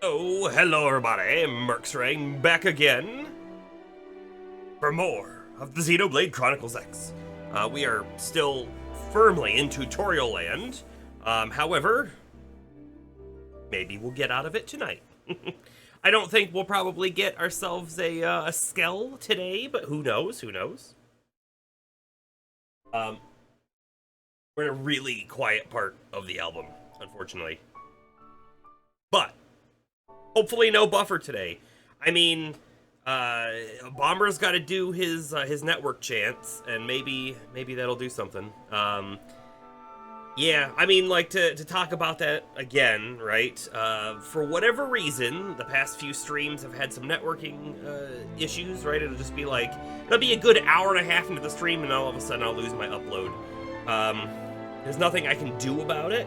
Oh, hello everybody, Merxrain back again for more of the Xenoblade Chronicles X. We are still firmly in tutorial land. However, maybe we'll get out of it tonight. I don't think we'll probably get ourselves a skell today, but who knows, who knows. We're in a really quiet part of the album, unfortunately. But hopefully no buffer today. I mean, Bomber's got to do his network chants, and maybe that'll do something. Yeah, I mean, like, to talk about that again, right? For whatever reason, the past few streams have had some networking issues, right? It'll just be like, it'll be a good hour and a half into the stream, and all of a sudden I'll lose my upload. There's nothing I can do about it.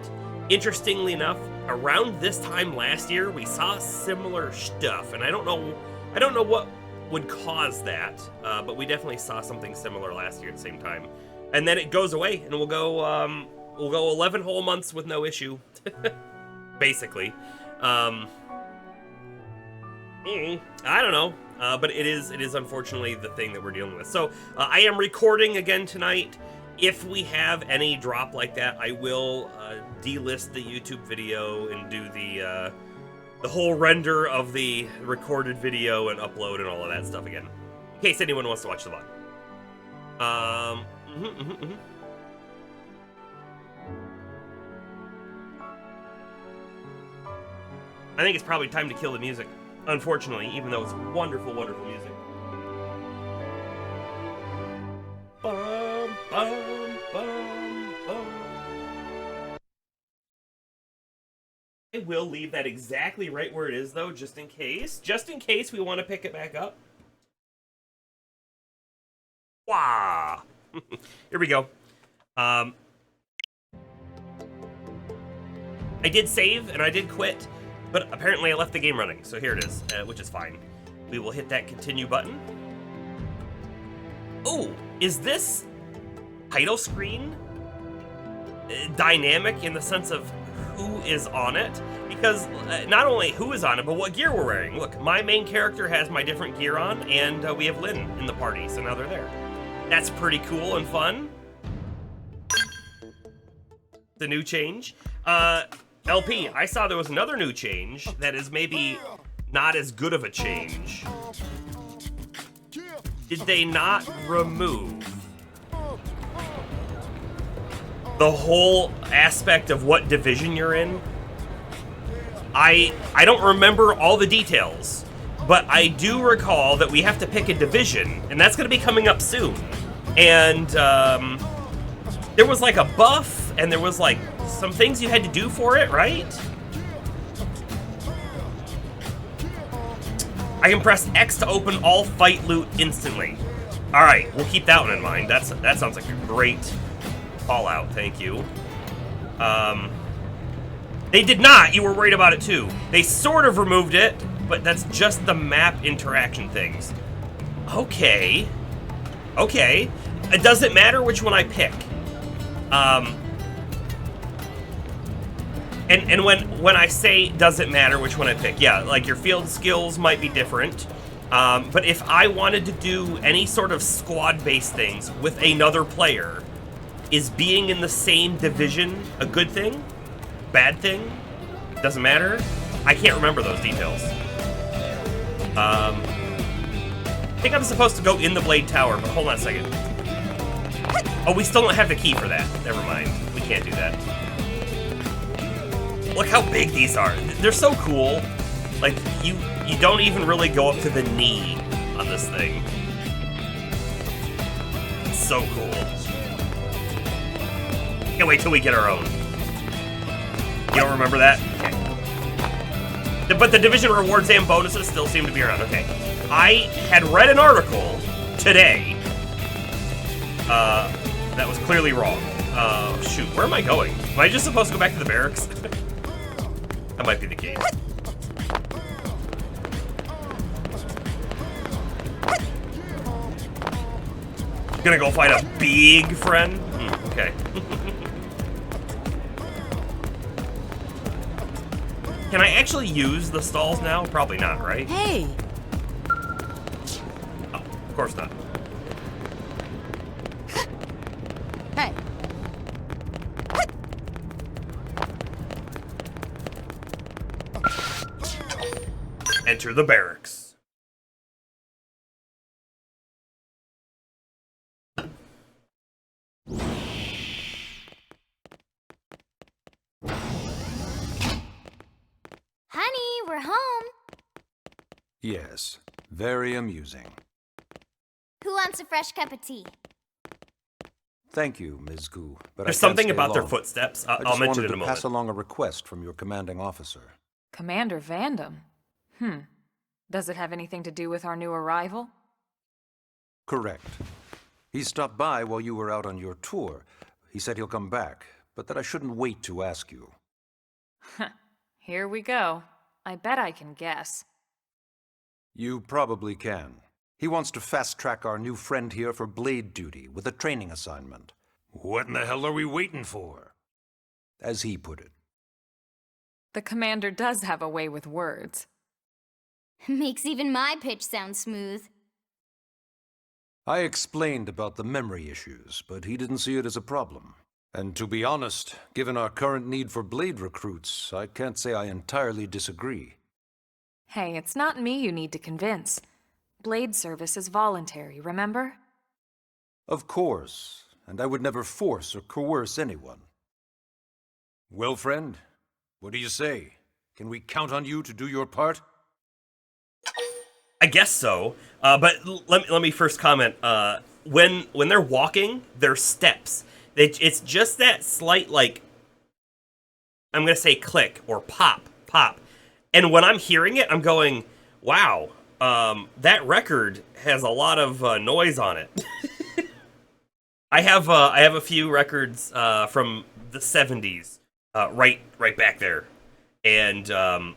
Interestingly enough, around this time last year, we saw similar stuff, and I don't know what would cause that, but we definitely saw something similar last year at the same time. And then it goes away, and we'll go 11 whole months with no issue, basically. I don't know, but it is unfortunately the thing that we're dealing with. So I am recording again tonight. If we have any drop like that, I will delist the YouTube video and do the whole render of the recorded video and upload and all of that stuff again, in case anyone wants to watch the VOD. I think it's probably time to kill the music, unfortunately, even though it's wonderful, wonderful music. Bum, bum, bum, bum. I will leave that exactly right where it is, though, just in case we want to pick it back up. Wah! Here we go. I did save and I did quit, but apparently I left the game running, so here it is, which is fine. We will hit that continue button. Oh, is this title screen dynamic in the sense of who is on it? Because not only who is on it, but what gear we're wearing. Look, my main character has my different gear on, and we have Lynn in the party, so now they're there. That's pretty cool and fun. The new change. LP, I saw there was another new change that is maybe not as good of a change. Did they not remove the whole aspect of what division you're in? I don't remember all the details, but I do recall that we have to pick a division, and that's going to be coming up soon. And there was like a buff, and there was like some things you had to do for it, right? I can press X to open all fight loot instantly. All right, we'll keep that one in mind. That sounds like a great call-out. Thank you. They did not. You were worried about it too. They sort of removed it, but that's just the map interaction things. Okay. Okay. It doesn't matter which one I pick. And when I say doesn't matter which one I pick, yeah, like your field skills might be different. But if I wanted to do any sort of squad-based things with another player, is being in the same division a good thing? Bad thing? Doesn't matter? I can't remember those details. I think I'm supposed to go in the Blade Tower, but hold on a second. Oh, we still don't have the key for that. Never mind. We can't do that. Look how big these are. They're so cool. Like, you don't even really go up to the knee on this thing. It's so cool. Can't wait till we get our own. You don't remember that? Okay. But the division rewards and bonuses still seem to be around. Okay. I had read an article today That was clearly wrong. Shoot, where am I going? Am I just supposed to go back to the barracks? That might be the case. You're gonna go find a big friend? Okay. Can I actually use the stalls now? Probably not, right? Hey! Oh, of course not. Hey! Enter the barracks. Honey, we're home. Yes, very amusing. Who wants a fresh cup of tea? Thank you, Ms. Gu. But There's I can't something stay about their long. footsteps. I I'll just mention wanted it in a to pass moment. along a request from your commanding officer. Commander Vandam? Does it have anything to do with our new arrival? Correct. He stopped by while you were out on your tour. He said he'll come back, but that I shouldn't wait to ask you. Here we go. I bet I can guess. You probably can. He wants to fast-track our new friend here for blade duty with a training assignment. What in the hell are we waiting for? As he put it. The commander does have a way with words. Makes even my pitch sound smooth. I explained about the memory issues, but he didn't see it as a problem. And to be honest, given our current need for blade recruits, I can't say I entirely disagree. Hey, it's not me you need to convince. Blade service is voluntary, remember? Of course, and I would never force or coerce anyone. Well, friend, what do you say? Can we count on you to do your part? I guess so. But let me first comment. When they're walking, their steps. It's just that slight, like, I'm gonna say click or pop. And when I'm hearing it, I'm going, wow, that record has a lot of noise on it. I have a few records from the 70s, right back there, and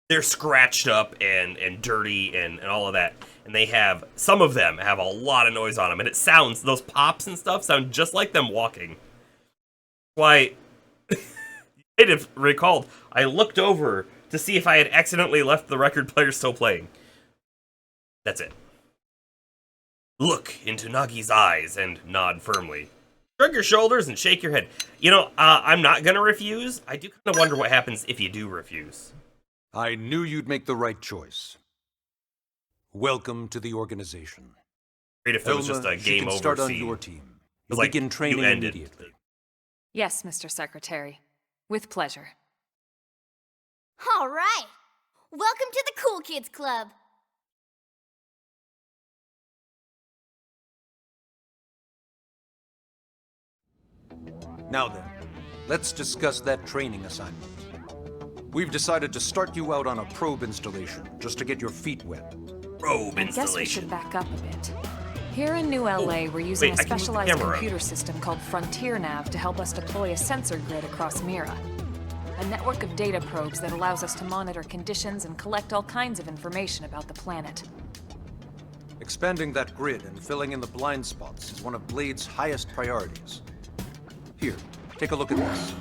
they're scratched up and dirty and all of that. And some of them have a lot of noise on them, and it sounds, those pops and stuff sound just like them walking. Why, I have recalled, I looked over to see if I had accidentally left the record player still playing. That's it. Look into Nagi's eyes and nod firmly. Shrug your shoulders and shake your head. You know, I'm not gonna refuse. I do kind of wonder what happens if you do refuse. I knew you'd make the right choice. Welcome to the organization. Great if it was just a game over start on scene. your team. It was You'll like begin training you ended. immediately. Yes, Mr. Secretary. With pleasure. All right. Welcome to the Cool Kids Club. Now then, let's discuss that training assignment. We've decided to start you out on a probe installation, just to get your feet wet. Probe I guess we installation. should back up a bit. Here in New LA, we're using wait, a I can move the specialized camera. computer system called Frontier Nav to help us deploy a sensor grid across Mira. A network of data probes that allows us to monitor conditions and collect all kinds of information about the planet. Expanding that grid and filling in the blind spots is one of Blade's highest priorities. Here, take a look at this.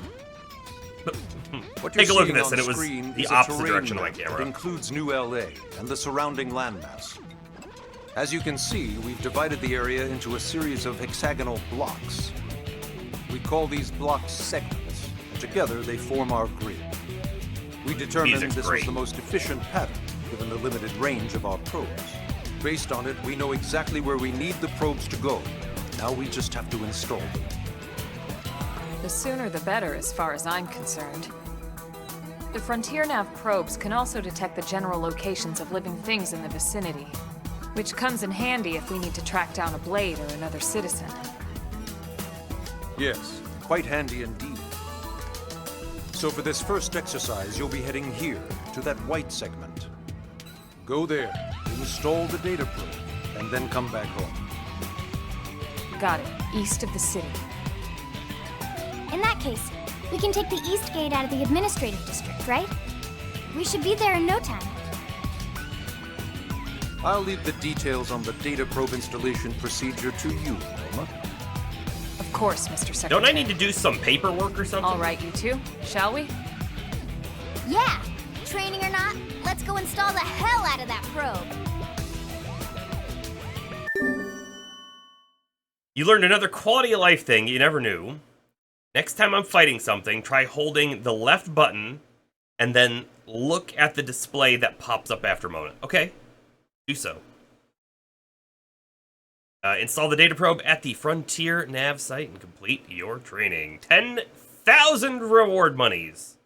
What you're Take a look at seeing this, on and it was screen the is a opposite terrain direction of my map camera. that includes New LA and the surrounding landmass. As you can see, we've divided the area into a series of hexagonal blocks. We call these blocks segments, and together they form our grid. We determined Music's this great. was the most efficient pattern, given the limited range of our probes. Based on it, we know exactly where we need the probes to go. Now we just have to install them. The sooner the better, as far as I'm concerned. The Frontier Nav probes can also detect the general locations of living things in the vicinity, which comes in handy if we need to track down a blade or another citizen. Yes, quite handy indeed. So for this first exercise, you'll be heading here, to that white segment. Go there, install the data probe, and then come back home. Got it. East of the city. In that case, we can take the East Gate out of the administrative district, right? We should be there in no time. I'll leave the details on the data probe installation procedure to you, Elma. Of course, Mr. Secretary. Don't I need to do some paperwork or something? All right, you two. Shall we? Yeah! Training or not, let's go install the hell out of that probe! You learned another quality of life thing you never knew. Next time I'm fighting something, try holding the left button and then look at the display that pops up after a moment. Okay, do so. Install the data probe at the Frontier Nav site and complete your training. 10,000 reward monies.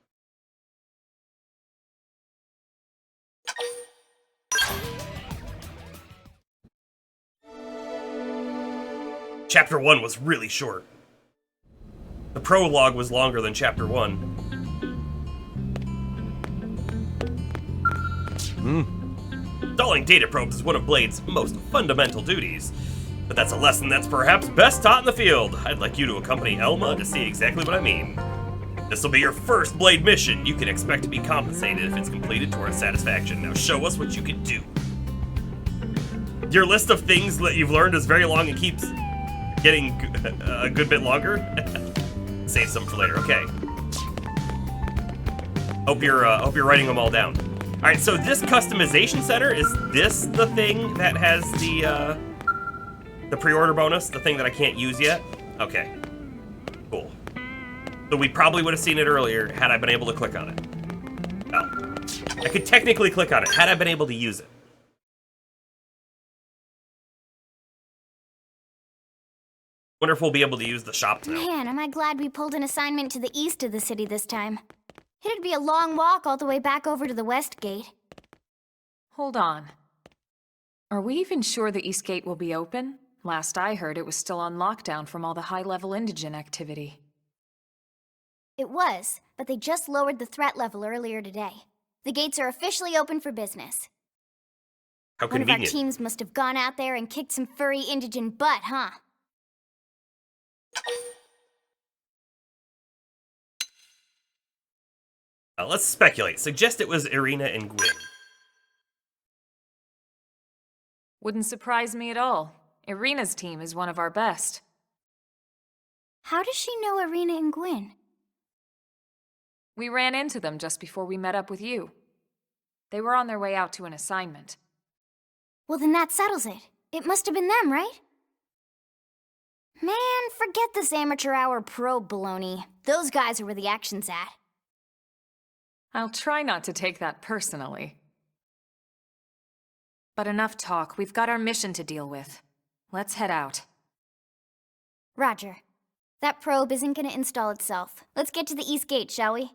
Chapter 1 was really short. The prologue was longer than Chapter 1. Installing data probes is one of Blade's most fundamental duties. But that's a lesson that's perhaps best taught in the field. I'd like you to accompany Elma to see exactly what I mean. This will be your first Blade mission. You can expect to be compensated if it's completed to our satisfaction. Now show us what you can do. Your list of things that you've learned is very long and keeps getting a good bit longer. Save some for later. Okay. Hope you're writing them all down. All right. So this customization center, is this the thing that has the pre-order bonus? The thing that I can't use yet? Okay. Cool. So we probably would have seen it earlier had I been able to click on it. Well, I could technically click on it had I been able to use it. Wonder if we'll be able to use the shop now. Man, am I glad we pulled an assignment to the east of the city this time. It'd be a long walk all the way back over to the West Gate. Hold on. Are we even sure the East Gate will be open? Last I heard, it was still on lockdown from all the high-level indigent activity. It was, but they just lowered the threat level earlier today. The gates are officially open for business. How One of convenient. our teams must have gone out there and kicked some furry indigent butt, huh? Let's speculate. Suggest it was Irina and Gwyn. Wouldn't surprise me at all. Irina's team is one of our best. How does she know Irina and Gwyn? We ran into them just before we met up with you. They were on their way out to an assignment. Well, then that settles it. It must have been them, right? Man, forget this amateur hour probe baloney. Those guys are where the action's at. I'll try not to take that personally. But enough talk. We've got our mission to deal with. Let's head out. Roger. That probe isn't gonna install itself. Let's get to the East Gate, shall we?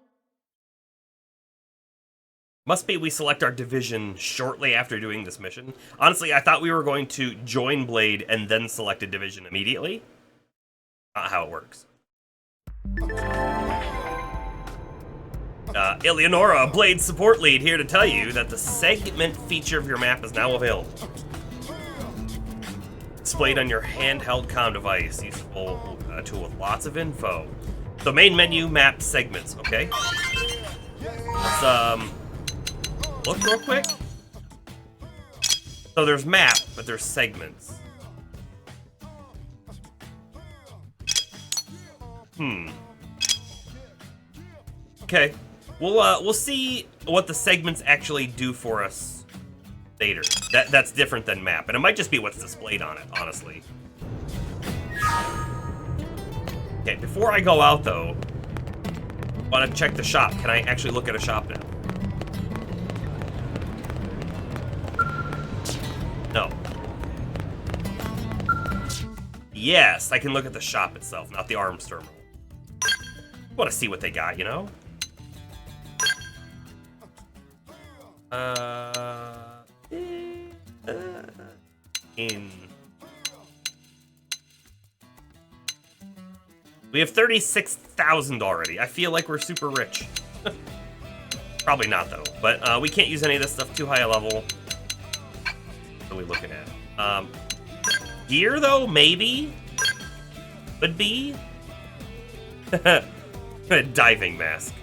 Must be we select our division shortly after doing this mission. Honestly, I thought we were going to join Blade and then select a division immediately. Not how it works. Eleonora, Blade's support lead, here to tell you that the segment feature of your map is now available. Displayed on your handheld comm device, useful tool with lots of info. So main menu, map, segments, okay? Let's, look real quick. So there's map, but there's segments. Okay. We'll see what the segments actually do for us later. That's different than map, and it might just be what's displayed on it, honestly. Okay, before I go out though, I want to check the shop. Can I actually look at a shop now? No. Yes, I can look at the shop itself, not the arms terminal. Want to see what they got, you know? We have 36,000 already. I feel like we're super rich. Probably not though, but we can't use any of this stuff too high a level. What are we looking at? Gear though, maybe? Could be a diving mask.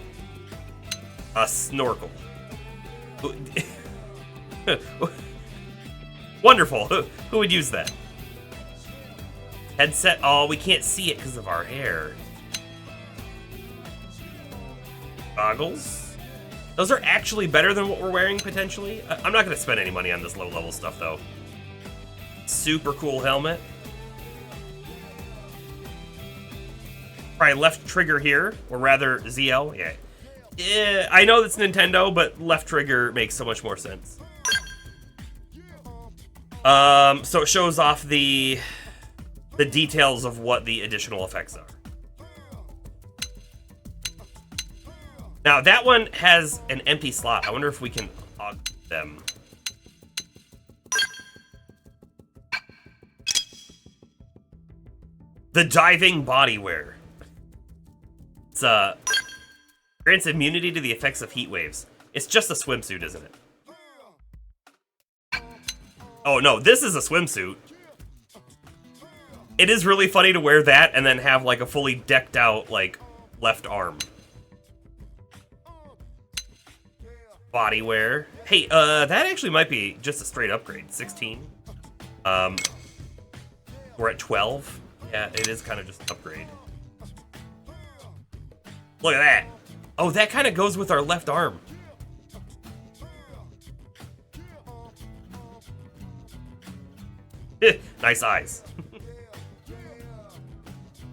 A snorkel. Wonderful. Who would use that? Headset. Oh, we can't see it because of our hair. Goggles. Those are actually better than what we're wearing, potentially. I'm not going to spend any money on this low-level stuff, though. Super cool helmet. Probably left trigger here, or rather ZL. Yeah, I know that's Nintendo, but left trigger makes so much more sense. So it shows off the details of what the additional effects are. Now that one has an empty slot. I wonder if we can augment them. The diving bodywear. It's grants immunity to the effects of heat waves. It's just a swimsuit, isn't it? Oh no, this is a swimsuit. It is really funny to wear that and then have like a fully decked out like left arm. Bodywear. Hey, that actually might be just a straight upgrade. 16. We're at 12. Yeah, it is kind of just an upgrade. Look at that. Oh, that kind of goes with our left arm. Nice eyes.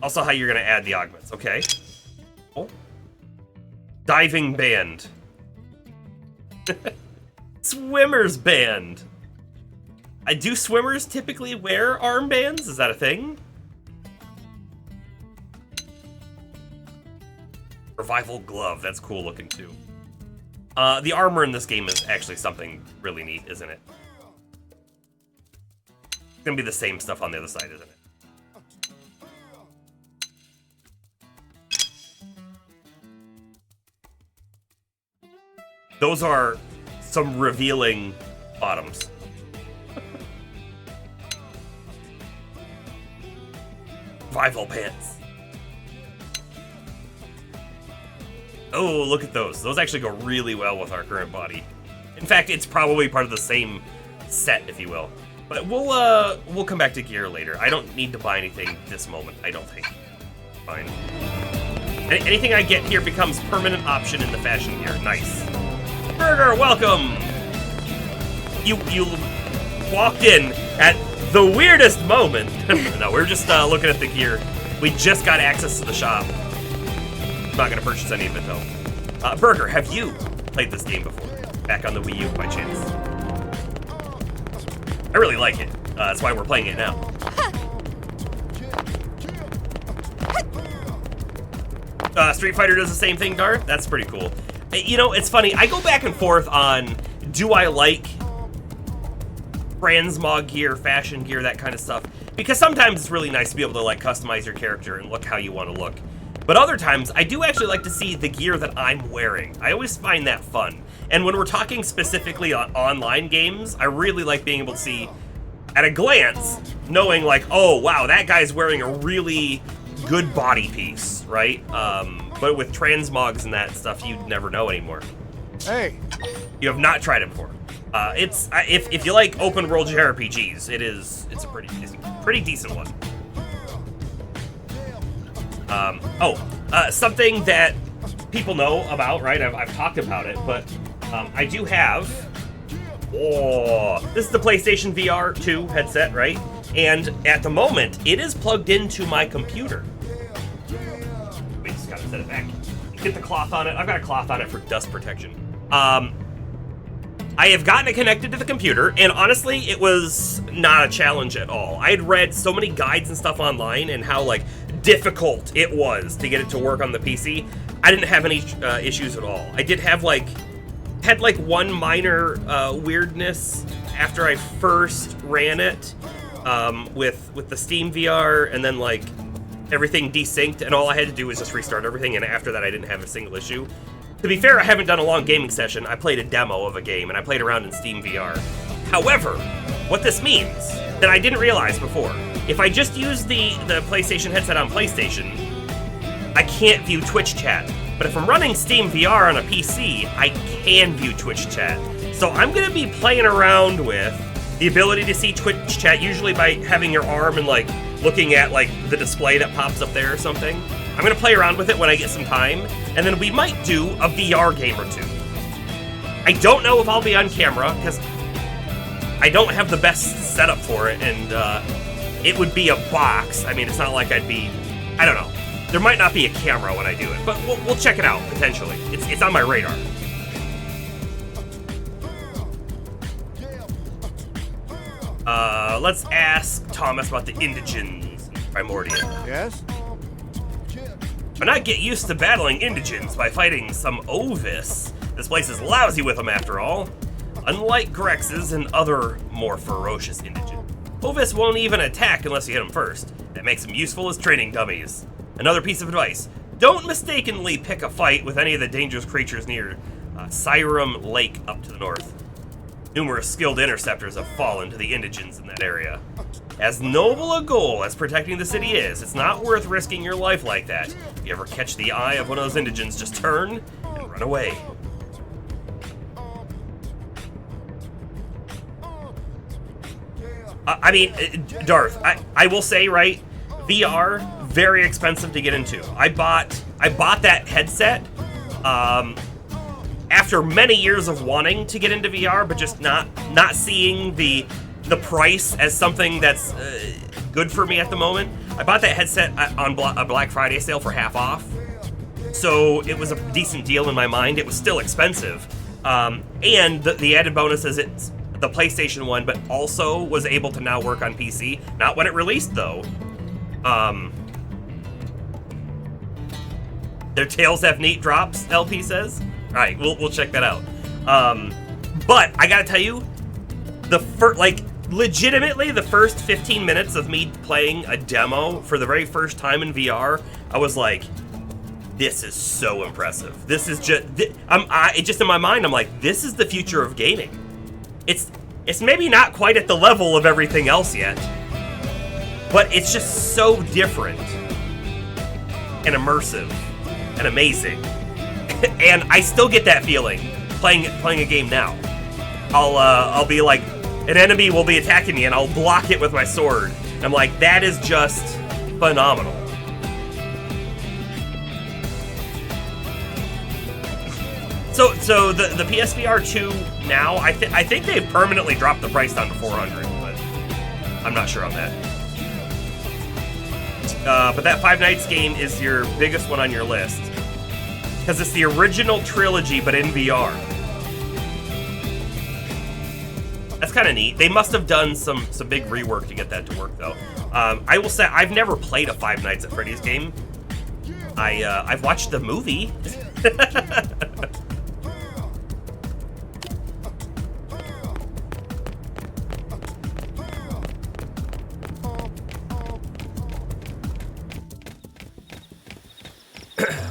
Also, how you're gonna add the augments, okay? Oh. Diving band. Swimmers band. Do swimmers typically wear armbands? Is that a thing? Revival glove. That's cool looking too. The armor in this game is actually something really neat, isn't it? It's gonna be the same stuff on the other side, isn't it? Those are some revealing bottoms. Revival pants. Oh, look at those. Those actually go really well with our current body. In fact, it's probably part of the same set, if you will. But we'll come back to gear later. I don't need to buy anything this moment, I don't think. Fine. Anything I get here becomes permanent option in the fashion gear. Nice. Burger, welcome! You walked in at the weirdest moment. No, we're just looking at the gear. We just got access to the shop. I'm not gonna purchase any of it though. Burger, have you played this game before? Back on the Wii U by chance? I really like it. That's why we're playing it now. Street Fighter does the same thing, Darth? That's pretty cool. You know, it's funny. I go back and forth on, do I like transmog gear, fashion gear, that kind of stuff? Because sometimes it's really nice to be able to like customize your character and look how you want to look. But other times, I do actually like to see the gear that I'm wearing. I always find that fun. And when we're talking specifically on online games, I really like being able to see, at a glance, knowing like, oh, wow, that guy's wearing a really good body piece, right? But with transmogs and that stuff, you'd never know anymore. Hey! You have not tried it before. It's if you like open world JRPGs, it's a pretty decent one. Something that people know about, right? I've talked about it, but I do have. Oh, this is the PlayStation VR 2 headset, right? And at the moment, it is plugged into my computer. We just gotta set it back. Get the cloth on it. I've got a cloth on it for dust protection. I have gotten it connected to the computer, and honestly, it was not a challenge at all. I had read so many guides and stuff online and how, like, difficult it was to get it to work on the PC. I didn't have any issues at all. I did have, had one minor weirdness after I first ran it with the Steam VR, and then, everything desynced, and all I had to do was just restart everything, and after that I didn't have a single issue. To be fair, I haven't done a long gaming session. I played a demo of a game, and I played around in Steam VR. However, what this means, that I didn't realize before, if I just use the PlayStation headset on PlayStation, I can't view Twitch chat. But if I'm running Steam VR on a PC, I can view Twitch chat. So I'm gonna be playing around with the ability to see Twitch chat, usually by having your arm and like looking at like the display that pops up there or something. I'm gonna play around with it when I get some time, and then we might do a VR game or two. I don't know if I'll be on camera, because I don't have the best setup for it, and it would be a box. I mean, it's not like I'd be, I don't know. There might not be a camera when I do it, but we'll check it out, potentially. It's on my radar. Let's ask Thomas about the Indigens in Primordia. Yes? Why not get used to battling Indigens by fighting some Ovis? This place is lousy with them, after all. Unlike Grex's and other more ferocious Indigen, Ovis won't even attack unless you hit them first. That makes them useful as training dummies. Another piece of advice: don't mistakenly pick a fight with any of the dangerous creatures near Syrum Lake up to the north. Numerous skilled interceptors have fallen to the Indigens in that area. As noble a goal as protecting the city is, it's not worth risking your life like that. If you ever catch the eye of one of those Indigens, just turn and run away. I mean, Darth, I will say, right, VR, very expensive to get into. I bought that headset after many years of wanting to get into VR, but just not seeing the price as something that's good for me at the moment. I bought that headset on a Black Friday sale for half off, so it was a decent deal in my mind. It was still expensive, and the added bonus is it's the PlayStation 1, but also was able to now work on PC. Not when it released, though. Their tails have neat drops, LP says. All right, we'll check that out. But I gotta tell you, legitimately, the first 15 minutes of me playing a demo for the very first time in VR, I was like, this is so impressive. This is just in my mind, I'm like, this is the future of gaming. It's maybe not quite at the level of everything else yet, but it's just so different and immersive and amazing. And I still get that feeling playing a game now. I'll be like, an enemy will be attacking me and I'll block it with my sword. And I'm like, that is just phenomenal. So the PSVR 2 now, I think they've permanently dropped the price down to $400, but I'm not sure on that. But that Five Nights game is your biggest one on your list, because it's the original trilogy, but in VR. That's kind of neat. They must have done some big rework to get that to work, though. I will say, I've never played a Five Nights at Freddy's game. I've watched the movie.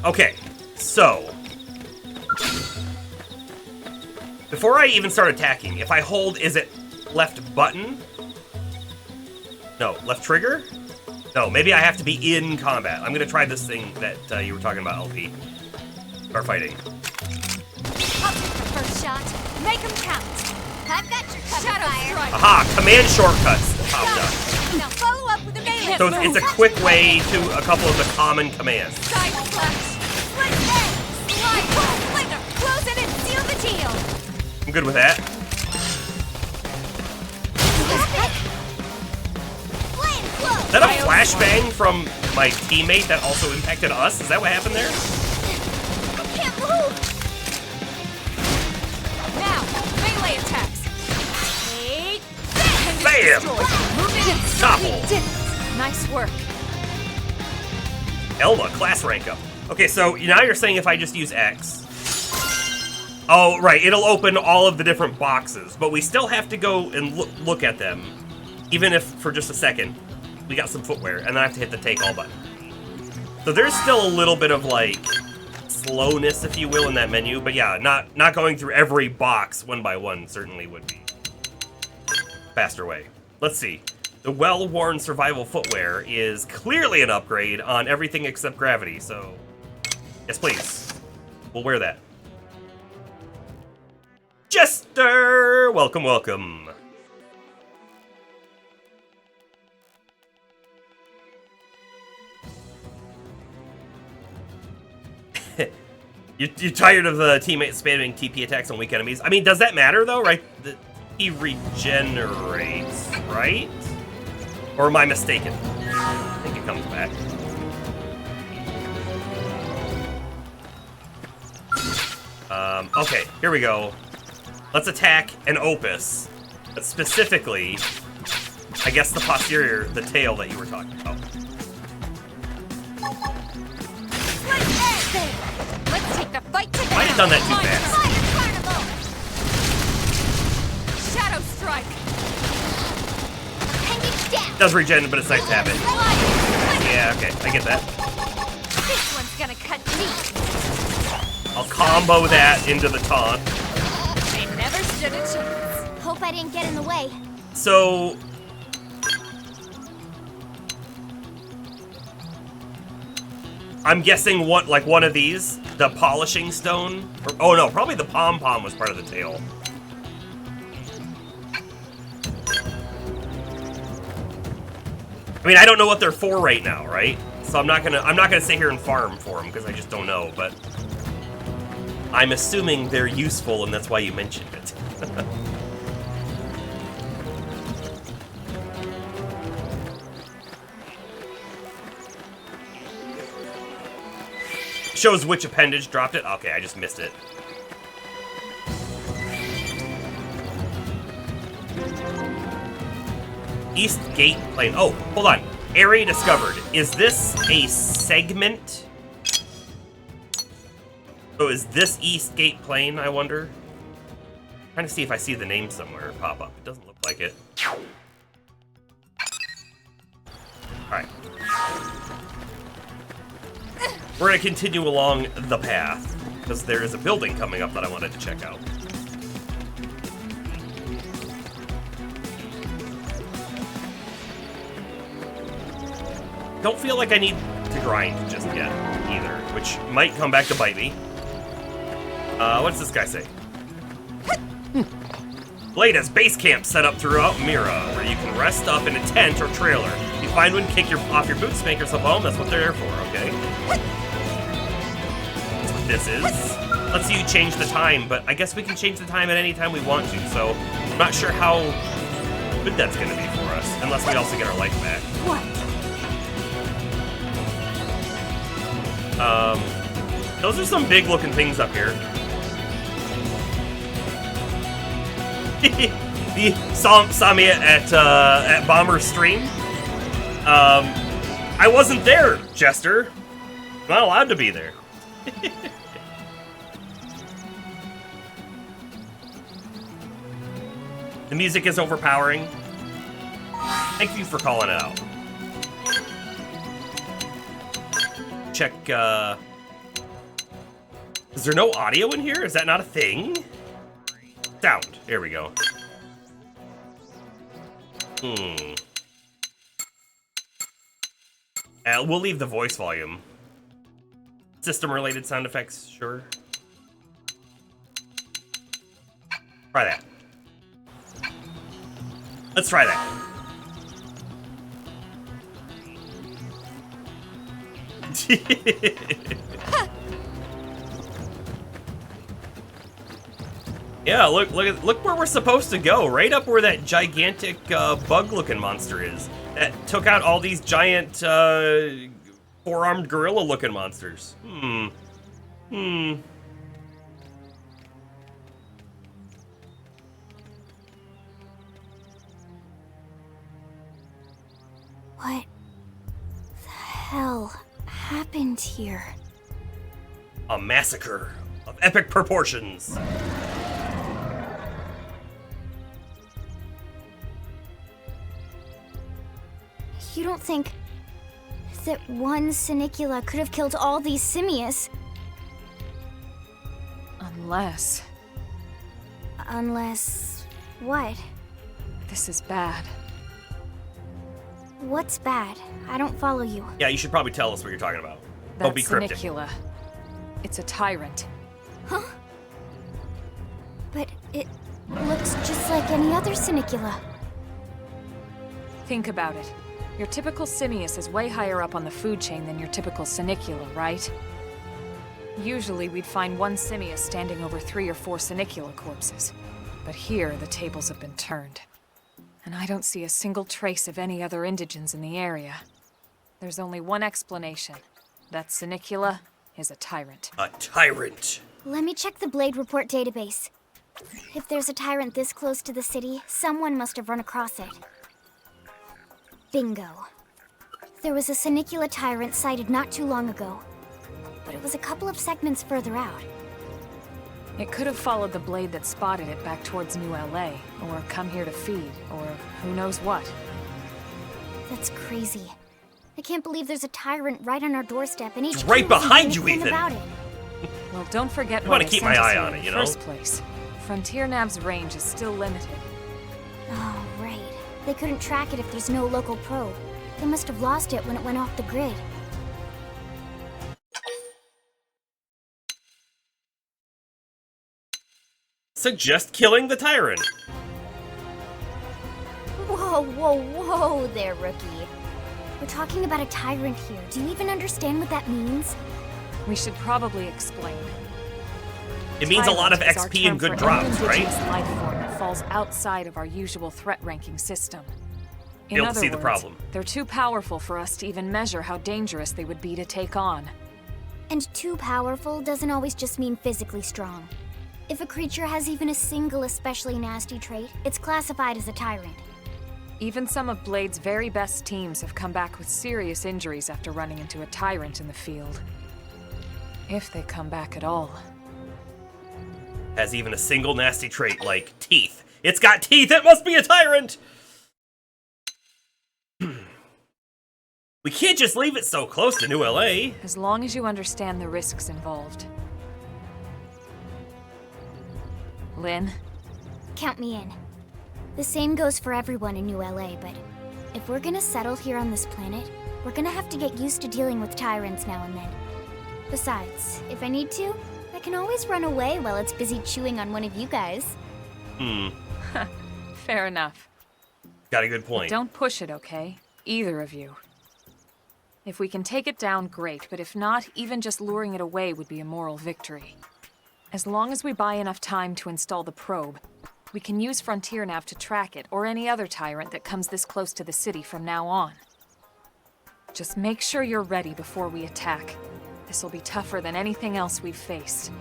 Okay, so before I even start attacking, if I hold, is it left button? No, left trigger? No, maybe I have to be in combat. I'm gonna try this thing that you were talking about, LP. Start fighting. I'll take the first shot. Make them count. I've got your cover fire. Aha, command shortcuts popped up. Now follow up with a melee. So it's a quick way to a couple of the common commands. Side flash. Split head. Slide. Pull. Flinger. Close it and seal the deal. I'm good with that. Is that a flashbang from my teammate that also impacted us? Is that what happened there? I can't move. Now, melee attacks. Bam! Topple. Nice work. Elma, class rank up. Okay, so now you're saying if I just use X. Oh, right, it'll open all of the different boxes, but we still have to go and look at them, even if for just a second. We got some footwear, and then I have to hit the take all button. So there's still a little bit of, like, slowness, if you will, in that menu, but yeah, not going through every box one by one certainly would be faster way. Let's see. The well-worn survival footwear is clearly an upgrade on everything except gravity, so... Yes, please. We'll wear that. Jester! Welcome, welcome. You're tired of the teammates spamming TP attacks on weak enemies? I mean, does that matter, though, right? He regenerates, right? Or am I mistaken? I think it comes back. Okay, here we go. Let's attack an Opus. But specifically, I guess the posterior, the tail that you were talking about. Let's take the fight to the Might have done that too fast. Shadow Strike! It does regen, but it's nice to have it. Yeah, okay, I get that. This one's gonna cut deep. I'll combo that into the taunt. They never stood a chance. Hope I didn't get in the way. So... I'm guessing what, like one of these? The polishing stone? Or, oh no, probably the pom-pom was part of the tail. I mean, I don't know what they're for right now, right? So I'm not gonna sit here and farm for them because I just don't know, but I'm assuming they're useful and that's why you mentioned it. Shows which appendage dropped it. Okay, I just missed it. East Gate Plane. Oh, hold on. Area discovered. Is this a segment? Oh, is this East Gate Plane, I wonder? I'm trying to see if I see the name somewhere pop up. It doesn't look like it. Alright. We're gonna continue along the path, because there is a building coming up that I wanted to check out. Don't feel like I need to grind just yet, either, which might come back to bite me. What's this guy say? Blade has base camp set up throughout Mira, where you can rest up in a tent or trailer. You find one, kick off your boots, make yourself home. That's what they're there for, okay? That's what this is. Let's see you change the time, but I guess we can change the time at any time we want to, so I'm not sure how good that's gonna be for us, unless we also get our life back. What? Those are some big looking things up here. You saw me at Bomber's stream. I wasn't there, Jester. I'm not allowed to be there. The music is overpowering. Thank you for calling it out. Check, is there no audio in here? Is that not a thing? Sound. Here we go. We'll leave the voice volume. System-related sound effects, sure. Try that. Let's try that. Yeah, look where we're supposed to go. Right up where that gigantic bug-looking monster is. That took out all these giant four-armed gorilla-looking monsters. What the hell happened here? A massacre of epic proportions. You don't think that one Sinicula could have killed all these simius? Unless... Unless... what? This is bad. What's bad? I don't follow you. Yeah, you should probably tell us what you're talking about. Don't be That's cryptic. Senicula. It's a tyrant. Huh? But it looks just like any other Senicula. Think about it. Your typical simius is way higher up on the food chain than your typical Senicula, right? Usually we'd find one simius standing over 3 or 4 Senicula corpses. But here, the tables have been turned. And I don't see a single trace of any other indigens in the area. There's only one explanation. That Senicula is a tyrant. A tyrant. Let me check the Blade Report database. If there's a tyrant this close to the city, someone must have run across it. Bingo. There was a Senicula tyrant sighted not too long ago, but it was a couple of segments further out. It could have followed the blade that spotted it back towards New LA, or come here to feed, or who knows what. That's crazy. I can't believe there's a tyrant right on our doorstep, and HQ right behind you, anything Ethan. about it. Well, don't forget I why wanna they keep sent my us eye here on in it, the you know? first place. Frontier Nav's range is still limited. Oh, right. They couldn't track it if there's no local probe. They must have lost it when it went off the grid. Suggest killing the tyrant. Whoa, whoa, whoa there, rookie. We're talking about a tyrant here. Do you even understand what that means? We should probably explain. It means a lot of Tyrant is our XP and term good for drops, any right? indigenous life form that falls outside of our usual threat ranking system. In Able to other see the words, problem. they're too powerful for us to even measure how dangerous they would be to take on. And too powerful doesn't always just mean physically strong. If a creature has even a single especially nasty trait, it's classified as a tyrant. Even some of Blade's very best teams have come back with serious injuries after running into a tyrant in the field. If they come back at all. Has even a single nasty trait like teeth. It's got teeth, it must be a tyrant! We can't just leave it so close to New LA. As long as you understand the risks involved. Lynn? Count me in. The same goes for everyone in New LA, but if we're gonna settle here on this planet, we're gonna have to get used to dealing with tyrants now and then. Besides, if I need to, I can always run away while it's busy chewing on one of you guys. Fair enough. Got a good point. Don't push it, okay? Either of you. If we can take it down, great, but if not, even just luring it away would be a moral victory. As long as we buy enough time to install the probe, we can use Frontier Nav to track it, or any other tyrant that comes this close to the city from now on. Just make sure you're ready before we attack. This'll be tougher than anything else we've faced.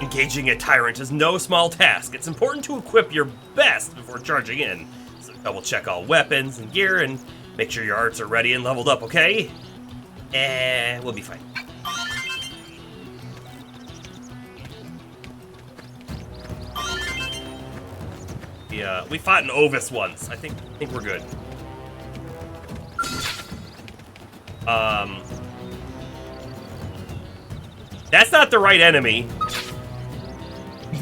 Engaging a tyrant is no small task. It's important to equip your best before charging in. So double check all weapons and gear and make sure your arts are ready and leveled up, okay? We'll be fine. Yeah, we fought an Ovis once. I think we're good. That's not the right enemy.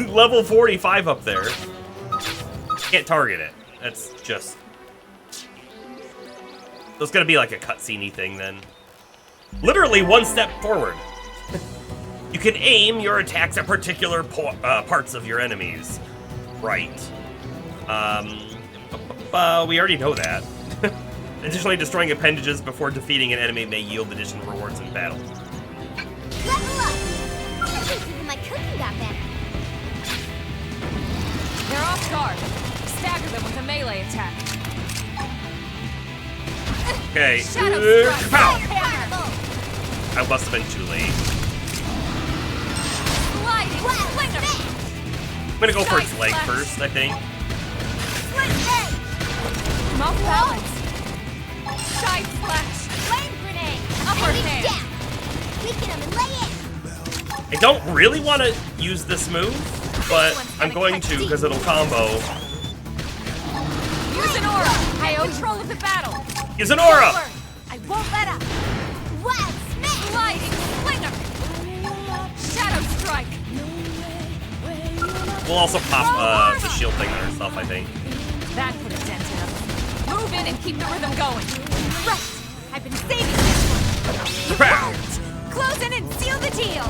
Level 45 up there. Can't target it. That's just... So it's gonna be like a cutscene-y thing then. Literally one step forward. You can aim your attacks at particular parts of your enemies. Right. We already know that. Additionally, destroying appendages before defeating an enemy may yield additional rewards in battle. Level up! I think even my cooking got better. They're off guard. Stagger them with a melee attack. Okay. Shadow strike. Pow! Fireball! I must have been too late. Sliding slinger. I'm gonna go for its leg first, I think. I'm off balance. Side slash. Flame grenade! Upper Enemy hand. down! Weaken him and lay in! I don't really want to use this move, but I'm going to because it'll combo. Use an aura. I own control of the battle. Use an aura! I won't let up. Wild smash! Sliding slinger. Shadow strike. We'll also pop the shield thing on herself, I think. That put a dent in them. Move in and keep the rhythm going. Right! I've been saving this one! You Pow! won't! Close in and seal the deal!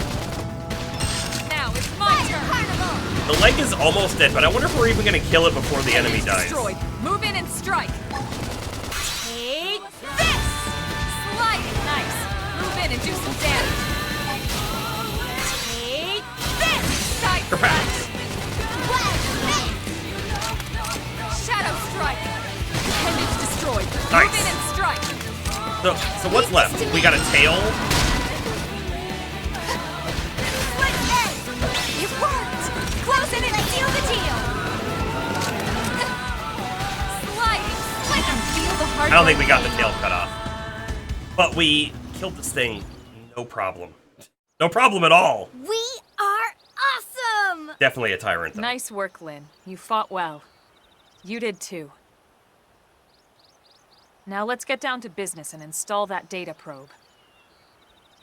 Now it's my turn. Carnival! The leg is almost dead, but I wonder if we're even gonna kill it before the enemy dies. Destroyed. Move in and strike. Take this! Sliding. Nice. Move in and do some damage. Take this! Side Pow! Well, Shadow strike. Appendage destroyed. Nice. Move in and strike. So what's left? We got a tail. split egg! It worked! Close in and seal the deal! Sliding. I can feel the heart. I don't think we got the tail cut off. But we killed this thing, no problem. No problem at all. We are awesome! Definitely a tyrant, though. Nice work, Lynn. You fought well. You did too. Now let's get down to business and install that data probe.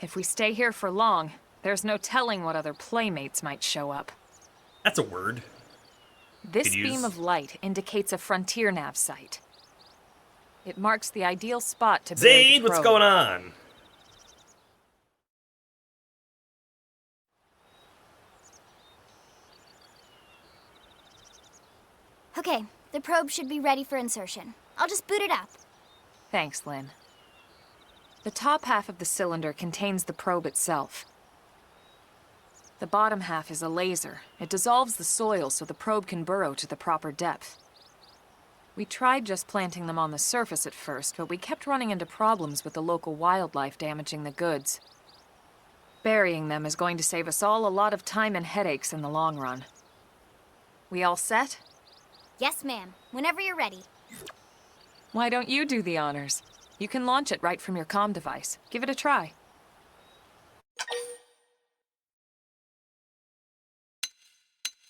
If we stay here for long, there's no telling what other playmates might show up. That's a word. This Could use- beam of light indicates a frontier nav site. It marks the ideal spot to build the Zaid, what's probe. going on? Okay, the probe should be ready for insertion. I'll just boot it up. Thanks, Lynn. The top half of the cylinder contains the probe itself. The bottom half is a laser. It dissolves the soil so the probe can burrow to the proper depth. We tried just planting them on the surface at first, but we kept running into problems with the local wildlife damaging the goods. Burying them is going to save us all a lot of time and headaches in the long run. We all set? Yes, ma'am. Whenever you're ready. Why don't you do the honors? You can launch it right from your comm device. Give it a try.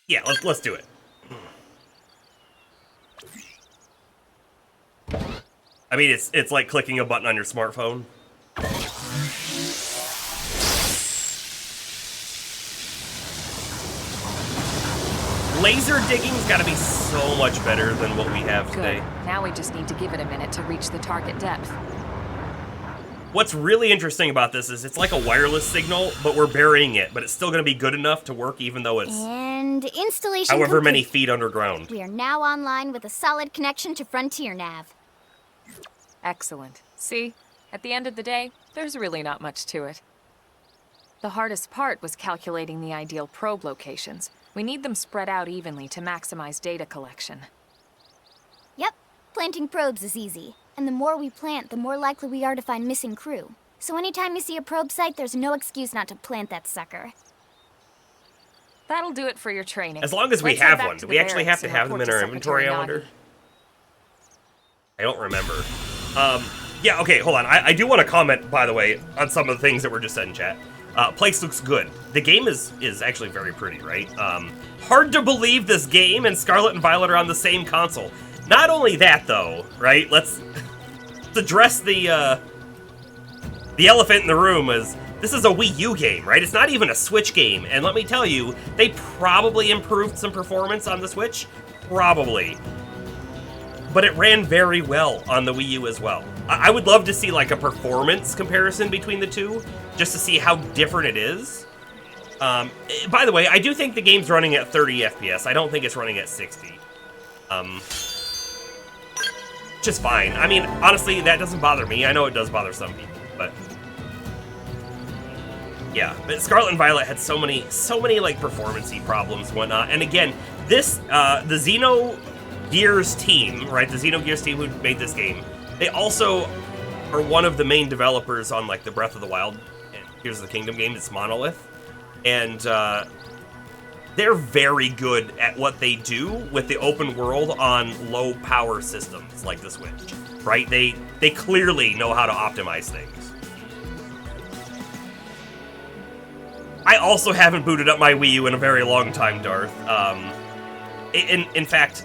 Yeah, let's do it. I mean, it's like clicking a button on your smartphone. Laser digging's gotta be so much better than what we have Good. today. Now we just need to give it a minute to reach the target depth. What's really interesting about this is it's like a wireless signal, but we're burying it, but it's still gonna be good enough to work even though it's And installation however many complete. feet underground. We are now online with a solid connection to Frontier Nav. Excellent. See? At the end of the day, there's really not much to it. The hardest part was calculating the ideal probe locations. We need them spread out evenly to maximize data collection. Yep, planting probes is easy. And the more we plant, the more likely we are to find missing crew. So anytime you see a probe site, there's no excuse not to plant that sucker. That'll do it for your training. As long as we Let's head have back one. to Do the we actually have barracks to and have them in report our to inventory, I Secretary wonder? I don't remember. Yeah, okay, hold on. I do want to comment, by the way, on some of the things that were just said in chat. Place looks good. The game is actually very pretty, right? Hard to believe this game and Scarlet and Violet are on the same console. Not only that, though, right? Let's address the elephant in the room. Is this is a Wii U game, right? It's not even a Switch game. And let me tell you, they probably improved some performance on the Switch. Probably. But it ran very well on the Wii U as well. I would love to see like a performance comparison between the two, just to see how different it is. By the way, I do think the game's running at 30 FPS. I don't think it's running at 60. Just fine. I mean, honestly, that doesn't bother me. I know it does bother some people, but yeah. But Scarlet and Violet had so many like performance-y problems and whatnot. And again, this the Xenogears team, right? The Xenogears team who made this game, they also are one of the main developers on like the Breath of the Wild and Tears of the Kingdom game. It's Monolith, and they're very good at what they do with the open world on low power systems like the Switch, right? They clearly know how to optimize things. I also haven't booted up my Wii U in a very long time, Darth. In fact,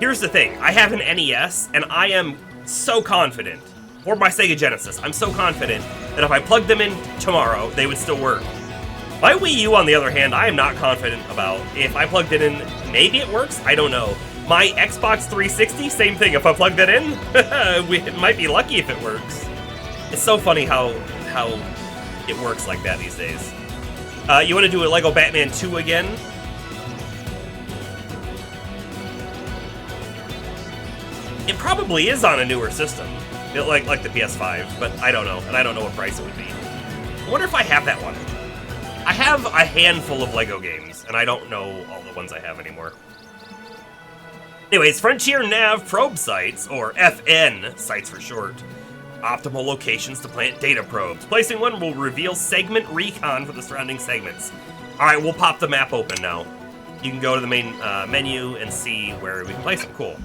here's the thing. I have an NES, and I am so confident, or my Sega Genesis, I'm so confident that if I plugged them in tomorrow, they would still work My Wii U, on the other hand, I am not confident about. If I plugged it in, maybe it works? I don't know. My Xbox 360, same thing. If I plugged it in, it might be lucky if it works. It's so funny how it works like that these days. You want to do a Lego Batman 2 again? It probably is on a newer system, like the PS5, but I don't know, and I don't know what price it would be. I wonder if I have that one. I have a handful of Lego games, and I don't know all the ones I have anymore. Anyways, Frontier Nav Probe Sites, or FN sites for short. Optimal locations to plant data probes. Placing one will reveal segment recon for the surrounding segments. Alright, we'll pop the map open now. You can go to the main menu and see where we can place them. Cool.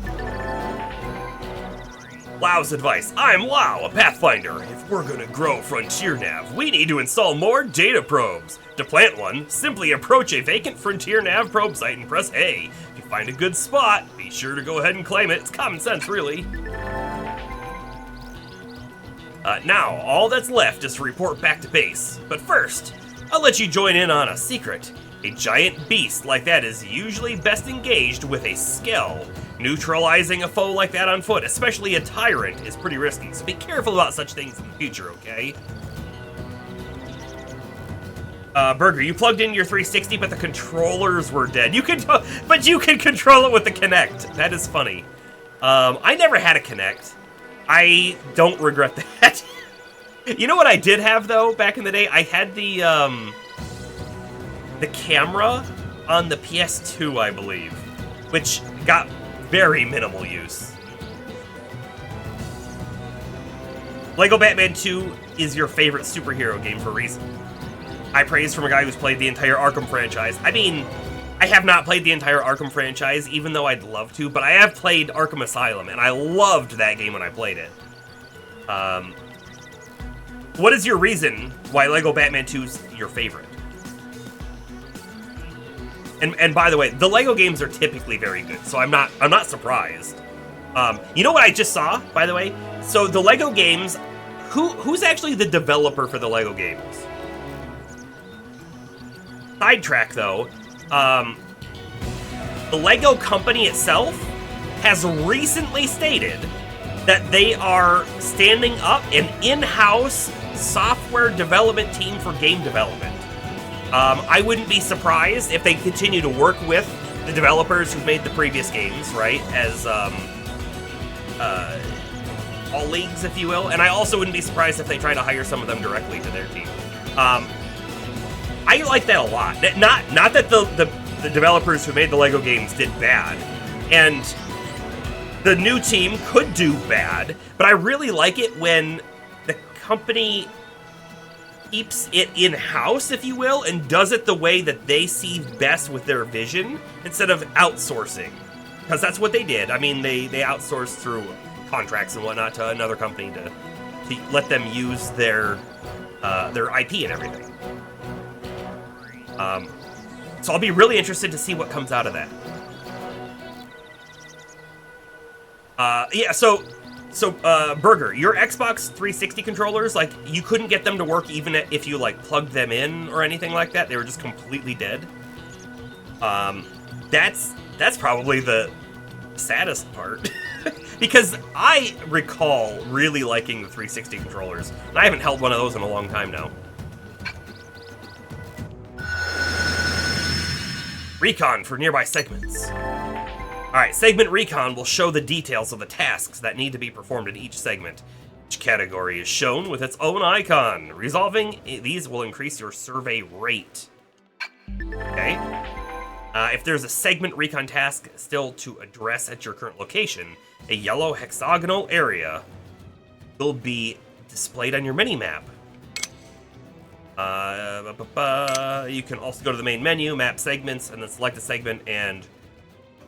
Lau's advice. I'm Lau, a Pathfinder. If we're gonna grow Frontier Nav, we need to install more data probes. To plant one, simply approach a vacant Frontier Nav probe site and press A. If you find a good spot, be sure to go ahead and claim it. It's common sense, really. Now, all that's left is to report back to base. But first, I'll let you join in on a secret. A giant beast like that is usually best engaged with a skell. Neutralizing a foe like that on foot, especially a tyrant, is pretty risky, so be careful about such things in the future, okay? Burger, you plugged in your 360, but the controllers were dead. But you can control it with the Kinect. That is funny. I never had a Kinect. I don't regret that. You know what I did have, though, back in the day? I had the camera on the PS2, I believe, which got very minimal use. Lego Batman 2 is your favorite superhero game for a reason. High praise from a guy who's played the entire Arkham franchise. I mean, I have not played the entire Arkham franchise, even though I'd love to, but I have played Arkham Asylum, and I loved that game when I played it. What is your reason why Lego Batman 2 is your favorite? And by the way, the Lego games are typically very good, so I'm not surprised. You know what I just saw, by the way? So the Lego games, who's actually the developer for the Lego games? Sidetrack though, the Lego company itself has recently stated that they are standing up an in-house software development team for game development. I wouldn't be surprised if they continue to work with the developers who've made the previous games, right? As all leagues, if you will. And I also wouldn't be surprised if they try to hire some of them directly to their team. I like that a lot. Not that the developers who made the Lego games did bad, and the new team could do bad, but I really like it when the company keeps it in-house, if you will, and does it the way that they see best with their vision, instead of outsourcing. Because that's what they did. I mean, they outsourced through contracts and whatnot to another company to let them use their IP and everything. So I'll be really interested to see what comes out of that. Yeah, so Burger, your Xbox 360 controllers, like, you couldn't get them to work even if you, like, plugged them in or anything like that. They were just completely dead. That's probably the saddest part. Because I recall really liking the 360 controllers, and I haven't held one of those in a long time now. Recon for nearby segments. Alright, segment recon will show the details of the tasks that need to be performed in each segment. Each category is shown with its own icon. Resolving these will increase your survey rate. Okay? If there's a segment recon task still to address at your current location, a yellow hexagonal area will be displayed on your minimap. You can also go to the main menu, map segments, and then select a segment and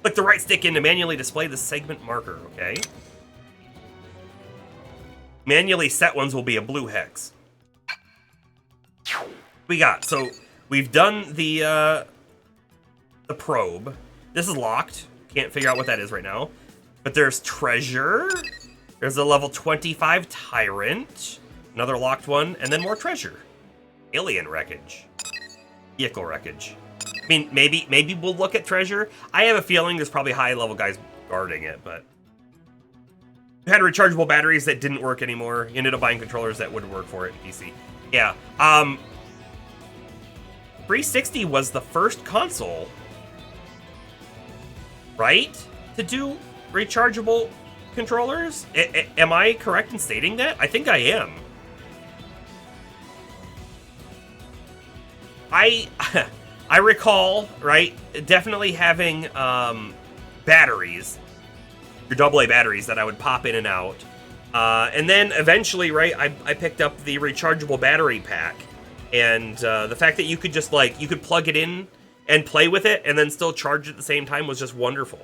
click the right stick in to manually display the segment marker, okay? Manually set ones will be a blue hex. So we've done the probe. This is locked. Can't figure out what that is right now. But there's treasure. There's a level 25 tyrant. Another locked one, and then more treasure. Alien wreckage. vehicle wreckage. I mean, maybe we'll look at treasure. I have a feeling there's probably high-level guys guarding it, but... You had rechargeable batteries that didn't work anymore. You ended up buying controllers that would work for it in PC. Yeah. 360 was the first console, right, to do rechargeable controllers? Am I correct in stating that? I think I am. I recall, right, definitely having batteries, your AA batteries that I would pop in and out. And then eventually, right, I picked up the rechargeable battery pack. And the fact that you could just, like, you could plug it in and play with it and then still charge at the same time was just wonderful.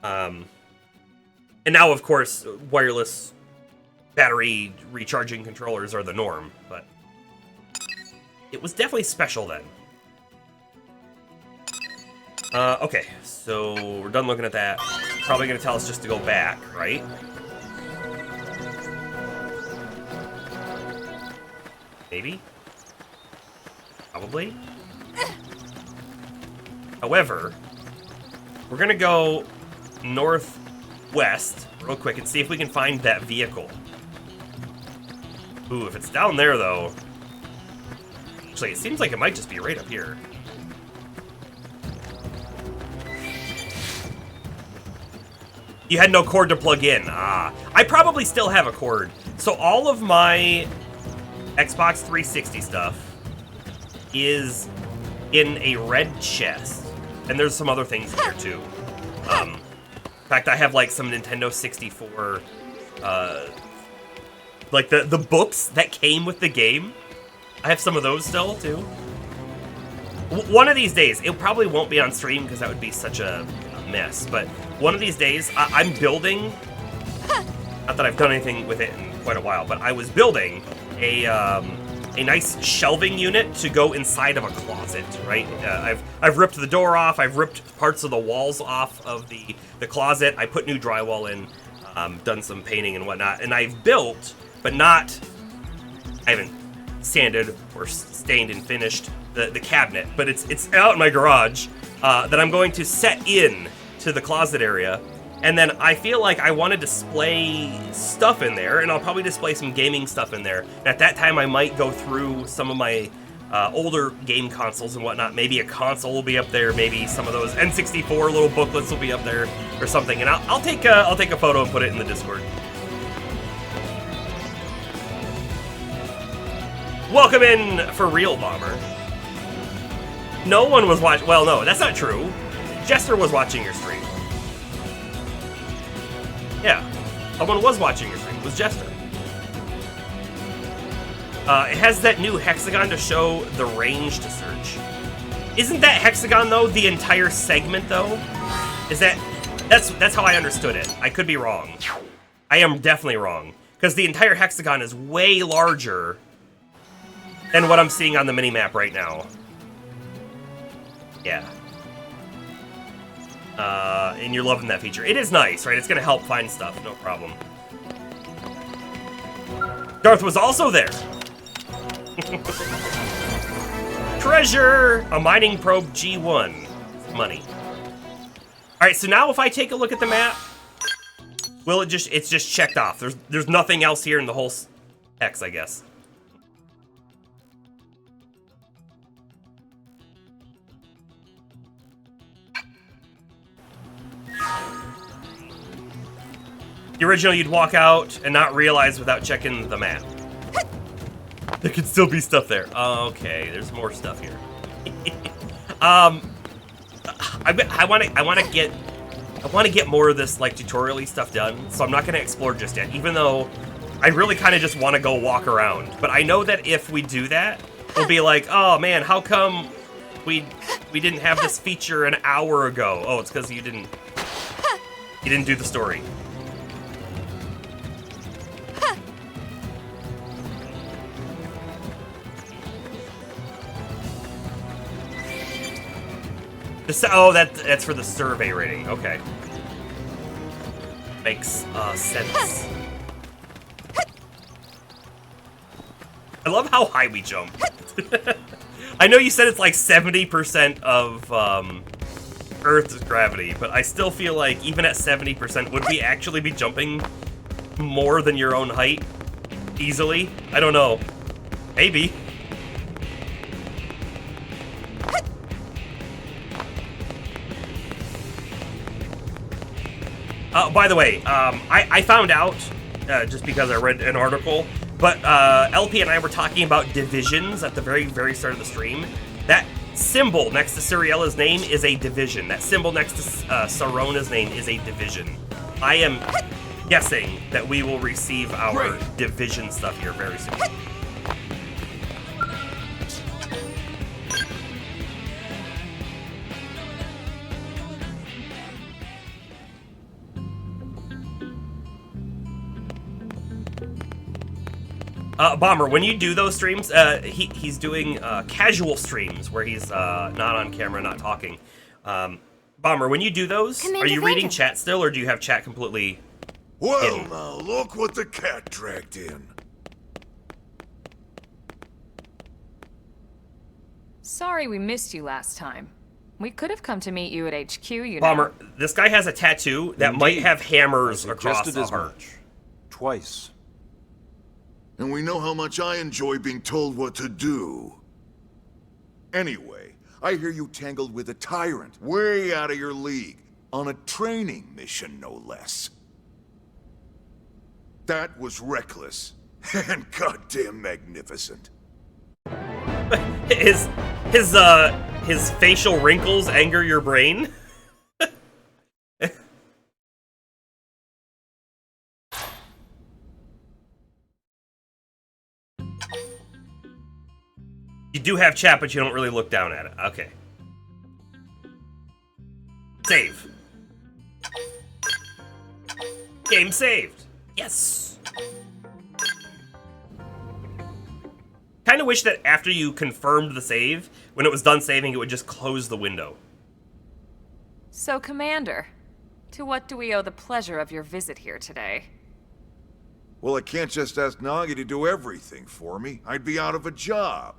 And now, of course, wireless battery recharging controllers are the norm, but it was definitely special then. Okay, so we're done looking at that. Probably gonna tell us just to go back, right? Maybe? Probably? However, we're gonna go northwest real quick and see if we can find that vehicle. Ooh, if it's down there, though... Actually, it seems like it might just be right up here. You had no cord to plug in. Ah, I probably still have a cord. So all of my Xbox 360 stuff is in a red chest. And there's some other things in there, too. In fact, I have, like, some Nintendo 64, like, the books that came with the game. I have some of those still, too. One of these days, it probably won't be on stream because that would be such a mess, but one of these days, I'm building, not that I've done anything with it in quite a while, but I was building a nice shelving unit to go inside of a closet, right? I've ripped the door off, I've ripped parts of the walls off of the closet, I put new drywall in, done some painting and whatnot, and I've built, but not, I haven't sanded or stained and finished the cabinet, but it's out in my garage that I'm going to set in to the closet area, and then I feel like I want to display stuff in there, and I'll probably display some gaming stuff in there. And at that time, I might go through some of my older game consoles and whatnot. Maybe a console will be up there. Maybe some of those N64 little booklets will be up there or something. And I'll take a photo and put it in the Discord. Welcome in for real, Bomber. No one was watching. Well, no, that's not true. Jester was watching your stream. Yeah, someone was watching your stream. It was Jester. It has that new hexagon to show the range to search. Isn't that hexagon, though, the entire segment, though? Is that... That's how I understood it. I could be wrong. I am definitely wrong. Because the entire hexagon is way larger than what I'm seeing on the minimap right now. Yeah. And you're loving that feature. It is nice, right? It's gonna help find stuff, no problem. Darth was also there. Treasure! A mining probe G1. Money. Alright, so now if I take a look at the map, will it just, it's just checked off. There's nothing else here in the whole X, I guess. The original, you'd walk out and not realize without checking the map. There could still be stuff there. Okay, there's more stuff here. I want to get more of this like tutorial-y stuff done, so I'm not going to explore just yet, even though I really kind of just want to go walk around. But I know that if we do that, we'll be like, oh man, how come we didn't have this feature an hour ago? Oh, it's because you didn't do the story. That's for the survey rating. Okay. Makes sense. I love how high we jump. I know you said it's like 70% of Earth's gravity, but I still feel like even at 70%, would we actually be jumping more than your own height easily? I don't know. Maybe. By the way, I found out, just because I read an article, but LP and I were talking about divisions at the very, very start of the stream. That symbol next to Ciriella's name is a division. That symbol next to Sarona's name is a division. I am guessing that we will receive our division stuff here very soon. Bomber, when you do those streams, he's doing casual streams where he's not on camera, not talking. Bomber, when you do those, Commander are you reading Vander. chat still, or do you have chat completely Well, hidden? now, look what the cat dragged in. Sorry we missed you last time. We could have come to meet you at HQ, you know. Bomber, this guy has a tattoo that might Indeed. have hammers I across suggested the as heart. much. Twice. And we know how much I enjoy being told what to do. Anyway, I hear you tangled with a tyrant, way out of your league, on a training mission, no less. That was reckless, and goddamn magnificent. His facial wrinkles anger your brain? You do have chat, but you don't really look down at it. Okay. Save. Game saved. Yes. Kind of wish that after you confirmed the save, when it was done saving, it would just close the window. So, Commander, to what do we owe the pleasure of your visit here today? Well, I can't just ask Nagi to do everything for me. I'd be out of a job.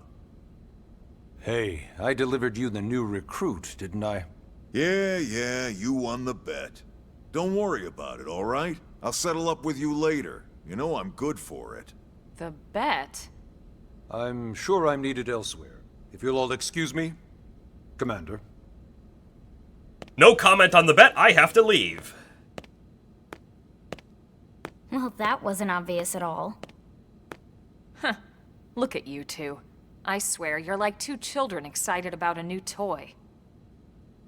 Hey, I delivered you the new recruit, didn't I? Yeah, you won the bet. Don't worry about it, all right? I'll settle up with you later. You know I'm good for it. The bet? I'm sure I'm needed elsewhere. If you'll all excuse me, Commander. No comment on the bet. I have to leave. Well, that wasn't obvious at all. Look at you two. I swear, you're like two children excited about a new toy.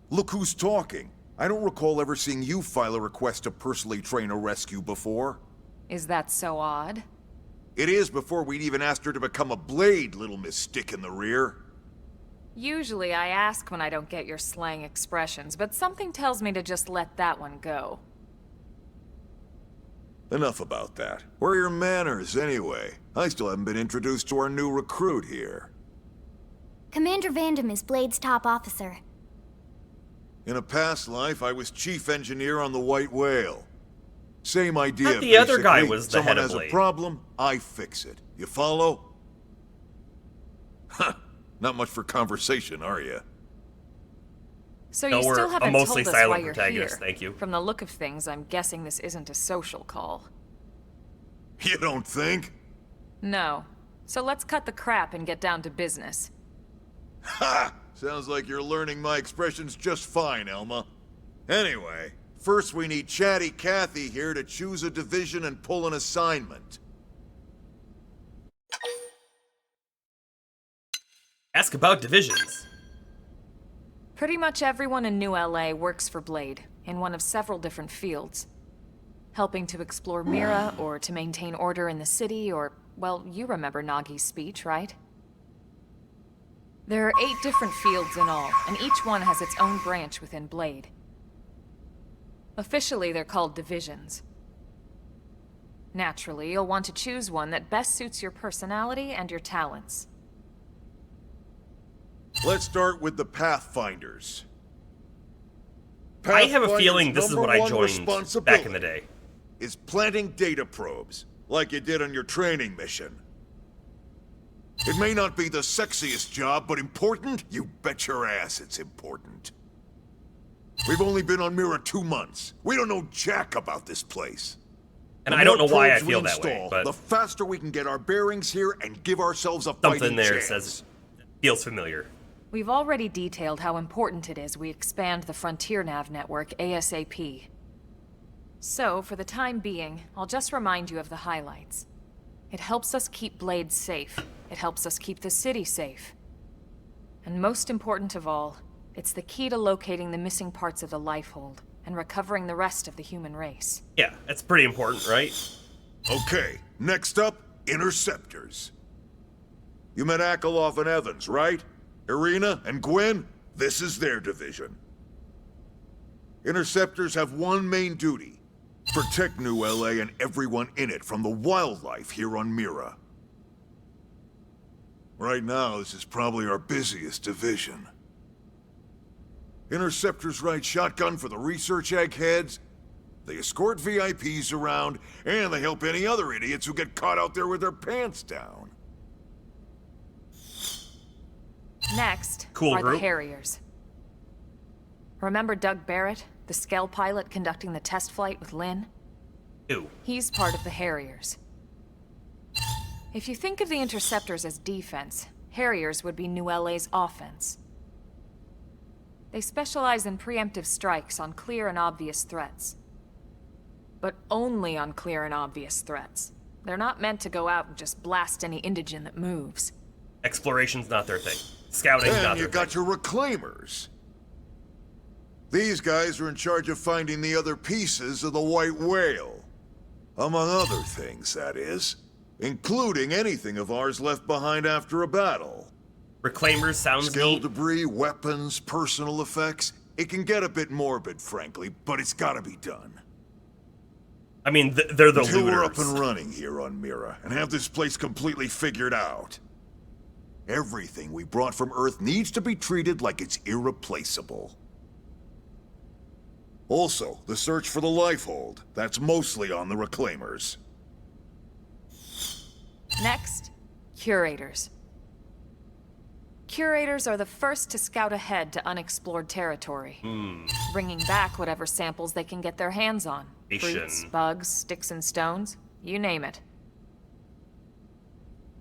Look who's talking. I don't recall ever seeing you file a request to personally train a rescue before. Is that so odd? It is before we'd even asked her to become a blade, little Miss Stick in the Rear. Usually I ask when I don't get your slang expressions, but something tells me to just let that one go. Enough about that. Where are your manners, anyway? I still haven't been introduced to our new recruit here. Commander Vandam is Blade's top officer. In a past life, I was chief engineer on the White Whale. Same idea, Thought the other guy basically. was the head of Someone has Blade. a problem, I fix it. You follow? Huh. Not much for conversation, are you? So No, you we're still a haven't mostly told us silent why you're protagonist, here. thank you. From the look of things, I'm guessing this isn't a social call. You don't think? No. So let's cut the crap and get down to business. Ha! Sounds like you're learning my expressions just fine, Elma. Anyway, first we need Chatty Cathy here to choose a division and pull an assignment. Ask about divisions. Pretty much everyone in New LA works for Blade, in one of several different fields. Helping to explore Mira, or to maintain order in the city, or, well, you remember Nagi's speech, right? There are 8 different fields in all, and each one has its own branch within Blade. Officially, they're called divisions. Naturally, you'll want to choose one that best suits your personality and your talents. Let's start with the Pathfinders. I have a feeling this is Pathfinder's what I number one joined back in the day. Is planting data probes, like you did on your training mission. It may not be the sexiest job, but important? You bet your ass it's important. We've only been on Mira 2 months. We don't know jack about this place. And The I don't know more why I probes we feel that way, install, but the faster we can get our bearings here and give ourselves a fighting something there chance. says feels familiar. We've already detailed how important it is we expand the Frontier Nav network ASAP. So, for the time being, I'll just remind you of the highlights. It helps us keep Blade safe. It helps us keep the city safe. And most important of all, it's the key to locating the missing parts of the Lifehold and recovering the rest of the human race. Yeah, that's pretty important, right? Okay, next up, Interceptors. You met Akeloff and Evans, right? Irina and Gwen? This is their division. Interceptors have one main duty. Protect New LA and everyone in it from the wildlife here on Mira. Right now, this is probably our busiest division. Interceptors ride shotgun for the research eggheads, they escort VIPs around, and they help any other idiots who get caught out there with their pants down. Next Cool are group. the Harriers. Remember Doug Barrett, the Skell pilot conducting the test flight with Lynn? Ew. He's part of the Harriers. If you think of the Interceptors as defense, Harriers would be New LA's offense. They specialize in preemptive strikes on clear and obvious threats. But only on clear and obvious threats. They're not meant to go out and just blast any indigen that moves. Exploration's not their thing. Scouting's not And their you got thing. your Reclaimers. These guys are in charge of finding the other pieces of the White Whale. Among other things, that is. Including anything of ours left behind after a battle. Reclaimers sounds Skill neat. debris, weapons, personal effects. It can get a bit morbid, frankly, but it's gotta be done. I mean, they're the Until we're up looters. and running here on Mira, and have this place completely figured out. Everything we brought from Earth needs to be treated like it's irreplaceable. Also, the search for the Lifehold. That's mostly on the Reclaimers. Next, Curators. Curators are the first to scout ahead to unexplored territory, bringing back whatever samples they can get their hands on. Fruits, bugs, sticks and stones, you name it.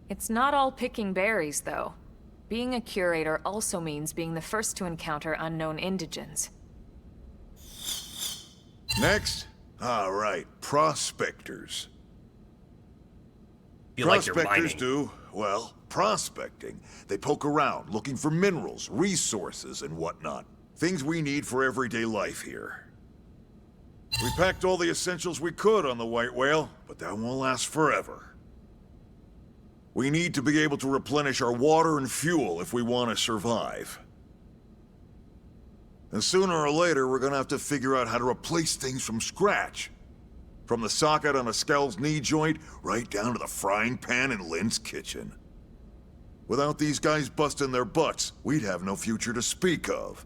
It's not all picking berries, though. Being a curator also means being the first to encounter unknown indigens. Next? Alright, Prospectors. Feel like you're Prospectors mining. do, well, prospecting. They poke around, looking for minerals, resources, and whatnot. Things we need for everyday life here. We packed all the essentials we could on the White Whale, but that won't last forever. We need to be able to replenish our water and fuel if we want to survive. And sooner or later, we're gonna have to figure out how to replace things from scratch. From the socket on a Skell's knee joint, right down to the frying pan in Lynn's kitchen. Without these guys busting their butts, we'd have no future to speak of.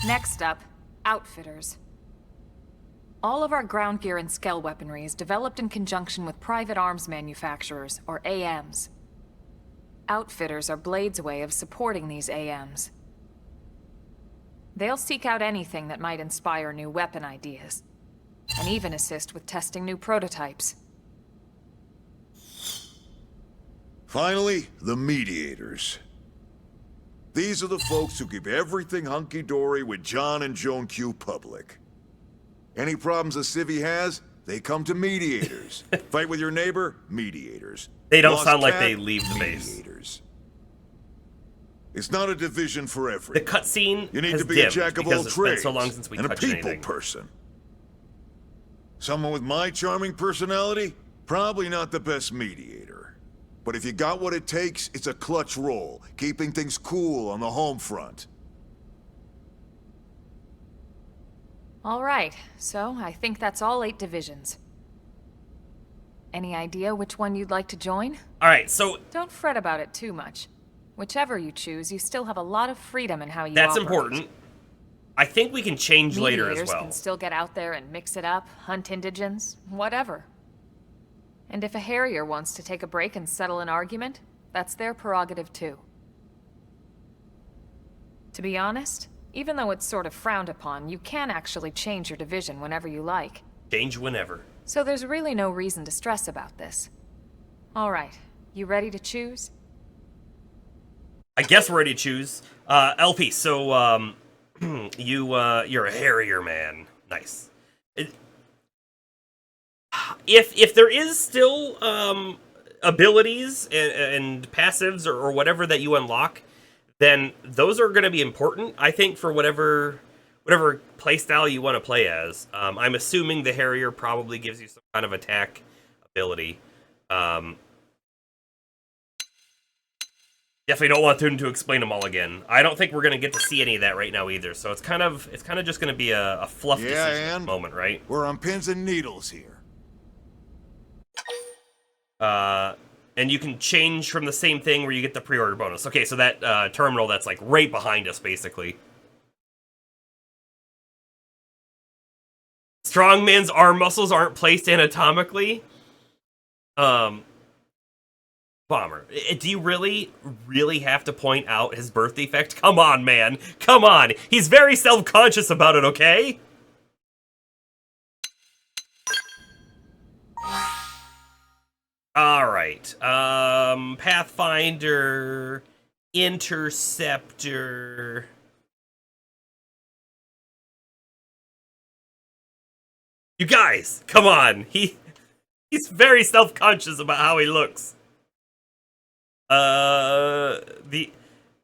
Next up, Outfitters. All of our ground gear and Skell weaponry is developed in conjunction with private arms manufacturers, or AMs. Outfitters are Blade's way of supporting these AMs. They'll seek out anything that might inspire new weapon ideas, and even assist with testing new prototypes. Finally, the Mediators. These are the folks who keep everything hunky-dory with John and Joan Q public. Any problems a civvy has, they come to Mediators. Fight with your neighbor? Mediators. They don't Lost sound like cat? they leave the base. Mediators. It's not a division for The everyone. cutscene You need has to be a dimmed jack of all because it's been trades so long since we and a touched people anything. person. Someone with my charming personality? Probably not the best mediator. But if you got what it takes, it's a clutch role, keeping things cool on the home front. All right, so I think that's all 8 divisions. Any idea which one you'd like to join? All right, so Don't fret about it too much. Whichever you choose, you still have a lot of freedom in how you that's operate. important. I think we can change later as Mediators well. can still get out there and mix it up, hunt indigens, whatever. And if a Harrier wants to take a break and settle an argument, that's their prerogative too. To be honest, even though it's sort of frowned upon, you can actually change your division whenever you like. Change whenever. So there's really no reason to stress about this. Alright, you ready to choose? I guess we're ready to choose. LP, so, you're a Harrier man. Nice. If there is still, abilities and passives or whatever that you unlock, then those are going to be important, I think, for whatever playstyle you want to play as. I'm assuming the Harrier probably gives you some kind of attack ability. Definitely don't want them to explain them all again. I don't think we're going to get to see any of that right now either, so it's kind of just going to be a fluff decision moment, right? We're on pins and needles here. And you can change from the same thing where you get the pre-order bonus. Okay, so that terminal that's like right behind us, basically. Strongman's arm muscles aren't placed anatomically. Bomber, do you really have to point out his birth defect? Come on, man. Come on. He's very self-conscious about it, okay? Alright. Pathfinder, Interceptor. You guys, come on. He's very self-conscious about how he looks. The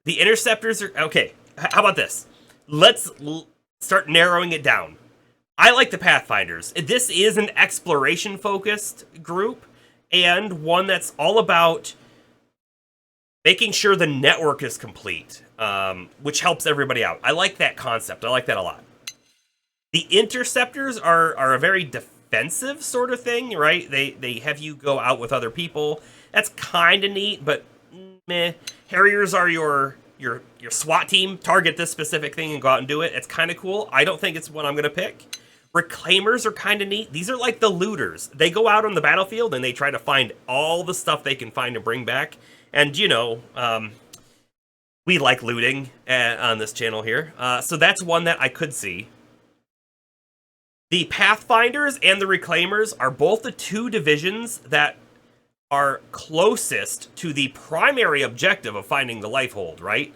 Interceptors are... Okay, how about this? Let's start narrowing it down. I like the Pathfinders. This is an exploration-focused group, and one that's all about making sure the network is complete, which helps everybody out. I like that concept. I like that a lot. The Interceptors are a very defensive sort of thing, right? They have you go out with other people. That's kind of neat, but meh. Harriers are your SWAT team. Target this specific thing and go out and do it. It's kind of cool. I don't think it's what I'm going to pick. Reclaimers are kind of neat. These are like the looters. They go out on the battlefield and they try to find all the stuff they can find to bring back. And, you know, we like looting on this channel here. So that's one that I could see. The Pathfinders and the Reclaimers are both the two divisions that are closest to the primary objective of finding the Lifehold, right?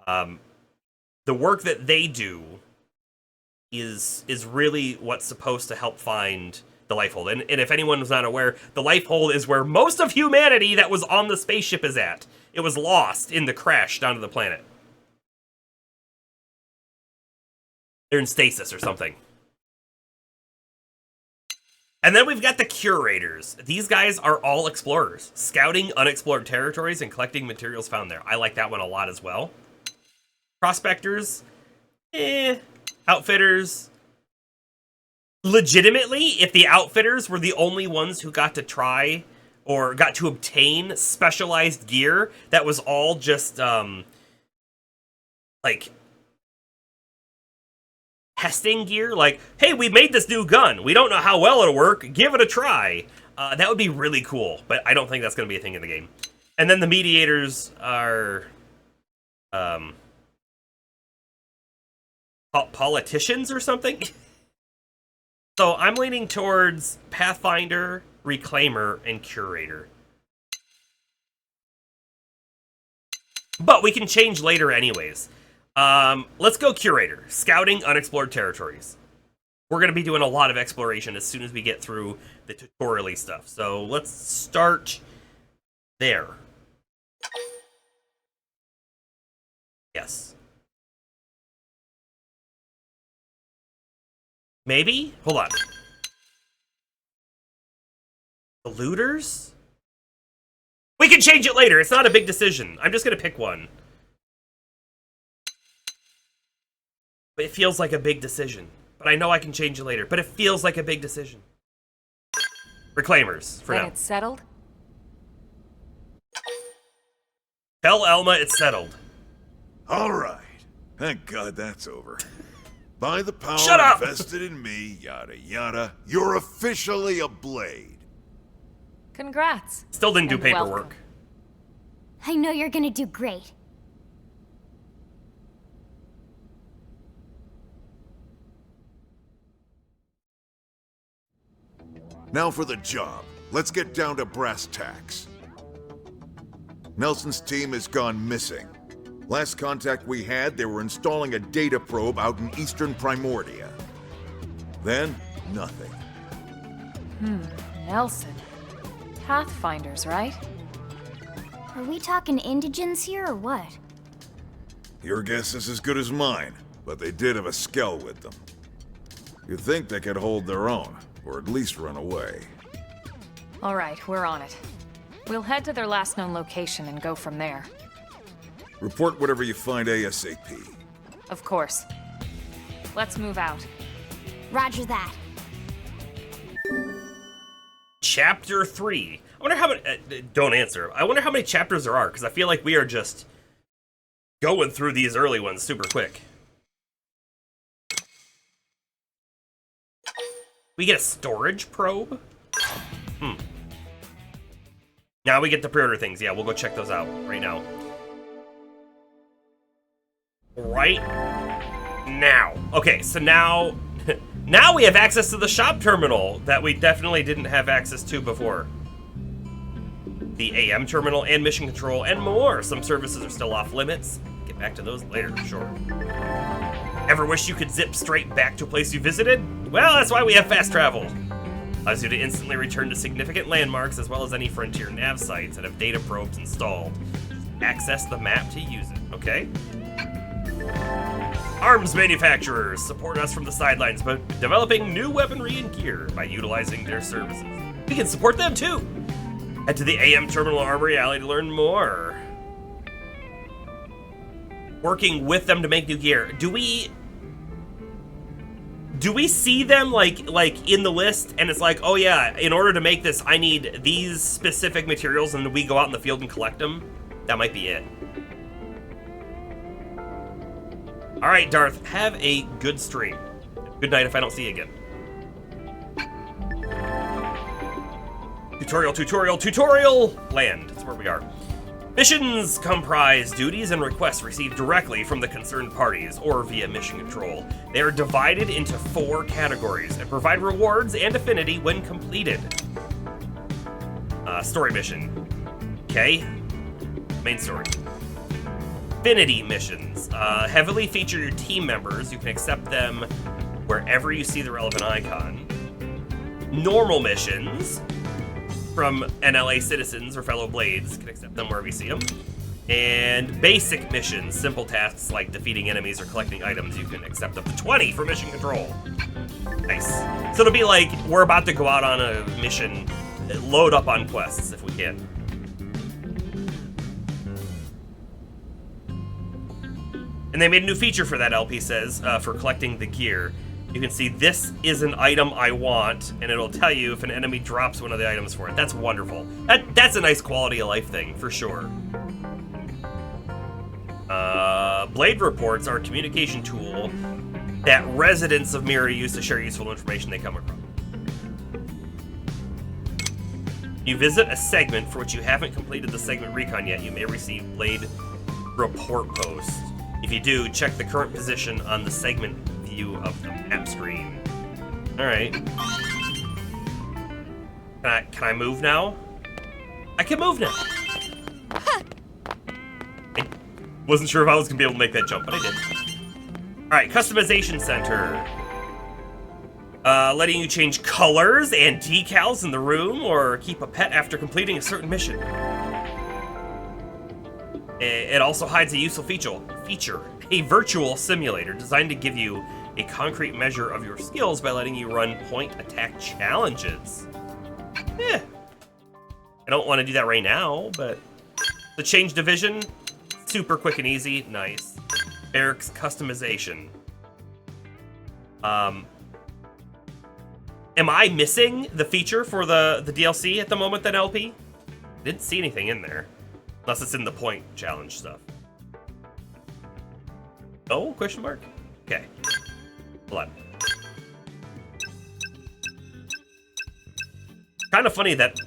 The work that they do is really what's supposed to help find the Lifehold. And if anyone was not aware, the Lifehold is where most of humanity that was on the spaceship is at. It was lost in the crash down to the planet. They're in stasis or something. And then we've got the Curators. These guys are all explorers, scouting unexplored territories and collecting materials found there. I like that one a lot as well. Prospectors, Outfitters. Legitimately, if the Outfitters were the only ones who got to try or got to obtain specialized gear that was all just, like, testing gear, like, hey, we made this new gun. We don't know how well it'll work. Give it a try. That would be really cool, but I don't think that's going to be a thing in the game. And then the Mediators are politicians or something. So I'm leaning towards Pathfinder, Reclaimer, and Curator. But we can change later anyways. Let's go Curator. Scouting unexplored territories. We're going to be doing a lot of exploration as soon as we get through the tutorial-y stuff. So let's start there. Yes. Maybe? Hold on. The Looters? We can change it later. It's not a big decision. I'm just going to pick one. But it feels like a big decision. But I know I can change it later. But it feels like a big decision. Reclaimers, for now. It's settled? Tell Elma it's settled. All right. Thank God that's over. By the power Shut up! invested in me, yada yada, you're officially a Blade. Congrats. Still didn't do And paperwork. welcome. I know you're gonna do great. Now for the job. Let's get down to brass tacks. Nelson's team has gone missing. Last contact we had, they were installing a data probe out in eastern Primordia. Then, nothing. Nelson. Pathfinders, right? Are we talking indigents here or what? Your guess is as good as mine, but they did have a skell with them. You'd think they could hold their own, or at least run away. All right, we're on it. We'll head to their last known location and go from there. Report whatever you find ASAP. Of course. Let's move out. Roger that. Chapter 3. I wonder how many... don't answer. I wonder how many chapters there are, because I feel like we are just going through these early ones super quick. We get a storage probe? Now we get the pre-order things. Yeah, we'll go check those out right now. Right now. Okay, so now... now we have access to the shop terminal that we definitely didn't have access to before. The AM terminal and mission control and more. Some services are still off limits. Get back to those later, sure. Ever wish you could zip straight back to a place you visited? Well, that's why we have fast travel. Allows you to instantly return to significant landmarks as well as any Frontier nav sites that have data probes installed. Access the map to use it, okay? Arms manufacturers support us from the sidelines by developing new weaponry and gear by utilizing their services. We can support them too. Head to the AM Terminal Armory Alley to learn more. Working with them to make new gear. Do we see them like in the list and it's like, oh yeah, in order to make this I need these specific materials and we go out in the field and collect them? That might be it. All right, Darth, have a good stream. Good night if I don't see you again. Tutorial land. That's where we are. Missions comprise duties and requests received directly from the concerned parties or via mission control. They are divided into 4 categories and provide rewards and affinity when completed. Story mission. Okay. Main story. Affinity missions. Heavily feature your team members. You can accept them wherever you see the relevant icon. Normal missions from NLA citizens or fellow Blades. You can accept them wherever you see them. And basic missions, simple tasks like defeating enemies or collecting items. You can accept up to 20 for mission control. Nice. So it'll be like, we're about to go out on a mission, load up on quests if we can. And they made a new feature for that, LP says, for collecting the gear. You can see this is an item I want, and it'll tell you if an enemy drops one of the items for it. That's wonderful. That's a nice quality of life thing, for sure. Blade reports are a communication tool that residents of Mirror use to share useful information they come across. You visit a segment for which you haven't completed the segment recon yet, you may receive Blade report post. If you do, check the current position on the segment view of the map screen. All right. Can I move now? I can move now. I wasn't sure if I was gonna be able to make that jump, but I did. All right, customization center. Letting you change colors and decals in the room or keep a pet after completing a certain mission. It also hides a useful feature, a virtual simulator designed to give you a concrete measure of your skills by letting you run point attack challenges. I don't want to do that right now, but the change division, super quick and easy, nice. Barracks customization. Am I missing the feature for the DLC at the moment then, LP? Didn't see anything in there. Unless it's in the point challenge stuff. Oh, question mark? Okay. Hold on. Kind of funny that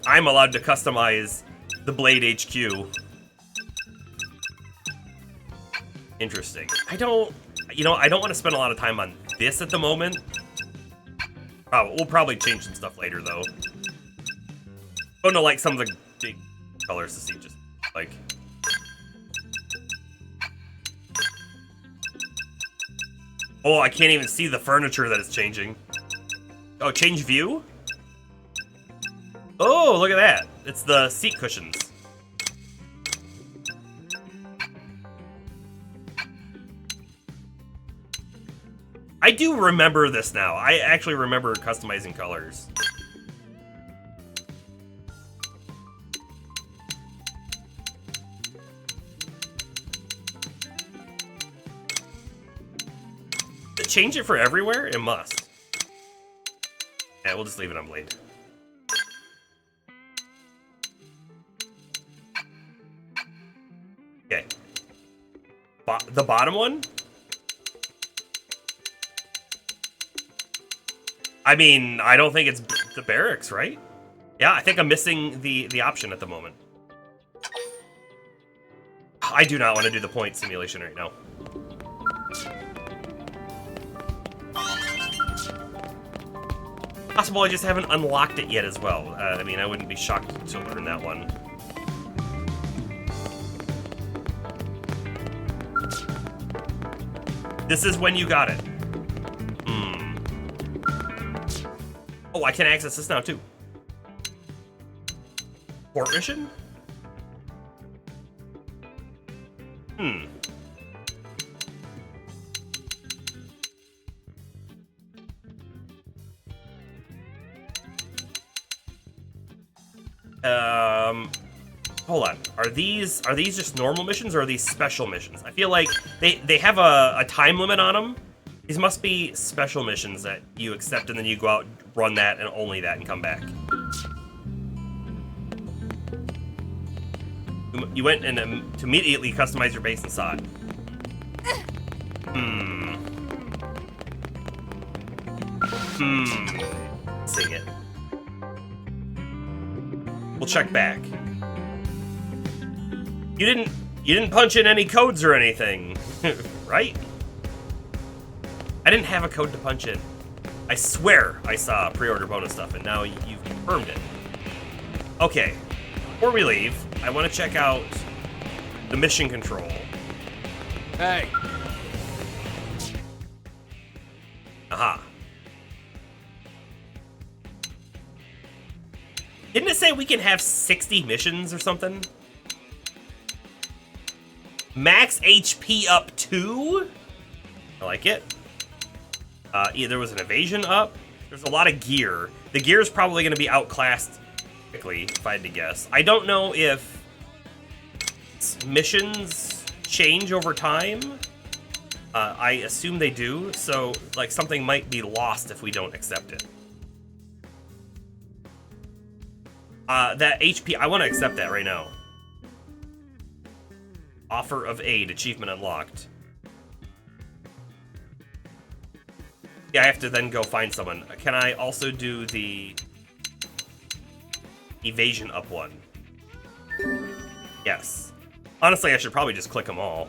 I'm allowed to customize the Blade HQ. Interesting. I don't want to spend a lot of time on this at the moment. Oh, we'll probably change some stuff later, though. Don't know, like, some of the big colors to see just, like... Oh, I can't even see the furniture that is changing. Oh, change view? Oh, look at that. It's the seat cushions. I do remember this now. I actually remember customizing colors. Change it for everywhere? It must. Yeah, we'll just leave it on Blade. Okay. The bottom one? I mean, I don't think it's the barracks, right? Yeah, I think I'm missing the option at the moment. I do not want to do the point simulation right now. Possible I just haven't unlocked it yet as well. I mean, I wouldn't be shocked to learn that one. This is when you got it. Oh, I can access this now too. Port mission? Hold on. Are these just normal missions or are these special missions? I feel like they have a time limit on them. These must be special missions that you accept and then you go out, run that and only that and come back. You went and to immediately customize your base and saw it. Sing it. We'll check back. You didn't punch in any codes or anything, right? I didn't have a code to punch in. I swear I saw pre-order bonus stuff, and now you've confirmed it. Okay, before we leave, I want to check out the mission control. Hey. Aha. Didn't it say we can have 60 missions or something? Max HP up 2? I like it. Yeah, there was an evasion up. There's a lot of gear. The gear is probably going to be outclassed quickly, if I had to guess. I don't know if missions change over time. I assume they do, so like something might be lost if we don't accept it. That HP, I want to accept that right now. Offer of aid, achievement unlocked. Yeah, I have to then go find someone. Can I also do the evasion up one? Yes. Honestly, I should probably just click them all.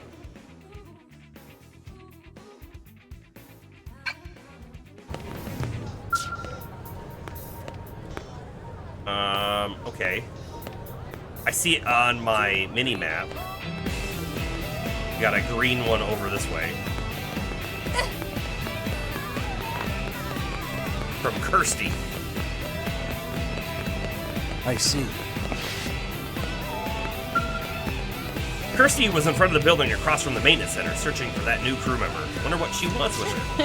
Okay. I see it on my mini-map. Got a green one over this way. From Kirsty. I see. Kirsty was in front of the building across from the maintenance center searching for that new crew member. Wonder what she wants with her.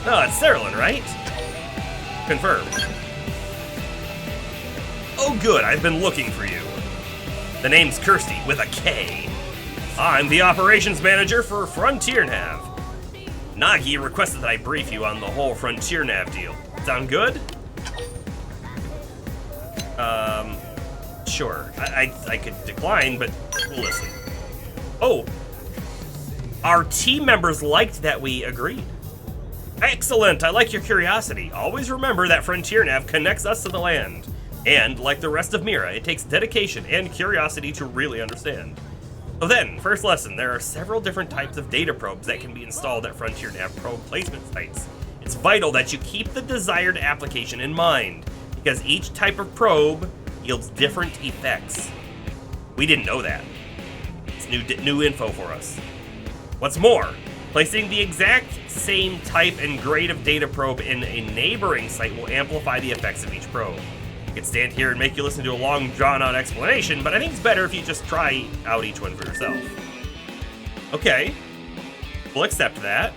No, it's Saralyn, right? Confirmed. Oh good, I've been looking for you. The name's Kirsty, with a K. I'm the operations manager for Frontier Nav. Nagi requested that I brief you on the whole Frontier Nav deal. Sound good? Sure. I could decline, but we'll listen. Oh! Our team members liked that we agreed. Excellent! I like your curiosity. Always remember that Frontier Nav connects us to the land. And, like the rest of Mira, it takes dedication and curiosity to really understand. So then, first lesson, there are several different types of data probes that can be installed at Frontier Nav probe placement sites. It's vital that you keep the desired application in mind, because each type of probe yields different effects. We didn't know that. It's new info for us. What's more, placing the exact same type and grade of data probe in a neighboring site will amplify the effects of each probe. I could stand here and make you listen to a long, drawn-out explanation, but I think it's better if you just try out each one for yourself. Okay. We'll accept that.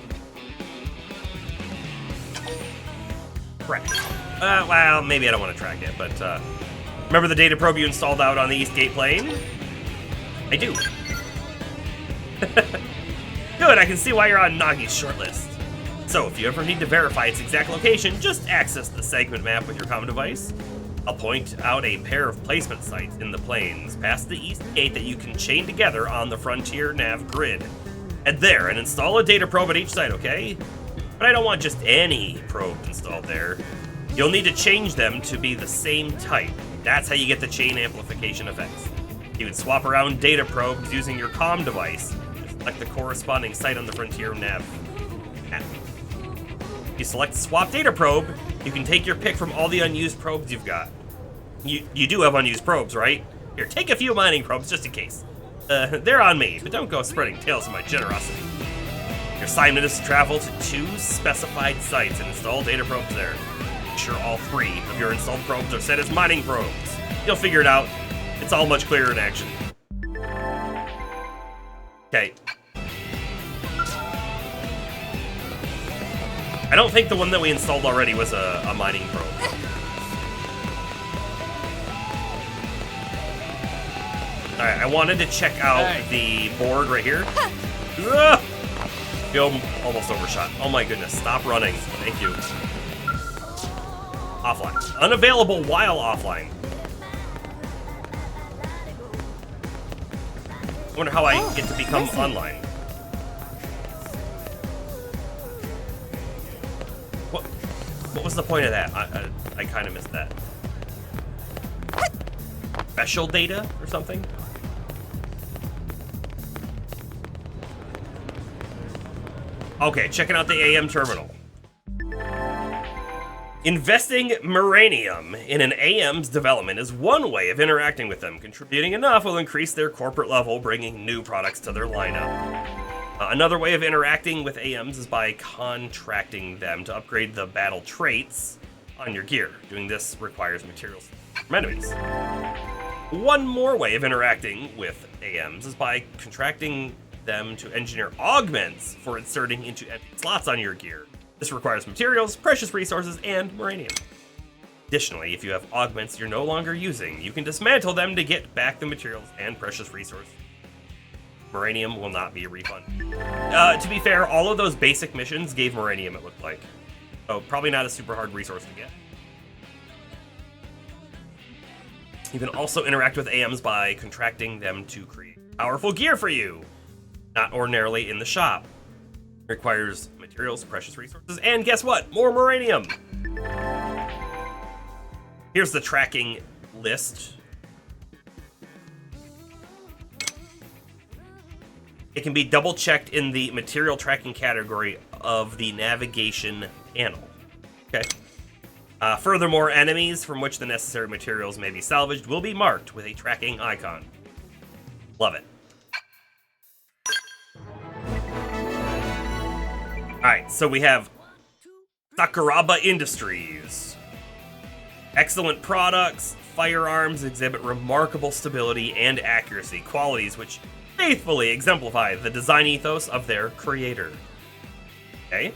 Track. Well, maybe I don't want to track it, but, remember the data probe you installed out on the Eastgate Plain? I do. Good, I can see why you're on Nagi's shortlist. So, if you ever need to verify its exact location, just access the segment map with your comm device. I'll point out a pair of placement sites in the plains past the East Gate that you can chain together on the Frontier Nav grid. Head there and install a data probe at each site, okay? But I don't want just any probe installed there. You'll need to change them to be the same type. That's how you get the chain amplification effects. You can swap around data probes using your comm device. Select the corresponding site on the Frontier Nav app. If you select Swap Data Probe, you can take your pick from all the unused probes you've got. You do have unused probes, right? Here, take a few mining probes just in case. They're on me, but don't go spreading tales of my generosity. Your assignment is to travel to 2 specified sites and install data probes there. Make sure all 3 of your installed probes are set as mining probes. You'll figure it out. It's all much clearer in action. Okay. I don't think the one that we installed already was a mining probe. Alright, I wanted to check out the board right here. Feel almost overshot. Oh my goodness, stop running. Thank you. Offline. Unavailable while offline. I wonder how I get to become online. What was the point of that? I kind of missed that. Special data or something? Okay, checking out the AM terminal. Investing Moranium in an AM's development is one way of interacting with them. Contributing enough will increase their corporate level, bringing new products to their lineup. Another way of interacting with AMs is by contracting them to upgrade the battle traits on your gear. Doing this requires materials from enemies. One more way of interacting with AMs is by contracting them to engineer augments for inserting into empty slots on your gear. This requires materials, precious resources, and Moranium. Additionally, if you have augments you're no longer using, you can dismantle them to get back the materials and precious resources. Moranium will not be a refund. To be fair, all of those basic missions gave Moranium, it looked like. So probably not a super hard resource to get. You can also interact with AMs by contracting them to create powerful gear for you. Not ordinarily in the shop. It requires materials, precious resources, and guess what? More Moranium! Here's the tracking list. It can be double-checked in the material tracking category of the navigation panel. Okay. Furthermore, enemies from which the necessary materials may be salvaged will be marked with a tracking icon. Love it. Alright, so we have Sakuraba Industries. Excellent products, firearms exhibit remarkable stability and accuracy, qualities which faithfully exemplify the design ethos of their creator. Okay.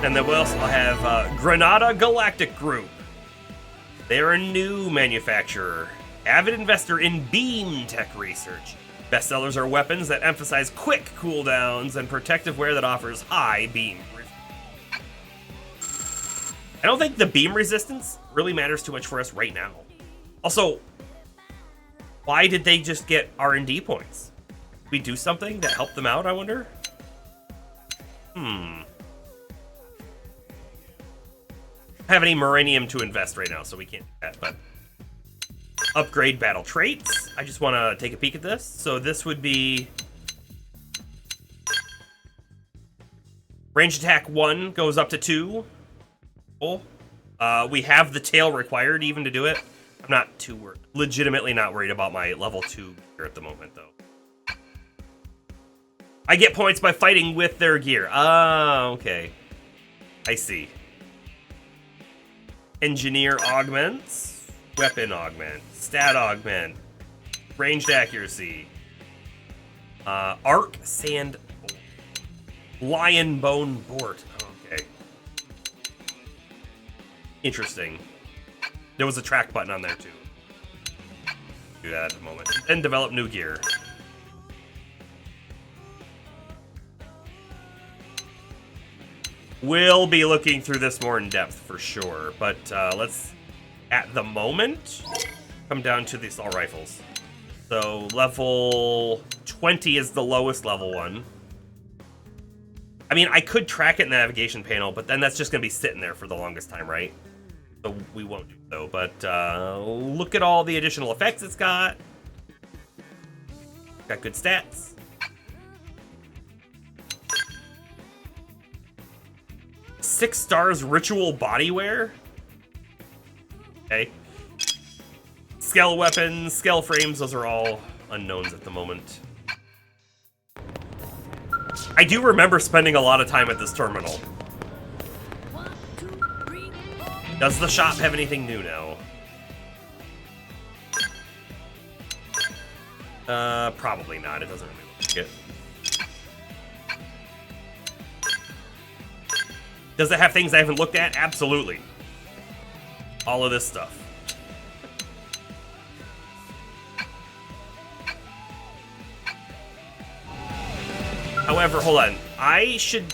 And then we also have Granada Galactic Group. They're a new manufacturer, avid investor in beam tech research. Bestsellers are weapons that emphasize quick cooldowns and protective wear that offers high beam resistance. I don't think the beam resistance really matters too much for us right now. Also, why did they just get R&D points? Did we do something that helped them out, I wonder? have any Moranium to invest right now, so we can't do that, but... Upgrade battle traits. I just want to take a peek at this. So this would be... Range attack 1 goes up to 2. Oh. We have the tail required even to do it. I'm not too worried. Legitimately not worried about my level 2 gear at the moment, though. I get points by fighting with their gear. Ah, okay. I see. Engineer augments. Weapon augment. Stat augment. Ranged accuracy. Arc sand. Lion bone board. Okay. Interesting. There was a track button on there too. Do that at the moment. And develop new gear. We'll be looking through this more in depth for sure, but let's, at the moment, come down to the assault rifles. So level 20 is the lowest level one. I mean, I could track it in the navigation panel, but then that's just going to be sitting there for the longest time, right? So we won't do so, but look at all the additional effects it's got. Got good stats. Six stars ritual bodywear. Okay. Scale weapons, scale frames, those are all unknowns at the moment. I do remember spending a lot of time at this terminal. Does the shop have anything new now? Probably not. It doesn't really look like it. Does it have things I haven't looked at? Absolutely. All of this stuff. However, hold on. I should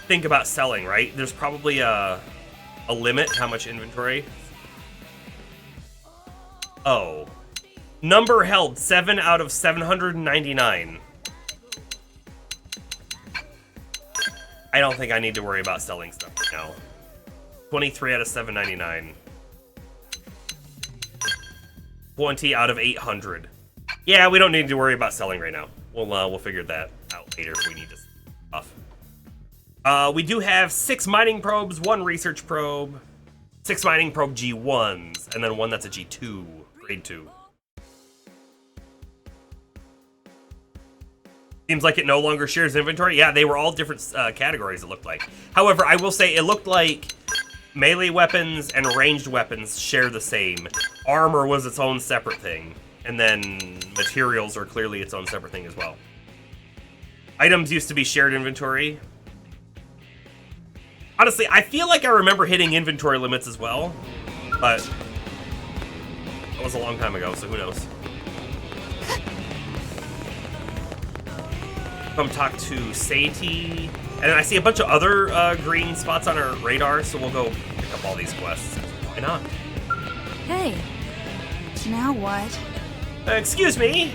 think about selling, right? There's probably a limit to how much inventory. Oh. Number held, 7 out of 799. I don't think I need to worry about selling stuff now. 23 out of 799. 20 out of 800. Yeah, we don't need to worry about selling right now. We'll figure that out later if we need to stuff. We do have 6 mining probes, 1 research probe, 6 mining probe G1s, and then 1 that's a G2, grade 2. Seems like it no longer shares inventory. Yeah, they were all different categories, it looked like. However, I will say it looked like melee weapons and ranged weapons share the same. Armor was its own separate thing. And then materials are clearly its own separate thing as well. Items used to be shared inventory. Honestly, I feel like I remember hitting inventory limits as well. But that was a long time ago, so who knows. Come talk to Sati. And I see a bunch of other green spots on our radar, so we'll go pick up all these quests. Why not? Hey, now what? Excuse me.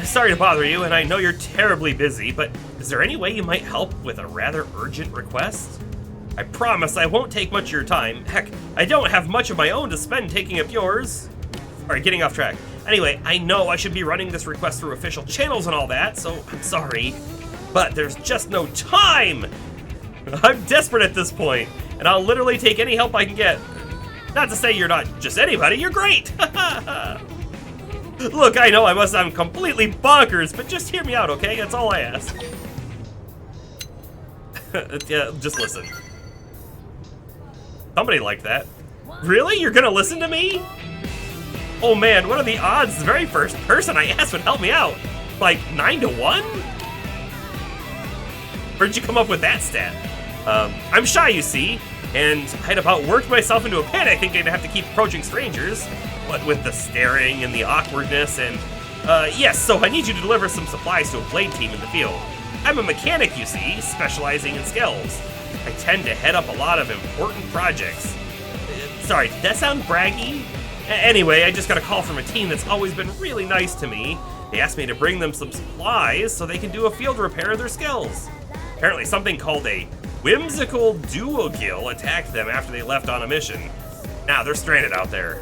Sorry to bother you, and I know you're terribly busy, but is there any way you might help with a rather urgent request? I promise I won't take much of your time. Heck, I don't have much of my own to spend taking up yours. Alright, getting off track. Anyway, I know I should be running this request through official channels and all that, so I'm sorry. But there's just no time! I'm desperate at this point, and I'll literally take any help I can get. Not to say you're not just anybody, you're great! Look, I know I must sound completely bonkers, but just hear me out, okay? That's all I ask. Yeah, just listen. Somebody liked that. Really? You're gonna listen to me? Oh man, what are the odds the very first person I asked would help me out? Like 9 to 1? Where'd you come up with that stat? I'm shy, you see, and I'd about worked myself into a panic thinking I'd have to keep approaching strangers. What with the staring and the awkwardness and, yes, so I need you to deliver some supplies to a blade team in the field. I'm a mechanic, you see, specializing in skills. I tend to head up a lot of important projects. Sorry, did that sound braggy? Anyway, I just got a call from a team that's always been really nice to me. They asked me to bring them some supplies so they can do a field repair of their skills. Apparently something called a whimsical duogill attacked them after they left on a mission. Now they're stranded out there.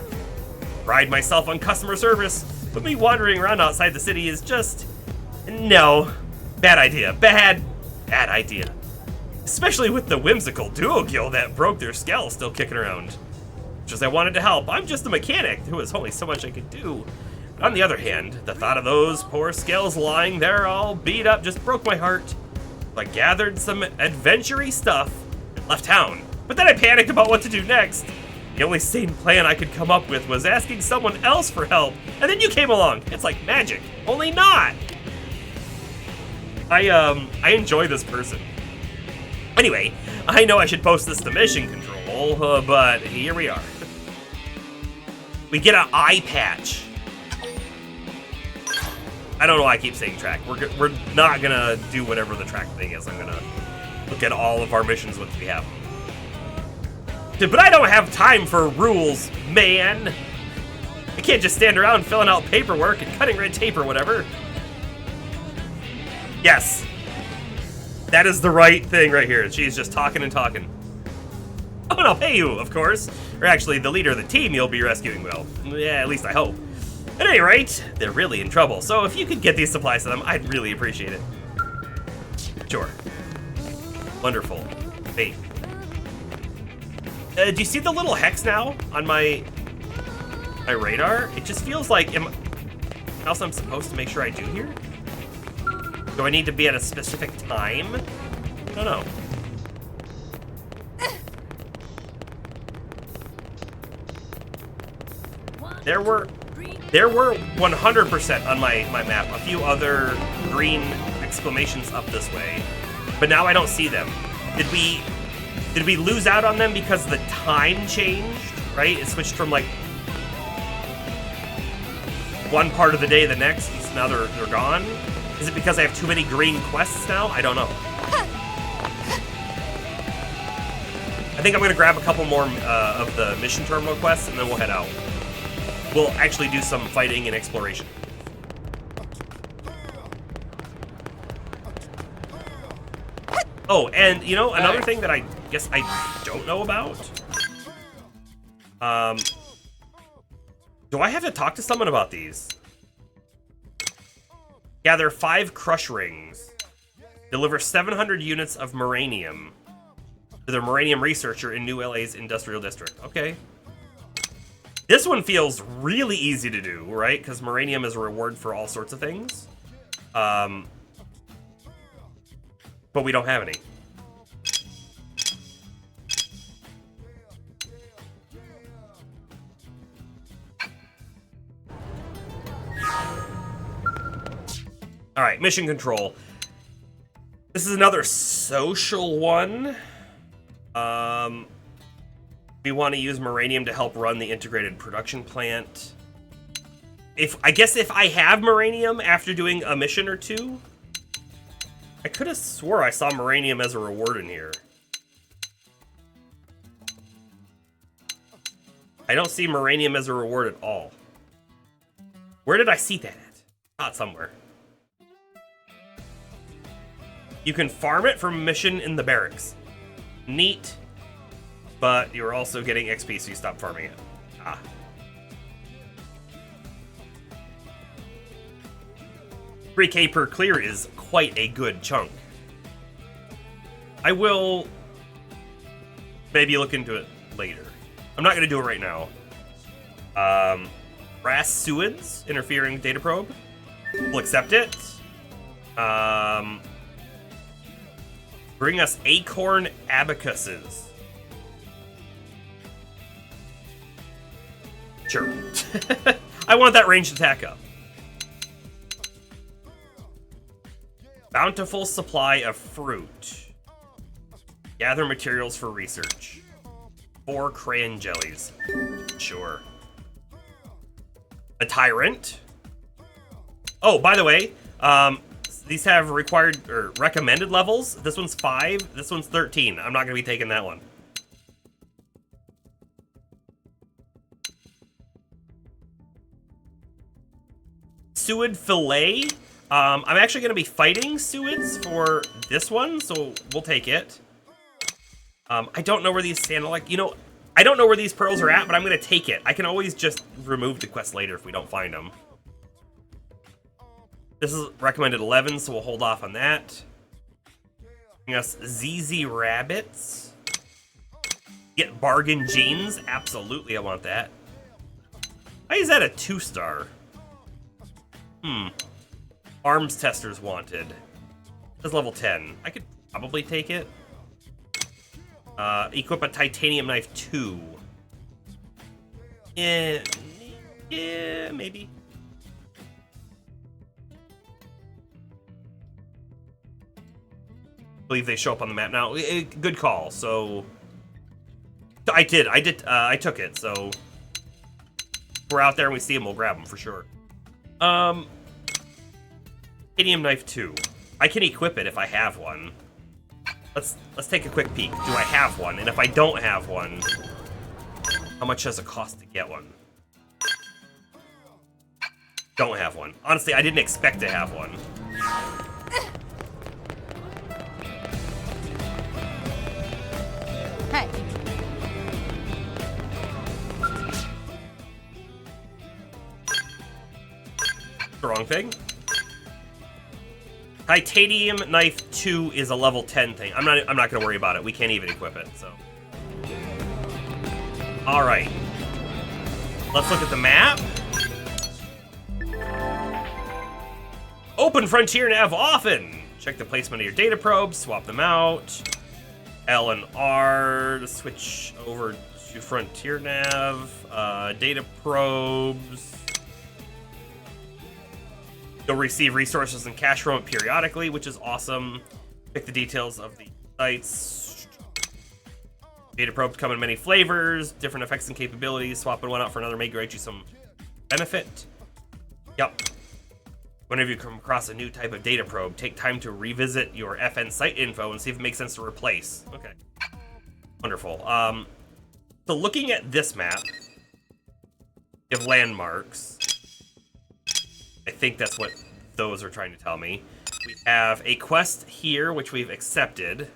Pride myself on customer service, but me wandering around outside the city is just... no. Bad idea. Bad idea. Especially with the whimsical duogill that broke their skull still kicking around. Just as I wanted to help, I'm just a mechanic. There was only so much I could do. But on the other hand, the thought of those poor skulls lying there all beat up just broke my heart. I gathered some adventure-y stuff and left town. But then I panicked about what to do next. The only sane plan I could come up with was asking someone else for help, and then you came along. It's like magic, only not. I enjoy this person. Anyway, I know I should post this to Mission Control, but here we are. We get an eye patch. I don't know why I keep saying track. We're not gonna do whatever the track thing is. I'm gonna look at all of our missions with we have. But I don't have time for rules, man. I can't just stand around filling out paperwork and cutting red tape or whatever. Yes. That is the right thing right here. She's just talking and talking. Oh, and I'll pay you, of course. Or actually, the leader of the team you'll be rescuing will. Yeah, at least I hope. At any rate, they're really in trouble. So if you could get these supplies to them, I'd really appreciate it. Sure. Wonderful. Hey. Do you see the little hex now on my radar? It just feels like... What else I'm supposed to make sure I do here? Do I need to be at a specific time? I don't know. There were 100% on my map a few other green exclamations up this way, but now I don't see them. Did we lose out on them because the time changed, right? It switched from like one part of the day to the next, so now they're gone? Is it because I have too many green quests now? I don't know. I think I'm gonna grab a couple more of the mission terminal quests and then we'll head out. We'll actually do some fighting and exploration. Oh, and you know, another thing that I guess I don't know about. Do I have to talk to someone about these? Gather 5 crush rings. Deliver 700 units of Moranium to the Moranium researcher in New LA's Industrial District. Okay. This one feels really easy to do, right? Because Moranium is a reward for all sorts of things. But we don't have any. All right, mission control. This is another social one. We want to use Moranium to help run the integrated production plant. I guess if I have Moranium after doing a mission or two, I could have swore I saw Moranium as a reward in here. I don't see Moranium as a reward at all. Where did I see that at? Not somewhere. You can farm it from a mission in the barracks. Neat. But you're also getting XP, so you stop farming it. Ah. $3K per clear is quite a good chunk. I will maybe look into it later. I'm not going to do it right now. Brass Suids, interfering data probe. We'll accept it. Bring us acorn abacuses. Sure. I want that ranged attack up. Bountiful supply of fruit. Gather materials for research. 4 crayon jellies. Sure. A tyrant. Oh, by the way, these have required or recommended levels. This one's 5. This one's 13. I'm not gonna be taking that one. Suid fillet. I'm actually going to be fighting Suids for this one, so we'll take it. I don't know where these I don't know where these pearls are at, but I'm gonna take it. I can always just remove the quest later if we don't find them. This is recommended 11, so we'll hold off on that. Yes, ZZ Rabbits. Get bargain jeans. Absolutely, I want that. Why is that a 2-star? Arms testers wanted. That's level 10. I could probably take it. Equip a titanium knife 2. Yeah, maybe. I believe they show up on the map now. Good call. So I took it. So if we're out there and we see them, we'll grab them for sure. Titanium knife 2. I can equip it if I have one. Let's take a quick peek. Do I have one? And if I don't have one, how much does it cost to get one? Don't have one. Honestly, I didn't expect to have one. Hey. The wrong thing. Titanium knife 2 is a level 10 thing. I'm not gonna worry about it. We can't even equip it, so. Alright. Let's look at the map. Open Frontier Nav often. Check the placement of your data probes, swap them out. L and R to switch over to Frontier Nav. Data probes. You'll receive resources and cash from it periodically, which is awesome. Pick the details of the sites. Data probes come in many flavors, different effects and capabilities. Swapping one out for another may grant you some benefit. Yep. Whenever you come across a new type of data probe, take time to revisit your FN site info and see if it makes sense to replace. Okay. Wonderful. So looking at this map, you have landmarks. I think that's what those are trying to tell me. We have a quest here, which we've accepted.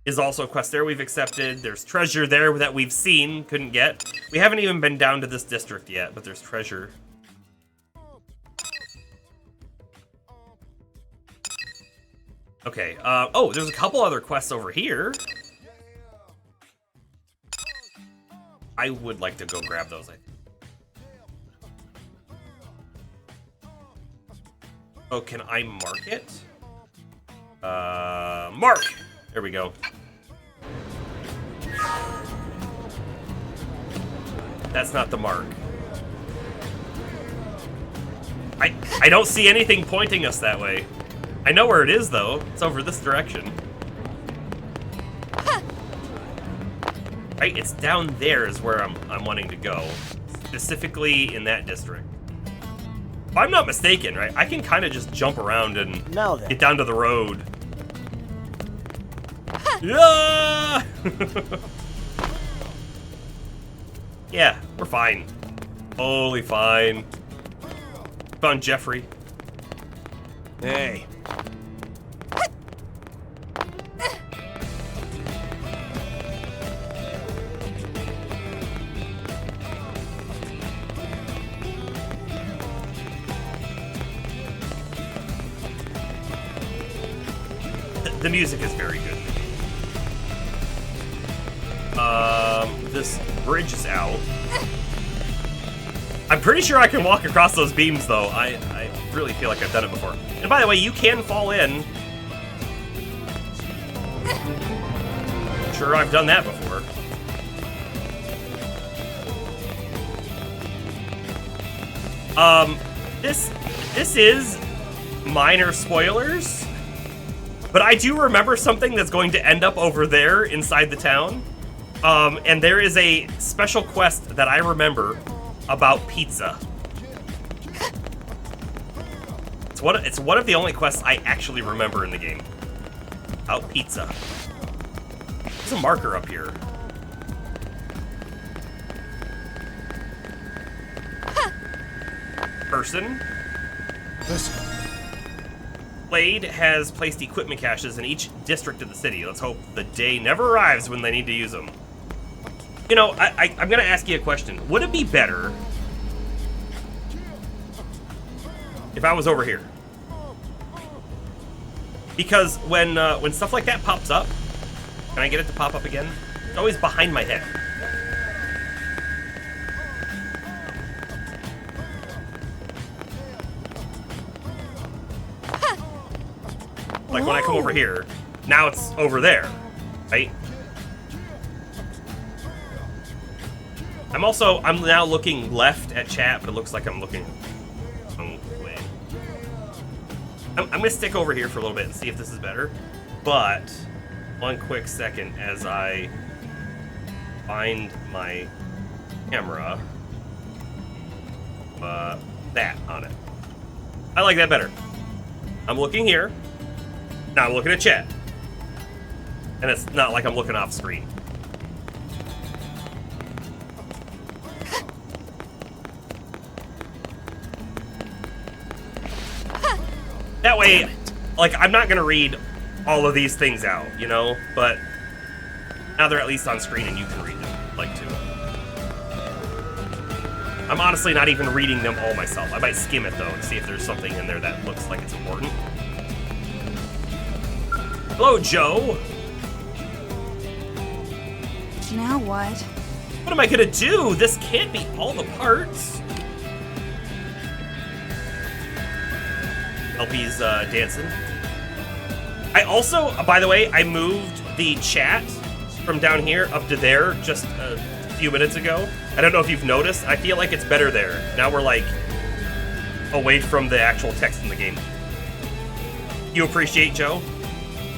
Is also a quest there we've accepted. There's treasure there that we've seen, couldn't get. We haven't even been down to this district yet, but there's treasure. Okay, oh, there's a couple other quests over here. I would like to go grab those, I think. Oh, can I mark it? Mark! There we go. That's not the mark. I don't see anything pointing us that way. I know where it is, though. It's over this direction. Right, it's down there is where I'm wanting to go. Specifically in that district. If I'm not mistaken, right, I can kind of just jump around and get down to the road. Yeah! Yeah, we're fine. Totally fine. Found Jeffrey. Hey. The music is very good. This bridge is out. I'm pretty sure I can walk across those beams, though. I really feel like I've done it before. And by the way, you can fall in. Sure, I've done that before. This is minor spoilers, but I do remember something that's going to end up over there inside the town. And there is a special quest that I remember about pizza. It's one of the only quests I actually remember in the game. About pizza. There's a marker up here. Person. Listen. Xenoblade has placed equipment caches in each district of the city. Let's hope the day never arrives when they need to use them. You know, I'm gonna ask you a question. Would it be better if I was over here? Because when stuff like that pops up, can I get it to pop up again? It's always behind my head. Like when I come over here, now it's over there, right? I'm now looking left at chat, but it looks like I'm looking the wrong way. I'm gonna stick over here for a little bit and see if this is better. But one quick second as I find my camera. That on it. I like that better. I'm looking here. Now I'm looking at chat. And it's not like I'm looking off screen. That way, like, I'm not gonna read all of these things out, you know? But now they're at least on screen and you can read them, like, too. I'm honestly not even reading them all myself. I might skim it, though, and see if there's something in there that looks like it's important. Hello, Joe. Now what? What am I gonna do? This can't be all the parts. LP's dancing. I also, by the way, I moved the chat from down here up to there just a few minutes ago. I don't know if you've noticed. I feel like it's better there. Now we're like away from the actual text in the game. You appreciate Joe?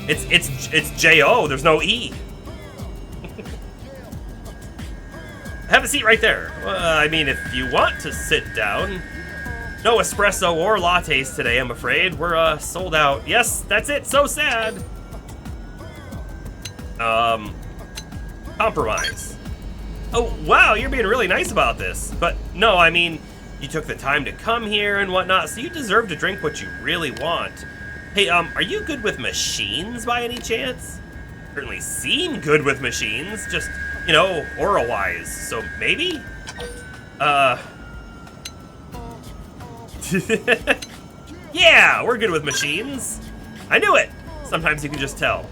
It's J-O. There's no E. Have a seat right there. I mean, if you want to sit down. No espresso or lattes today, I'm afraid. We're sold out. Yes, that's it. So sad. Compromise. Oh, wow, you're being really nice about this. But no, I mean, you took the time to come here and whatnot, so you deserve to drink what you really want. Hey, are you good with machines by any chance? Certainly seem good with machines, just, you know, aura-wise. So maybe? Yeah, we're good with machines. I knew it. Sometimes you can just tell.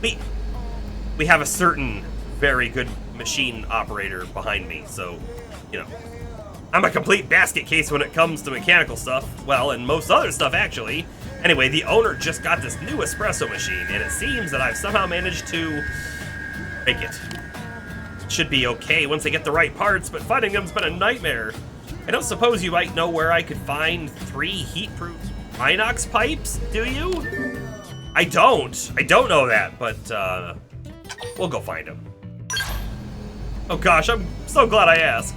We have a certain very good machine operator behind me, so, you know. I'm a complete basket case when it comes to mechanical stuff. Well, and most other stuff, actually. Anyway, the owner just got this new espresso machine, and it seems that I've somehow managed to break it. It should be okay once I get the right parts, but finding them's been a nightmare. I don't suppose you might know where I could find 3 heat-proof inox pipes, do you? I don't know that, but we'll go find them. Oh gosh, I'm so glad I asked.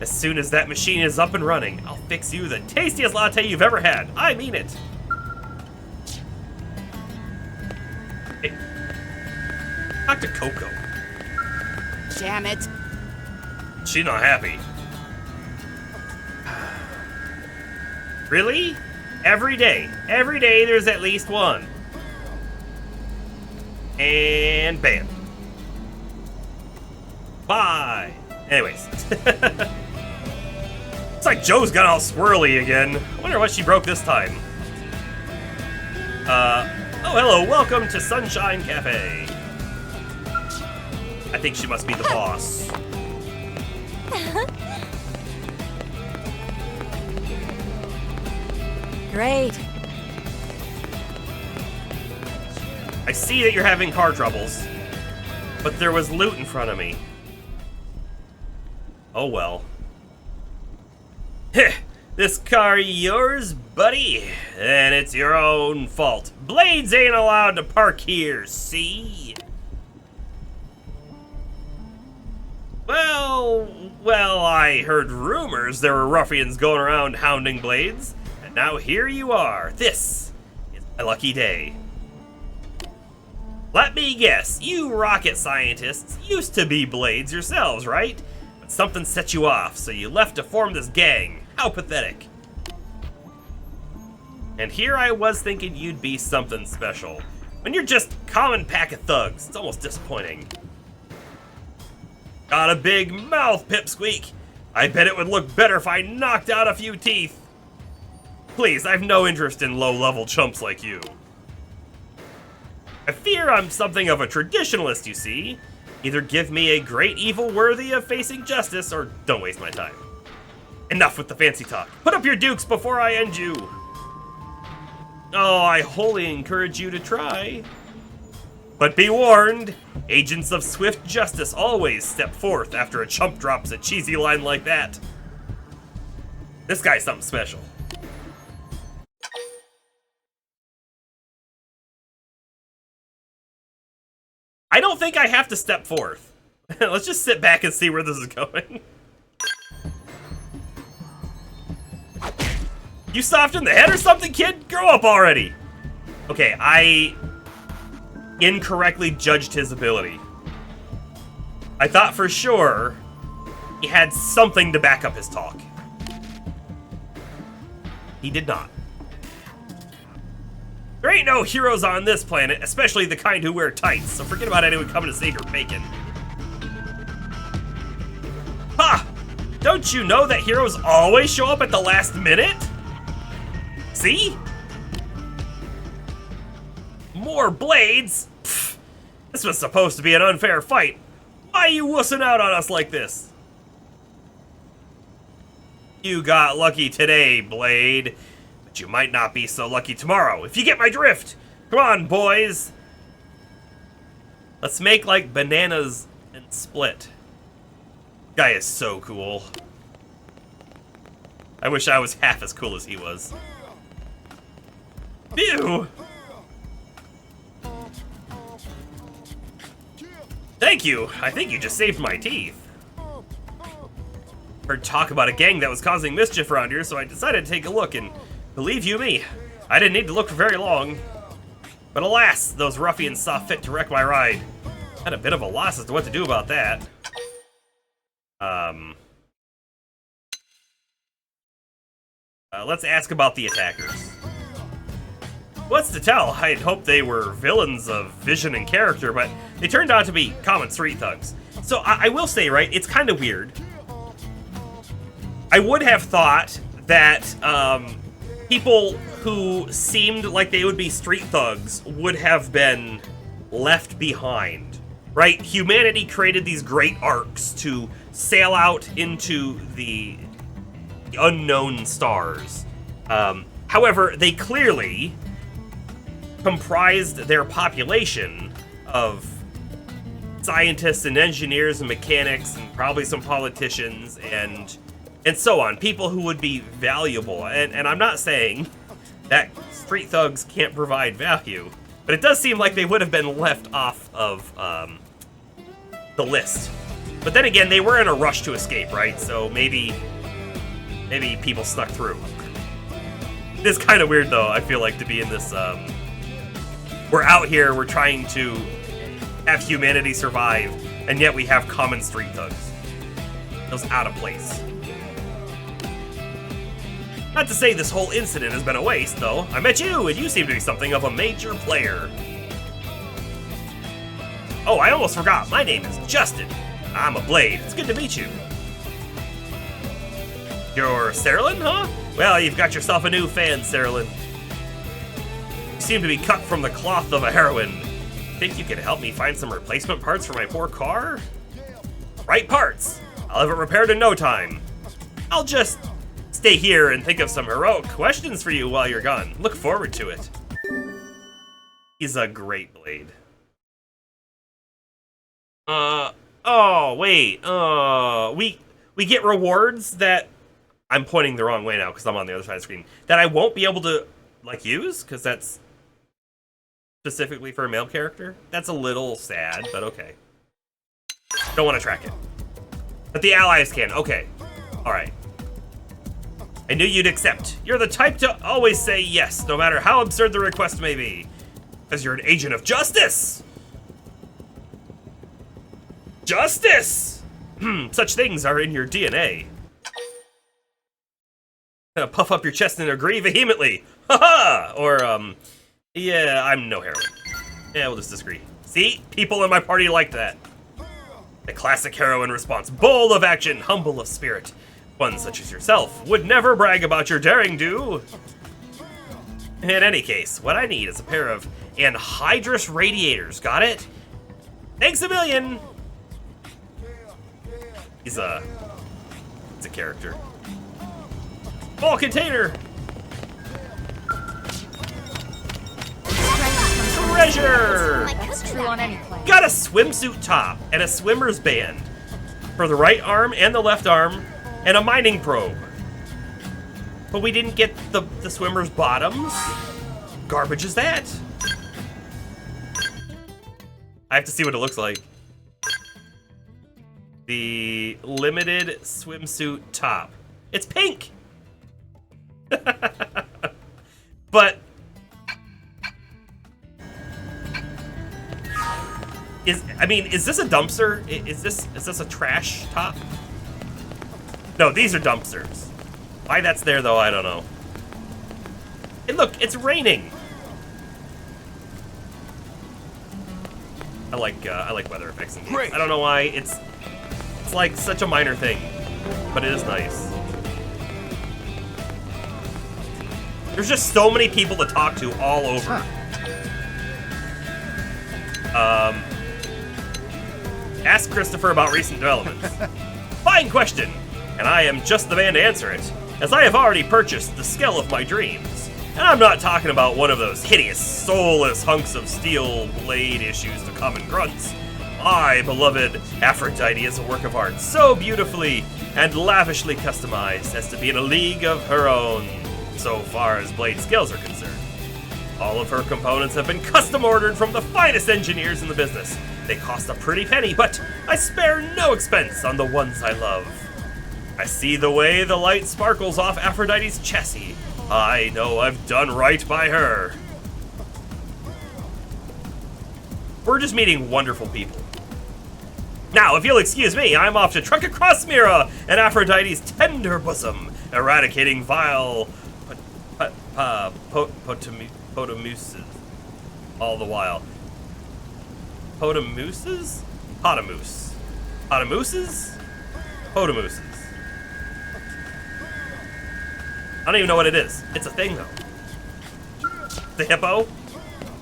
As soon as that machine is up and running, I'll fix you the tastiest latte you've ever had. I mean it. Hey, talk to Coco. Damn it. She's not happy. Really? Every day there's at least one. And bam. Bye. Anyways. It's like Joe's got all swirly again. I wonder what she broke this time. Oh, hello. Welcome to Sunshine Cafe. I think she must be the boss. Great. I see that you're having car troubles, but there was loot in front of me. Oh well. Heh, this car yours, buddy? And it's your own fault. Blades ain't allowed to park here, see? Well, I heard rumors there were ruffians going around hounding Blades. Now here you are. This is my lucky day. Let me guess, you rocket scientists used to be Blades yourselves, right? But something set you off, so you left to form this gang. How pathetic. And here I was thinking you'd be something special. When you're just a common pack of thugs, it's almost disappointing. Got a big mouth, Pipsqueak. I bet it would look better if I knocked out a few teeth. Please, I've no interest in low-level chumps like you. I fear I'm something of a traditionalist, you see. Either give me a great evil worthy of facing justice, or don't waste my time. Enough with the fancy talk. Put up your dukes before I end you. Oh, I wholly encourage you to try. But be warned, agents of swift justice always step forth after a chump drops a cheesy line like that. This guy's something special. I don't think I have to step forth. Let's just sit back and see where this is going. You soft in the head or something, kid? Grow up already. Okay, I incorrectly judged his ability. I thought for sure he had something to back up his talk. He did not. There ain't no heroes on this planet, especially the kind who wear tights, so forget about anyone coming to save your bacon. Ha! Don't you know that heroes always show up at the last minute? See? More blades? Pfft, this was supposed to be an unfair fight. Why are you wussing out on us like this? You got lucky today, Blade. But you might not be so lucky tomorrow, if you get my drift. Come on, boys. Let's make like bananas and split. Guy is so cool. I wish I was half as cool as he was. Ew! Thank you. I think you just saved my teeth. Heard talk about a gang that was causing mischief around here, so I decided to take a look, and believe you me, I didn't need to look for very long. But alas, those ruffians saw fit to wreck my ride. Had a bit of a loss as to what to do about that. Let's ask about the attackers. What's to tell? I'd hoped they were villains of vision and character, but they turned out to be common street thugs. So I will say, right, it's kind of weird. I would have thought that people who seemed like they would be street thugs would have been left behind, right? Humanity created these great arcs to sail out into the unknown stars. However, they clearly comprised their population of scientists and engineers and mechanics and probably some politicians and so on. People who would be valuable. And I'm not saying that street thugs can't provide value, but it does seem like they would have been left off of the list. But then again, they were in a rush to escape, right? So maybe people snuck through. It's kind of weird, though, I feel like, to be in this, we're out here, we're trying to have humanity survive, and yet we have common street thugs. Feels out of place. Not to say this whole incident has been a waste, though. I met you, and you seem to be something of a major player. Oh, I almost forgot. My name is Justin. I'm a Blade. It's good to meet you. You're Cerilyn, huh? Well, you've got yourself a new fan, Cerilyn. You seem to be cut from the cloth of a heroine. Think you can help me find some replacement parts for my poor car? Right parts. I'll have it repaired in no time. I'll just stay here and think of some heroic questions for you while you're gone. Look forward to it. He's a great Blade. Oh, wait. We get rewards that... I'm pointing the wrong way now because I'm on the other side of the screen. That I won't be able to, like, use, because that's specifically for a male character. That's a little sad, but okay. Don't want to track it. But the allies can. Okay. Alright. I knew you'd accept. You're the type to always say yes, no matter how absurd the request may be. Because you're an agent of justice! Justice! Such things are in your DNA. Puff up your chest and agree vehemently. Haha! Or, yeah, I'm no heroine. Yeah, we'll just disagree. See? People in my party like that. The classic heroine response. Bold of action, humble of spirit. One such as yourself would never brag about your daring do. In any case, what I need is a pair of anhydrous radiators. Got it? Thanks a million! He's a character. Full container! Treasure! That's true on any planet. Got a swimsuit top and a swimmer's band for the right arm and the left arm, and a mining probe. But we didn't get the swimmer's bottoms? Garbage is that? I have to see what it looks like. The limited swimsuit top. It's pink! But is this a dumpster? Is this a trash top? No, these are dumpsters. Why that's there though, I don't know. And look, it's raining. I like weather effects in games. I don't know why it's like such a minor thing, but it is nice. There's just so many people to talk to all over. Ask Christopher about recent developments. Fine question, and I am just the man to answer it, as I have already purchased the skull of my dreams. And I'm not talking about one of those hideous, soulless hunks of steel blade issues to common grunts. My beloved Aphrodite is a work of art so beautifully and lavishly customized as to be in a league of her own, so far as blade skills are concerned. All of her components have been custom ordered from the finest engineers in the business. They cost a pretty penny, but I spare no expense on the ones I love. I see the way the light sparkles off Aphrodite's chassis. I know I've done right by her. We're just meeting wonderful people. Now, if you'll excuse me, I'm off to trek across Mira and Aphrodite's tender bosom, eradicating vile potamuses all the while. Potamuses? Potamoose. Potamooses? Potamooses. I don't even know what it is. It's a thing, though. The hippo?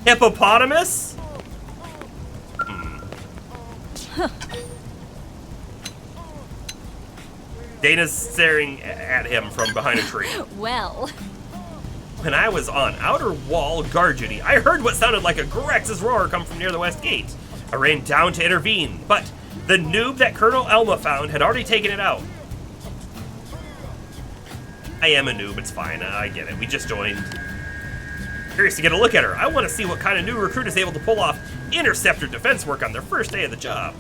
Hippopotamus? Dana's staring at him from behind a tree. Well. When I was on outer wall guard duty, I heard what sounded like a Grex's roar come from near the west gate. I ran down to intervene, but the noob that Colonel Elma found had already taken it out. I am a noob, it's fine, I get it, we just joined. Curious to get a look at her. I want to see what kind of new recruit is able to pull off interceptor defense work on their first day of the job.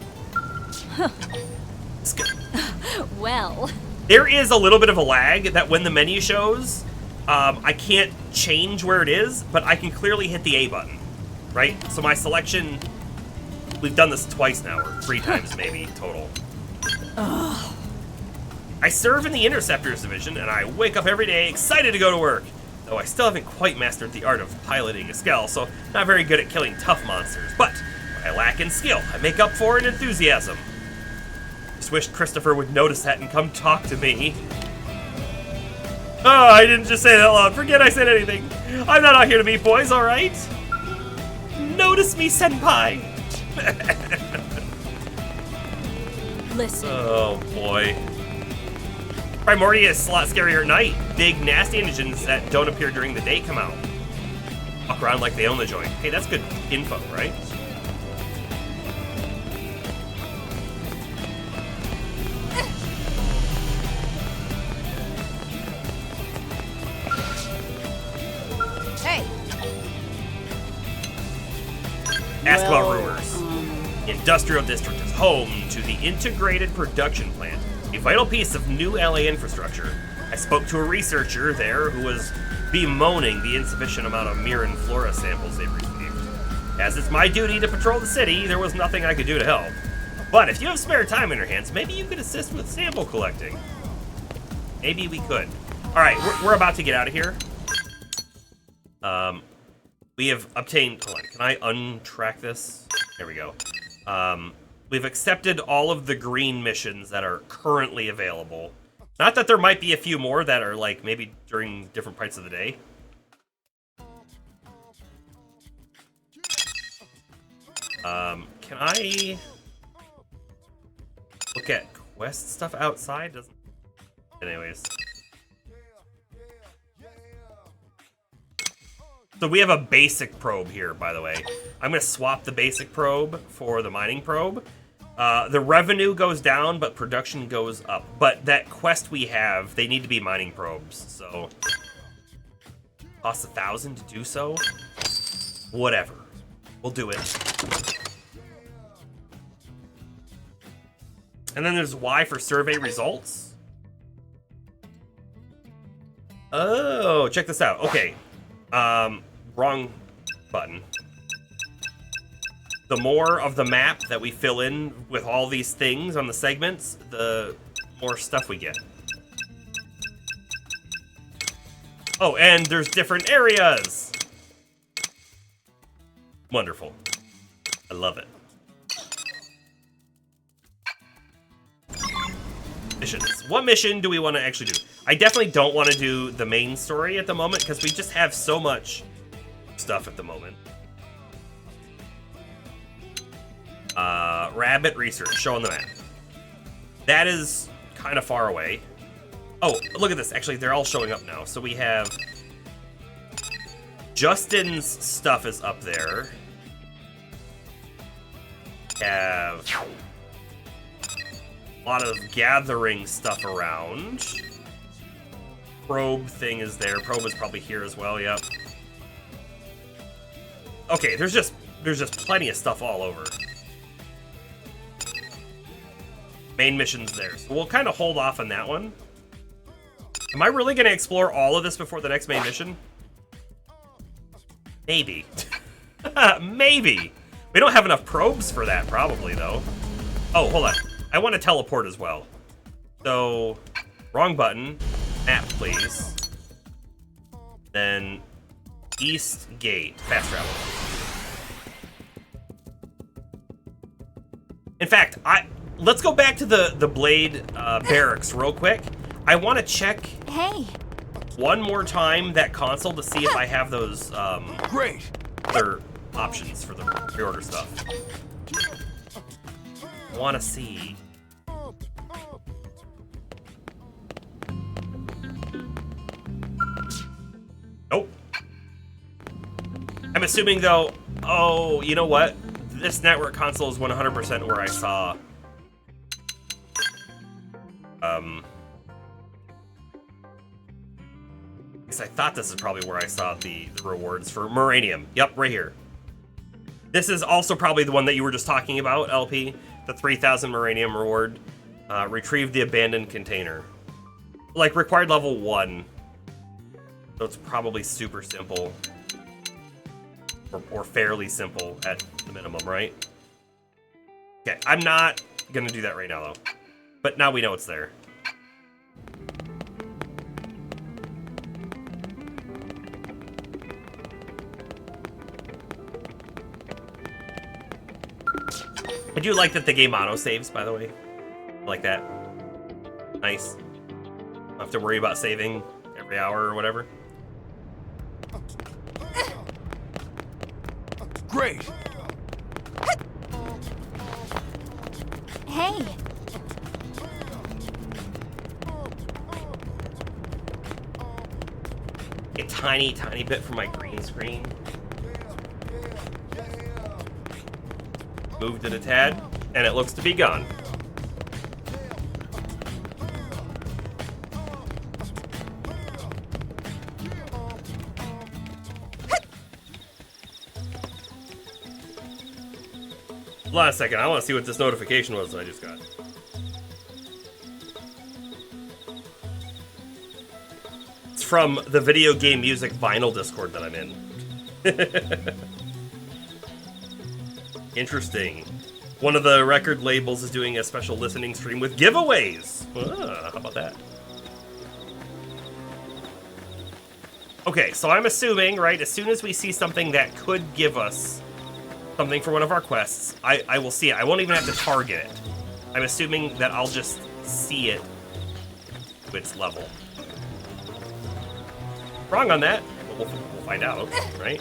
Let's go. Well. There is a little bit of a lag that when the menu shows, I can't change where it is, but I can clearly hit the A button, right? So my selection, we've done this twice now, or 3 times maybe total. I serve in the Interceptors Division, and I wake up every day excited to go to work. Though I still haven't quite mastered the art of piloting a Skell, so not very good at killing tough monsters. But what I lack in skill, I make up for in enthusiasm. Just wished Christopher would notice that and come talk to me. Oh, I didn't just say that out loud. Forget I said anything. I'm not out here to meet boys, alright? Notice me, senpai. Listen. Oh, boy. Primordia is a lot scarier at night. Big, nasty antigens that don't appear during the day come out. Walk around like they own the joint. Hey, that's good info, right? Hey. Ask about rumors. Industrial District is home to the Integrated Production Plant, a vital piece of new LA infrastructure. I spoke to a researcher there who was bemoaning the insufficient amount of Miran flora samples they've received. As it's my duty to patrol the city, there was nothing I could do to help. But if you have spare time in your hands, maybe you could assist with sample collecting. Maybe we could. All right, we're about to get out of here. We have obtained. Hold on, can I untrack this? There we go. We've accepted all of the green missions that are currently available. Not that there might be a few more that are like maybe during different parts of the day. Can I look at quest stuff outside? Doesn't. Anyways. So we have a basic probe here, by the way. I'm going to swap the basic probe for the mining probe. The revenue goes down, but production goes up. But that quest we have, they need to be mining probes. So, costs 1,000 to do so. Whatever. We'll do it. And then there's Y for survey results. Oh, check this out. Okay. Wrong button. The more of the map that we fill in with all these things on the segments, the more stuff we get. Oh, and there's different areas. Wonderful. I love it. Missions. What mission do we want to actually do? I definitely don't want to do the main story at the moment because we just have so much stuff at the moment. Rabbit research, show on the map. That is kind of far away. Oh, look at this. Actually, they're all showing up now. So we have Justin's stuff is up there. Have a lot of gathering stuff around. Probe thing is there. Probe is probably here as well. Yep. Okay, there's just plenty of stuff all over. Main mission's there, so we'll kind of hold off on that one. Am I really going to explore all of this before the next main mission? Maybe. Maybe. We don't have enough probes for that, probably, though. Oh, hold on. I want to teleport as well. So, wrong button. Map, please. Then, East Gate. Fast travel. In fact, let's go back to the Blade barracks real quick. I want to check one more time that console to see if I have those Great. other options for the pre-order stuff. I want to see. Nope. I'm assuming though. Oh, you know what? This network console is 100% where I saw. I thought this is probably where I saw the rewards for Moranium. Yep, right here. This is also probably the one that you were just talking about, LP. The 3,000 Moranium reward. Retrieve the abandoned container. Like, required level 1. So it's probably super simple. Or fairly simple at the minimum, right? Okay, I'm not gonna do that right now, though. But now we know it's there. I do like that the game auto-saves, by the way. I like that. Nice. Don't have to worry about saving every hour or whatever. Great. Hey. A tiny, tiny bit for my green screen. Moved it a tad, and it looks to be gone. Hold on a second, I want to see what this notification was that I just got. It's from the video game music vinyl Discord that I'm in. Interesting. One of the record labels is doing a special listening stream with giveaways. How about that? Okay, so I'm assuming, right, as soon as we see something that could give us something for one of our quests, I will see it. I won't even have to target it. I'm assuming that I'll just see it to its level. Wrong on that, but we'll find out, right?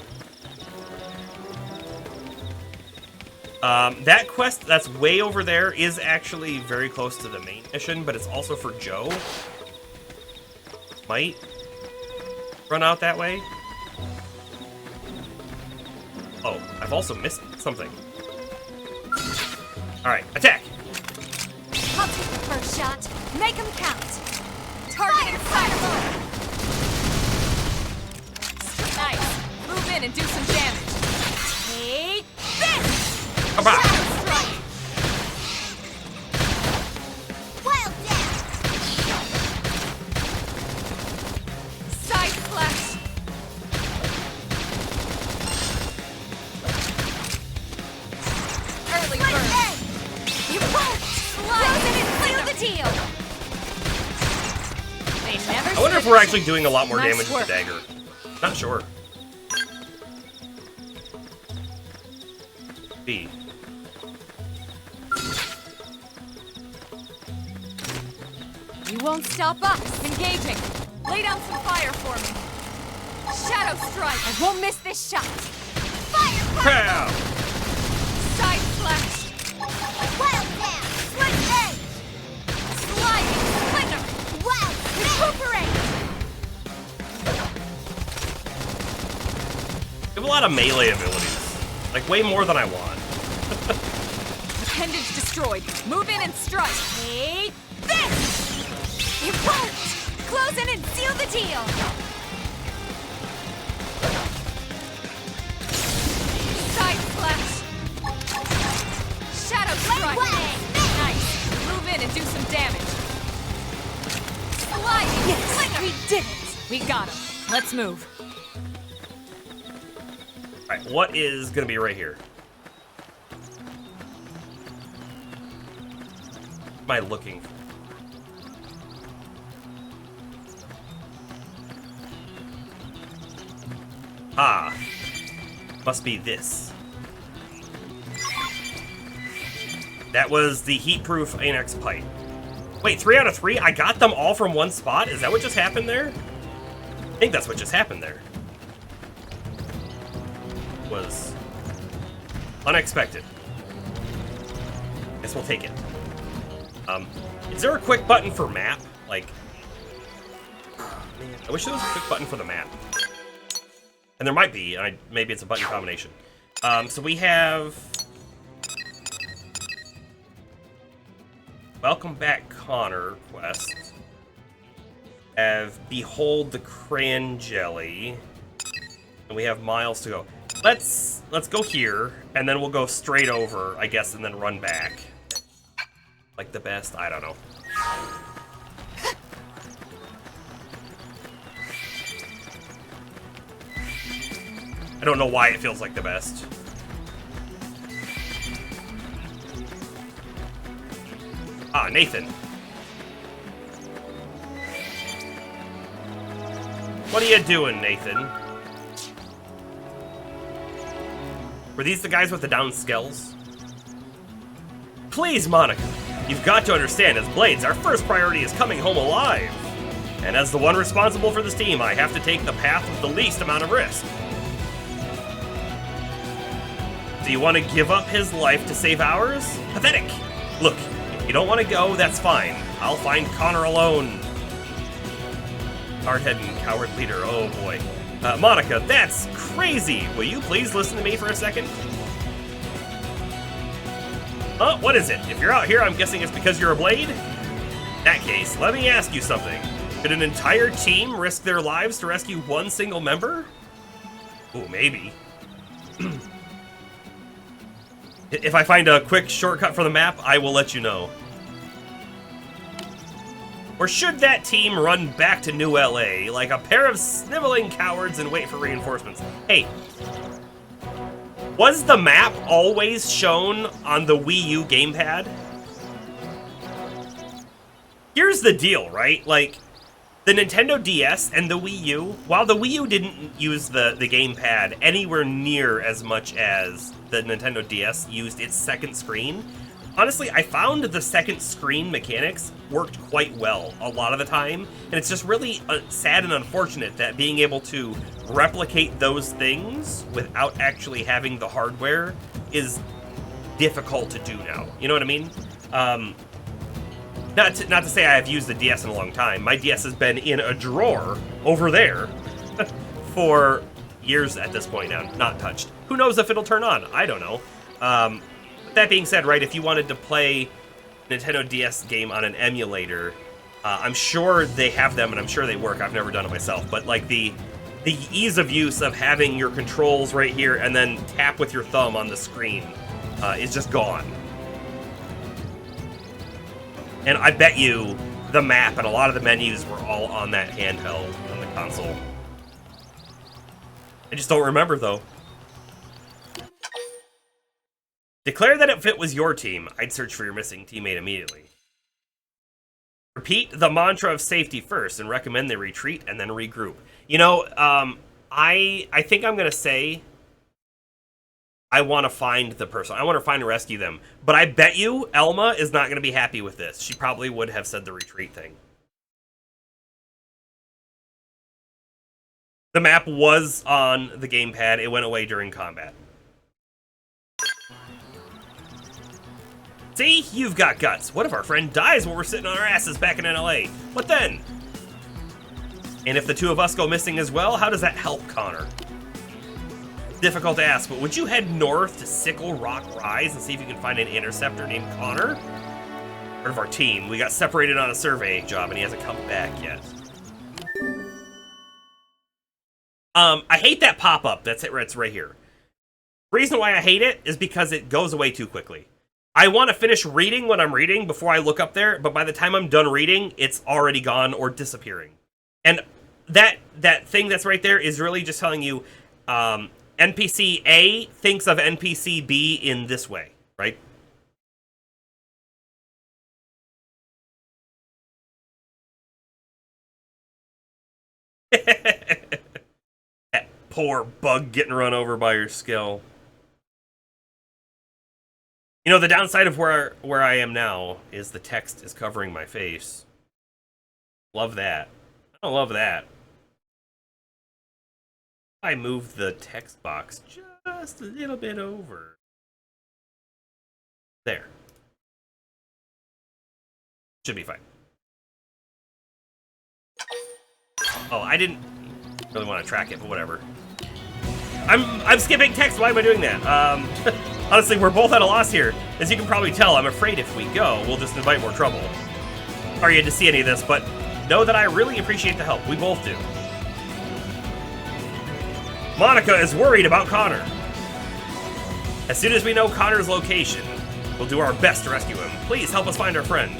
That quest that's way over there is actually very close to the main mission, but it's also for Joe. Might run out that way. Oh, I've also missed something. Alright, attack! I'll take the first shot. Make him count. Target fireball. Nice. Move in and do some damage. Take this. Come on! Shadow strike. Wild dash. Side slash. Early Like bird. egg. You won't. Close it and seal the deal. They never I wonder if we're actually doing a lot more Nice damage with work. the dagger. Not sure. B. You won't stop us. Engaging. Lay down some fire for me. Shadow strike. I won't miss this shot. Fire. Pow! Side slash. Wild dash. Slick egg. Sliding. Slinger. Wild. Recuperate. We have a lot of melee abilities. Like, way more than I want. Appendage destroyed. Move in and strike. Take this. You won't. Close in and seal the deal. Side slash. Shadow strike. Way. Nice. Move in and do some damage. Sliding. Yes, Slinger. we did it. We got him. Let's move. Alright, what is gonna be right here? What am I looking for? Ah. Must be this. That was the heat-proof Annex pipe. Wait, 3 out of 3? I got them all from one spot? Is that what just happened there? I think that's what just happened there. Was unexpected. Guess we'll take it. Is there a quick button for map? Like, I wish there was a quick button for the map. And there might be, and maybe it's a button combination. So we have Welcome Back Connor quest. Have Behold the Cran Jelly. And we have miles to go. Let's go here, and then we'll go straight over, I guess, and then run back. Like the best, I don't know. I don't know why it feels like the best. Ah, Nathan. What are you doing, Nathan? Were these the guys with the down skulls? Please, Monica. You've got to understand, as Blades, our first priority is coming home alive. And as the one responsible for this team, I have to take the path with the least amount of risk. Do you want to give up his life to save ours? Pathetic! Look, if you don't want to go, that's fine. I'll find Connor alone. Hardhead and coward leader, oh boy. Monica, that's crazy! Will you please listen to me for a second? What is it? If you're out here, I'm guessing it's because you're a Blade? In that case, let me ask you something. Could an entire team risk their lives to rescue one single member? Ooh, maybe. If I find a quick shortcut for the map, I will let you know. Or should that team run back to New LA like a pair of sniveling cowards and wait for reinforcements? Hey, was the map always shown on the Wii U gamepad? Here's the deal, right? Like, The Nintendo DS and the Wii U, while the Wii U didn't use the gamepad anywhere near as much as the Nintendo DS used its second screen, honestly, I found the second screen mechanics worked quite well a lot of the time, and it's just really sad and unfortunate that being able to replicate those things without actually having the hardware is difficult to do now. You know what I mean? Not to say I have used the DS in a long time. My DS has been in a drawer over there for years at this point now, not touched. Who knows if it'll turn on? I don't know. That being said, right, if you wanted to play Nintendo DS game on an emulator, I'm sure they have them and I'm sure they work. I've never done it myself, but like the ease of use of having your controls right here and then tap with your thumb on the screen is just gone. And I bet you the map and a lot of the menus were all on that handheld on the console. I just don't remember, though. Declare that if it was your team, I'd search for your missing teammate immediately. Repeat the mantra of safety first and recommend they retreat and then regroup. You know, I think I'm going to say I want to find the person. I want to find and rescue them. But I bet you Elma is not going to be happy with this. She probably would have said the retreat thing. The map was on the gamepad. It went away during combat. See? You've got guts. What if our friend dies while we're sitting on our asses back in NLA? What then? And if the two of us go missing as well, how does that help Connor? Difficult to ask, but would you head north to Sickle Rock Rise and see if you can find an interceptor named Connor? Part of our team. We got separated on a survey job and he hasn't come back yet. I hate that pop-up. That's it. It's right here. The reason why I hate it is because it goes away too quickly. I want to finish reading what I'm reading before I look up there, but by the time I'm done reading, it's already gone or disappearing. And that thing that's right there is really just telling you, NPC A thinks of NPC B in this way, right? That poor bug getting run over by your skill. You know, the downside of where I am now is the text is covering my face. Love that. I don't love that. I moved the text box just a little bit over. There. Should be fine. Oh, I didn't really want to track it, but whatever. I'm skipping text. Why am I doing that? Honestly, we're both at a loss here. As you can probably tell, I'm afraid if we go, we'll just invite more trouble. Sorry you had to see any of this, but know that I really appreciate the help. We both do. Monica is worried about Connor. As soon as we know Connor's location, we'll do our best to rescue him. Please help us find our friend.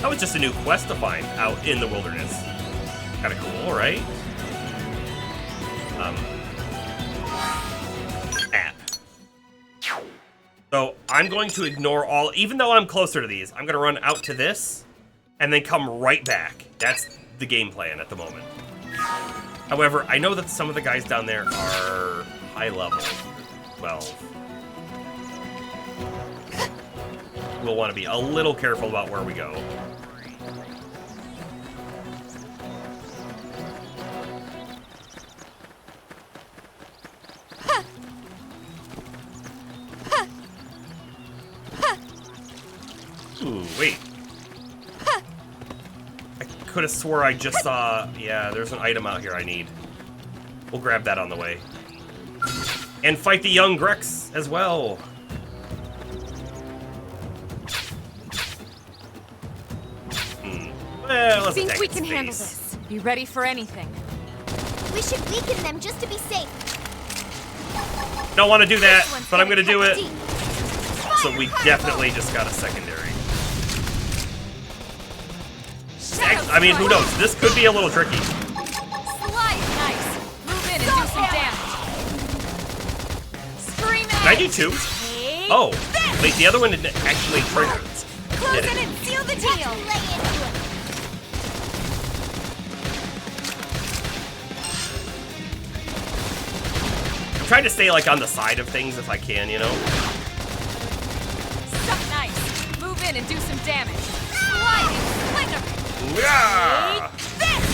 That was just a new quest to find out in the wilderness. Kinda cool, right? App. So I'm going to ignore all, even though I'm closer to these, I'm gonna run out to this and then come right back. That's the game plan at the moment. However, I know that some of the guys down there are high level. 12. We'll want to be a little careful about where we go. Ooh, wait. I could have swore I just saw... Yeah, there's an item out here I need. We'll grab that on the way. And fight the young Grex as well. Well, let's think we can handle this. Be ready for anything. We should weaken them just to be safe. Don't want to do that, but I'm going to do it. So we definitely just got a secondary. I mean, who knows? This could be a little tricky. Slide nice. Move in and do some damage. Scream out. Can I do two? Oh, wait, the other one didn't actually trigger. Close in and see the deal. I'm trying to stay like on the side of things if I can, you know? Something nice. Move in and do some damage. Sliding slinger. Yeah! This.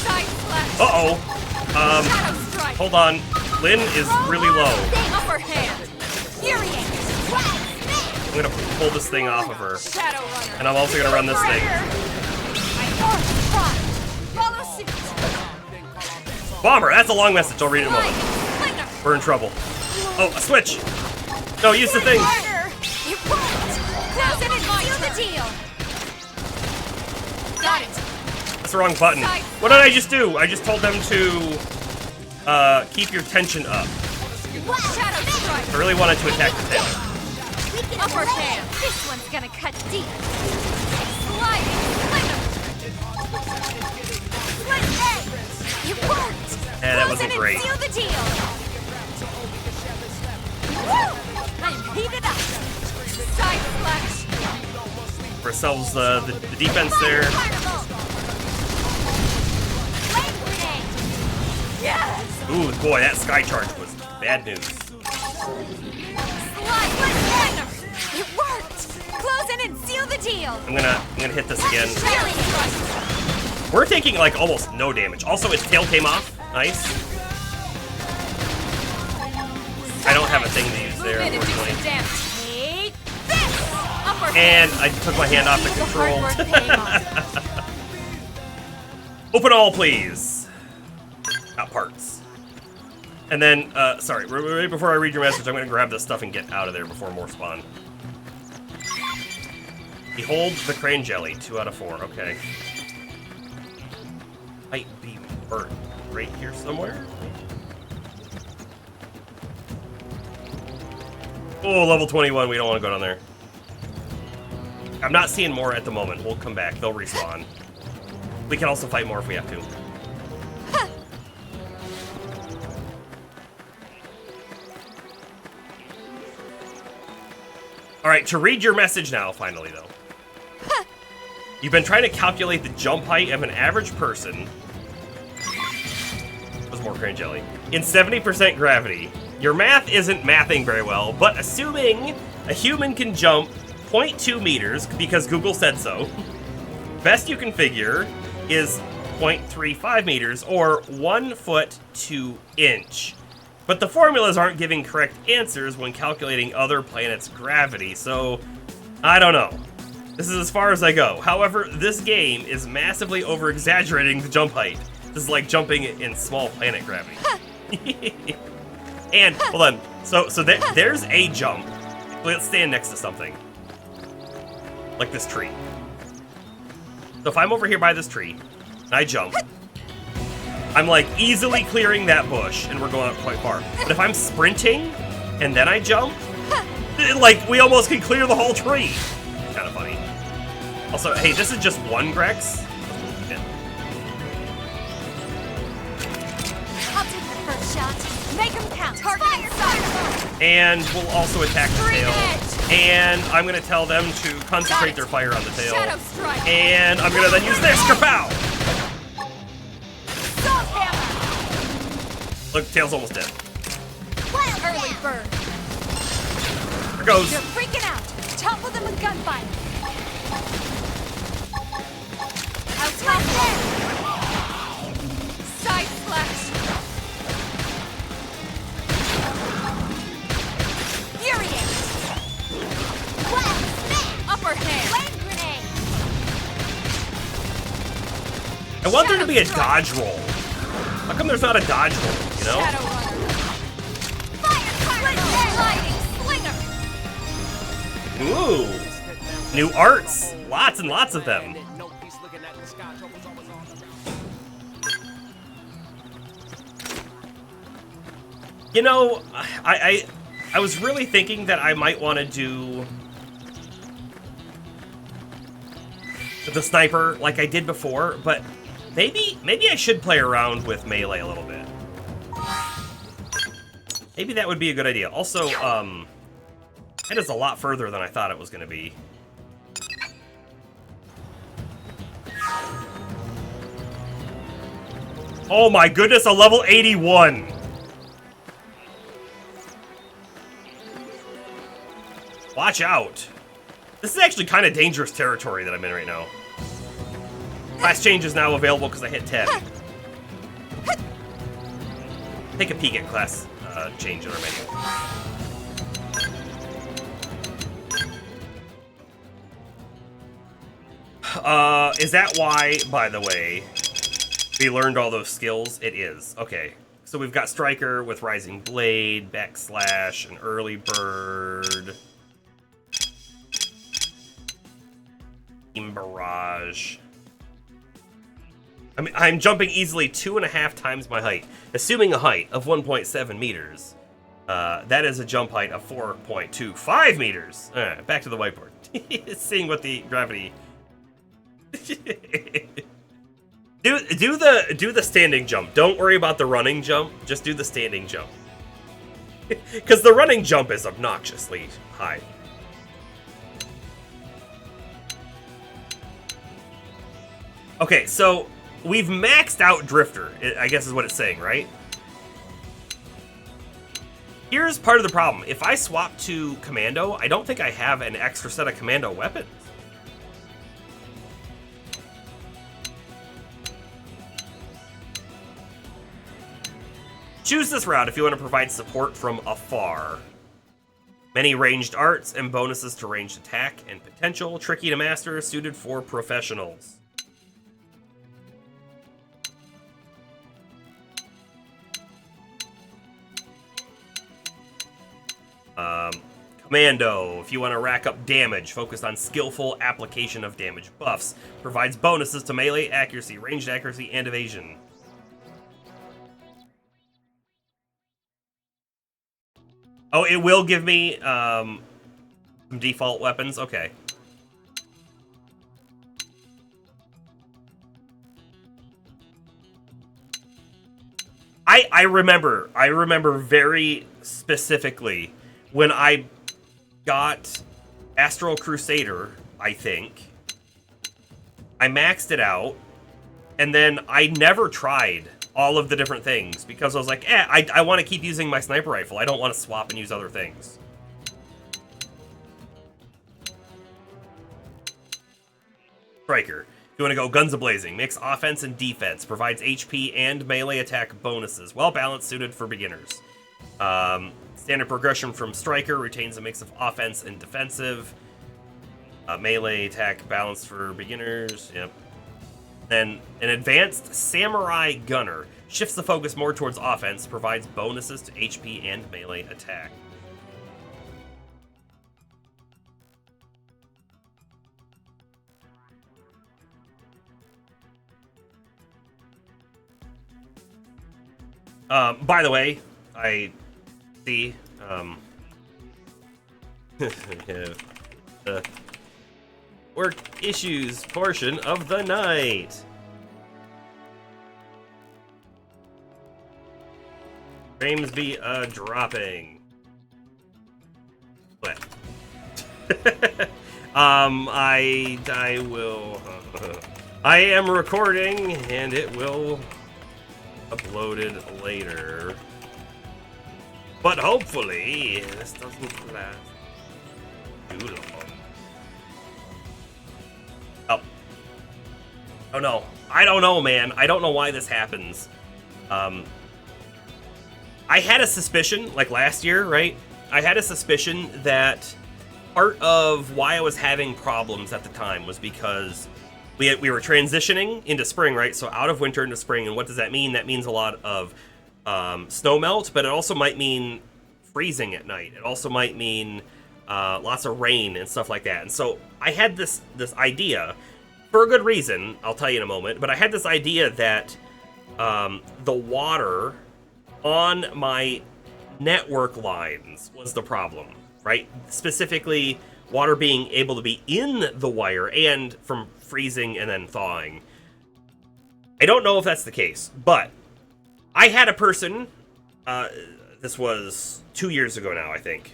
Side slash. Uh-oh. Shadow strike. Hold on. Lynn is really low. Upper hand. Fury. I'm gonna pull this thing off of her. Shadow runner. And I'm also gonna run this thing. Follow suit. Bomber, that's a long message. I'll read it in a moment. Slinger. We're in trouble. Oh, a switch. No, use the thing. Harder. You won't. Close it and seal the deal. Got it. That's the wrong button. What did I just do? I just told them to keep your tension up. Shadow strike. I really wanted to attack the tail. Upper hand. This one's gonna cut deep. Sliding slinger. Split egg. You won't. That Close wasn't it and great. seal the deal. Woo! I'm heated up. Side slash. For ourselves, the defense there. Fireball. Flame grenade. Yes. Ooh, boy, that sky charge was bad news. Slide slinger. It worked. Close it and seal the deal. I'm gonna hit this again. Really? We're taking like almost no damage. Also, its tail came off. Nice. I don't have a thing to use Move there, in and do unfortunately. some damage. Take this. Upper And hand. I took my hand off the The hard control. work paying off. Open all, please. Not parts. And then, sorry, right before I read your message, I'm gonna grab this stuff and get out of there before more spawn. Behold the crane jelly, 2 out of 4, okay. Might be burnt right here somewhere. Oh, level 21, we don't want to go down there. I'm not seeing more at the moment. We'll come back, they'll respawn. We can also fight more if we have to. Alright, to read your message now, finally, though. You've been trying to calculate the jump height of an average person. That was more crane jelly. In 70% gravity. Your math isn't mathing very well, but assuming a human can jump 0.2 meters, because Google said so, best you can figure is 0.35 meters, or 1 foot 2 inch. But the formulas aren't giving correct answers when calculating other planets' gravity, so I don't know. This is as far as I go. However, this game is massively over-exaggerating the jump height. This is like jumping in small planet gravity. And, hold on, so there's a jump. Let's stand next to something. Like this tree. So if I'm over here by this tree, and I jump, I'm like easily clearing that bush, and we're going up quite far. But if I'm sprinting, and then I jump, like, we almost can clear the whole tree. Kind of funny. Also, hey, this is just one Grex. I'll take the first shot. Make them count. Target fire. And we'll also attack the Green tail. edge. And I'm gonna tell them to concentrate their fire on the tail. Shadow strike. And I'm gonna then use this, kapow! Salt hammer. Look, tail's almost dead. Wild early bird. There it goes. They're freaking out. Topple them with gunfire. Out top them. Side slash. Furious. Wild snake. Upper hand. Flame grenade. I want there to be a dodge roll. How come there's not a dodge roll, you know? Shadow runner. Fire. Sliding slinger. Ooh. New arts. Lots and lots of them. You know, I was really thinking that I might want to do the sniper like I did before, but maybe I should play around with melee a little bit. Maybe that would be a good idea. Also, that is a lot further than I thought it was going to be. Oh my goodness, a level 81! Watch out. This is actually kind of dangerous territory that I'm in right now. Class change is now available because I hit 10. Take a peek at class change in our menu. Is that why, by the way, we learned all those skills? It is. Okay. So we've got Striker with Rising Blade, Backslash, and Early Bird. Beam Barrage. I mean, I'm jumping easily 2.5 times my height, assuming a height of 1.7 meters. That is a jump height of 4.25 meters. Back to the whiteboard. Seeing what the gravity. do the standing jump. Don't worry about the running jump. Just do the standing jump. Because the running jump is obnoxiously high. Okay, so we've maxed out Drifter, I guess is what it's saying, right? Here's part of the problem. If I swap to Commando, I don't think I have an extra set of Commando weapons. Choose this route if you want to provide support from afar. Many ranged arts and bonuses to ranged attack and potential. Tricky to master, suited for professionals. Commando, if you want to rack up damage, focused on skillful application of damage buffs. Provides bonuses to melee accuracy, ranged accuracy, and evasion. Oh, it will give me some default weapons? Okay. I remember very specifically when I got Astral Crusader, I think. I maxed it out, and then I never tried all of the different things because I was like, I want to keep using my sniper rifle. I don't want to swap and use other things. Striker. If you want to go guns a-blazing, mix offense and defense, provides HP and melee attack bonuses. Well-balanced, suited for beginners. Standard progression from Striker retains a mix of offense and defensive. Melee attack balanced for beginners. Yep. Then an advanced Samurai Gunner shifts the focus more towards offense, provides bonuses to HP and melee attack. By the way, I see the work issues portion of the night. Frames be dropping. What? I will. I am recording, and it will uploaded later. But hopefully this doesn't last too long. Oh no. I don't know, man. I don't know why this happens. I had a suspicion, like last year, right? I had a suspicion that part of why I was having problems at the time was because we were transitioning into spring, right? So out of winter into spring, and what does that mean? That means a lot of snow melt, but it also might mean freezing at night. It also might mean lots of rain and stuff like that. And so I had this idea, for a good reason, I'll tell you in a moment, but I had this idea that the water on my network lines was the problem, right? Specifically, water being able to be in the wire and from freezing and then thawing. I don't know if that's the case, but I had a person, this was 2 years ago now, I think.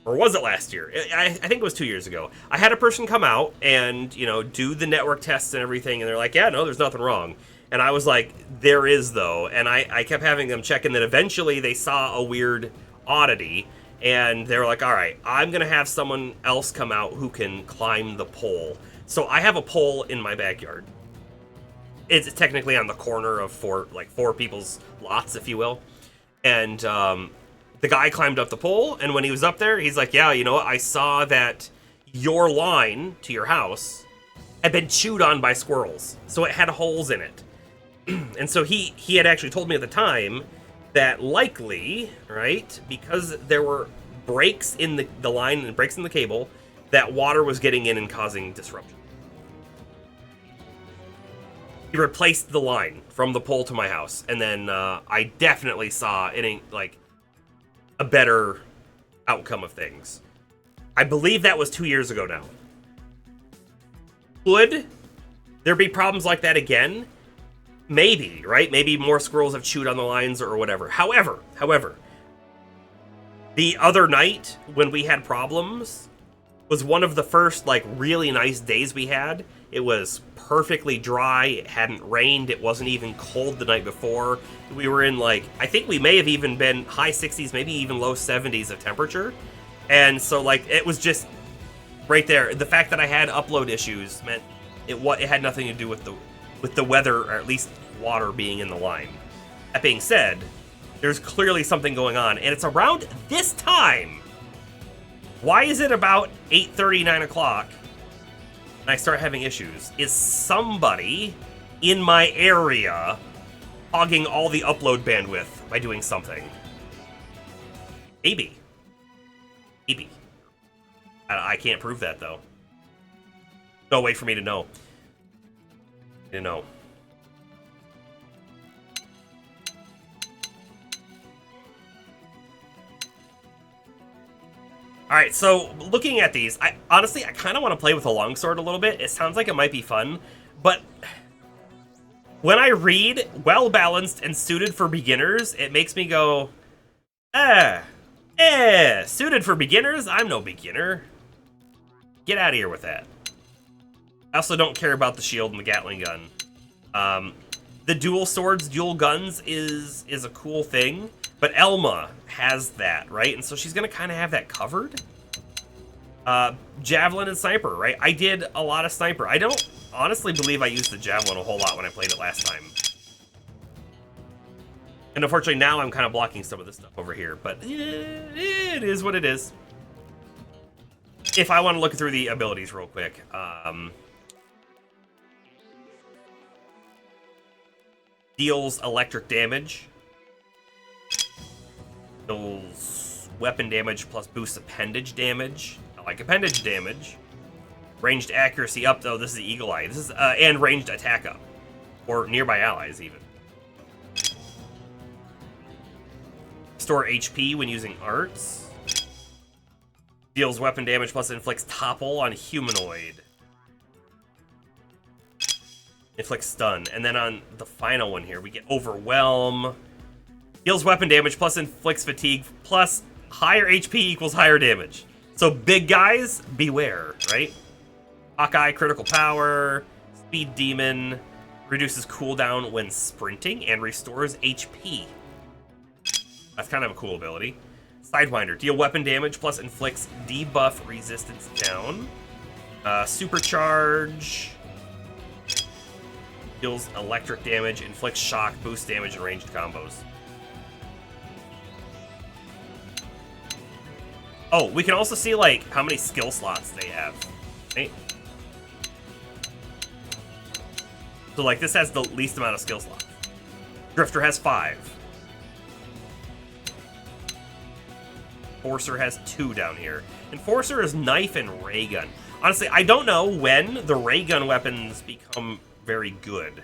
Or was it last year? I think it was 2 years ago. I had a person come out and, you know, do the network tests and everything, and they're like, yeah, no, there's nothing wrong. And I was like, there is, though. And I kept having them check, and then eventually they saw a weird oddity, and they were like, all right, I'm going to have someone else come out who can climb the pole. So I have a pole in my backyard. It's technically on the corner of four people's lots, if you will. And the guy climbed up the pole, and when he was up there, he's like, yeah, you know what? I saw that your line to your house had been chewed on by squirrels. So it had holes in it. And so he had actually told me at the time that likely, right, because there were breaks in the line and breaks in the cable, that water was getting in and causing disruption. He replaced the line from the pole to my house, and then I definitely saw a better outcome of things. I believe that was 2 years ago now. Could there be problems like that again? Maybe, right? Maybe more squirrels have chewed on the lines or whatever. However, the other night when we had problems was one of the first really nice days we had. It was perfectly dry. It hadn't rained. It wasn't even cold the night before. We were in I think we may have even been high 60s, maybe even low 70s of temperature. And so it was just right there. The fact that I had upload issues meant it had nothing to do with the weather, or at least water being in the line. That being said, there's clearly something going on, and it's around this time. Why is it about 8:30, 9 o'clock, and I start having issues? Is somebody in my area hogging all the upload bandwidth by doing something? Maybe. I can't prove that, though. No way for me to know. Alright, so looking at these, I kind of want to play with a longsword a little bit. It sounds like it might be fun, but when I read well-balanced and suited for beginners, it makes me go, suited for beginners? I'm no beginner. Get out of here with that. I also don't care about the shield and the Gatling gun. The dual swords, dual guns is a cool thing, but Elma has that, right? And so she's going to kind of have that covered. Javelin and sniper, right? I did a lot of sniper. I don't honestly believe I used the javelin a whole lot when I played it last time. And unfortunately now I'm kind of blocking some of this stuff over here, but it is what it is. If I want to look through the abilities real quick, deals electric damage, deals weapon damage plus boosts appendage damage. I like appendage damage. Ranged accuracy up, though. This is the Eagle Eye. This is and ranged attack up, or nearby allies even. Restore HP when using arts. Deals weapon damage plus inflicts topple on humanoid. Inflicts stun. And then on the final one here, we get overwhelm. Deals weapon damage plus inflicts fatigue plus higher HP equals higher damage. So big guys, beware, right? Hawkeye, critical power. Speed demon. Reduces cooldown when sprinting and restores HP. That's kind of a cool ability. Sidewinder, deal weapon damage plus inflicts debuff resistance down. Supercharge. Deals electric damage, inflicts shock, boost damage, and ranged combos. Oh, we can also see, how many skill slots they have. Right? So, this has the least amount of skill slots. Drifter has 5. Enforcer has 2 down here. Enforcer is knife and ray gun. Honestly, I don't know when the ray gun weapons become very good.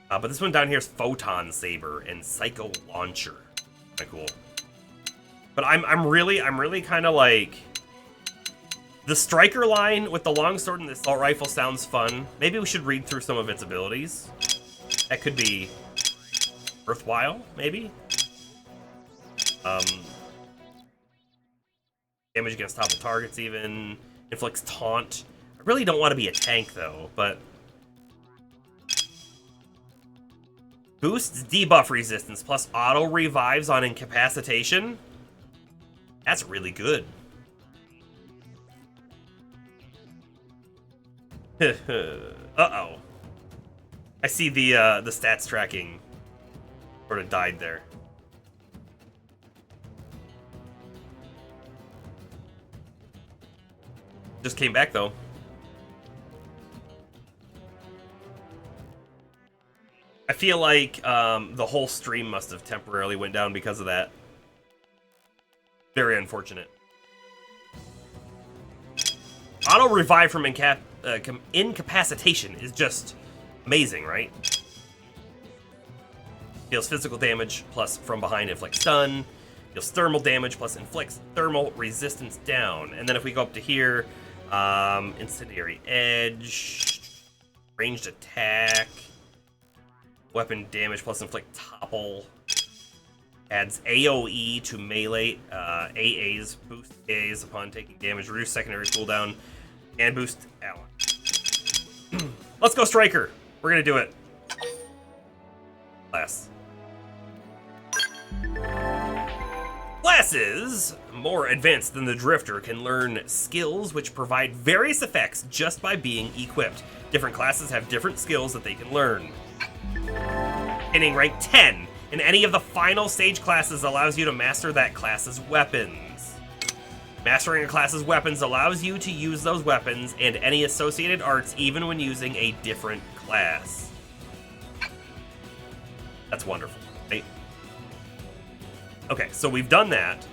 But this one down here is Photon Saber and Psycho Launcher. Kind of cool. But I'm really kind of the striker line with the longsword and the assault rifle sounds fun. Maybe we should read through some of its abilities. That could be worthwhile, maybe. Damage against topple targets even. Inflicts taunt. I really don't want to be a tank, though, but... Boosts debuff resistance plus auto revives on incapacitation? That's really good. Uh-oh. I see the stats tracking sort of died there. Just came back, though. I feel like the whole stream must have temporarily went down because of that. Very unfortunate. Auto revive from incapacitation is just amazing, right? Deals physical damage plus from behind inflict stun. Deals thermal damage plus inflicts thermal resistance down. And then if we go up to here, incendiary edge, ranged attack, weapon damage plus inflict topple. Adds AoE to melee, AAs, boost AAs upon taking damage, reduce secondary cooldown, and boost ally. Let's go Striker. We're gonna do it. Class. Classes, more advanced than the Drifter, can learn skills which provide various effects just by being equipped. Different classes have different skills that they can learn. Hitting rank 10 in any of the final stage classes allows you to master that class's weapons. Mastering a class's weapons allows you to use those weapons and any associated arts even when using a different class. That's wonderful, right? Okay, so we've done that.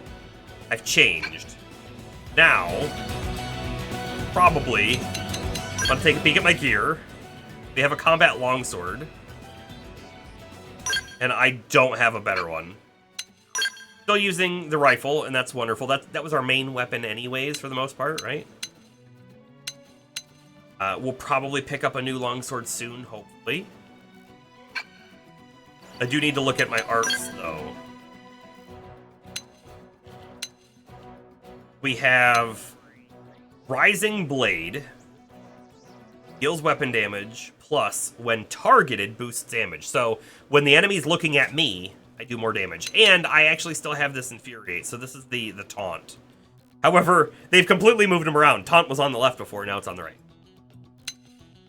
I've changed. Now, probably, I'm gonna take a peek at my gear. We have a combat longsword. And I don't have a better one. Still using the rifle, and that's wonderful. That was our main weapon anyways, for the most part, right? We'll probably pick up a new longsword soon, hopefully. I do need to look at my arts, though. We have Rising Blade. Deals weapon damage, plus when targeted boosts damage. So when the enemy's looking at me, I do more damage. And I actually still have this Infuriate, so this is the taunt. However, they've completely moved him around. Taunt was on the left before, now it's on the right.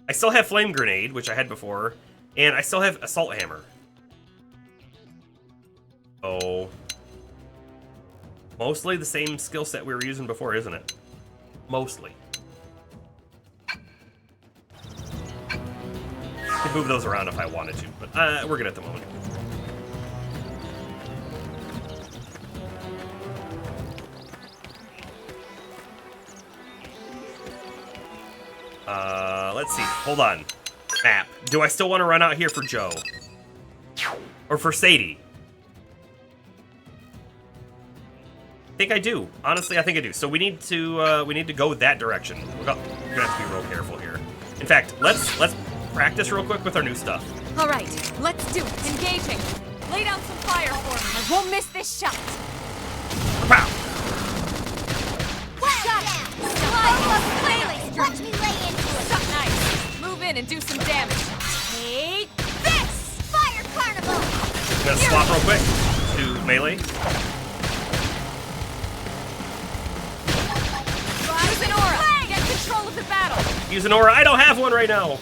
I still have Flame Grenade, which I had before, and I still have Assault Hammer. Oh. Mostly the same skill set we were using before, isn't it? Mostly. I could move those around if I wanted to, but we're good at the moment. Let's see. Hold on. Map. Do I still want to run out here for Joe? Or for Sadie? I think I do. Honestly, I think I do. So we need to go that direction. We're gonna have to be real careful here. In fact, let's practice real quick with our new stuff. All right, let's do it. Engaging. Lay down some fire for me. I won't miss this shot. Pow! Got it. Watch me lay into it. Suck nice. Move in and do some damage. Take this! Fire Carnival! I'm gonna swap real quick to melee. Use an aura. Get control of the battle. Use an aura. I don't have one right now.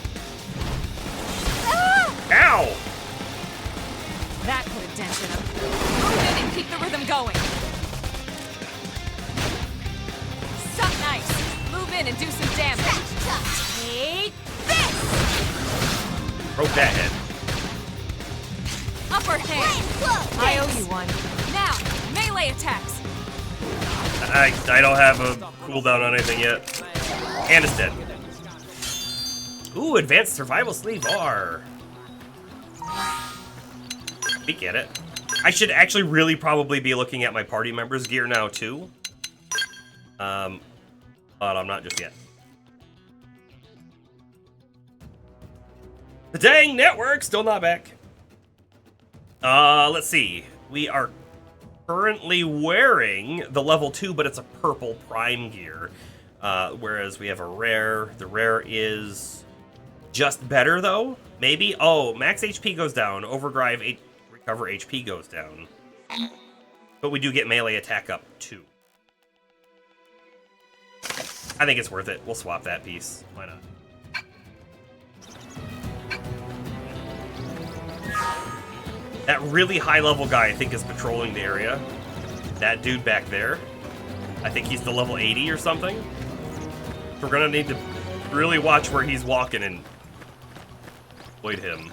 Ow! That put a dent in him. Move in and keep the rhythm going. Suck nice. Move in and do some damage. Take this! Broke that head. Upper hand. I owe you one. Now, melee attacks. I don't have a cooldown on anything yet. And it's dead. Ooh, advanced survival sleeve R. We get it. I should actually really probably be looking at my party members' gear now too. But I'm not just yet. The dang network still not back. Let's see. We are currently wearing the level 2, but it's a purple prime gear. Whereas we have a rare. The rare is just better, though. Maybe? Oh, max HP goes down. Overdrive, recover HP goes down. But we do get melee attack up, too. I think it's worth it. We'll swap that piece. Why not? That really high-level guy, I think, is patrolling the area. That dude back there. I think he's the level 80 or something. We're gonna need to really watch where he's walking and avoid him.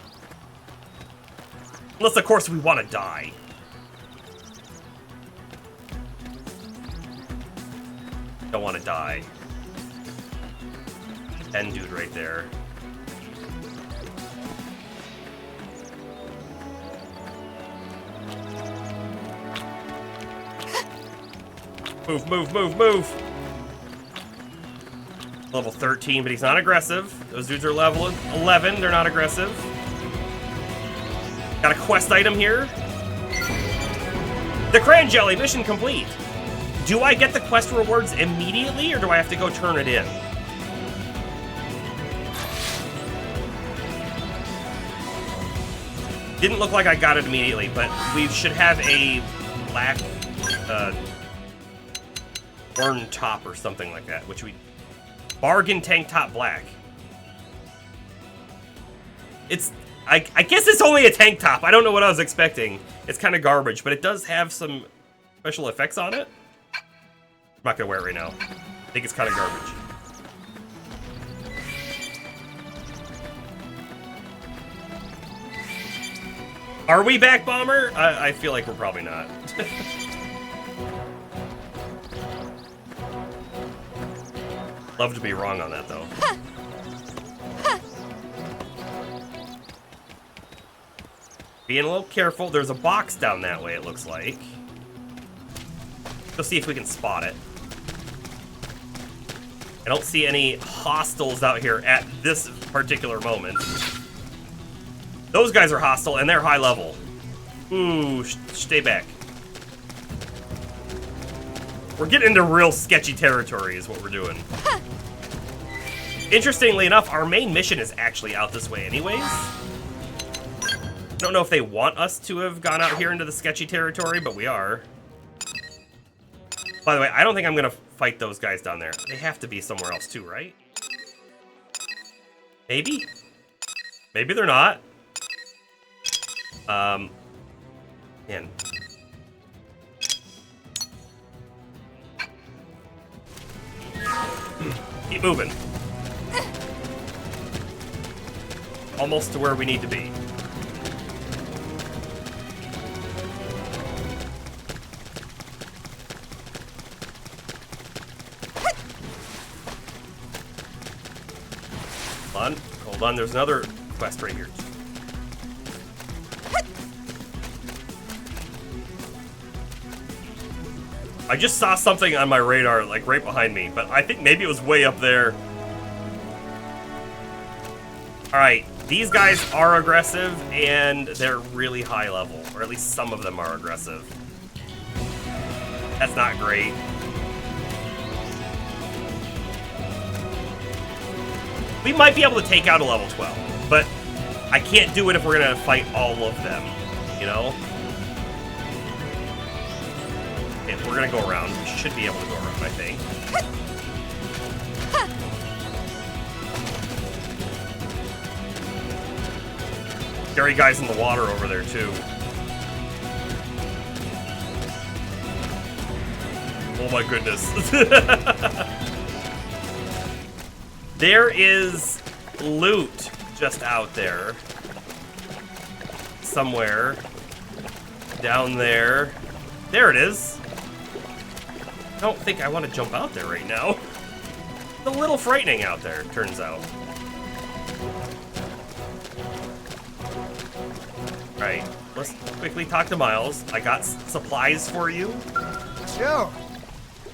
Unless, of course, we want to die. Don't want to die. End dude right there. Move, move, move, move! Level 13, but he's not aggressive. Those dudes are level 11, they're not aggressive. Got a quest item here. The cran jelly, mission complete. Do I get the quest rewards immediately, or do I have to go turn it in? Didn't look like I got it immediately, but we should have a black burn top or something like that, which we... Bargain tank top black. It's... I guess it's only a tank top. I don't know what I was expecting. It's kind of garbage, but it does have some special effects on it. I'm not gonna wear it right now. I think it's kind of garbage. Are we back, Bomber? I feel like we're probably not. Love to be wrong on that, though. Being a little careful. There's a box down that way, it looks like. Let's see if we can spot it. I don't see any hostiles out here at this particular moment. Those guys are hostile, and they're high level. Ooh, stay back. We're getting into real sketchy territory is what we're doing. Interestingly enough, our main mission is actually out this way anyways. I don't know if they want us to have gone out here into the sketchy territory, but we are. By the way, I don't think I'm going to fight those guys down there. They have to be somewhere else too, right? Maybe? Maybe they're not. Man. Keep moving. Almost to where we need to be. Hold on, there's another quest right here. I just saw something on my radar, like right behind me, but I think maybe it was way up there. Alright, these guys are aggressive, and they're really high level, or at least some of them are aggressive. That's not great. We might be able to take out a level 12, but I can't do it if we're gonna fight all of them, you know? Okay, we're gonna go around. We should be able to go around, I think. Scary guys in the water over there, too. Oh my goodness. There is loot just out there. Somewhere. Down there. There it is. I don't think I want to jump out there right now. It's a little frightening out there, turns out. Alright, let's quickly talk to Miles. I got supplies for you. Yo!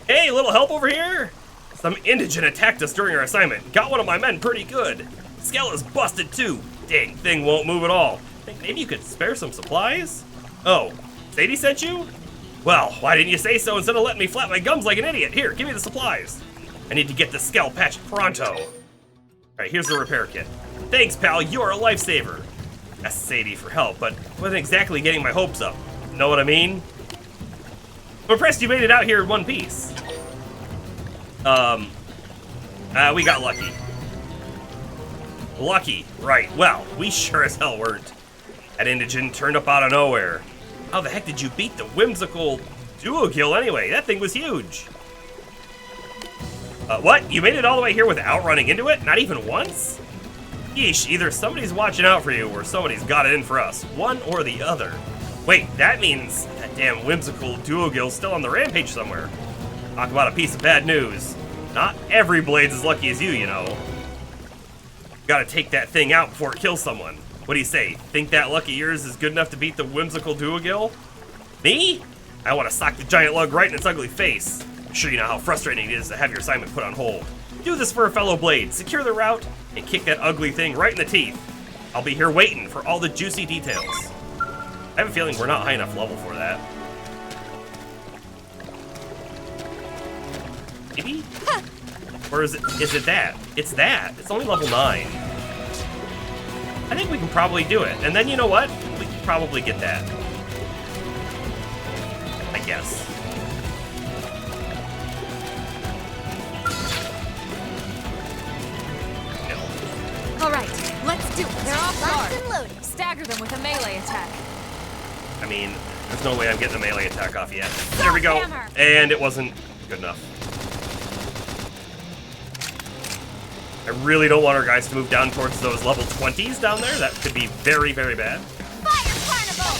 Hey, little help over here? Some indigent attacked us during our assignment. Got one of my men pretty good. Skell is busted too. Dang thing won't move at all. Think maybe you could spare some supplies? Oh, Sadie sent you? Well, why didn't you say so instead of letting me flap my gums like an idiot? Here, give me the supplies. I need to get the Skell patched pronto. Alright, here's the repair kit. Thanks, pal, you're a lifesaver. Asked Sadie for help, but wasn't exactly getting my hopes up. Know what I mean? I'm impressed you made it out here in one piece. We got lucky. Lucky, right. Well, we sure as hell weren't. That indigent turned up out of nowhere. How the heck did you beat the whimsical duo kill anyway? That thing was huge. What? You made it all the way here without running into it? Not even once? Yeesh, either somebody's watching out for you or somebody's got it in for us. One or the other. Wait, that means that damn whimsical duo gill's still on the rampage somewhere. Talk about a piece of bad news. Not every Blade's as lucky as you know. Gotta take that thing out before it kills someone. What do you say? Think that luck of yours is good enough to beat the whimsical duogill? Me? I want to sock the giant lug right in its ugly face. I'm sure you know how frustrating it is to have your assignment put on hold. Do this for a fellow Blade. Secure the route and kick that ugly thing right in the teeth. I'll be here waiting for all the juicy details. I have a feeling we're not high enough level for that. Maybe? Or is it that? It's that. It's only level 9. I think we can probably do it. And then you know what? We can probably get that. I guess. No. All right, let's do it. They're off Locked guard. and loaded. Stagger them with a melee attack. I mean, there's no way I'm getting a melee attack off yet. There we go. Hammer. And it wasn't good enough. I really don't want our guys to move down towards those level 20s down there. That could be very, very bad. Fire Carnival!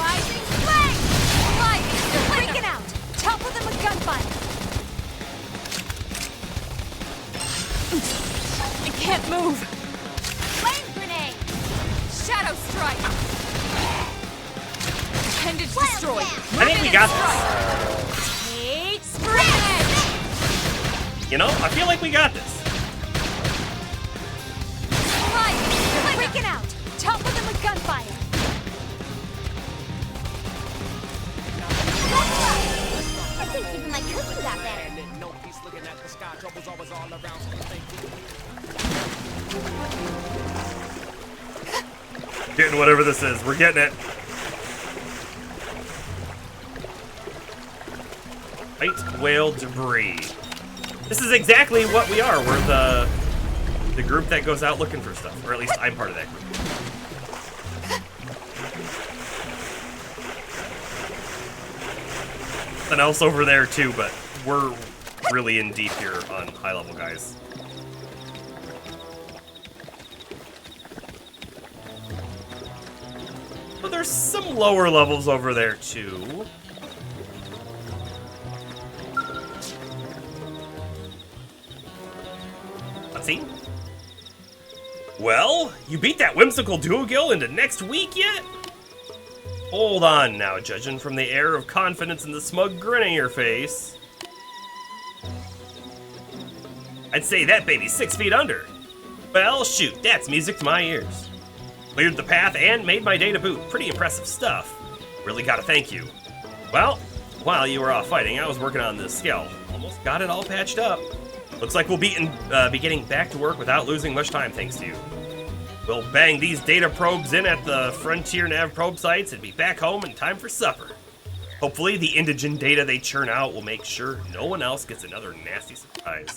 Rising Flame! Lightning, they're freaking out! Topple them with gunfire! I can't move! Flame Grenade! Shadow Strike! Appendage destroyed! I think we got this! Take Sprint! You know, I feel like we got this. They're freaking out! Topple them with gunfire! I think even my cooking got better. Getting whatever this is. We're getting it. White whale debris. This is exactly what we are. We're the group that goes out looking for stuff. Or at least I'm part of that group. Something else over there too, but we're really in deep here on high level guys. But there's some lower levels over there too. Let's see. Well, you beat that whimsical duogill into next week yet? Hold on now, judging from the air of confidence and the smug grin on your face. I'd say that baby's 6 feet under. Well, shoot, that's music to my ears. Cleared the path and made my day to boot. Pretty impressive stuff. Really gotta thank you. Well, while you were off fighting, I was working on this skill. Almost got it all patched up. Looks like we'll be getting back to work without losing much time thanks to you. We'll bang these data probes in at the Frontier Nav probe sites and be back home in time for supper. Hopefully the indigent data they churn out will make sure no one else gets another nasty surprise.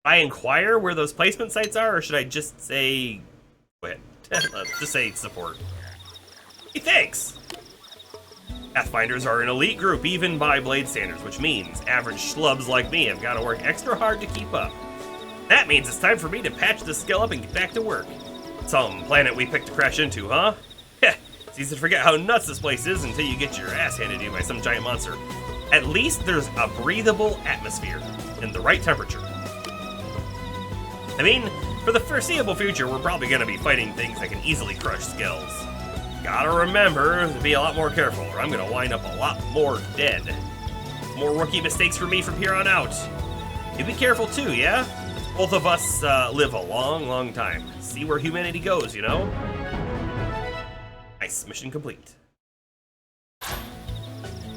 I inquire where those placement sites are, or should I just say... Go ahead. Let's just say support. Hey, thanks! Pathfinders are an elite group, even by Blade standards, which means average schlubs like me have got to work extra hard to keep up. That means it's time for me to patch this skill up and get back to work. Some planet we picked to crash into, huh? Heh, it's easy to forget how nuts this place is until you get your ass handed to you by some giant monster. At least there's a breathable atmosphere and the right temperature. I mean, for the foreseeable future, we're probably going to be fighting things that can easily crush skulls. Gotta remember to be a lot more careful, or I'm going to wind up a lot more dead. More rookie mistakes for me from here on out. You be careful too, yeah? Both of us live a long, long time. See where humanity goes, you know? Nice, mission complete.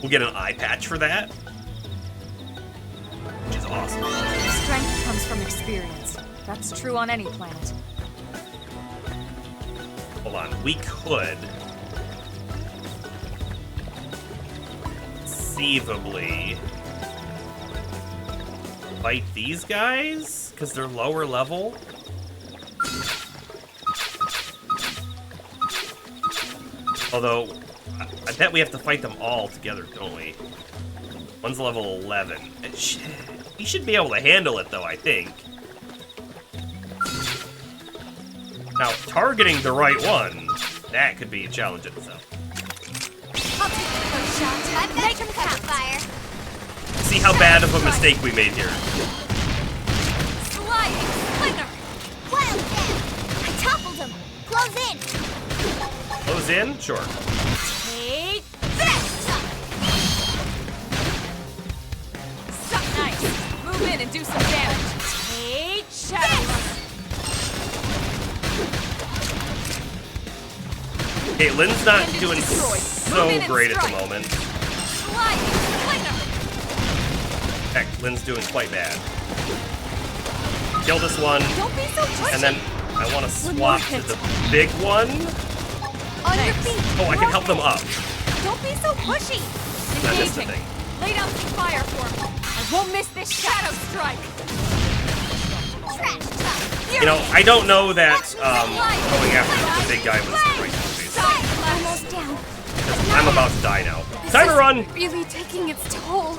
We'll get an eye patch for that, which is awesome. Strength comes from experience. That's true on any planet. Hold on, we could conceivably fight these guys because they're lower level. Although, I bet we have to fight them all together, don't we? One's level 11. He should be able to handle it, though, I think. Now, targeting the right one, that could be a challenge in itself. I'll take the first shot. I've got some campfire. See how bad of a mistake we made here. Sliding slinger. Wild Death! I toppled him! Close in! Close in? Sure. Take this! Suck nice. Move in and do some damage. Take shadow runner. Okay, Lynn's not Appendage doing destroyed. so Move in and great at the strike. moment. Sliding slinger. Heck, Lynn's doing quite bad. Kill this one, Don't be so pushy. and then I want to swap to the big one. On your feet. Oh, I can help them up. Don't be so pushy. That is the Engaging. thing. Lay down some fire for me. I won't miss this shadow strike. Trash talk! You know, I don't know that going after the big guy was the right choice. Almost down. I'm about to die now. Time to run! Really taking its toll.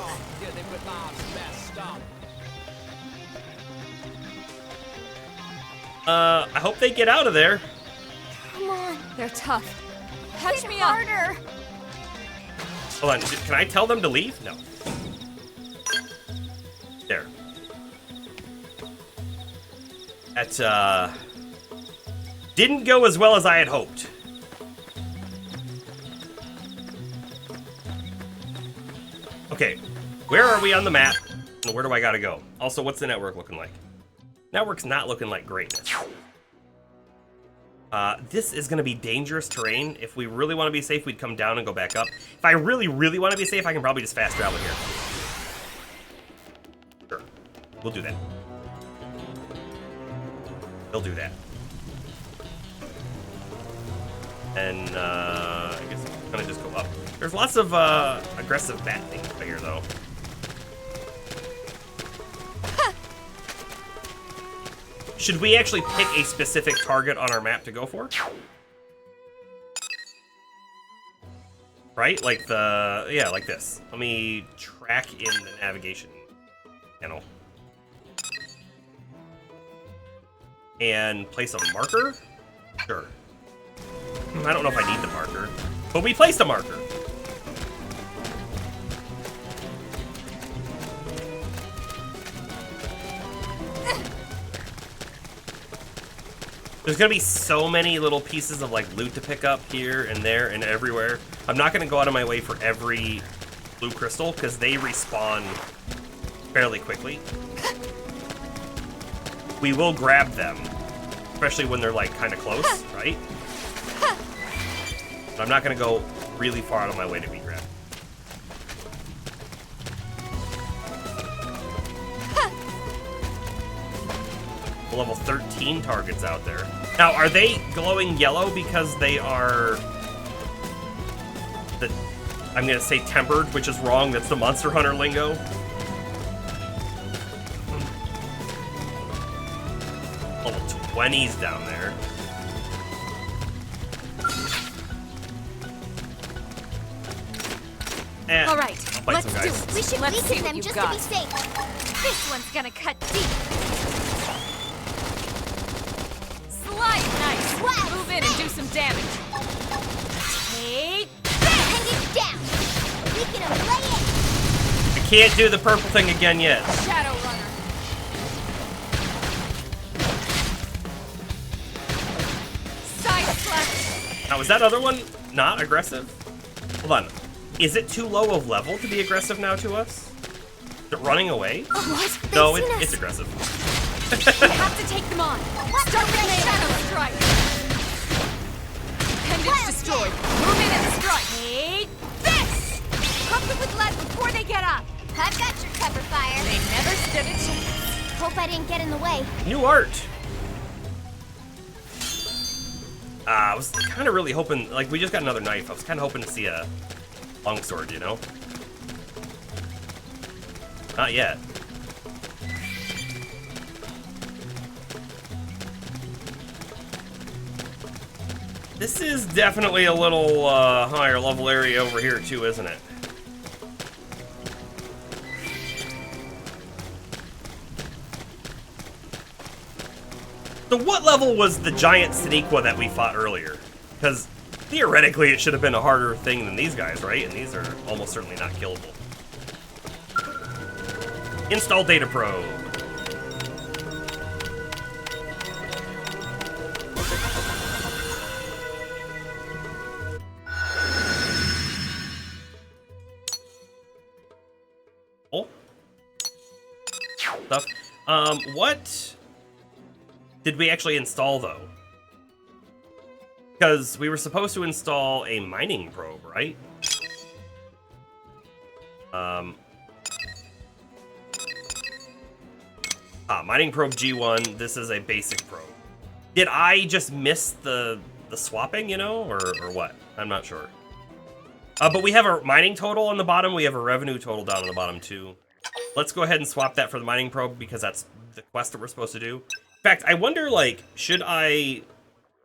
I hope they get out of there. Come on. They're tough. Catch Hit me up. harder! Hold on, can I tell them to leave? No. There. That, didn't go as well as I had hoped. Okay, where are we on the map? And where do I gotta go? Also, what's the network looking like? Network's not looking like greatness. This is gonna be dangerous terrain. If we really want to be safe, we'd come down and go back up. If I really, really want to be safe, I can probably just fast travel here. Sure, we'll do that. We'll do that. And, I guess I'm gonna just go up. There's lots of, aggressive bat things right here, though. Should we actually pick a specific target on our map to go for? Right? Like the... yeah, like this. Let me track in the navigation panel. And place a marker? Sure. I don't know if I need the marker. But we placed a marker. There's gonna be so many little pieces of like loot to pick up here and there and everywhere. I'm not gonna go out of my way for every blue crystal because they respawn fairly quickly. We will grab them, especially when they're like kind of close, right? But I'm not gonna go really far out of my way to be grabbed. Level 13 targets out there. Now, are they glowing yellow because they are the, I'm gonna say tempered, which is wrong, that's the Monster Hunter lingo. Level 20's down there. All right, I'll fight let's some do guys. it. We should Let's see weaken what them you've just got. to be safe. This one's gonna cut deep. Slide nice. Wow. Move in and do some damage. Take Hang it down! Weaken them, lay in! I can't do the purple thing again yet. Shadow Runner. Side slash. Now, is that other one not aggressive? Hold on. Is it too low of level to be aggressive now to us? Is it running away? Almost. They've No, seen us. it's aggressive. We have to take them on. Start with a shadow strike. Appendage destroyed. Move in and strike. Take this. Pump them with lead before they get up. I've got your cover fire. They never stood a chance. Hope I didn't get in the way. New art. I was kind of really hoping, like, we just got another knife. I was kind of hoping to see a longsword, you know? Not yet. This is definitely a little higher level area over here too, isn't it? So what level was the giant Sneakwa that we fought earlier? Because theoretically it should have been a harder thing than these guys, right? And these are almost certainly not killable. Install data probe. Oh. Stuff. What did we actually install though? Because we were supposed to install a mining probe, right? Mining probe G1. This is a basic probe. Did I just miss the swapping, you know, or what? I'm not sure. But we have a mining total on the bottom. We have a revenue total down on the bottom too. Let's go ahead and swap that for the mining probe because that's the quest that we're supposed to do. In fact, I wonder, like, should I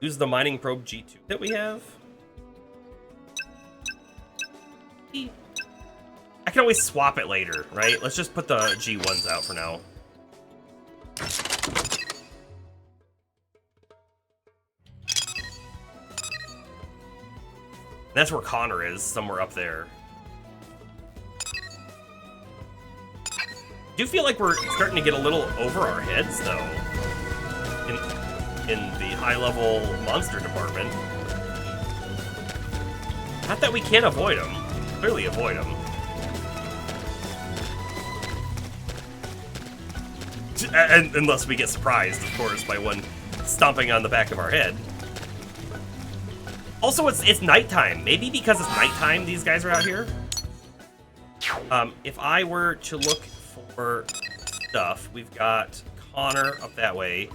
use the mining probe G2 that we have? I can always swap it later, right? Let's just put the G1s out for now. That's where Connor is, somewhere up there. I do feel like we're starting to get a little over our heads, though, in the high-level monster department. Not that we can't avoid them. Clearly avoid them. And unless we get surprised, of course, by one stomping on the back of our head. Also, it's nighttime. Maybe because it's nighttime, these guys are out here. If I were to look for stuff, we've got Connor up that way,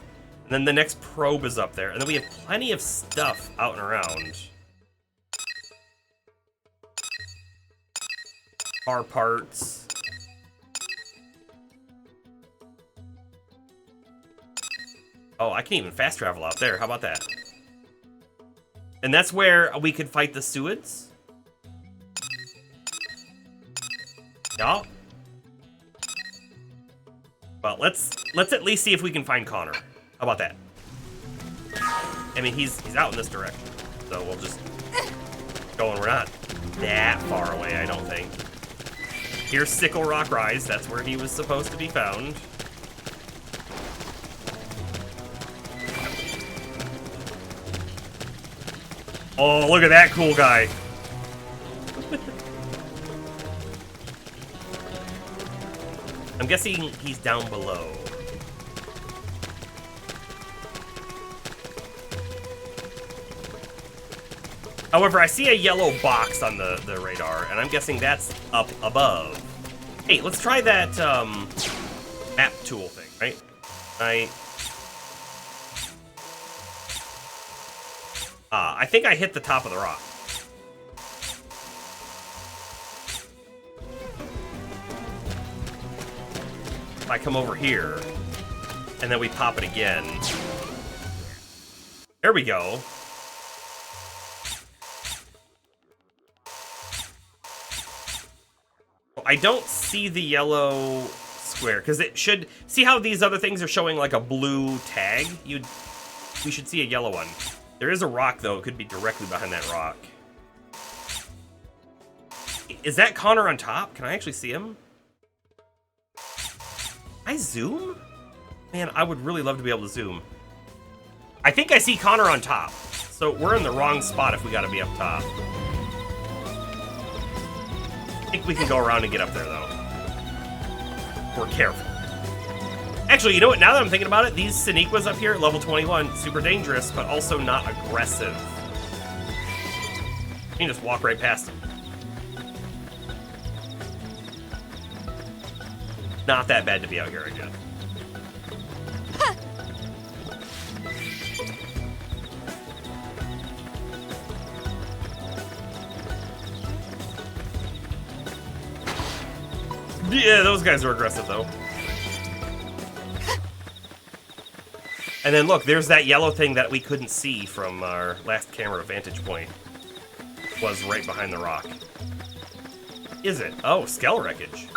and then the next probe is up there, and then we have plenty of stuff out and around. Car parts. Oh, I can even fast travel out there. How about that? And that's where we could fight the Suids. Yeah. Well, let's at least see if we can find Connor. How about that? I mean, he's out in this direction, so we'll just go, and we're not that far away, I don't think. Here's Sickle Rock Rise. That's where he was supposed to be found. Oh, look at that cool guy. I'm guessing he's down below. However, I see a yellow box on the radar, and I'm guessing that's up above. Hey, let's try that map tool thing, right? I think I hit the top of the rock. If I come over here, and then we pop it again. There we go. I don't see the yellow square, because it should... See how these other things are showing like a blue tag? We should see a yellow one. There is a rock, though. It could be directly behind that rock. Is that Connor on top? Can I actually see him? Can I zoom? Man, I would really love to be able to zoom. I think I see Connor on top. So we're in the wrong spot if we gotta be up top. I think we can go around and get up there, though. We're careful. Actually, you know what? Now that I'm thinking about it, these Sneakwas up here, level 21, super dangerous, but also not aggressive. You can just walk right past them. Not that bad to be out here, I guess. Yeah, those guys are aggressive, though. And then look, there's that yellow thing that we couldn't see from our last camera vantage point. Was right behind the rock. Is it? Oh, skell wreckage.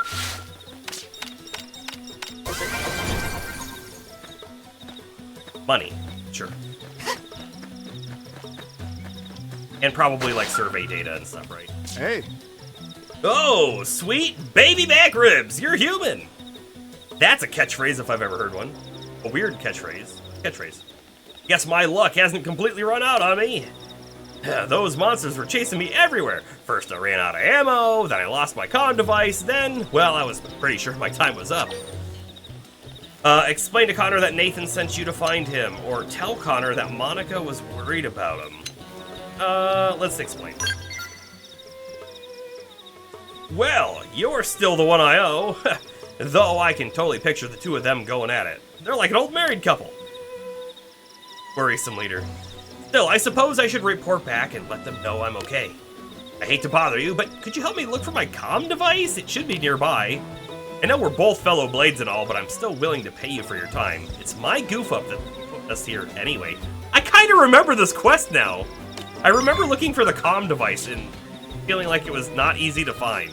Money, sure. And probably like survey data and stuff, right? Hey. Oh, sweet baby back ribs, you're human. That's a catchphrase if I've ever heard one. A weird catchphrase. Guess my luck hasn't completely run out on me. Those monsters were chasing me everywhere. First I ran out of ammo, then I lost my comm device, then, well, I was pretty sure my time was up. Explain to Connor that Nathan sent you to find him, or tell Connor that Monica was worried about him. Let's explain. Well, you're still the one I owe, though I can totally picture the two of them going at it. They're like an old married couple. Worrisome leader. Still, I suppose I should report back and let them know I'm okay. I hate to bother you, but could you help me look for my comm device? It should be nearby. I know we're both fellow Blades and all, but I'm still willing to pay you for your time. It's my goof up that put us here anyway. I kind of remember this quest now. I remember looking for the comm device and feeling like it was not easy to find.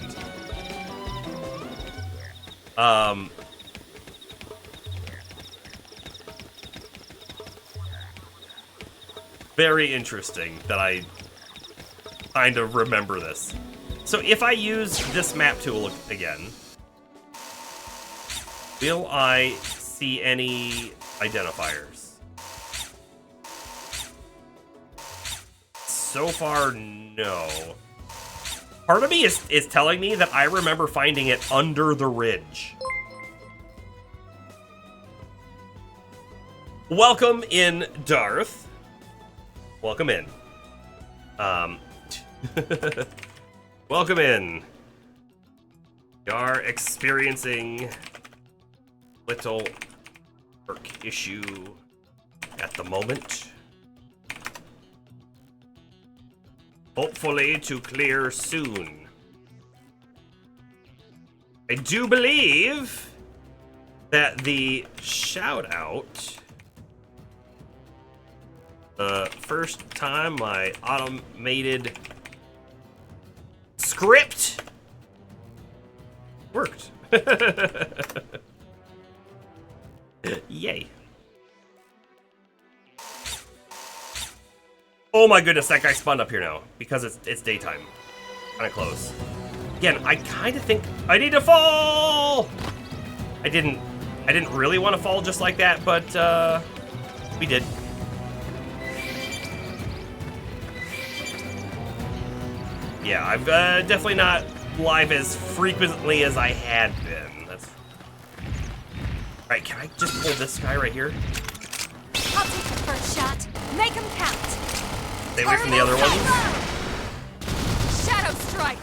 Very interesting that I kind of remember this. So if I use this map tool again, will I see any identifiers? So far, no. Part of me is telling me that I remember finding it under the ridge. Welcome in, Darth. Welcome in. Welcome in. We are experiencing little work issue at the moment. Hopefully to clear soon. I do believe that the shout out, the first time my automated script worked. Yay. Oh my goodness, that guy spawned up here now because it's daytime. Kind of close. Again, I kind of think I need to fall. I didn't really want to fall just like that, but we did. Yeah, I've definitely not live as frequently as I had been. That's right. Can I just pull this guy right here? I'll take the first shot. Make him count. Stay away from the other ones. Shadow strike.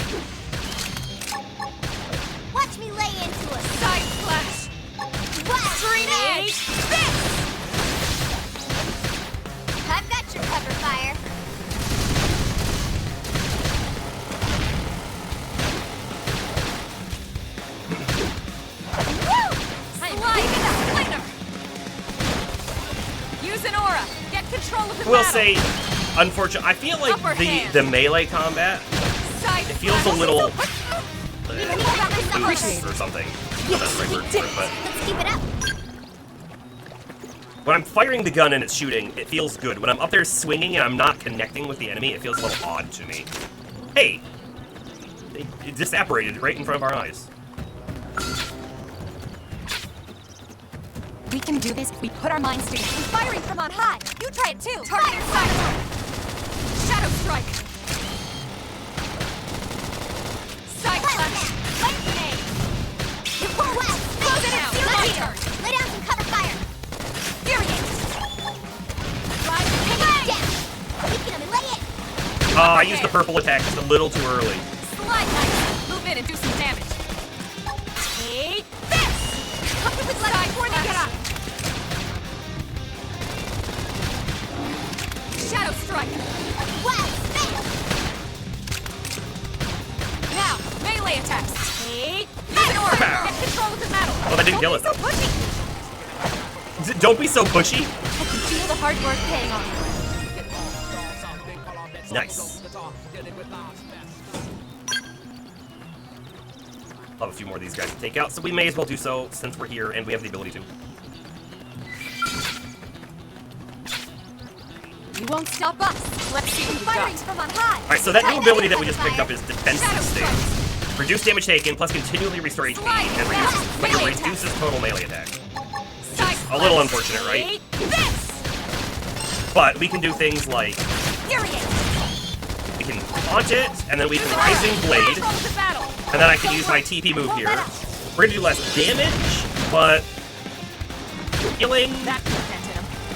Watch me lay into it. Side flash. Green edge. This. I've got your cover fire. Use an aura. Get control of the We'll battle. say, unfortunately, I feel like Upper hand. the melee combat, Side it feels a flash. little Let's loose or something. That's the right word for it, but keep it up. when I'm firing the gun and it's shooting, it feels good. When I'm up there swinging and I'm not connecting with the enemy, it feels a little odd to me. Hey, it just evaporated right in front of our eyes. We can do this. We put our minds together. I'm firing from on high. You try it too. Target side. Shadow strike. Side flash. Lightning. Close it out. My turn. Lay down some cover fire. Furious. Ride. Down. Weaken him and lay it. I used the purple attack just a little too early. Slide knife. Move in and do some damage. Take this. I didn't kill it. So pushy. Don't be so pushy. I can feel the hard work paying off. Nice. I'll have a few more of these guys to take out, so we may as well do so since we're here and we have the ability to. You won't stop us. Let's see what you got. From on high. Alright, so that new ability that we just picked up is Defense Sustains. Reduce damage taken, plus continually restore HP, and reduces total melee attack. A little unfortunate, right? But we can do things like we can launch it, and then we can Rising Blade, and then I can use my TP move here. We're gonna do less damage, but healing.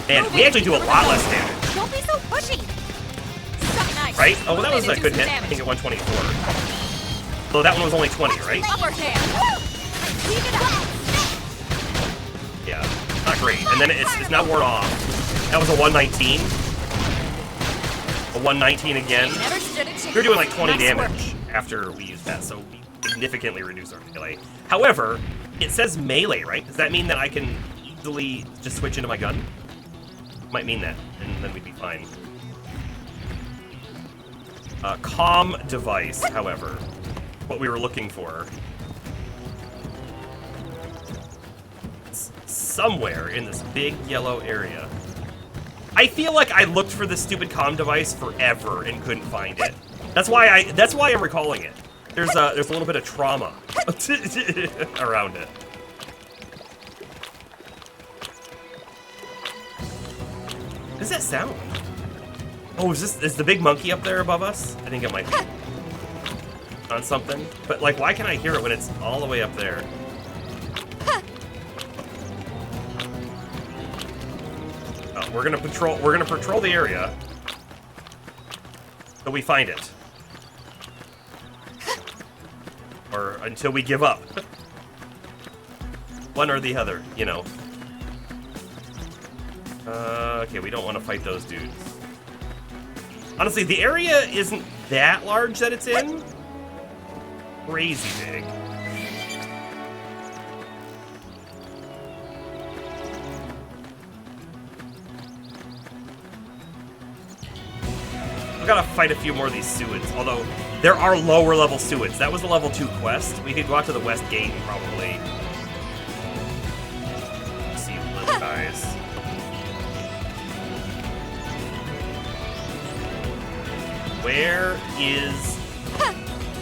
And we actually do a lot less damage. Don't be so pushy. Nice. Right? Oh, well, that was a good hit. I think at 124. So that one was only 20, right? Yeah, not great. And then it's not worn off. That was a 119. A 119 again. We're doing like 20 damage after we use that, so we significantly reduce our melee. However, it says melee, right? Does that mean that I can easily just switch into my gun? Might mean that, and then we'd be fine. Comm device, however, what we were looking for. It's somewhere in this big yellow area. I feel like I looked for this stupid comm device forever and couldn't find it. That's why I'm recalling it. There's a little bit of trauma around it. What does that sound? Oh, is the big monkey up there above us? I think it might be. On something. But like, why can't I hear it when it's all the way up there? Oh, we're gonna patrol the area. Till we find it. Or until we give up. One or the other, you know. Okay, we don't want to fight those dudes. Honestly, the area isn't that large that it's in. Crazy big. We've got to fight a few more of these Suids, although there are lower level Suids. That was a level 2 quest. We could go out to the West Gate and probably see the little guys. Where is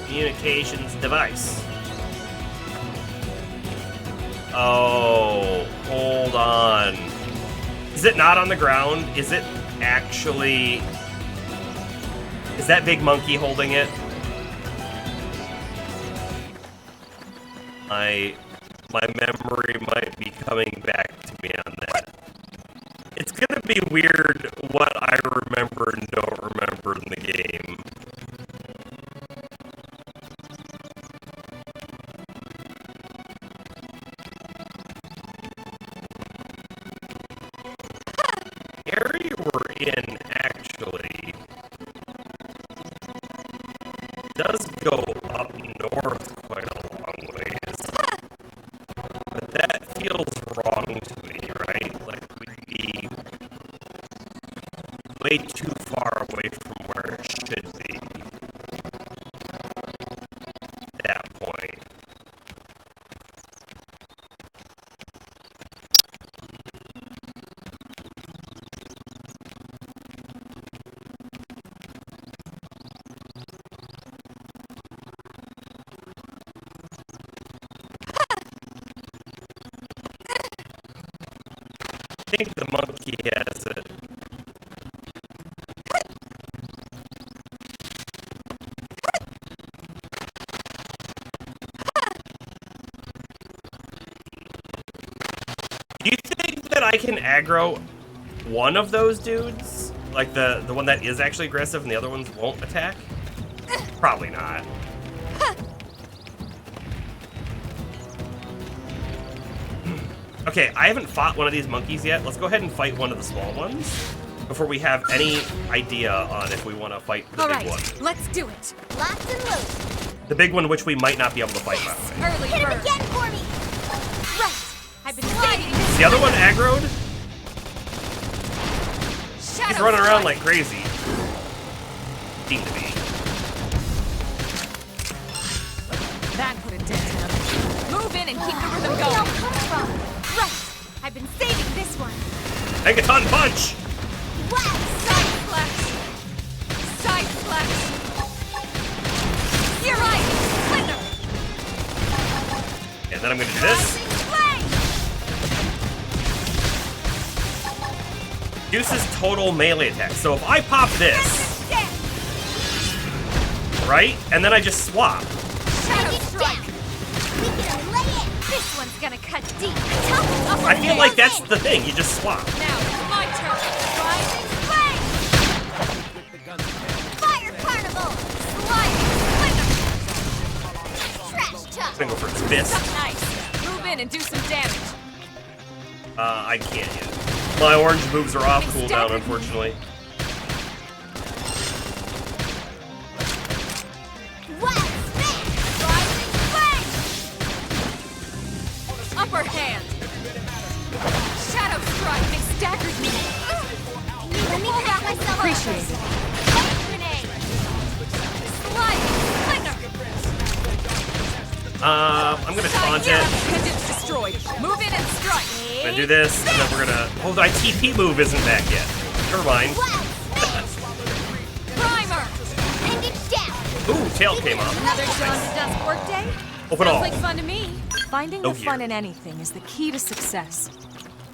communications device? Oh, hold on. Is it not on the ground? Is it actually... Is that big monkey holding it? My memory might be coming back to me on that. It's gonna be weird what I remember and don't remember in the game. The area we're in, actually, does go up north quite a long ways. But that feels wrong to me, right? Like, we'd be way too far away from where it should be. At that point. I think the monkey has it. Do you think that I can aggro one of those dudes? Like the one that is actually aggressive and the other ones won't attack? Probably not. Okay, I haven't fought one of these monkeys yet. Let's go ahead and fight one of the small ones before we have any idea on if we want to fight the big one. Let's do it. Locked and loaded. The big one, which we might not be able to fight, by the way. Early Hit him bird. again for me. Right. Is the other one aggroed? He's running around like crazy. Seemed to be. That put a dent in him. Move in and keep the rhythm going. Right. I've been saving this one. Megaton punch! Wow! Side flex. Side flex. You're right. Slither. And then I'm gonna do this. Reduces total melee attack. So if I pop this, right, and then I just swap. Shadow strike. We can lay it. This one's gonna cut deep. I feel like that's the thing. You just swap. Now it's my turn. Rising flame. Fire carnival. Sliding. Trash talk. I'm gonna go for his fist. Nice. Move in and do some damage. I can't yet. My orange moves are off cooldown, unfortunately. Upper hand. Shadow strike. They staggered me. Let me pull myself. Appreciate it. Grenade. Slide. I'm gonna taunt it. Pendant's destroyed. Move in and strike. I'm gonna do this, and then we're gonna. Oh, my TP move isn't back yet. Never mind. Primer. Pendant down. Ooh, tail came up. Another dawn to dusk workday. Open all. Sounds like fun to me. Finding No the fun gear. in anything is the key to success.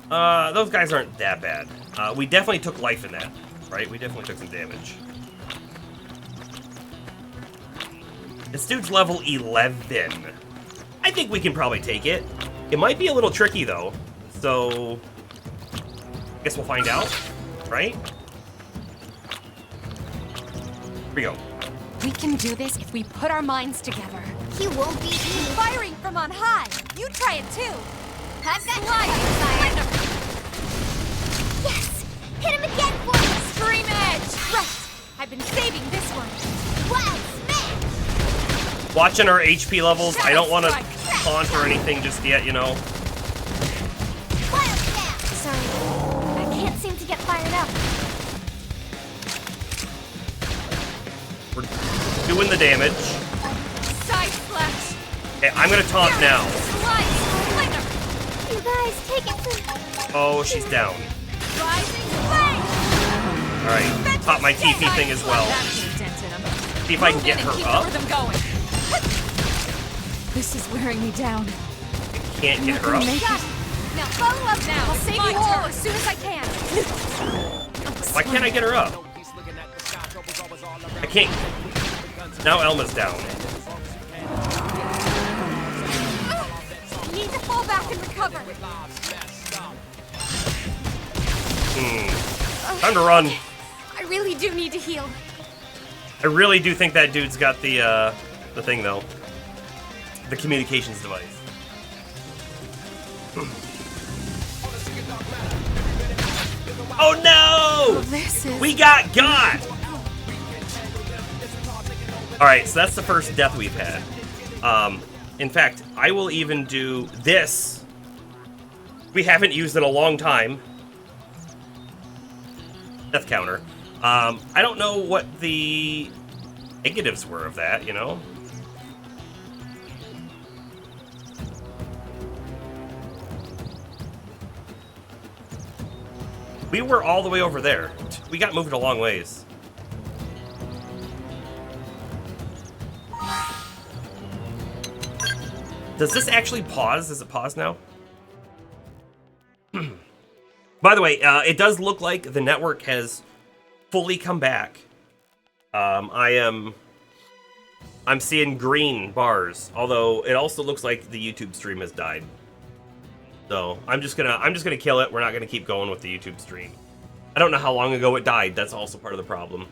Those guys aren't that bad. We definitely took life in that, right? We definitely took some damage. This dude's level 11. I think we can probably take it. It might be a little tricky, though. So, I guess we'll find out, right? Here we go. We can do this if we put our minds together. He won't beat me. Firing from on high. You try it too. I've got Slide. Yes! Hit him again for me! Stream edge. Right. I've been saving this one. Wow, smash! Watching our HP levels, I don't want to taunt or anything just yet, you know? Wild snap! Sorry, I can't seem to get fired up. We're doing the damage. Side flash. Okay, I'm gonna taunt now. Slide. Slither. You guys, take it from... Oh, she's down. Rising flame. Alright, pop my TP thing as well. That put a dent in him. See if I can Move get in and her keep up. the rhythm going. This is wearing me down. Can't get her up. Got it. Now follow up now. I'll save you all as soon as I can. Why can't I get her up? I can't. Now Elma's down. Need to fall back and recover. Time to run. I really do need to heal. I really do think that dude's got the thing though. The communications device. Oh no! This is... We got. Alright, so that's the first death we've had. In fact, I will even do this. We haven't used in a long time. Death counter. I don't know what the negatives were of that, you know? We were all the way over there. We got moved a long ways. Does this actually pause? Does it pause now? By the way, it does look like the network has fully come back. I'm seeing green bars, although it also looks like the YouTube stream has died. So I'm just gonna kill it. We're not gonna keep going with the YouTube stream. I don't know how long ago it died. That's also part of the problem.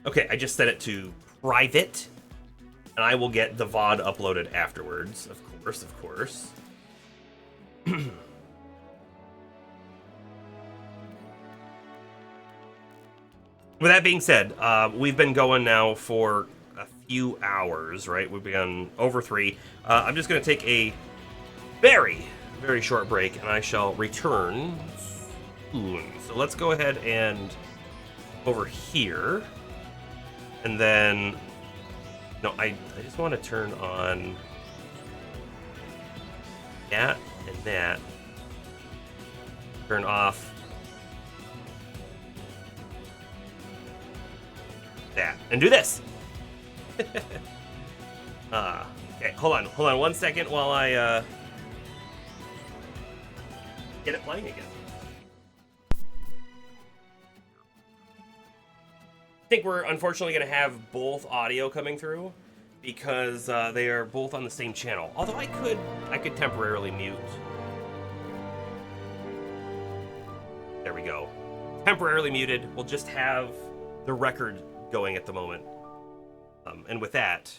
Okay, I just set it to private, and I will get the VOD uploaded afterwards, of course. With that being said, we've been going now for a few hours, right? We've been over 3. I'm just going to take a very, very short break, and I shall return soon. So let's go ahead and over here, and then no, I just want to turn on that and that. Turn off that and do this. Okay, hold on 1 second while I get it playing again. I think we're unfortunately going to have both audio coming through because they are both on the same channel. Although I could temporarily mute. There we go. Temporarily muted. We'll just have the record going at the moment. And with that,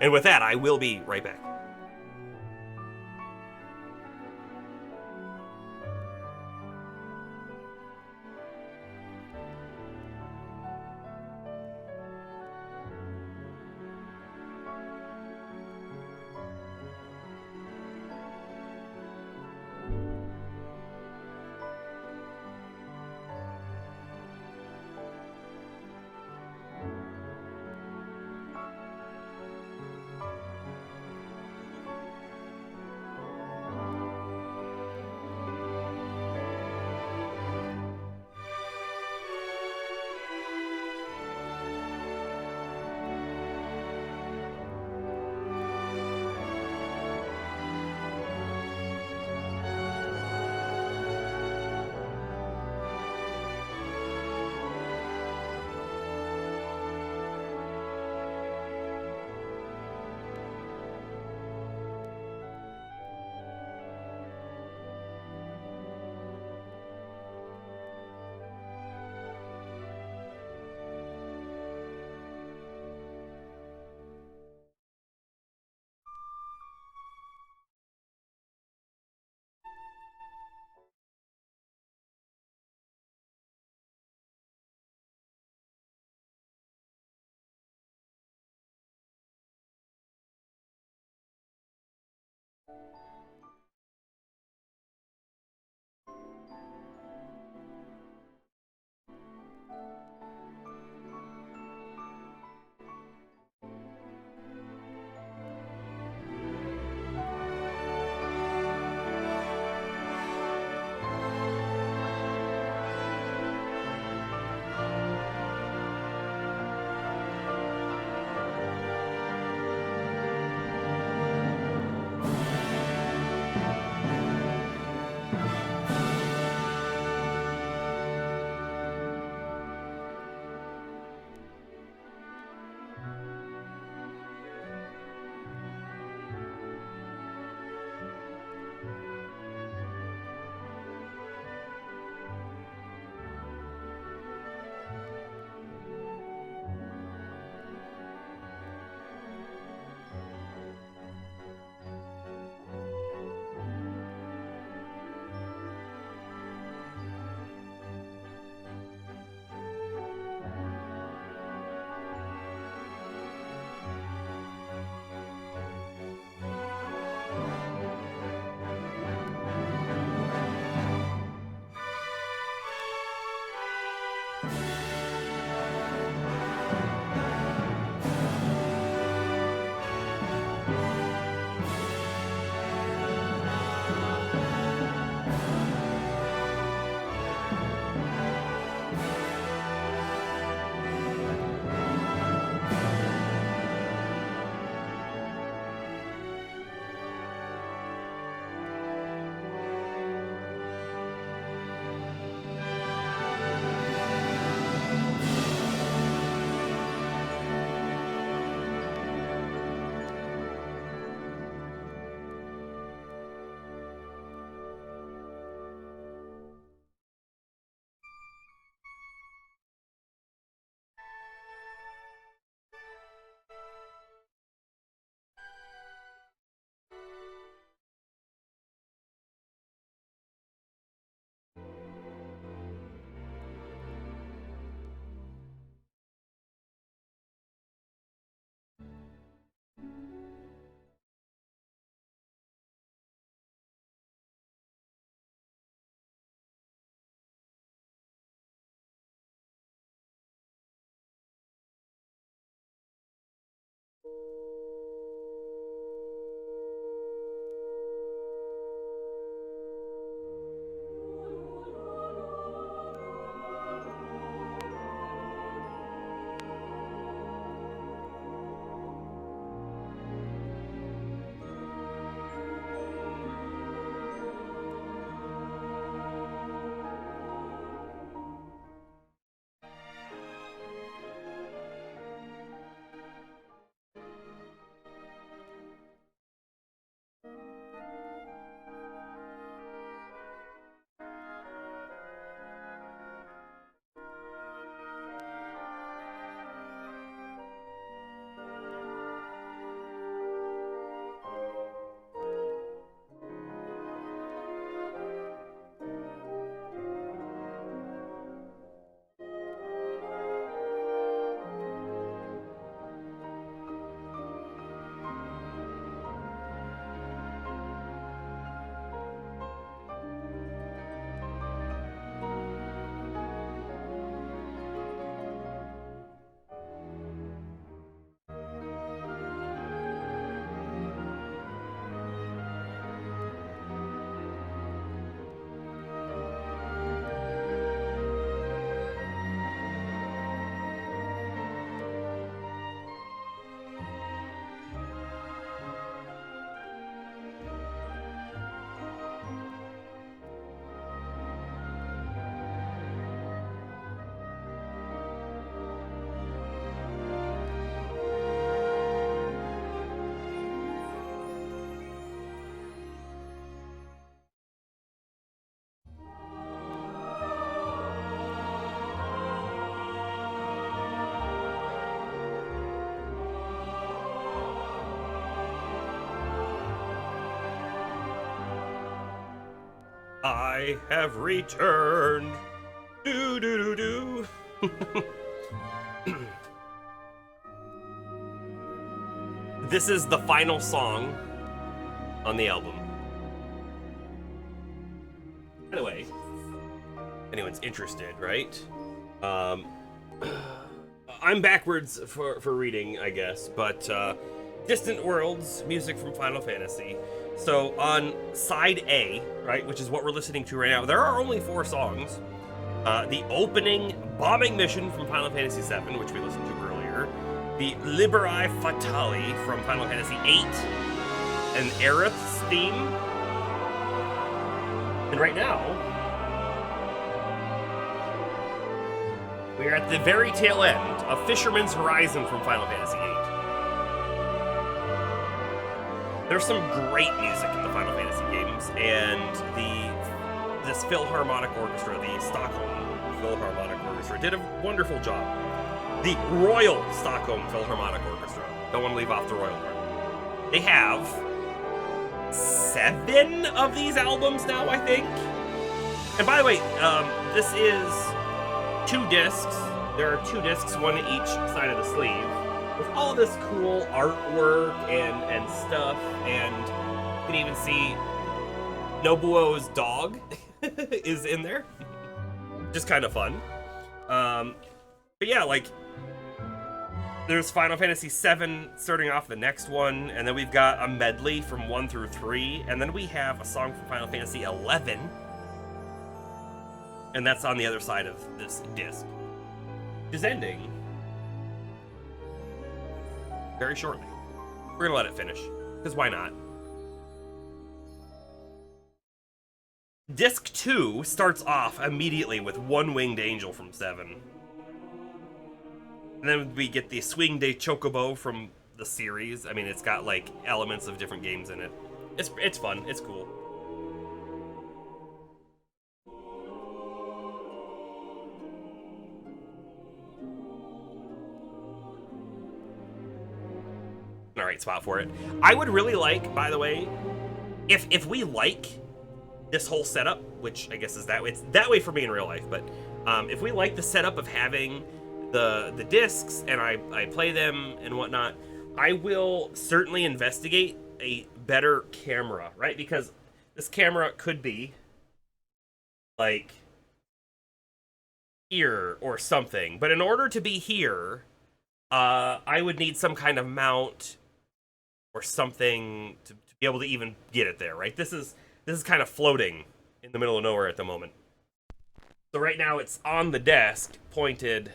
I will be right back. I have returned. Do do do do. This is the final song on the album. Anyway, if anyone's interested, right? I'm backwards for reading, I guess, but Distant Worlds, music from Final Fantasy. So on side A, right, which is what we're listening to right now, there are only 4 songs. The opening bombing mission from Final Fantasy VII, which we listened to earlier. The Liberi Fatali from Final Fantasy VIII. And Aerith's theme. And right now, we are at the very tail end of Fisherman's Horizon from Final Fantasy VIII. There's some great music in the Final Fantasy games, and this Philharmonic Orchestra, the Stockholm Philharmonic Orchestra, did a wonderful job. The Royal Stockholm Philharmonic Orchestra. Don't want to leave off the royal part. They have 7 of these albums now, I think. And by the way, this is 2 discs. There are 2 discs, one each side of the sleeve, with all this cool artwork and stuff, and you can even see Nobuo's dog is in there. Just kind of fun. But yeah, like, there's Final Fantasy VII starting off the next one, and then we've got a medley from 1 through 3, and then we have a song from Final Fantasy XI, and that's on the other side of this disc. Is ending very shortly. We're gonna let it finish, because why not? Disc 2 starts off immediately with One Winged Angel from 7. And then we get the Swing de Chocobo from the series. I mean, it's got like elements of different games in it. It's fun, it's cool. All right, spot for it. I would really like, by the way, if we like this whole setup, which I guess is that way, it's that way for me in real life, but if we like the setup of having the discs and I play them and whatnot, I will certainly investigate a better camera, right? Because this camera could be like here or something, but in order to be here, I would need some kind of mount or something to be able to even get it there, right? This is kind of floating in the middle of nowhere at the moment. So right now it's on the desk, pointed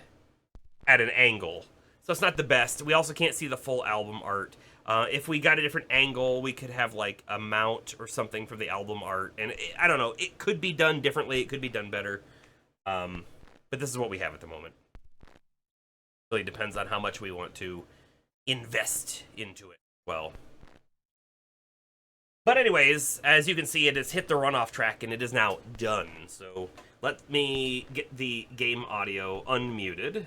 at an angle. So it's not the best. We also can't see the full album art. If we got a different angle, we could have like a mount or something for the album art. And I don't know, it could be done differently. It could be done better. But this is what we have at the moment. Really depends on how much we want to invest into it. Well, but anyways, as you can see, it has hit the runoff track and it is now done. So let me get the game audio unmuted.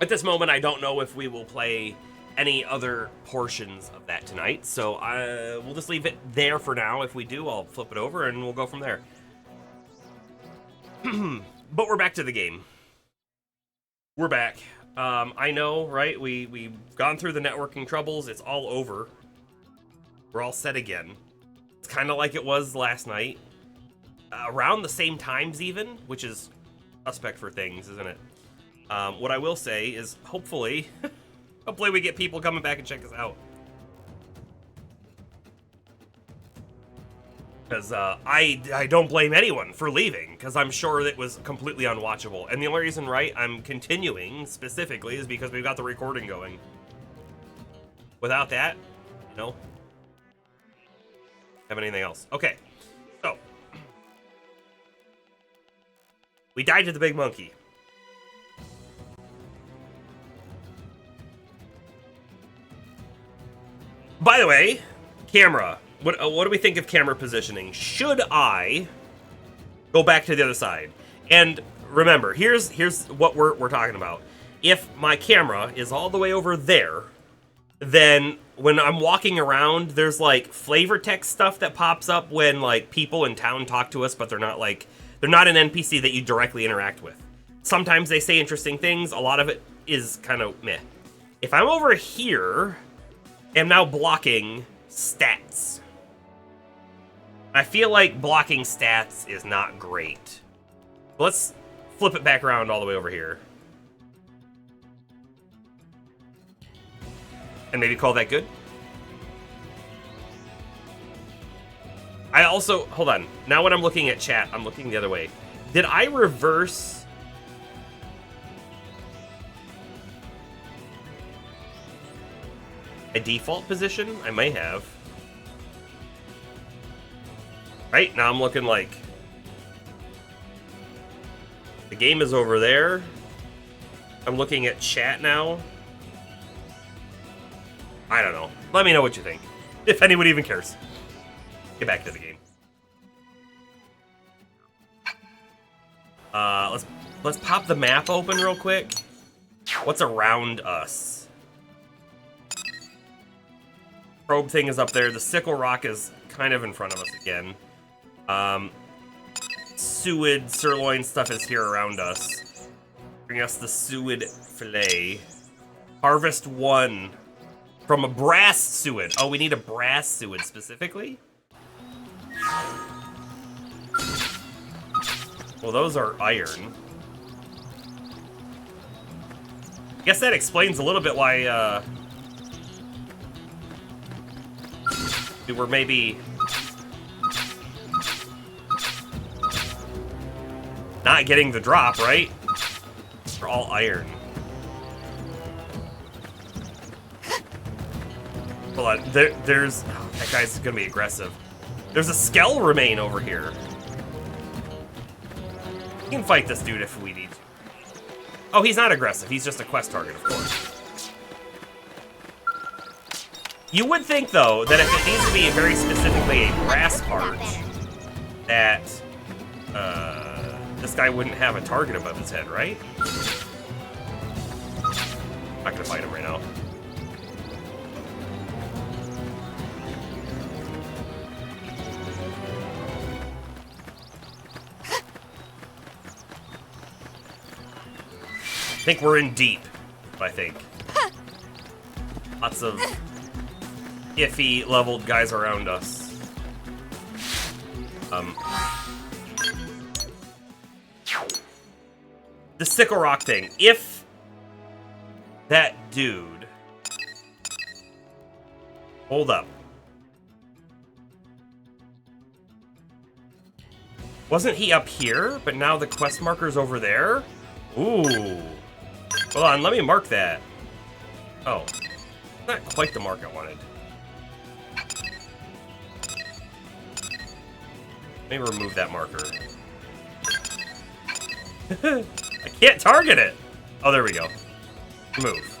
At this moment, I don't know if we will play any other portions of that tonight, so we'll just leave it there for now. If we do, I'll flip it over and we'll go from there. But we're back to the game. We're back. I know, right? We've gone through the networking troubles. It's all over. We're all set again. It's kind of like it was last night. Around the same times even, which is suspect for things, isn't it? What I will say is, hopefully we get people coming back and check us out. Because I don't blame anyone for leaving, because I'm sure it was completely unwatchable. And the only reason, right, I'm continuing specifically is because we've got the recording going. Without that, you know, have anything else. Okay, so we died to the big monkey. By the way, camera. What do we think of camera positioning? Should I go back to the other side? And remember, here's what we're talking about. If my camera is all the way over there, then when I'm walking around, there's like flavor text stuff that pops up when like people in town talk to us, but they're not an NPC that you directly interact with. Sometimes they say interesting things. A lot of it is kind of meh. If I'm over here, I'm now blocking stats. I feel like blocking stats is not great. Let's flip it back around all the way over here. And maybe call that good? I also, hold on. Now when I'm looking at chat, I'm looking the other way. Did I reverse a default position? I may have. Right, now I'm looking like the game is over there. I'm looking at chat now. I don't know. Let me know what you think. If anyone even cares. Get back to the game. Let's pop the map open real quick. What's around us? Probe thing is up there. The sickle rock is kind of in front of us again. Suid sirloin stuff is here around us. Bring us the suid fillet. Harvest 1 from a brass suid. Oh, we need a brass suid specifically? Well, those are iron. I guess that explains a little bit why, we were maybe not getting the drop, right? They're all iron. Hold on, there's... Oh, that guy's gonna be aggressive. There's a Skell remain over here. We can fight this dude if we need to. Oh, he's not aggressive. He's just a quest target, of course. You would think, though, that if it needs to be very specifically a brass part, that this guy wouldn't have a target above his head, right? I'm not gonna fight him right now. I think we're in deep, I think. Lots of iffy leveled guys around us. The sickle rock thing. If that dude... Hold up. Wasn't he up here, but now the quest marker's over there? Ooh. Hold on, let me mark that. Oh. Not quite the mark I wanted. Let me remove that marker. I can't target it! Oh, there we go. Move.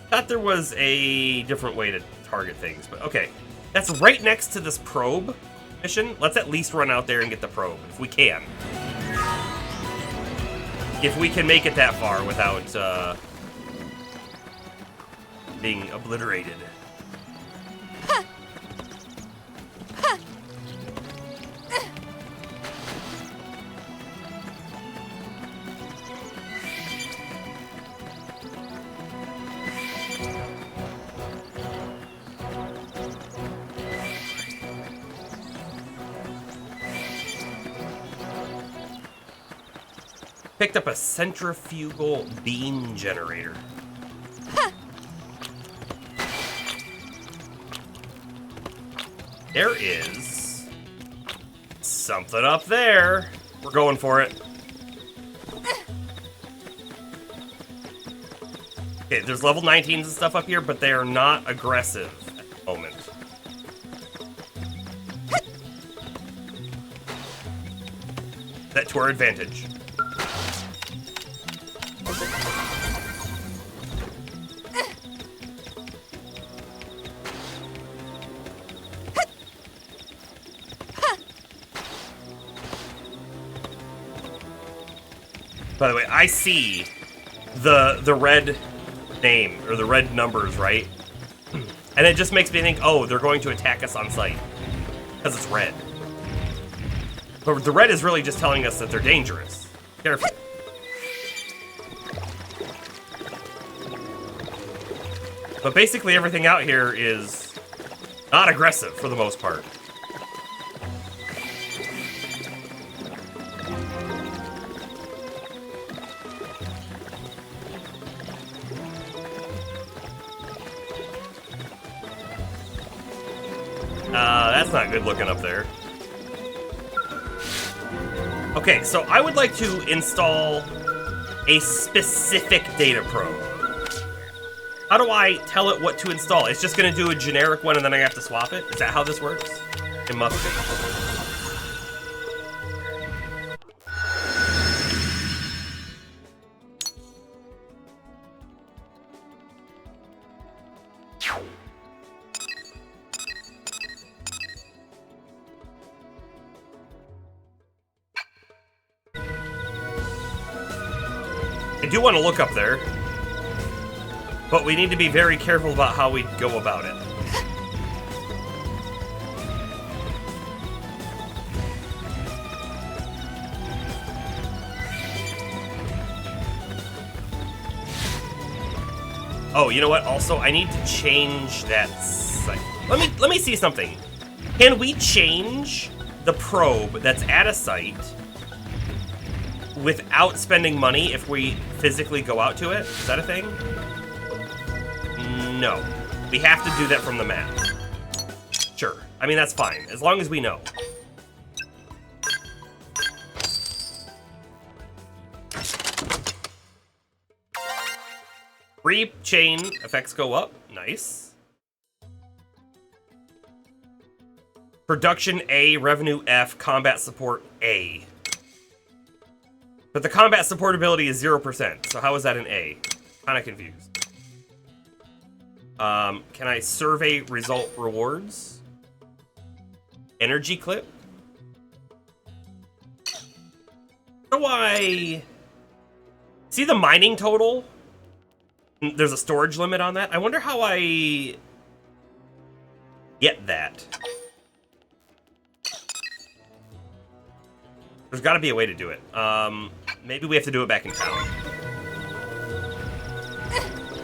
Thought there was a different way to target things, but okay. That's right next to this probe mission. Let's at least run out there and get the probe, if we can. If we can make it that far without, being obliterated. Picked up a centrifugal beam generator. There is something up there. We're going for it. Okay, there's level 19s and stuff up here, but they are not aggressive at the moment. That to our advantage. By the way, I see the red name, or the red numbers, right? And it just makes me think, oh, they're going to attack us on sight. Because it's red. But the red is really just telling us that they're dangerous. Careful. But basically everything out here is not aggressive for the most part. That's not good looking up there. Okay, so I would like to install a specific data probe. How do I tell it what to install? It's just gonna do a generic one and then I have to swap it? Is that how this works? It must be. I do want to look up there, but we need to be very careful about how we go about it. Oh, you know what? Also, I need to change that site. Let me see something. Can we change the probe that's at a site without spending money if we physically go out to it? Is that a thing? No. We have to do that from the map. Sure. I mean, that's fine, as long as we know. Free chain effects go up. Nice. Production A, revenue F, combat support A. But the combat support ability is 0%, so how is that an A? Kinda confused. Can I survey result rewards? Energy clip? How do I... See the mining total? There's a storage limit on that. I wonder how I get that. There's got to be a way to do it. Maybe we have to do it back in town.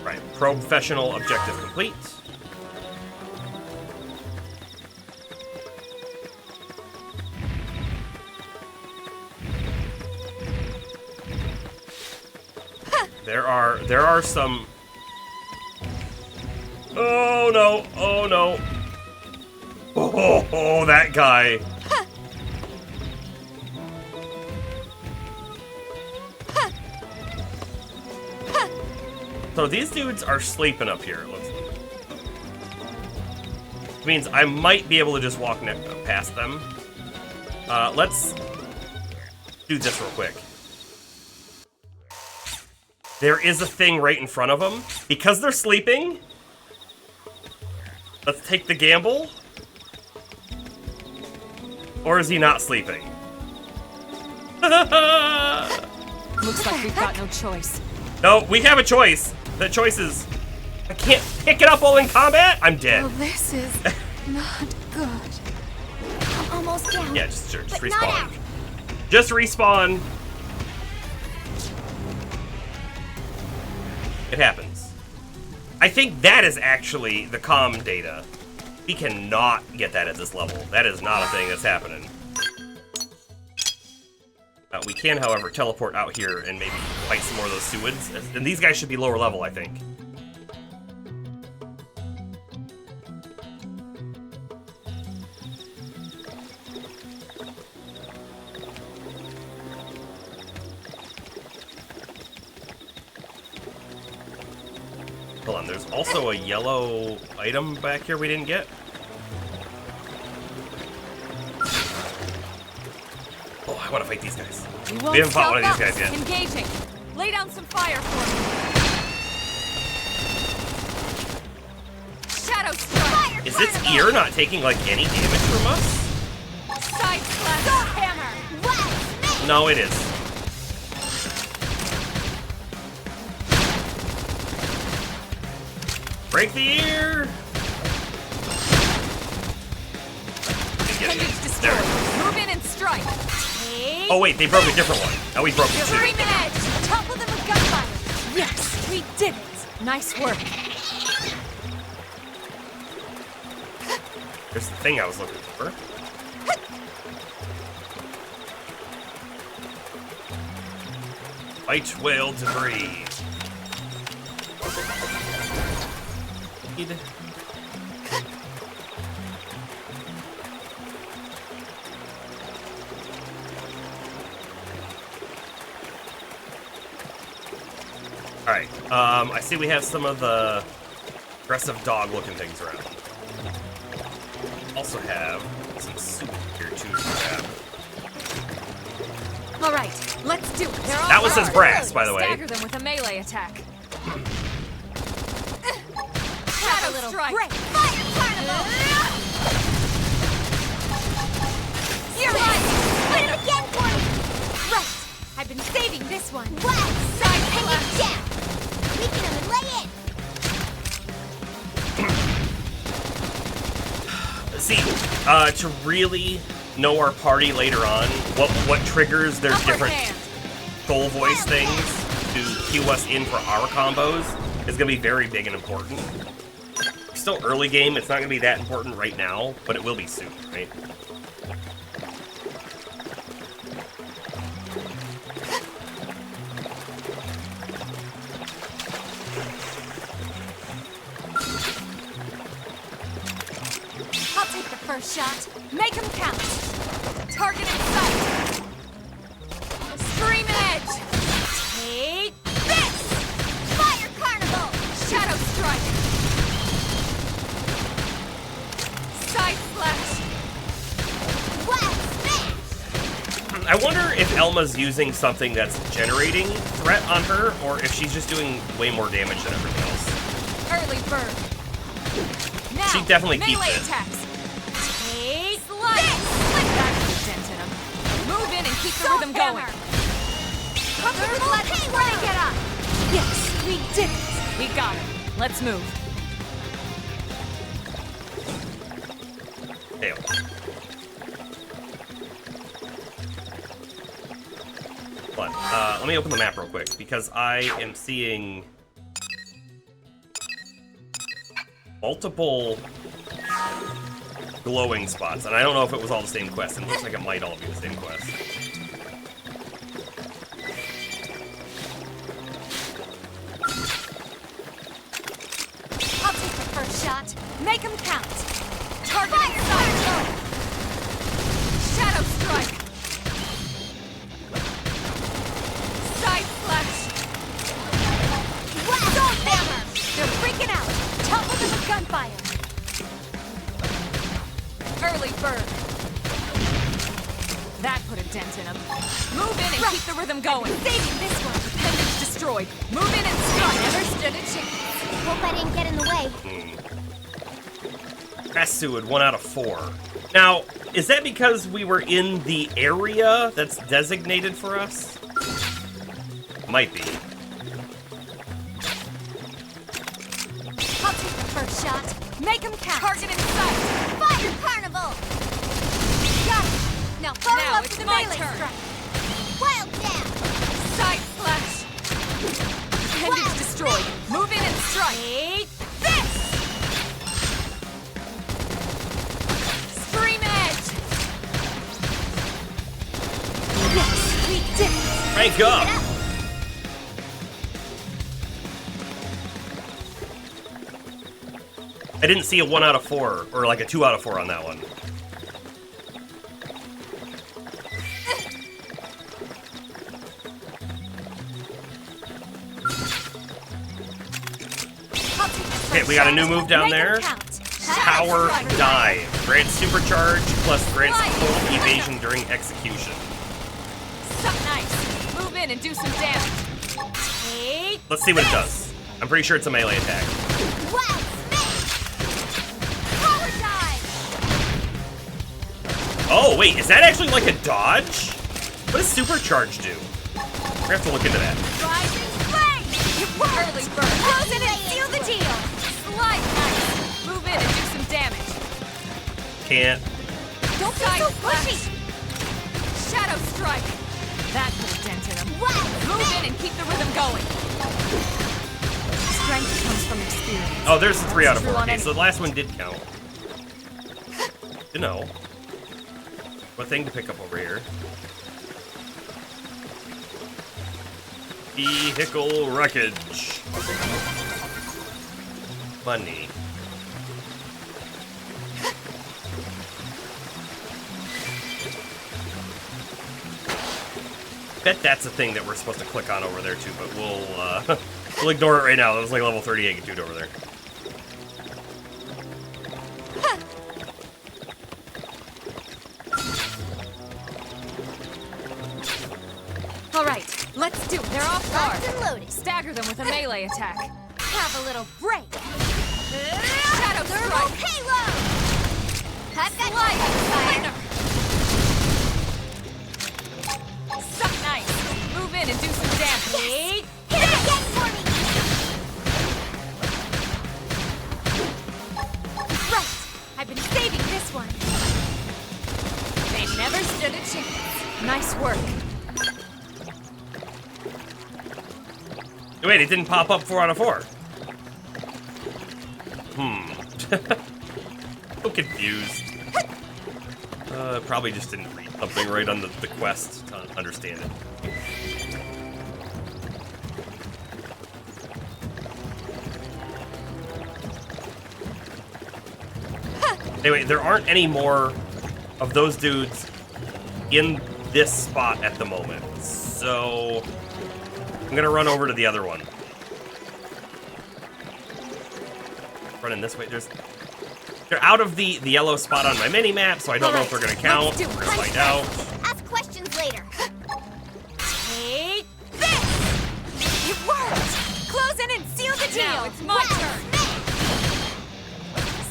Right, professional objective complete. There are some. Oh no! Oh no! Oh, that guy. So these dudes are sleeping up here, it looks like. Which means I might be able to just walk past them. Let's do this real quick. There is a thing right in front of them. Because they're sleeping, let's take the gamble. Or is he not sleeping? Looks like we've got no choice. No, we have a choice. The choice is, I can't pick it up while in combat. I'm dead. Well, this is not good. I'm almost down. Yeah, just but respawn. not out. Just respawn. It happens. I think that is actually the comm data. We cannot get that at this level. That is not a thing that's happening. We can, however, teleport out here and maybe fight some more of those Suids. And these guys should be lower level, I think. Hold on, there's also a yellow item back here we didn't get. Oh, I want to fight these guys. We We haven't fought one of these guys yet. Engaging. Lay down some fire for me. Shadow strike. Is its ear not taking, like, any damage from us? Side slash hammer. No, it is. Break the ear! Appendage destroyed. Move in and strike. Take Oh wait, they broke a different one. Now we broke it too. Screaming edge. Topple them with gunfire. Yes, we did it. Nice work. There's the thing I was looking for. White whale debris. Alright, I see we have some of the aggressive dog-looking things around. Also have some soup here too to grab. All right, let's do it. That one says brass, by the way. Stagger them with a melee attack. Shadow little strike. Break. Fire carnival. You're right. Put it again for me. Right. I've been saving this one. Wow. Side hanging down. Weaken them and lay in. See, to really know our party later on, what triggers their Upper different hand. soul voice things to cue us in for our combos is going to be very big and important. Still early game, it's not going to be that important right now, but it will be soon, right? I'll take the first shot. Make him count. Target in sight. Screaming edge. Take this. Fire carnival. Shadow strike. Side slash. Wow, smash. I wonder if Elma's using something that's generating threat on her, or if she's just doing way more damage than everything else. Early bird. Now, She definitely keeps melee it. attacks. Take this. That could have dented him. Move in and keep the rhythm going. Let's see where they get up. Yes, we did it. We got it. Let's move. Damn. But, let me open the map real quick, because I am seeing multiple glowing spots, and I don't know if it was all the same quest, and it looks like it might all be the same quest. I'll take the first shot. Make him count. Target fire. Shadow strike. Side slash. Wow. Don't hammer. They're freaking out. Topple them with gunfire. Early bird. That put a dent in him. Move in and keep the rhythm going. Saving this one. Appendage destroyed. Move in and strike. Never stood a chance. Hope I didn't get in the way. Suid, 1 out of 4. Now, is that because we were in the area that's designated for us? Might be. I'll take the first shot. Make him count. Target in sight. Fire carnival. Got it. Now follow up it's with the my melee turn. strike. Wild down. Side slash. Appendage destroyed. Move in and strike. Take this. Scream edge. Yes, we did it. Rank up! I didn't see a 1 out of 4, or like a 2 out of 4 on that one. Okay, we got a new move down there. Power Dive. Grants supercharge plus grants full evasion during execution. Something nice. Move in and do some damage. Take Let's see what it does. I'm pretty sure it's a melee attack. Wow, smash! Power dive! Oh, wait, is that actually like a dodge? What does supercharge do? We're gonna have to look into that. Rising flame! You won't! Early bird! Close in and seal the deal! can't. Don't be so pushy! Shadow Strike! That put a dent in him. What? Move in and keep the rhythm going. Strength comes from experience. Oh, there's the 3 out of 4. True on Okay, any- so the last one did count. You know. What thing to pick up over here? Vehicle wreckage. Money. Bet that's a thing that we're supposed to click on over there too, but we'll we'll ignore it right now. That was like level 38 dude over there. All right, let's do it. They're off guard. Locked and loaded. Stagger them with a melee attack. Have a little break. Shadow Thermal Strike. payload! I've got Slide. fire. Suck nice. Move in and do some damage. Hit it again for me! Right! I've been saving this one. They never stood a chance. Nice work. Wait, it didn't pop up 4 out of 4. So confused. Probably just didn't read something right on the quest to understand it. Anyway, there aren't any more of those dudes in this spot at the moment, so I'm gonna run over to the other one. Running this way. They're out of the yellow spot on my mini map, so I don't know if they're gonna count. let's do We're it. gonna find out. Ask questions later. Take this! It worked! Close in and seal the deal! Now it's my turn!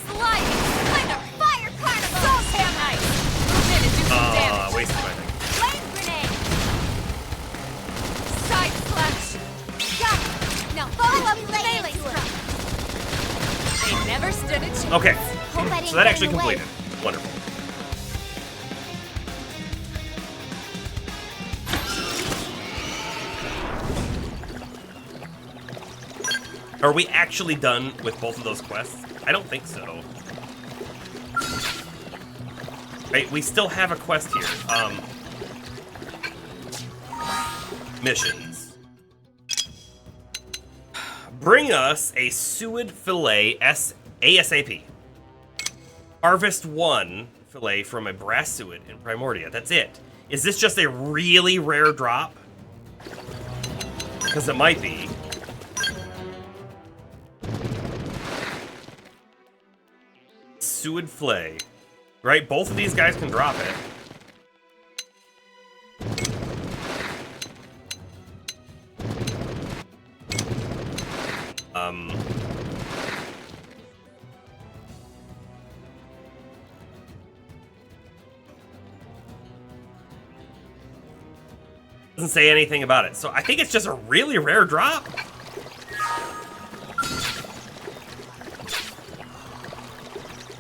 Sliding Splinter! Fire carnival! Salt Ham Knife! Move in and do some damage! Wasted my thing. Flame grenade! Side Slash! Got it! Now follow up with melee strike! They never stood a chance. Okay, Hope I didn't so that get actually in the way. completed. Wonderful. Are we actually done with both of those quests? I don't think so. Right, we still have a quest here. Missions. Bring us a suet fillet ASAP. Harvest 1 fillet from a brass suet in Primordia. That's it. Is this just a really rare drop? Because it might be. Suet fillet. Right? Both of these guys can drop it. Doesn't say anything about it. So I think it's just a really rare drop.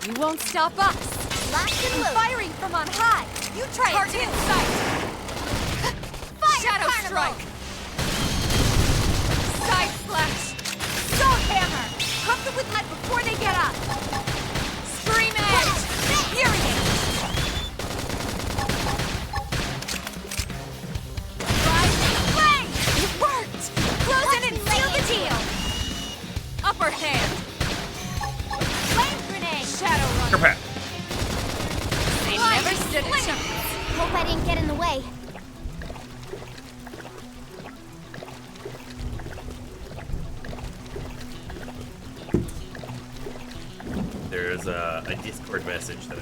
You won't stop us! Locked and loaded! Firing from on high! You try Target it in too! sight! Fire Shadow carnival! Strike! Side Slash! Salt Hammer! Hook them with mud before they get up! Scream Edge! Furious! Rising Flame! It worked! Close in and seal the deal! Upper hand! Flame grenade! Shadow Runner! Pat. They never stood a chance! Hope I didn't get in the way. There's a Discord message that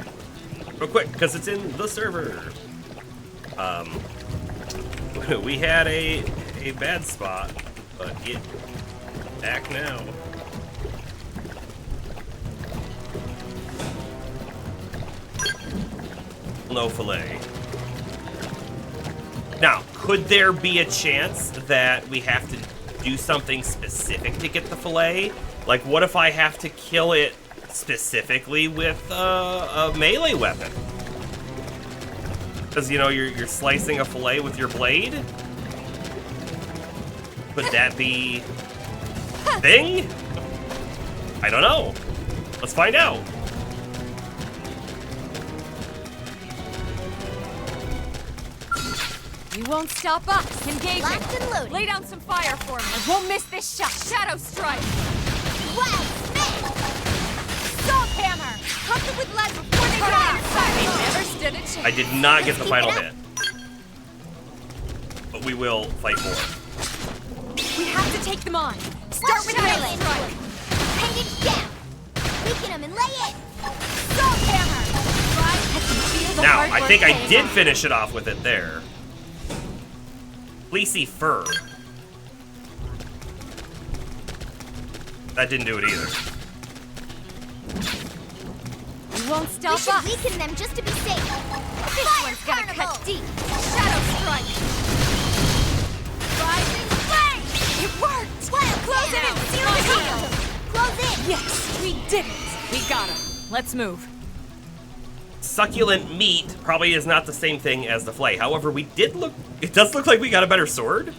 real quick, because it's in the server. We had a bad spot, but it back now. No fillet. Now, could there be a chance that we have to do something specific to get the fillet? Like, what if I have to kill it specifically with a melee weapon. Because, you know, you're slicing a fillet with your blade? Could that be a thing? I don't know. Let's find out. You won't stop us. Engaging. Locked and loaded. Lay down some fire for me. I won't miss this shot. Shadow strike. Wow, Smith! Salt hammer! Pump them with lead before they get inside. They never stood a chance. I did not get the Keep final it up. hit. But we will fight more. We have to take them on. Start with Shadow melee. strike. Appendage down. Weaken them and lay it. Salt hammer! I can feel the Now, hard I work think I paying did off. finish it off with it there. Fleecy fur. That didn't do it either. You won't We stop should us. weaken them just to be safe. This Fire one's gonna carnival. cut deep. Shadow strike. Rising flame! It worked. Wild Close it down. in. Seal the deal. Close in! Yes, we did it. We got him. Let's move. Succulent meat probably is not the same thing as the fillet. However, it does look like we got a better sword.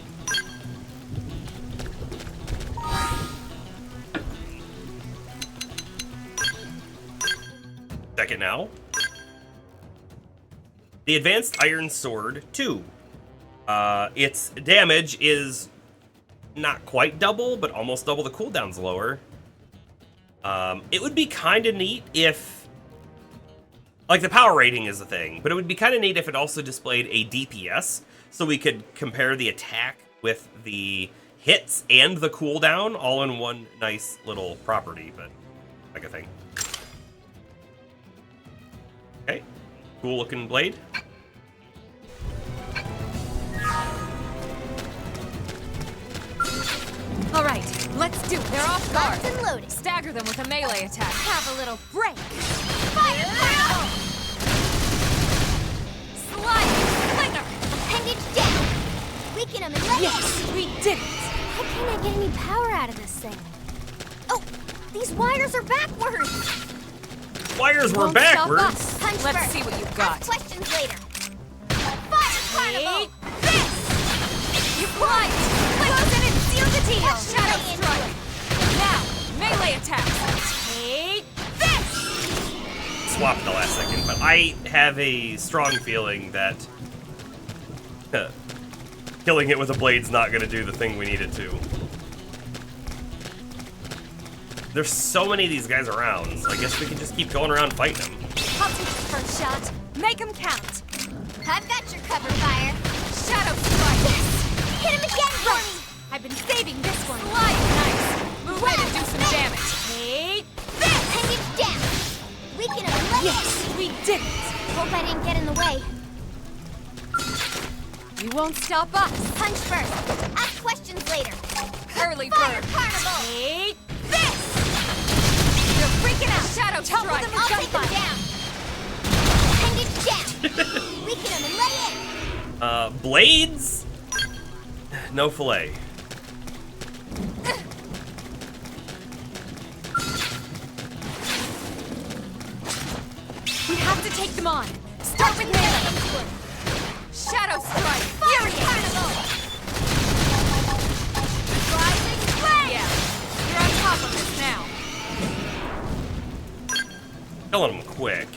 Check it now. The Advanced Iron Sword 2. Its damage is not quite double, but almost double. The cooldown's lower. It would be kind of neat if... Like, the power rating is a thing, but it would be kind of neat if it also displayed a DPS, so we could compare the attack with the hits and the cooldown all in one nice little property, but like a thing. Okay, cool looking blade. All right, let's do it. They're off guard. Locked and loaded. Stagger them with a melee attack. Have a little break. Fire carnival! Slide. Slinger. Appendage down. Weaken them and lay it. Yes, we did it. How can I get any power out of this thing? Oh, these wires are backwards. Wires were Won't stop backwards. us. Punch Let's first. see what you've Ask got. questions later. Fire carnival! Take This! You blind. Close in and seal the deal. Watch Shadow me into strike. it. Now, melee attacks. Take this. Swapped the last second, but I have a strong feeling that killing it with a blade's not going to do the thing we need it to. There's so many of these guys around, so I guess we can just keep going around fighting them. I'll take the first shot. Make them count. I've got your cover fire. Shadow strike. Yes! Hit him again for Right. me! I've been saving this one. Slide. Nice. Move in and do some damage. Take this. Appendage down. Weaken him and lay Yes, we did it. it. Hope I didn't get in the way. You won't stop us. Punch first. Ask questions later. Early Fire bird. carnival! Take this. You're freaking out. Shadow Tumble strike. them and take them down. Appendage down. Weaken him and lay it. Blades? No fillet. We have to take them on. Start with melee. Shadow strike. Fire carnival! Rising flame! Yeah, you're on top of this now. Killing them quick.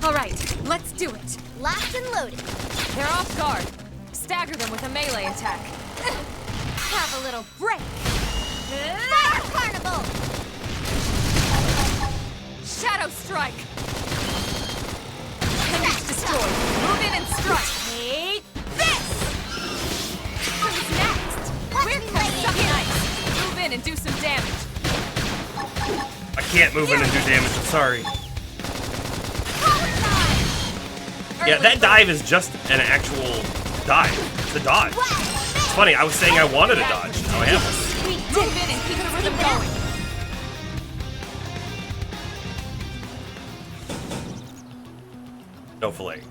All right, let's do it. Locked and loaded. They're off guard. Stagger them with a melee attack. Have a little break. Fire carnival! Shadow strike. Appendage destroyed. Move in and strike. Take this. Who's next? We're me coming lay it up here. nice. Move in and do some damage. I can't move in and do damage, I'm sorry. Power dive! Yeah, that dive is just an actual dive. It's a dodge. Wow! It's funny, I was saying I wanted a dodge. Now I have one. We move in and keep the rhythm going. No fillet.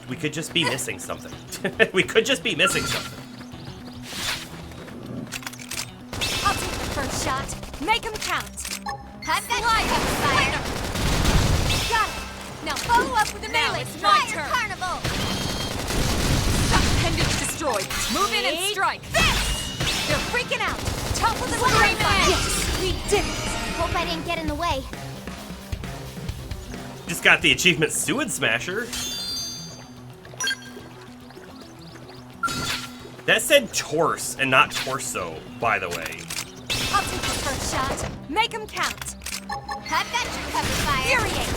We could just be missing something. We could just be missing something. I'll take the first shot. Make 'em count. I've got you covered, fire. Got it. Now follow up with a Now melee it's my fire turn. carnival. Appendage destroyed. Move in and strike. They're freaking out. Top of the What screen. happened? Yes, we did it. Hope I didn't get in the way. Just got the achievement Suid Smasher. That said torse and not torso, by the way. I'll take the first shot. Make 'em count. I've got you covered, fire. Infuriate.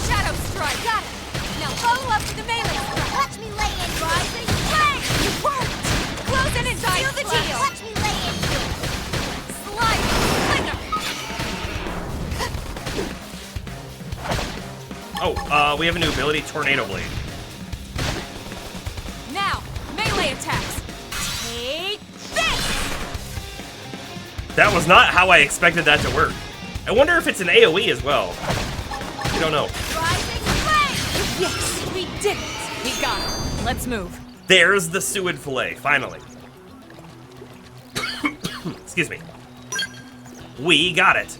Shadow strike. Got it. Now follow up with a melee strike. Watch me lay in. Rising flame. You won't. Close in and Seal the splash. deal. Watch me lay into it. Slide. Thunder. Oh, we have a new ability, Tornado Blade. Now, melee attacks. Take this. That was not how I expected that to work. I wonder if it's an AoE as well. We don't know. Rising flame. Yes, we did it. We got it. Let's move. There's the Suid Fillet, finally. Excuse me. We got it.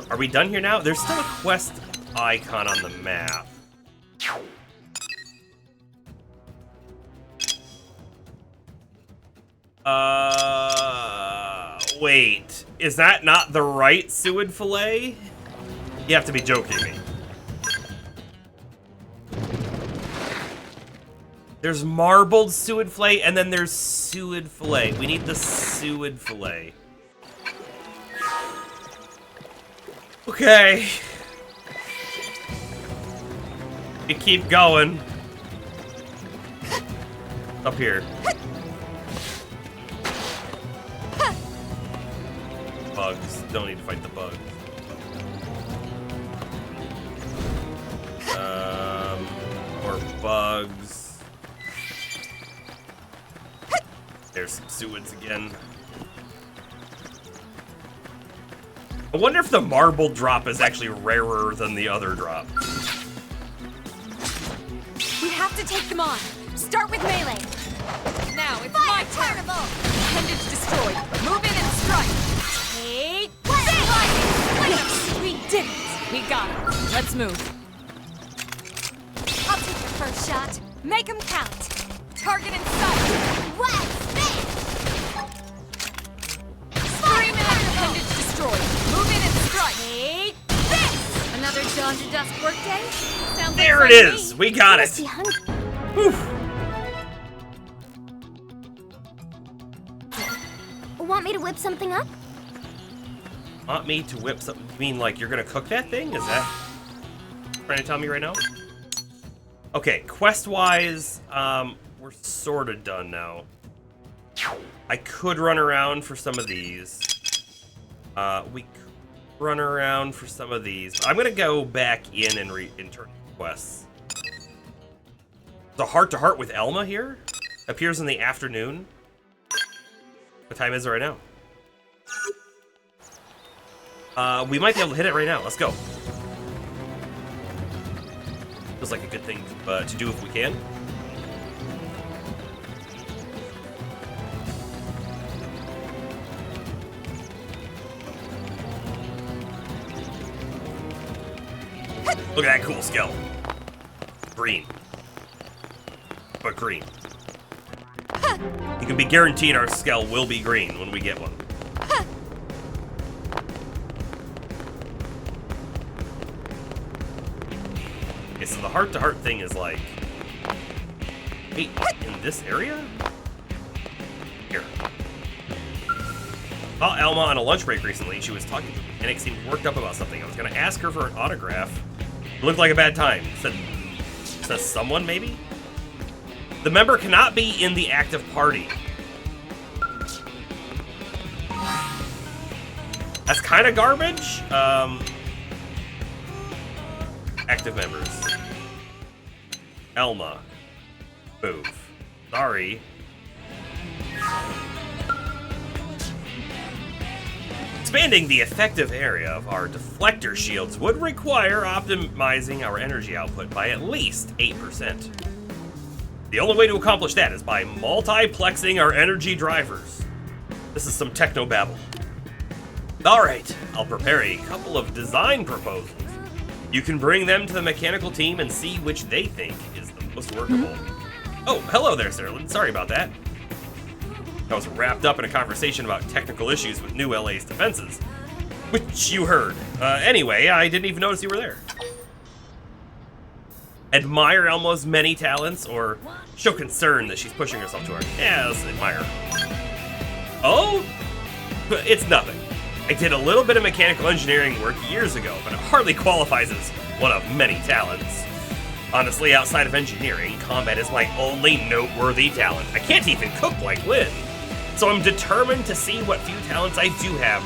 Are we done here now? There's still a quest icon on the map. Wait. Is that not the right Suid Fillet? You have to be joking me. There's marbled Suid Fillet, and then there's Suid Fillet. We need the Suid Fillet. Okay. You keep going. Up here. Bugs. Don't need to fight the bugs. More bugs. There's some Suids again. I wonder if the marble drop is actually rarer than the other drop. We have to take them on. Start with melee. Now it's Fire my turn. carnival. Appendage destroyed. Move in and strike. Take this. Yes, we did it. We got it. Let's move. I'll take the first shot. Make 'em count. Target in sight. West spin. Scream out. Appendage destroyed. Move in and strike. Take this. Another dawn to dusk workday? Sounds There like it fun to is. me. We got Must it. be hungry. Whew. Want me to whip something up? Want me to whip something? You mean like you're gonna cook that thing? Is that trying to tell me right now? Okay, quest-wise, we're sort of done now. I could run around for some of these. We could run around for some of these. I'm gonna go back in and turn quests. The heart-to-heart with Elma here appears in the afternoon. What time is it right now? We might be able to hit it right now. Let's go. Feels like a good thing to do if we can. Look at that cool skull. Green. But green. You can be guaranteed our skull will be green when we get one. Okay, so the heart-to-heart thing is like... Wait, in this area? Here. Saw Alma on a lunch break recently. She was talking to me, and it seemed worked up about something. I was gonna ask her for an autograph. It looked like a bad time. Says someone, maybe? The member cannot be in the active party. That's kind of garbage. Active members. Elma. Move. Sorry. Expanding the effective area of our deflector shields would require optimizing our energy output by at least 8%. The only way to accomplish that is by multiplexing our energy drivers. This is some technobabble. Alright, I'll prepare a couple of design proposals. You can bring them to the mechanical team and see which they think is the most workable. Oh, hello there, Serlin. Sorry about that. I was wrapped up in a conversation about technical issues with New LA's defenses, which you heard. Anyway, I didn't even notice you were there. Admire Elmo's many talents, or show concern that she's pushing herself too hard? Yes, admire. Oh? It's nothing. I did a little bit of mechanical engineering work years ago, but it hardly qualifies as one of many talents. Honestly, outside of engineering, combat is my only noteworthy talent. I can't even cook like Lynn. So I'm determined to see what few talents I do have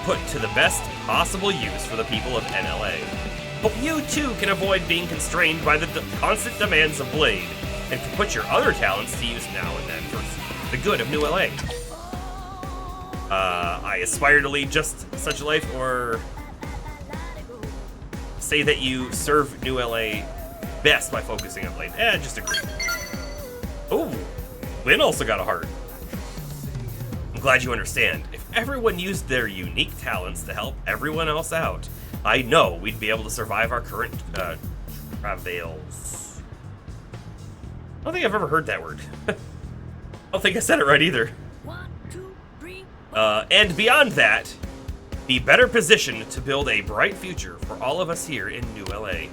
put to the best possible use for the people of NLA. Hope you too can avoid being constrained by the constant demands of Blade, and can put your other talents to use now and then for the good of New LA. I aspire to lead just such a life, or say that you serve New LA best by focusing on Blade. Just agree. Oh, Lynn also got a heart. I'm glad you understand. If everyone used their unique talents to help everyone else out, I know we'd be able to survive our current travails. I don't think I've ever heard that word. I don't think I said it right either. And beyond that, be better positioned to build a bright future for all of us here in New LA.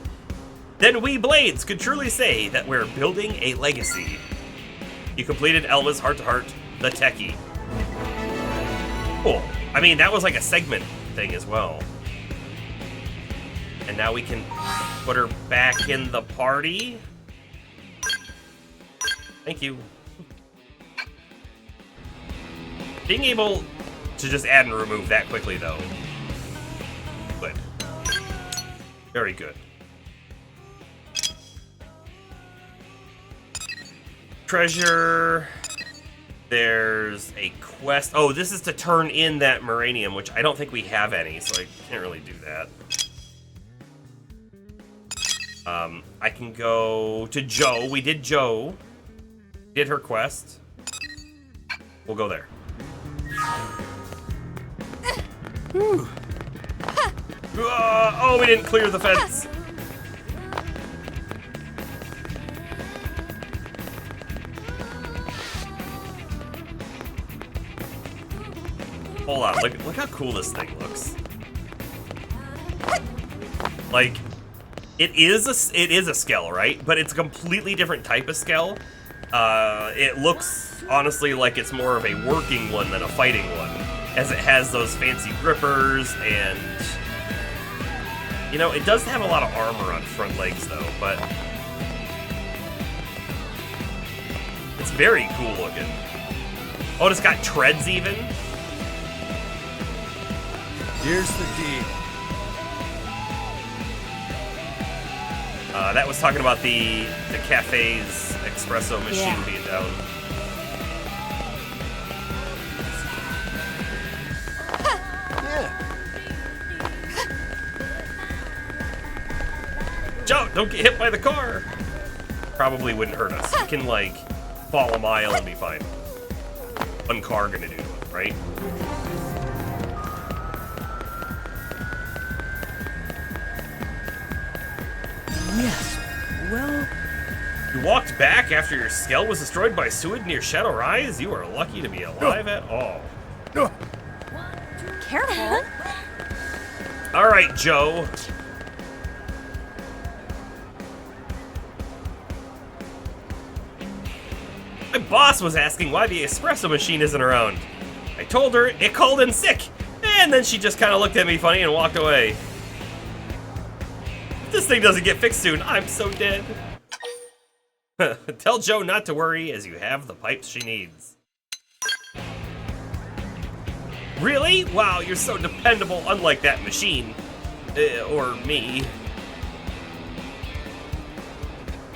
Then we Blades could truly say that we're building a legacy. You completed Elma's heart-to-heart, the techie. Cool. I mean, that was like a segment thing as well. And now we can put her back in the party. Thank you. Being able to just add and remove that quickly, though. Good. Very good. Treasure. There's a quest. Oh, this is to turn in that Moranium, which I don't think we have any, so I can't really do that. I can go to Joe. We did Joe. Did her quest. We'll go there. Oh, we didn't clear the fence. Hold on, look how cool this thing looks. Like, it is a skell, right? But it's a completely different type of skell. It looks, honestly, like it's more of a working one than a fighting one, as it has those fancy grippers, and, you know, it does have a lot of armor on front legs, though, but it's very cool looking. Oh, it's got treads, even? Here's the deal. That was talking about the cafe's espresso machine being down. Joe, don't get hit by the car! Probably wouldn't hurt us. You can, like, fall a mile and be fine. One car gonna do to it, right? Yes. Well, You walked back after your skull was destroyed by Suid near Shadow Rise? You are lucky to be alive at all. Careful. Alright, Joe. My boss was asking why the espresso machine isn't around. I told her it called in sick, and then she just kind of looked at me funny and walked away. If this thing doesn't get fixed soon, I'm so dead. Tell Joe not to worry, as you have the pipes she needs. Really? Wow, you're so dependable, unlike that machine. Or me.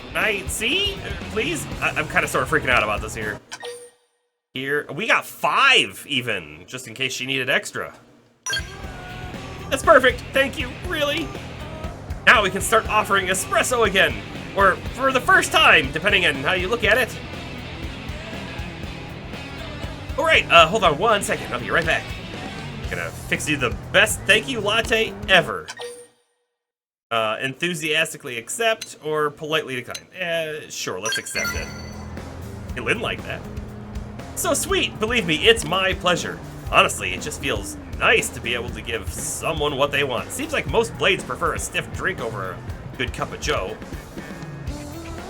Can I see? Please? I'm kind of sort of freaking out about this here. Here, we got 5 even, just in case she needed extra. That's perfect. Thank you. Really? Now we can start offering espresso again. Or for the first time, depending on how you look at it. Alright, hold on 1 second. I'll be right back. Gonna fix you the best thank you latte ever. Enthusiastically accept or politely decline. Sure, let's accept it. It didn't like that. So sweet, believe me, it's my pleasure. Honestly, it just feels nice to be able to give someone what they want. Seems like most blades prefer a stiff drink over a good cup of joe.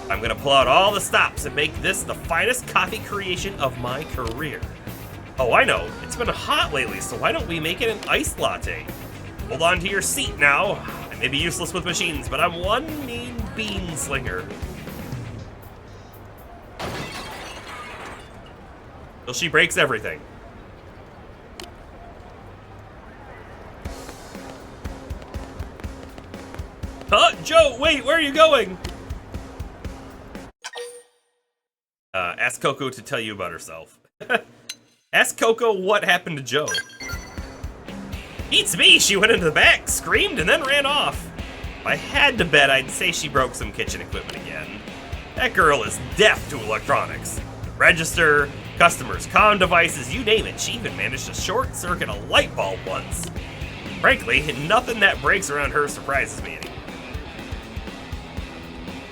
I'm gonna pull out all the stops and make this the finest coffee creation of my career. Oh, I know, it's been hot lately, so why don't we make it an iced latte? Hold on to your seat now. I may be useless with machines, but I'm one mean bean slinger. Till she breaks everything. Huh? Joe, wait, where are you going? Ask Coco to tell you about herself. Ask Coco what happened to Joe. Beats me, she went into the back, screamed, and then ran off. If I had to bet, I'd say she broke some kitchen equipment again. That girl is deaf to electronics. The register, customers' comm devices, you name it. She even managed to short circuit a light bulb once. Frankly, nothing that breaks around her surprises me anymore.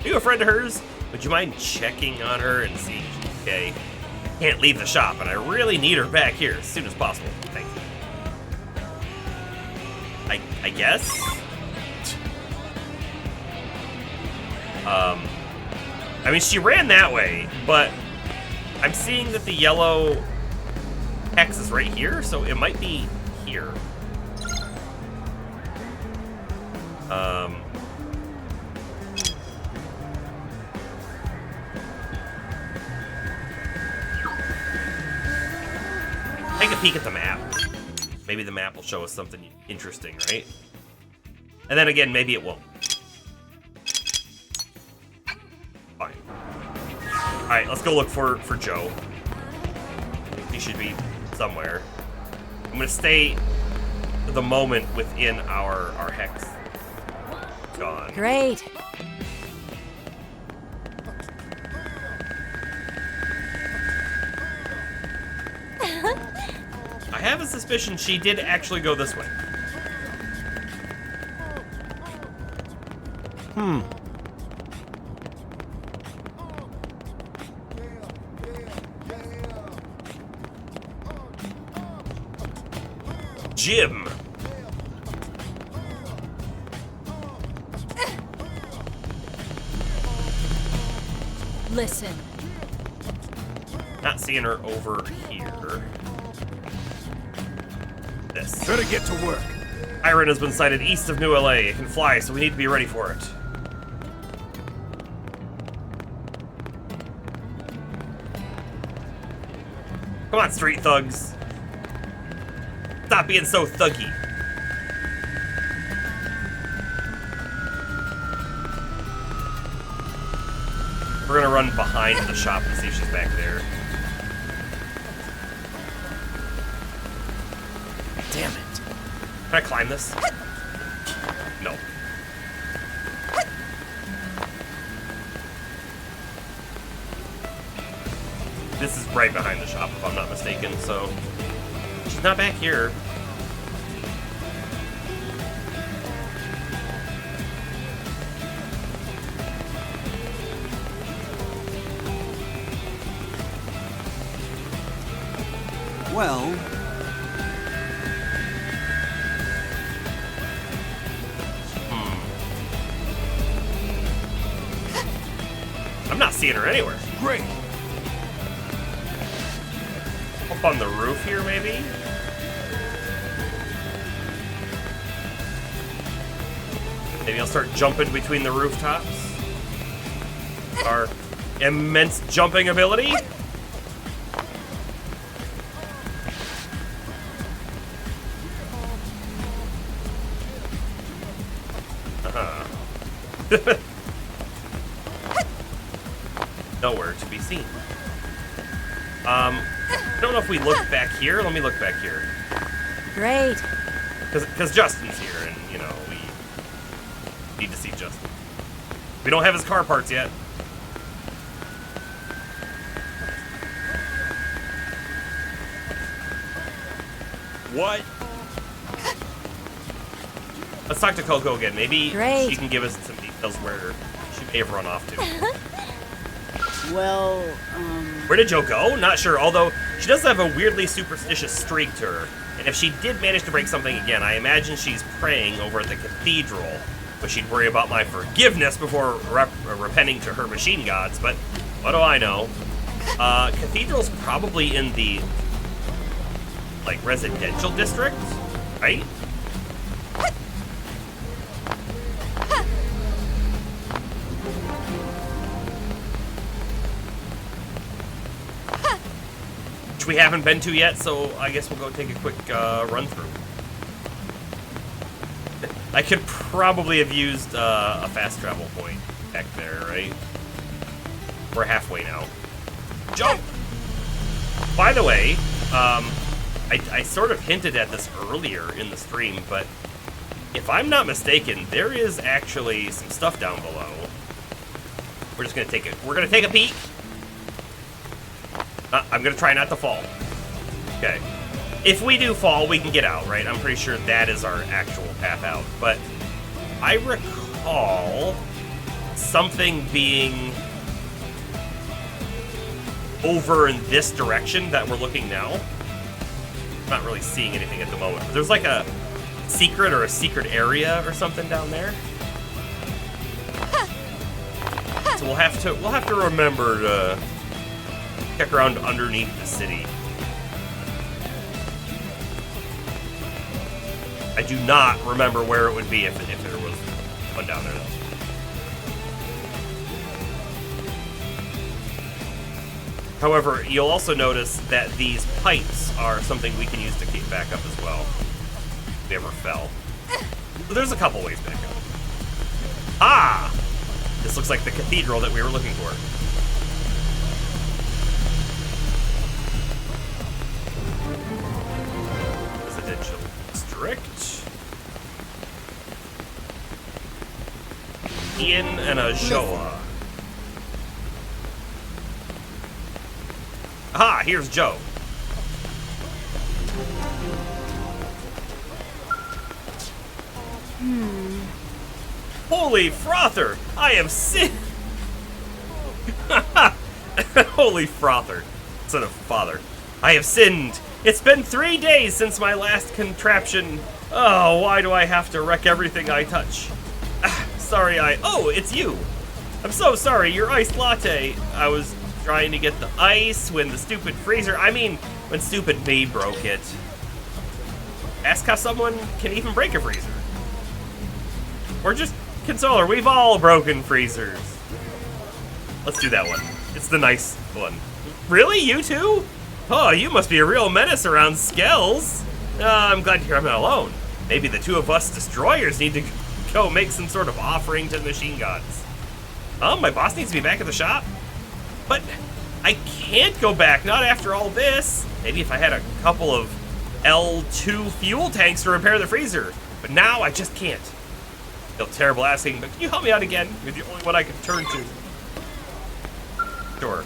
Are you a friend of hers? Would you mind checking on her and seeing if she's okay? Can't leave the shop, and I really need her back here as soon as possible. Thank you. I guess? I mean, she ran that way, but I'm seeing that the yellow X is right here, so it might be here. Take a peek at the map. Maybe the map will show us something interesting, right? And then again, maybe it won't. Fine. Alright, let's go look for Joe. He should be somewhere. I'm gonna stay the moment within our hex. Gone. Great. I have a suspicion she did actually go this way. Jim. Listen. Not seeing her over here. This. Better get to work. Iron has been sighted east of New LA. It can fly, so we need to be ready for it. Come on, street thugs. Stop being so thuggy. We're gonna run behind the shop and see if she's back there. Damn it. Can I climb this? No. This is right behind the shop, if I'm not mistaken, so... She's not back here. Well... I'm not seeing her anywhere. Great. Up on the roof here, maybe? Maybe I'll start jumping between the rooftops. Our immense jumping ability. Nowhere to be seen. I don't know if we look back here. Let me look back here. Great. Because Justin's here, and, you know, we need to see Justin. We don't have his car parts yet. What? Let's talk to Coco again. Maybe Great. she can give us some details where she may have run off to. Well, Where did Joe go? Not sure, although she does have a weirdly superstitious streak to her. And if she did manage to break something again, I imagine she's praying over at the cathedral. But she'd worry about my forgiveness before repenting to her machine gods. But what do I know? Cathedral's probably in the, like, residential district, right? Which we haven't been to yet, so I guess we'll go take a quick run through. I could probably have used a fast travel point back there, right? We're halfway now. Jump! By the way, I sort of hinted at this earlier in the stream, but if I'm not mistaken, there is actually some stuff down below. We're just gonna take it. We're gonna take a peek. I'm gonna try not to fall. Okay. If we do fall, we can get out, right? I'm pretty sure that is our actual path out. But I recall something being over in this direction that we're looking now. I'm not really seeing anything at the moment. But there's like a secret or a secret area or something down there. So we'll have to remember to check around underneath the city. I do not remember where it would be if there was one down there. However, you'll also notice that these pipes are something we can use to keep back up as well. If they ever fell. So there's a couple ways back up. Ah! This looks like the cathedral that we were looking for. Residential district. Ian and Ajoa. Aha, here's Joe. Holy frother! I am sick! Holy frother. Son of father. I have sinned. It's been 3 days since my last contraption. Oh, why do I have to wreck everything I touch? Sorry, Oh, it's you! I'm so sorry, your iced latte. I was trying to get the ice when the stupid freezer... when stupid me broke it. Ask how someone can even break a freezer. Or just console her. We've all broken freezers. Let's do that one. It's the nice one. Really? You too? Oh, you must be a real menace around Skells. I'm glad you're not alone. Maybe the two of us destroyers need to go make some sort of offering to the machine gods. Oh, my boss needs to be back at the shop? But I can't go back, not after all this. Maybe if I had a couple of L2 fuel tanks to repair the freezer. But now I just can't. Feel terrible asking, but can you help me out again? You're the only one I can turn to. Sure.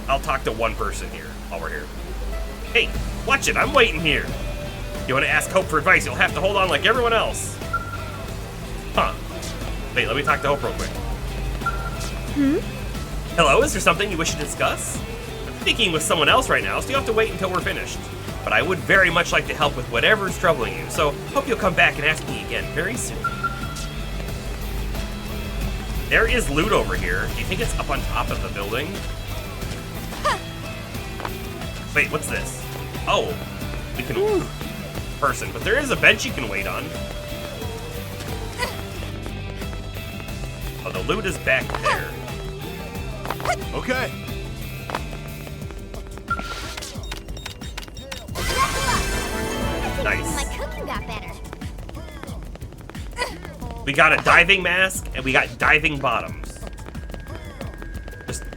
I'll talk to one person here while we're here. Hey, watch it, I'm waiting here. You want to ask Hope for advice, you'll have to hold on like everyone else. Huh. Wait, let me talk to Hope real quick. Hello, is there something you wish to discuss? I'm speaking with someone else right now, so you have to wait until we're finished. But I would very much like to help with whatever's troubling you, so hope you'll come back and ask me again very soon. There is loot over here. Do you think it's up on top of the building? Wait, what's this? Oh, we can... person, but there is a bench you can wait on. Oh, the loot is back there. Okay. Nice. My cooking got better. We got a diving mask, and we got diving bottoms.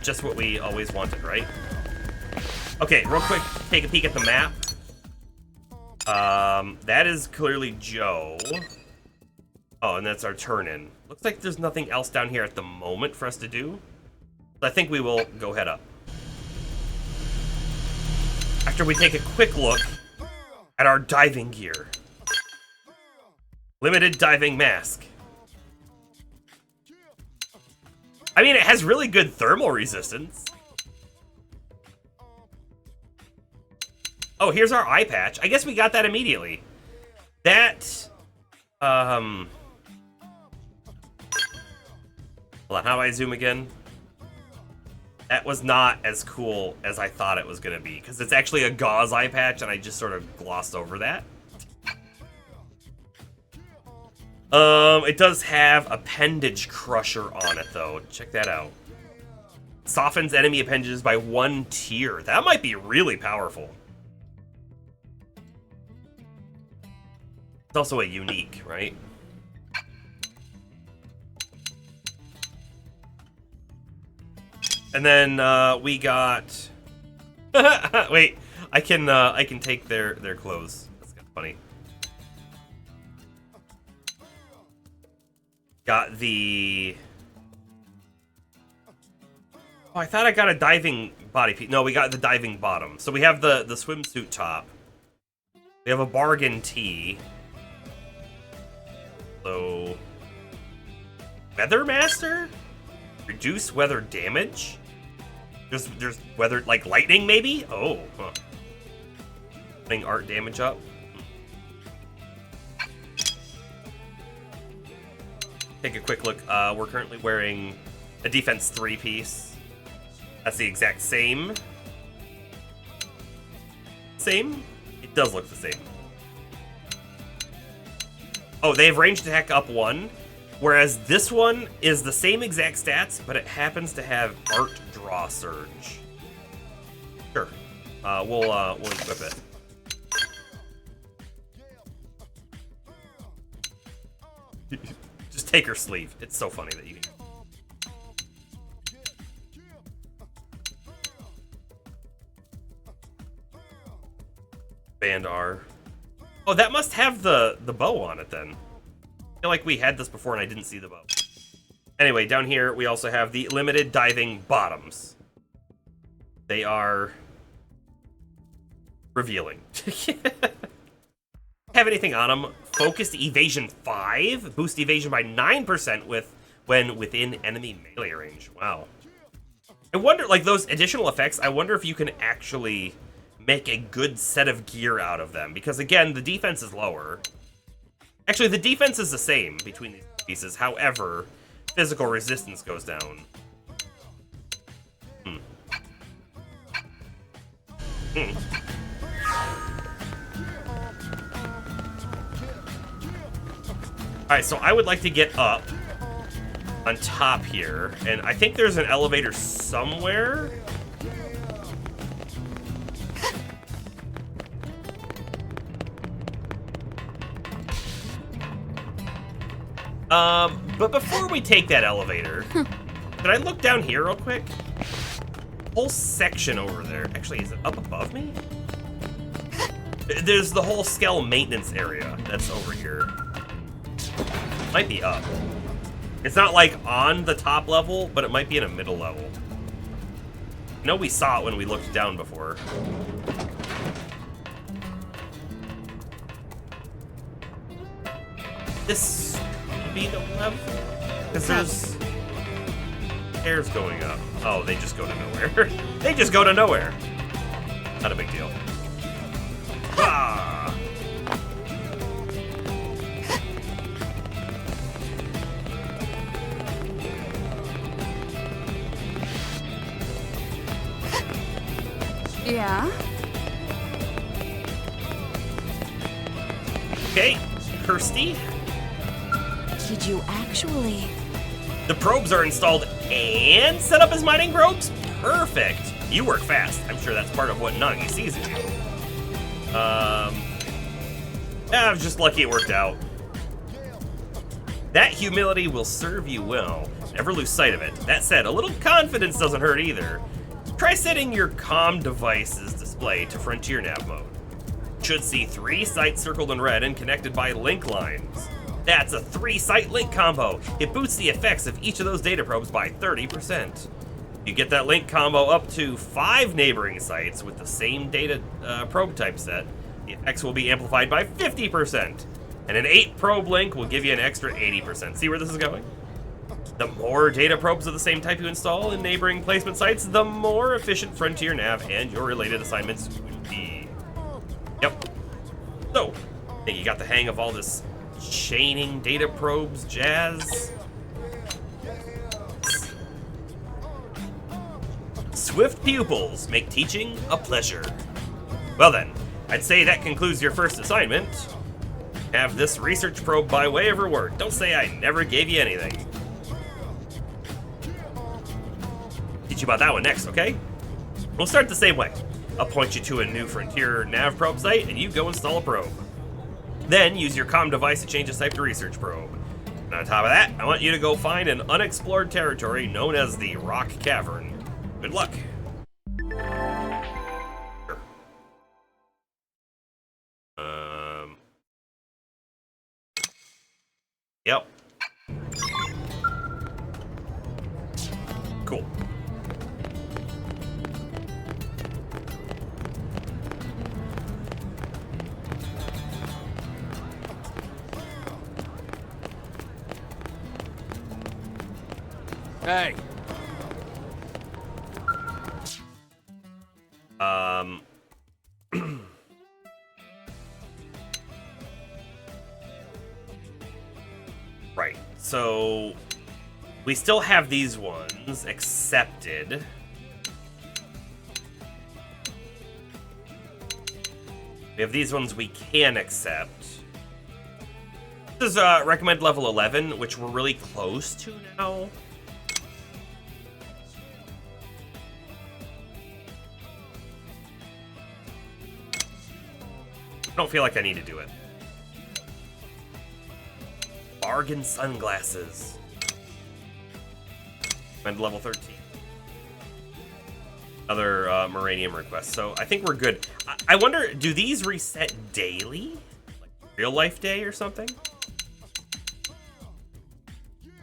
Just what we always wanted, right? Okay, real quick, take a peek at the map. That is clearly Joe. Oh, and that's our turn-in. Looks like there's nothing else down here at the moment for us to do. So I think we will go head up. After we take a quick look at our diving gear. Limited diving mask. I mean, it has really good thermal resistance. Oh, here's our eye patch. I guess we got that immediately. That, hold on, how do I zoom again? That was not as cool as I thought it was gonna be, because it's actually a gauze eye patch, and I just sort of glossed over that. It does have Appendage Crusher on it, though. Check that out. Softens enemy appendages by 1 tier. That might be really powerful. It's also a unique, right? And then we got. Wait, I can take their clothes. That's kind of funny. Got the. Oh, I thought I got a diving body piece. No, we got the diving bottom. So we have the swimsuit top. We have a bargain tee. So, Weather Master? Reduce weather damage? There's weather, like lightning maybe? Oh, huh. Putting art damage up. Take a quick look. We're currently wearing a defense 3 piece. That's the exact same. Same? It does look the same. Oh, they have ranged attack up 1, whereas this one is the same exact stats, but it happens to have Art Draw Surge. Sure, we'll equip it. Just take her sleeve. It's so funny that you can. Band R. Oh, that must have the bow on it then. I feel like we had this before and I didn't see the bow. Anyway, down here we also have the limited diving bottoms. They are revealing. Have anything on them? Focused evasion 5, boost evasion by 9% when within enemy melee range. Wow. I wonder, like those additional effects, I wonder if you can actually make a good set of gear out of them, because again, the defense is lower. Actually, the defense is the same between these pieces, however, physical resistance goes down. Alright, so I would like to get up on top here, and I think there's an elevator somewhere. But before we take that elevator, can I look down here real quick? Whole section over there. Actually, is it up above me? There's the whole Skell maintenance area that's over here. Might be up. It's not like on the top level, but it might be in a middle level. I know we saw it when we looked down before. This be the level? Because there's stairs going up. Oh, they just go to nowhere. They just go to nowhere. Not a big deal. Ah! Yeah? Okay, Kirsty. Did you actually? The probes are installed and set up as mining probes? Perfect. You work fast. I'm sure that's part of what Nagi sees in you. I was just lucky it worked out. That humility will serve you well. Never lose sight of it. That said, a little confidence doesn't hurt either. Try setting your comm device's display to Frontier Nav mode. Should see 3 sites circled in red and connected by link lines. That's a 3-site link combo. It boosts the effects of each of those data probes by 30%. You get that link combo up to 5 neighboring sites with the same data probe type set. The effects will be amplified by 50%. And an 8 probe link will give you an extra 80%. See where this is going? The more data probes of the same type you install in neighboring placement sites, the more efficient Frontier Nav and your related assignments will be. Yep. So, I think you got the hang of all this chaining data probes jazz. Swift pupils make teaching a pleasure. Well then, I'd say that concludes your first assignment. Have this research probe by way of reward. Don't say I never gave you anything. Teach you about that one next, okay? We'll start the same way. I'll point you to a new Frontier Nav probe site, and you go install a probe. Then use your comm device to change its type to research probe. And on top of that, I want you to go find an unexplored territory known as the Rock Cavern. Good luck. Sure. Yep. Cool. Hey. Right, so we still have these ones accepted. We have these ones we can accept. This is recommended level 11, which we're really close to now. I don't feel like I need to do it. Bargain sunglasses. And level 13. Other Moranium requests. So I think we're good. I wonder, do these reset daily? Like real life day or something?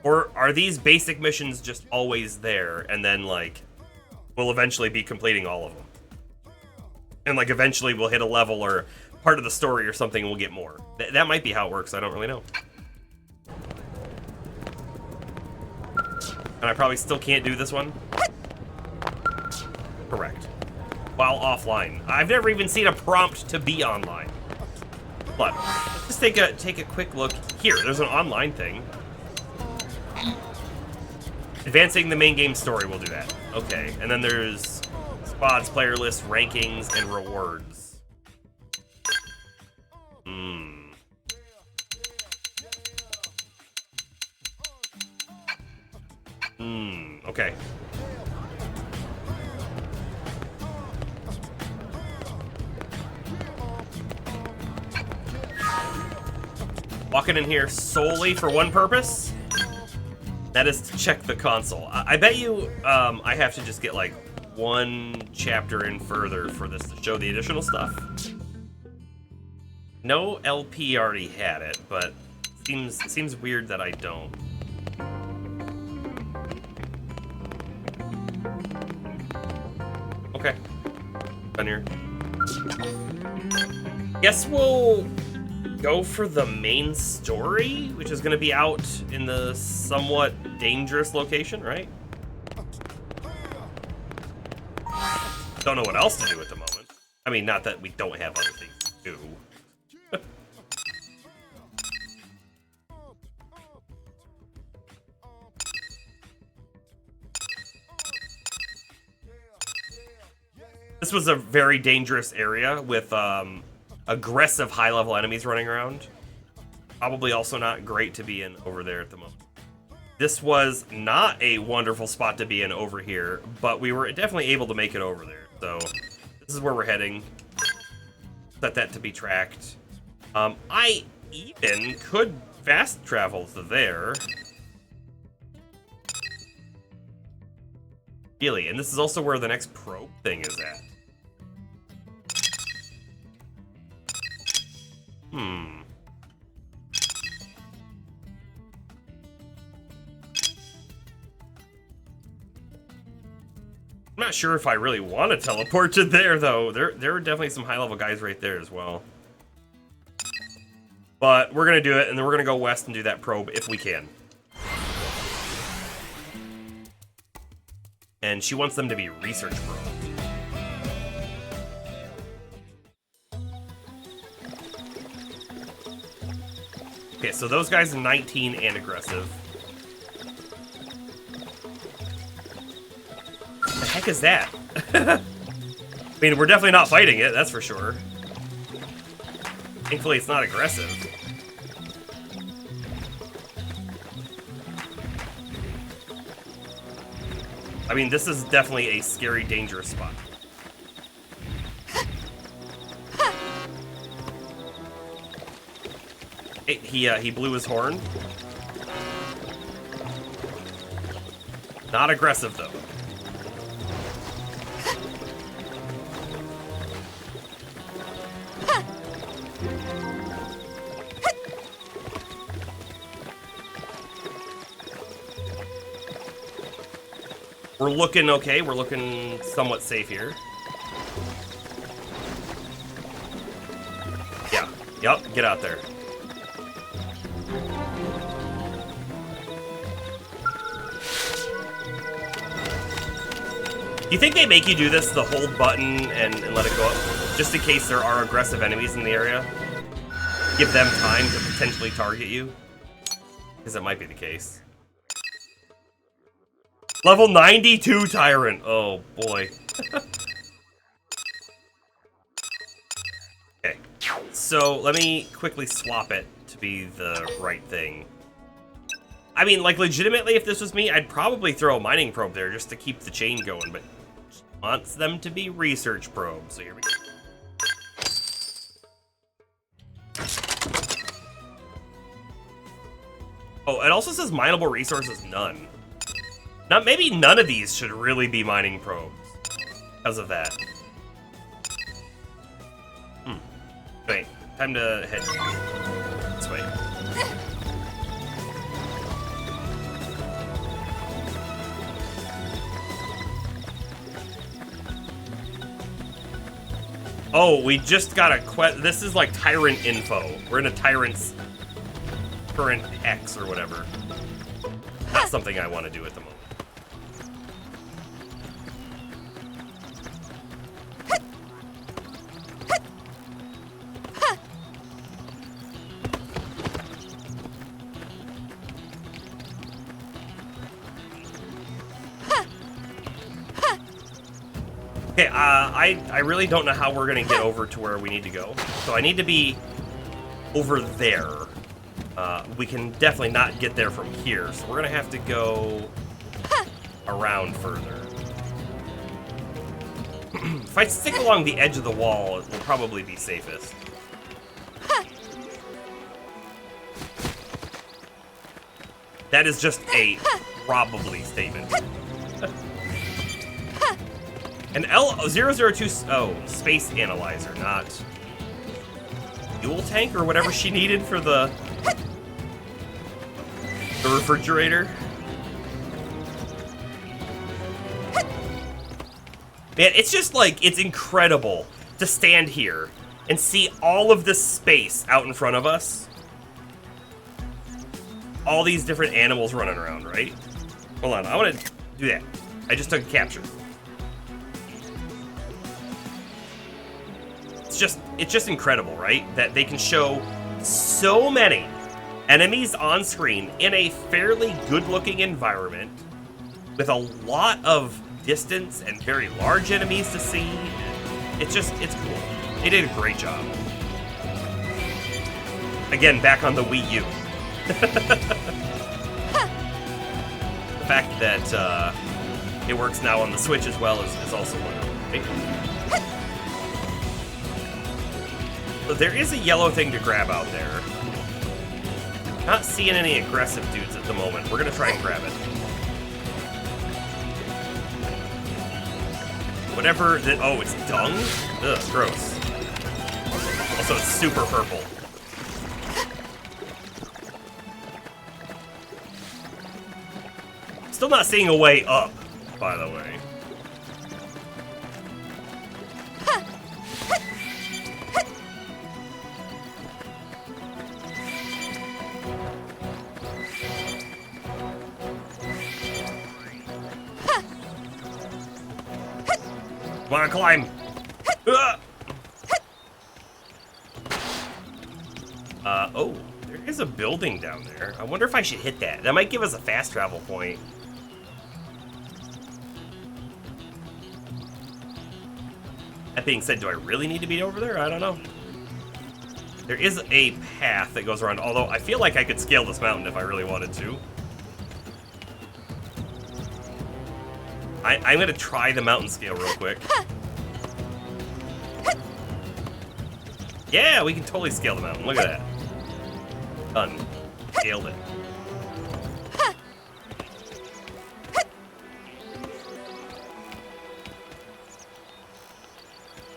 Or are these basic missions just always there and then like we'll eventually be completing all of them? And like eventually we'll hit a level or part of the story or something and we'll get more. That might be how it works. I don't really know. And I probably still can't do this one. Correct. While offline. I've never even seen a prompt to be online. But let's just take a quick look. Here, there's an online thing. Advancing the main game story will do that. Okay, and then there's squads, player lists, rankings, and rewards. Okay. Walking in here solely for one purpose. That is to check the console. I bet you I have to just get like one chapter in further for this to show the additional stuff. No LP already had it, but seems weird that I don't. Okay. Done here. Guess we'll go for the main story, which is going to be out in the somewhat dangerous location, right? Don't know what else to do at the moment. I mean, not that we don't have other things to do. This was a very dangerous area with aggressive high-level enemies running around. Probably also not great to be in over there at the moment. This was not a wonderful spot to be in over here, but we were definitely able to make it over there. So this is where we're heading. Set that to be tracked. I even could fast travel to there. Really, and this is also where the next probe thing is at. I'm not sure if I really want to teleport to there, though. There are definitely some high-level guys right there as well. But we're going to do it, and then we're going to go west and do that probe if we can. And she wants them to be research probes. Okay, so those guys are 19 and aggressive. The heck is that? I mean, we're definitely not fighting it, that's for sure. Thankfully, it's not aggressive. I mean, this is definitely a scary, dangerous spot. He blew his horn. Not aggressive, though. We're looking okay. We're looking somewhat safe here. Yeah. Yep. Get out there. Do you think they make you do this, the hold button and let it go up, just in case there are aggressive enemies in the area? Give them time to potentially target you? Because that might be the case. Level 92 Tyrant. Oh, boy. Okay. So, let me quickly swap it to be the right thing. I mean, like, legitimately, if this was me, I'd probably throw a mining probe there just to keep the chain going, but she wants them to be research probes. So here we go. Oh, it also says mineable resources none. Now, maybe none of these should really be mining probes because of that. Wait, time to head this way. Oh, we just got a quest. This is like Tyrant info. We're in a Tyrant's current X or whatever. Not something I want to do at the moment. Okay, I really don't know how we're gonna get over to where we need to go. So I need to be over there. We can definitely not get there from here, so we're gonna have to go around further. If I stick along the edge of the wall, it will probably be safest. That is just a probably statement. An L002, oh, space analyzer, not fuel tank or whatever she needed for the refrigerator. Man, it's just like, it's incredible to stand here and see all of this space out in front of us. All these different animals running around, right? Hold on, I want to do that. I just took a capture. It's just incredible, right? That they can show so many enemies on screen in a fairly good-looking environment with a lot of distance and very large enemies to see. It's cool. They did a great job. Again, back on the WiiU. The fact that it works now on the Switch as well is also wonderful, right? So there is a yellow thing to grab out there. Not seeing any aggressive dudes at the moment. We're gonna try and grab it. Whatever that, oh, it's dung? Ugh, gross. Also, it's super purple. Still not seeing a way up, by the way. Come on, climb! Oh, there is a building down there. I wonder if I should hit that. That might give us a fast travel point. That being said, do I really need to be over there? I don't know. There is a path that goes around, although I feel like I could scale this mountain if I really wanted to. I'm gonna try the mountain scale real quick. Yeah, we can totally scale the mountain. Look at that. Done. Scaled it.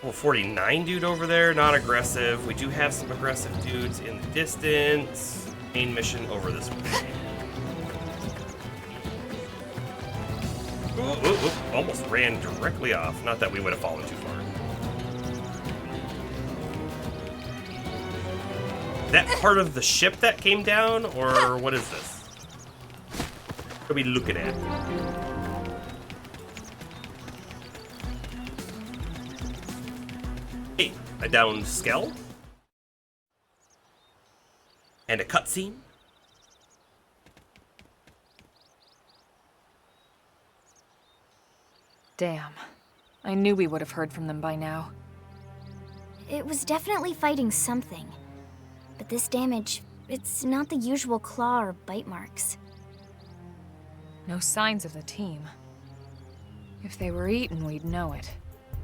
Well, 49 dude over there, not aggressive. We do have some aggressive dudes in the distance. Main mission over this way. Ooh, ooh, ooh. Almost ran directly off. Not that we would have fallen too far. That part of the ship that came down, or what is this? What are we looking at? Hey, a downed Skell? And a cutscene? Damn. I knew we would have heard from them by now. It was definitely fighting something. But this damage, it's not the usual claw or bite marks. No signs of the team. If they were eaten, we'd know it.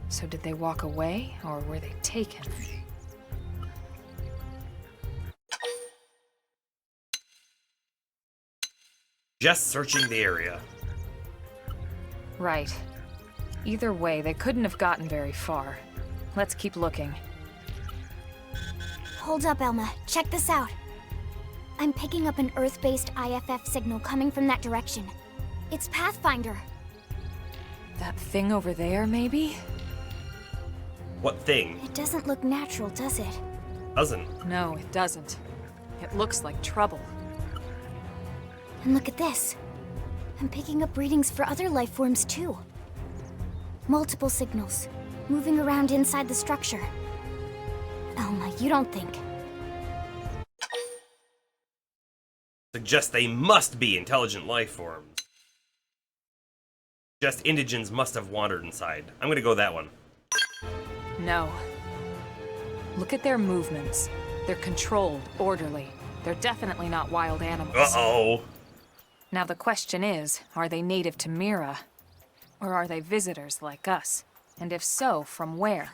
So did they walk away, or were they taken? Just searching the area. Right. Either way, they couldn't have gotten very far. Let's keep looking. Hold up, Elma. Check this out. I'm picking up an Earth-based IFF signal coming from that direction. It's Pathfinder. That thing over there, maybe? What thing? It doesn't look natural, does it? Doesn't. No, it doesn't. It looks like trouble. And look at this. I'm picking up readings for other life forms, too. Multiple signals, moving around inside the structure. Elma, you don't think... Suggests they must be intelligent life forms. Just indigens must have wandered inside. I'm gonna go that one. No. Look at their movements. They're controlled, orderly. They're definitely not wild animals. Uh-oh. Now the question is, are they native to Mira? Or are they visitors like us? And if so, from where?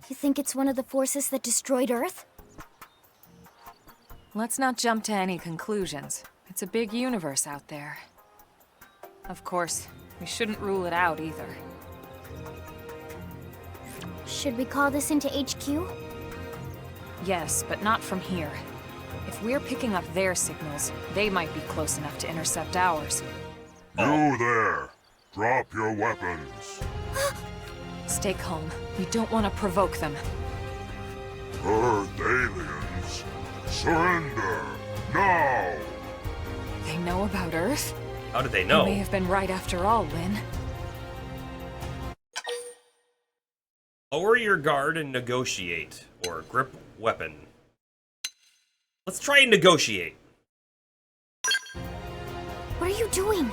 You think it's one of the forces that destroyed Earth? Let's not jump to any conclusions. It's a big universe out there. Of course, we shouldn't rule it out either. Should we call this into HQ? Yes, but not from here. If we're picking up their signals, they might be close enough to intercept ours. You there! Drop your weapons. Stay calm. We don't want to provoke them. Earth aliens, surrender now! They know about Earth? How did they You know? may have been right after all, Lynn. Lower your guard and negotiate, or grip weapon. Let's try and negotiate. What are you doing?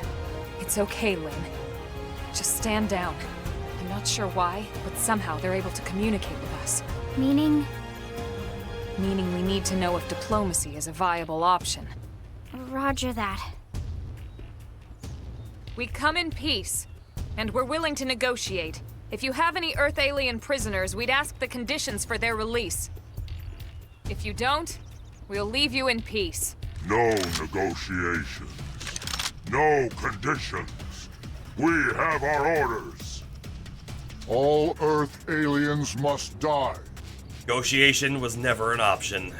It's okay, Lynn. Just stand down. I'm not sure why, but somehow they're able to communicate with us. Meaning? Meaning we need to know if diplomacy is a viable option. Roger that. We come in peace, and we're willing to negotiate. If you have any Earth alien prisoners, we'd ask the conditions for their release. If you don't, we'll leave you in peace. No negotiations. No conditions. We have our orders. All Earth aliens must die. Negotiation was never an option.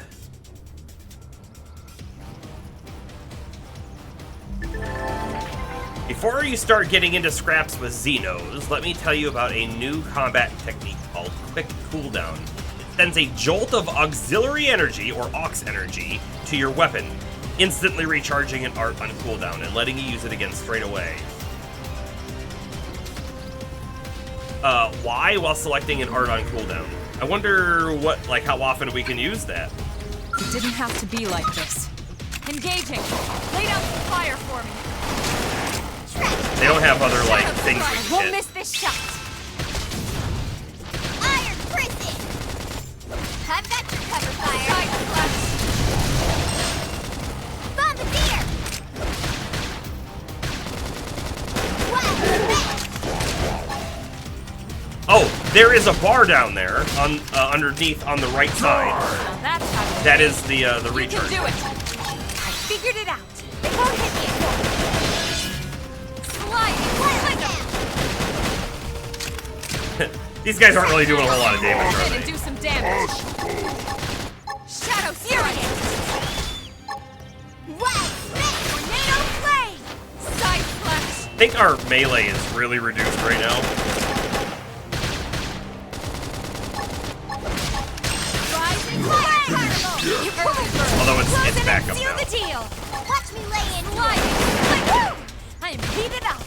Before you start getting into scraps with Xenos, let me tell you about a new combat technique called Quick Cooldown. It sends a jolt of auxiliary energy, or aux energy, to your weapon, instantly recharging an art on cooldown and letting you use it again straight away. Why? While selecting an art on cooldown. I wonder how often we can use that. It didn't have to be like this. Engaging! Lay down some fire for me! They don't have other, things we can Won't hit. miss this shot. Iron prison! I've got your cover fire. Side flash. Bombardier! Oh, there is a bar down there on underneath on the right side. Now that's how you That is the recharge. can do it. I figured it out. They won't hit me. These guys aren't really doing a whole lot of damage, are Hit and they? do some damage. Shadow Fury! Tornado Flame! Side flash! I think our melee is really reduced right now. Rising Flame! Although it's back up Seal now. the deal. Watch me lay in. Lightning! I am heated up!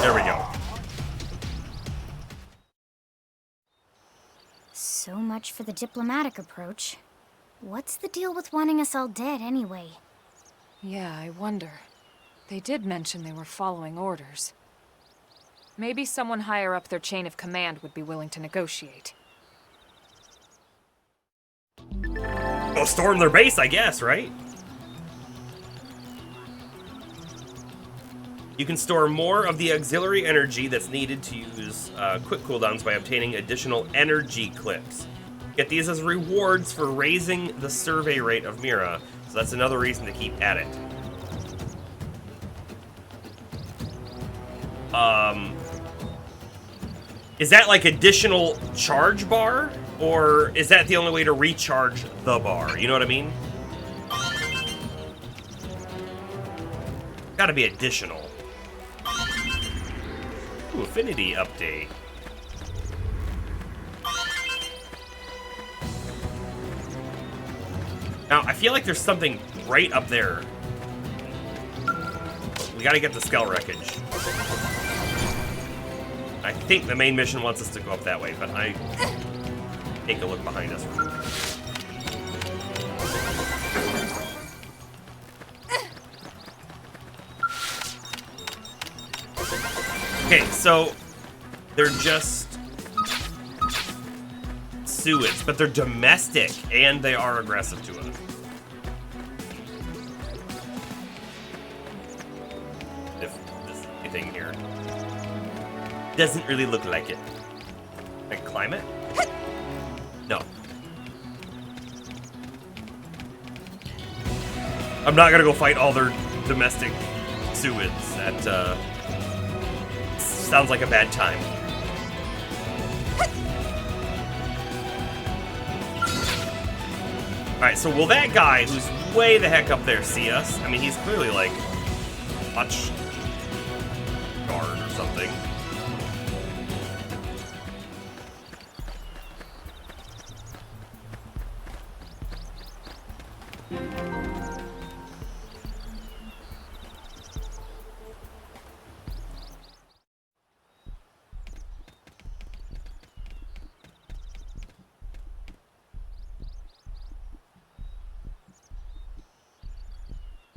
There we go. So much for the diplomatic approach. What's the deal with wanting us all dead anyway? Yeah, I wonder. They did mention they were following orders. Maybe someone higher up their chain of command would be willing to negotiate. Go storm their base, I guess, right? You can store more of the auxiliary energy that's needed to use quick cooldowns by obtaining additional energy clips. Get these as rewards for raising the survey rate of Mira, so that's another reason to keep at it. Is that like additional charge bar? Or is that the only way to recharge the bar? You know what I mean? Gotta be additional. Ooh, affinity update. Now, I feel like there's something right up there. We gotta get the skull wreckage. I think the main mission wants us to go up that way, but I take a look behind us. Okay, so they're just Suids, but they're domestic and they are aggressive to us. If there's anything here. Doesn't really look like it. Can I climb it? No. I'm not gonna go fight all their domestic Suids. That sounds like a bad time. Alright, so will that guy who's way the heck up there see us? I mean, he's clearly like watch guard or something.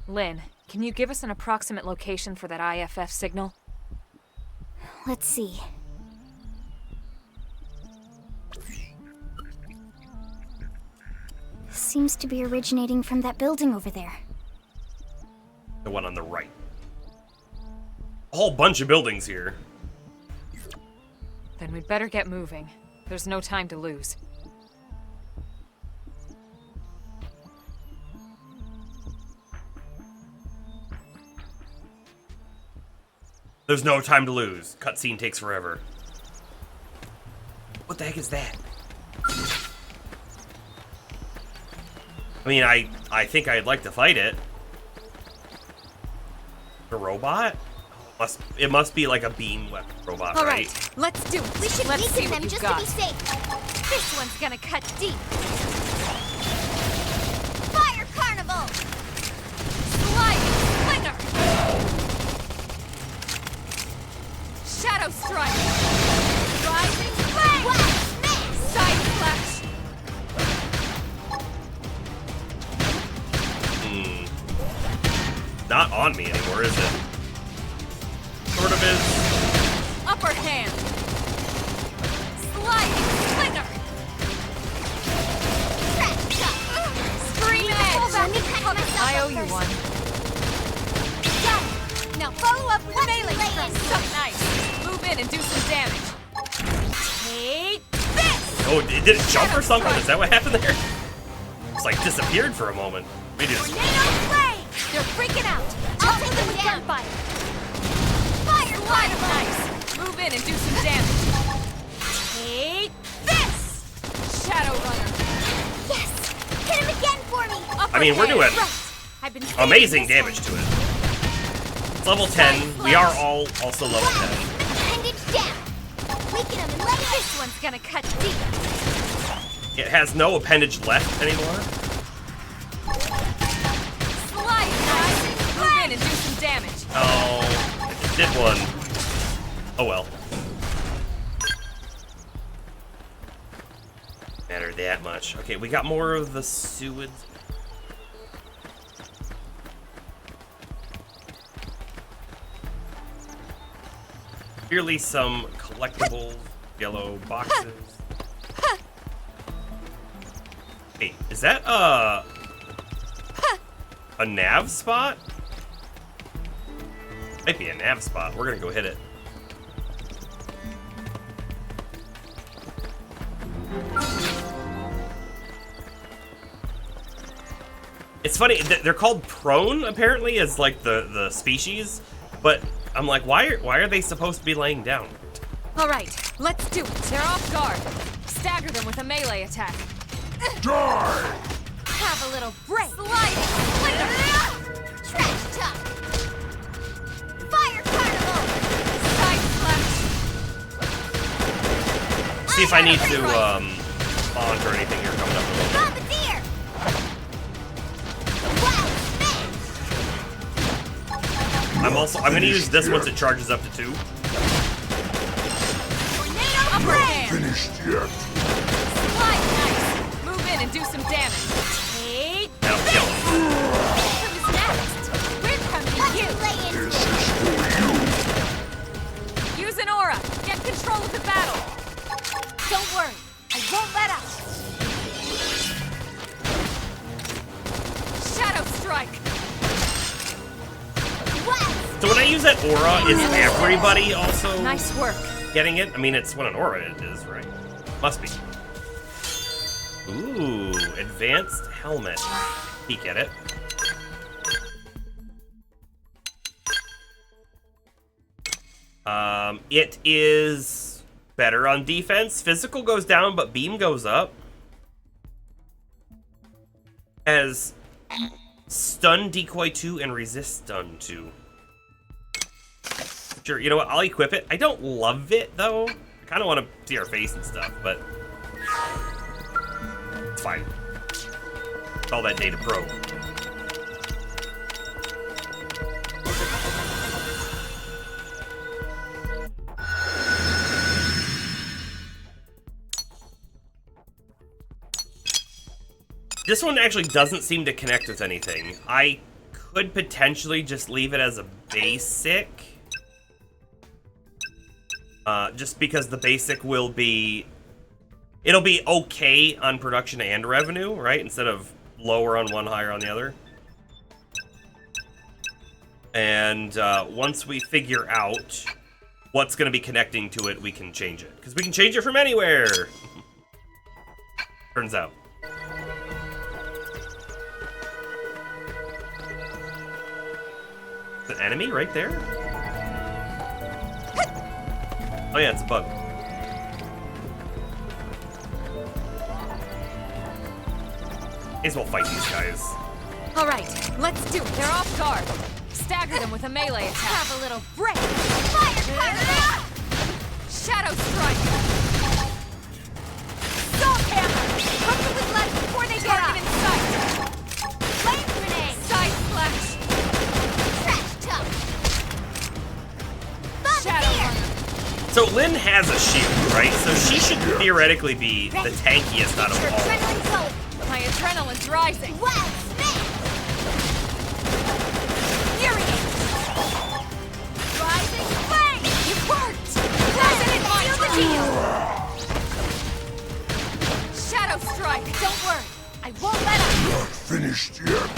Lynn, can you give us an approximate location for that IFF signal? Let's see. Seems to be originating from that building over there. The one on the right. A whole bunch of buildings here. Then we'd better get moving. There's no time to lose. There's no time to lose. Cutscene takes forever. What the heck is that? I mean, I think I'd like to fight it. The robot? It must be like a beam weapon robot, All right? right, let's do it. We should Let's see weaken what them you've just got. to be safe. This one's gonna cut deep. Fire Carnival! Sliding Slinger! Shadow Strike! Rising Flame! Blast Miss! Side Flash! Not on me anymore, is it? Sort of is. Upper Hand! Sliding Slinger! Trash Chuck! Scream Hold on, Edge! me patting myself I up owe you first. one. Got it! Now follow up with the melee lay thrust. in? So nice! Move in and do some damage. Take this! Oh, did it jump or something? Is that what happened there? It's like disappeared for a moment. We just. Tornado Flame! They're freaking out! I'll take them with down! gunfire! Fire Slide Carnival! nice! Move in and do some damage. Take this! Shadow Runner. Yes! Hit him again for me! Upper I mean, we're hand. doing Right. I've been saving amazing this damage one. to it. It's level 10. We are all also level 10. Appendage down! Weaken him and lay it! This one's gonna cut deep. It has no appendage left anymore. Slide nice! Move in and do some damage. Oh, it did one. Oh well. Matter that much. Okay, we got more of the sewage. Clearly some collectibles, yellow boxes. Hey, is that a nav spot? Might be a nav spot. We're gonna go hit it. It's funny, they're called prone, apparently, as like the species, but I'm like, why are they supposed to be laying down? All right, let's do it. They're off guard. Stagger them with a melee attack. Die! Have a little break! Sliding Slinger. Trash Chuck! Fire Carnival! Side Flash. See if I need to bond or anything here coming up a little bit. Bombardier! Blast Miss! I'm gonna use this once it charges up to 2. Tornado Upper Flame! hand. Finished yet? Slide nice. Move in and do some damage. Take That'll kill him. who's next? We're coming to Watch you. him lay in! This is for you! Use an aura. Get control of the battle. Don't worry, I won't let up! Shadow Strike. Blast! So when I use that aura, is everybody also Nice work. getting it? I mean, it's what an aura it is, right? Must be. Ooh, advanced helmet. Peek at it. It is better on defense. Physical goes down, but beam goes up. Has stun decoy 2 and resist stun 2. Sure, you know what? I'll equip it. I don't love it though. I kind of want to see our face and stuff, but it's fine. It's all that data pro. This one actually doesn't seem to connect with anything. I could potentially just leave it as a basic. Just because the basic will be... It'll be okay on production and revenue, right? Instead of lower on one, higher on the other. And once we figure out what's going to be connecting to it, we can change it. Because we can change it from anywhere! Turns out. Is an enemy right there? Oh yeah, it's a bug. May as well fight these guys. All right, let's do it. They're off guard. Stagger them with a melee attack. Have a little break. Fire Carnival! Shadow strike. Salt hammer! Hook them with lead before they get Target up! in sight. Flame grenade! Side splash. Trash tuck! Shadow Bombardier! runner. So Lynn has a shield, right? So she should theoretically be the tankiest out Your of all. adrenaline going! My adrenaline's rising. Wild snake! Furious. Rising flame! It worked. President Seal the deal! Shadow strike. Don't worry, I won't let up! Not finished yet.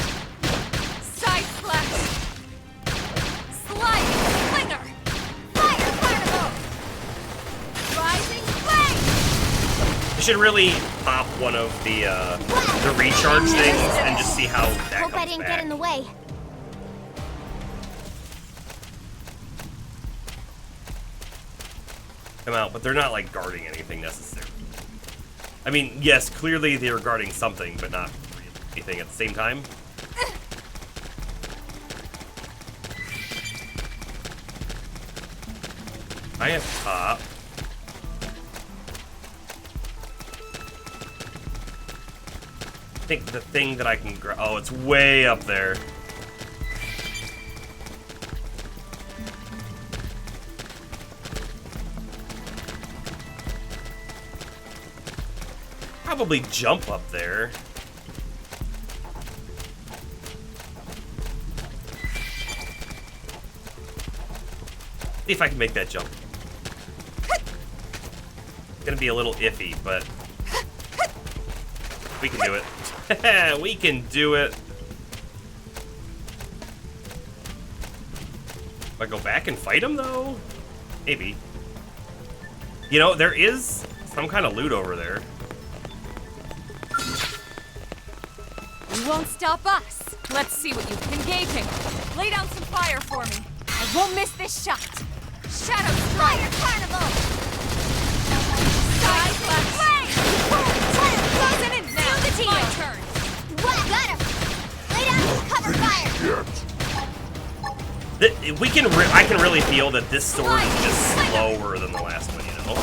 Side splash. Slide. Slinger. Fire Carnival! Rising flame! You should really pop one of the recharge things and just see how that Hope comes I didn't back. get in the way. Come out, but they're not like guarding anything necessarily. I mean, yes, clearly they're guarding something, but not really anything at the same time. I have top. I think the thing that I can grab. Oh, it's way up there. Probably jump up there. See if I can make that jump. It's gonna be a little iffy, but we can do it. We can do it. If I go back and fight him though? Maybe. You know, there is some kind of loot over there. You won't stop us. Let's see what you can engage him. Lay down some fire for me. I won't miss this shot. Shadow strike. Fire Carnival! Side flash. Closing in Now the it's deal! my turn. What? Got him! Lay down some cover fire! Yet. We can. I can really feel that this sword is just slower than the last one. You know.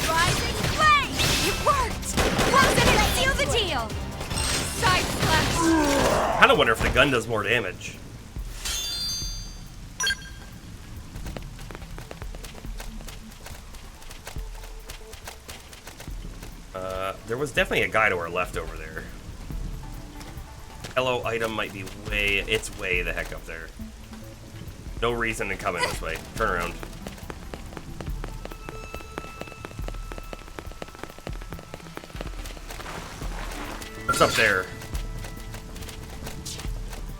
Rising flame! It worked. Closing in! Seal the deal! Side splash. Kind of wonder if the gun does more damage. There was definitely a guy to our left over there. Hello item might be way. It's way the heck up there. No reason to come in this way. Turn around. What's up there?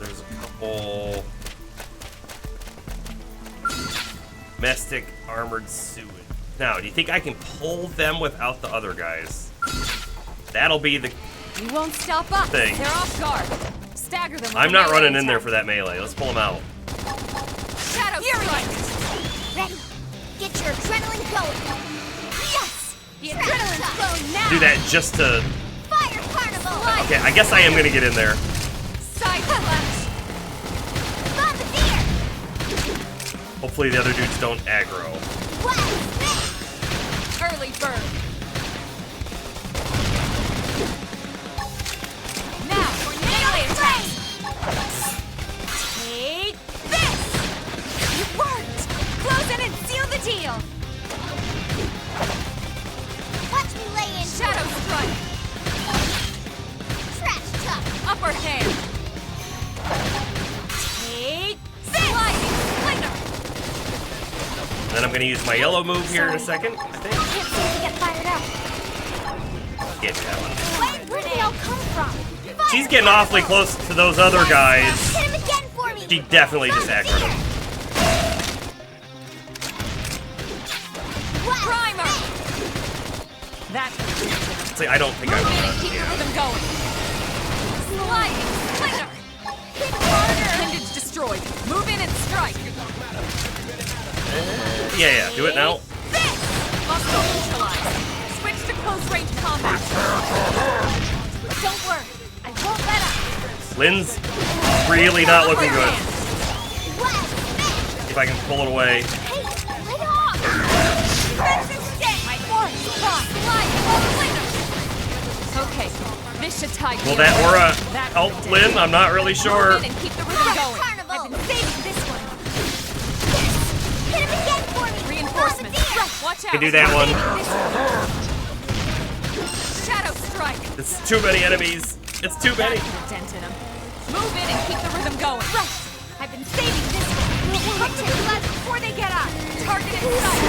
There's a couple domestic armored sewage. Now, do you think I can pull them without the other guys? That'll be the You won't stop us. thing. They're off guard. Stagger them with I'm a not melee running in there attack. for that melee. Let's pull them out. Shadow strike. Ready? Get your adrenaline going! Yes! The adrenaline's flowing now. Do that just to. Fire Carnival! Okay, I guess I am gonna get in there. Side flash. Bombardier! Hopefully the other dudes don't aggro. Wild snake! Early bird. Now for melee attack. Take this! It worked. Close in and seal the deal! Watch me lay in Shadow strike. trash tuck! Upper hand. Take Sliding slinger. Then I'm gonna use my yellow move here in a second. I think. Can't seem to get fired up. Can't do that one. Where did they all come from? She's getting awfully close to those other guys. Hit him again for me! She definitely just aggroed them. Primer. That. See, I don't think I'm Move in and gonna. keep the Yeah. rhythm going. Sliding slinger. Hit harder! Appendage destroyed. Move in and strike. Yeah, do it now. Muscle neutralized. Switch to close Close range combat. Don't worry, I won't let up. Lynn's really not looking good. Blast! If I can pull it away. Hey, lay off! That's instead! My force! Slide! Okay, this should tie Will you. that aura That help did. Lynn? I'm not really sure. Move in and keep the rhythm going. Carnival! I've been saving this one. Hit him again for me! Reinforcements. Right, watch out. Can do that one. Shadow strike. It's too many enemies. It's too many. That put a dent in 'em. Move in and keep the rhythm going. Right! I've been saving this one! Hit him left before they get up! Target in sight.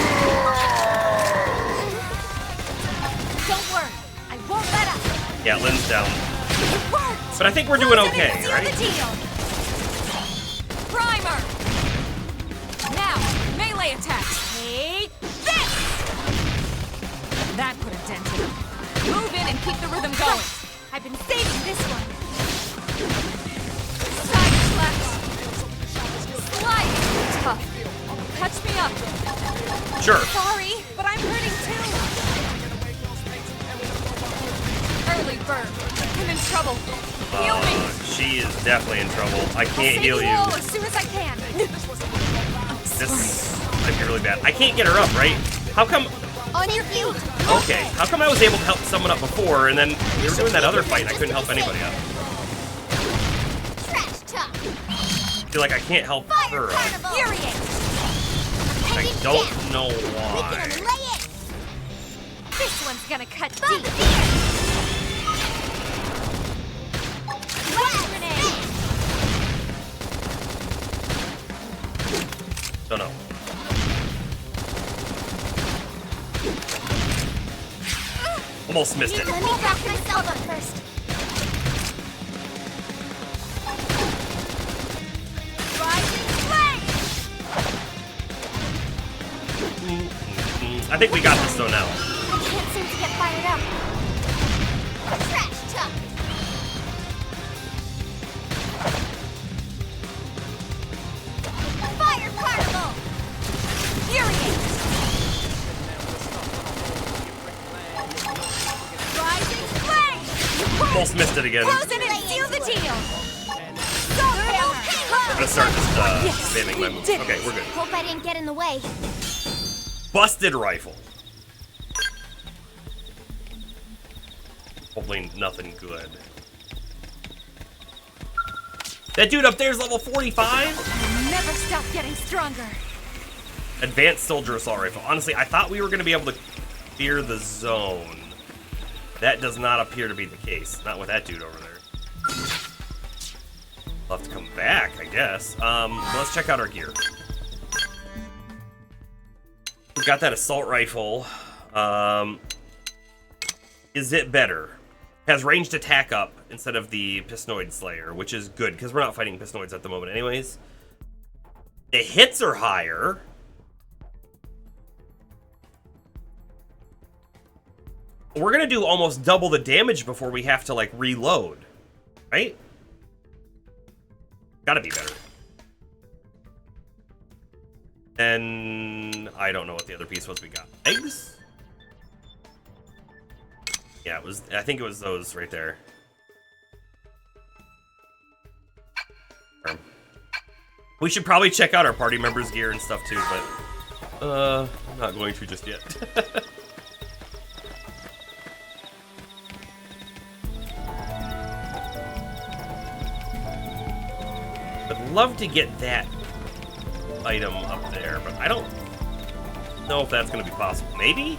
Don't worry, I won't let up! Yeah, Lynn's down. It worked! But I think we're doing Close it okay, and seal right? the deal. Primer. Now, melee attack. Take this! That put a dent in 'em. Move in and keep the rhythm going. Right. I've been saving this one. Side left. Slide. Tough. Catch me up. Sure. Sorry, but I'm hurting too. Early bird. I'm in trouble. Heal me. She is definitely in trouble. I I'll can't save heal you you. all as soon as I can. This might be really bad. I can't get her up, right? How come? On your feet. Okay. How come I was able to help someone up before, and then we were doing that other fight and I couldn't help anybody up? Trash talk. I feel like I can't help Fire her up. carnival. Furious. I don't know why. Lay it. This one's gonna cut Bomb deep. Flash grenade. Don't know. Almost missed it. Let me back myself up first. Rising flame. I think we got this though now. I can't seem to get fired up. Trash talk. Fire carnival. Furious. Rising flame. Almost missed it again. Close it and seal the deal. Go hammer. I'm gonna start just spamming my moves. Okay, we're good. Hope I didn't get in the way. Busted rifle. Hopefully nothing good. That dude up there is level 45? Never stop getting stronger. Advanced soldier assault rifle. Honestly, I thought we were going to be able to clear the zone. That does not appear to be the case. Not with that dude over there. I'll have to come back, I guess. Let's check out our gear. We've got that assault rifle. Is it better? Has ranged attack up instead of the Pisnoid Slayer, which is good, because we're not fighting Pisnoids at the moment anyways. The hits are higher. We're gonna do almost double the damage before we have to, like, reload. Right? Gotta be better. And I don't know what the other piece was we got. Eggs? Yeah, it was. I think it was those right there. We should probably check out our party members' gear and stuff too, but I'm not going to just yet. I'd love to get that item up there, but I don't know if that's going to be possible. Maybe?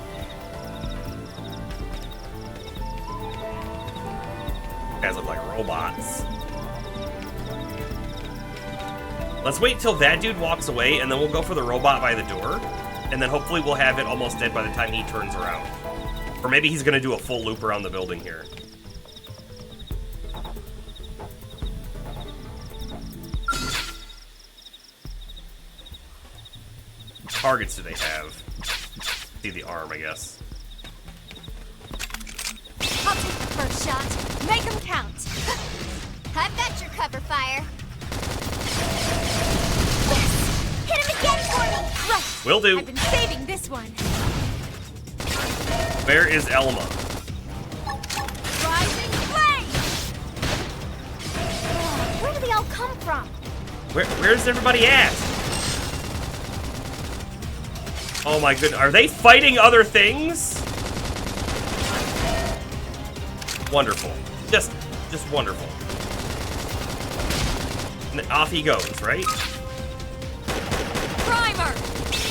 Guys look like robots. Let's wait till that dude walks away, and then we'll go for the robot by the door. And then hopefully we'll have it almost dead by the time he turns around. Or maybe he's gonna do a full loop around the building here. Targets do they have? See the arm, I guess. I'll take the first shot. Make them count. I've got your cover fire. Yes! Hit him again for me! Right! Will do. I've been saving this one. Where is Elma? do they all come from? Where's everybody at? Oh my goodness, are they fighting other things? Wonderful. Just wonderful. And off he goes, right? Primer!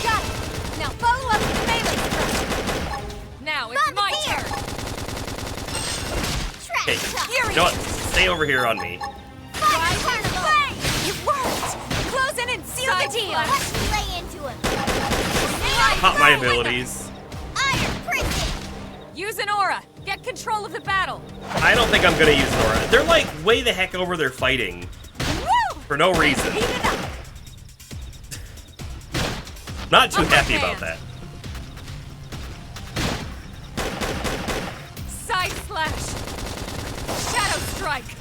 Got it! Now follow up with the melee strike! Now it's my turn! Okay, you know what? Stay over here on me. It worked! Close in and seal the deal! Watch me lay into him. Pop my abilities. Iron prison. Use an aura! Get control of the battle! I don't think I'm gonna use Nora. They're like way the heck over there fighting. Woo! For no reason. Heat it up! Not too Upper happy hand. about that. Side slash! Shadow strike!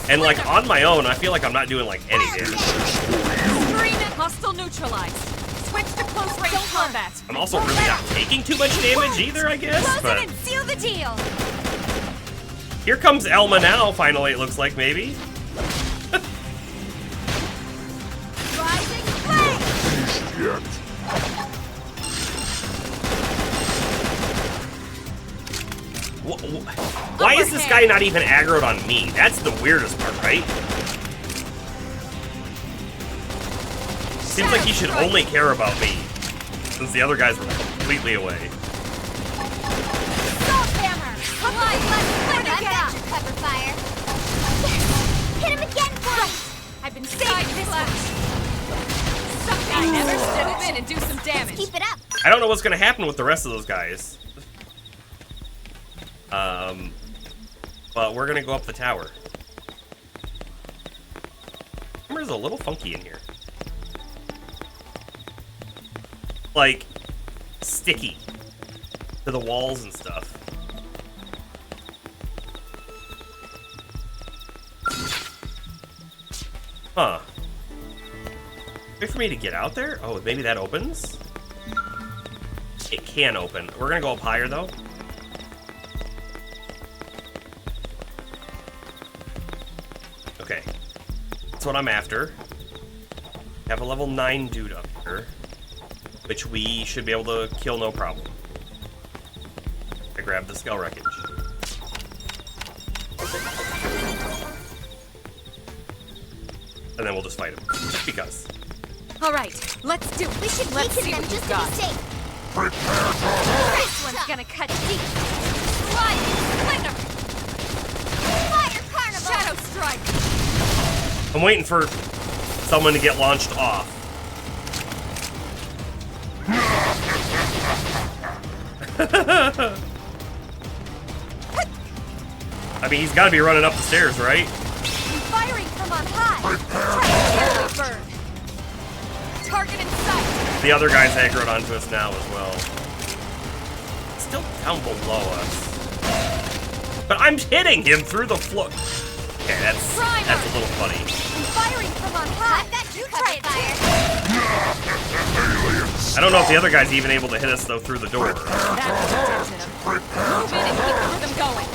And like on my own, I feel like I'm not doing like any damage. Screen it! Hostile neutralized! Switch to close range combat! I'm also really not taking too much damage either, I guess. Close But in and seal the deal! here comes Elma now, finally, it looks like, maybe. Rising flame! Why is this guy not even aggroed on me? That's the weirdest part, right? Seems like he should only care about me, since the other guys were completely away. Salt hammer! I've got your cover fire. Yes! Hit him again for me. I've been saving this one! Something I never step in and do some damage! Keep it up. I don't know what's gonna happen with the rest of those guys. But we're gonna go up the tower. Camera's a little funky in here. Like, sticky to the walls and stuff. Huh. Wait for me to get out there? Oh, maybe that opens? It can open. We're gonna go up higher, though. Okay. That's what I'm after. Have a level 9 dude up here, which we should be able to kill no problem. I grabbed the skull wreckage. And then we'll just fight him. Just because. Alright, let's do it. We should Let's weaken see them what just you've to got. be safe. This one's gonna cut deep. Sliding splinter! Fire carnival. Shadow strike! I'm waiting for someone to get launched off. I mean, he's got to be running up the stairs, right? Firing from on high! Try to burn! Target in sight! The other guy's aggroed onto us now as well. Still down below us. But I'm hitting him through the floor. Okay, that's a little funny. Firing from on high! You try it, fire. I don't know if the other guy's even able to hit us though through the door. That's him. Move in and keep the rhythm going.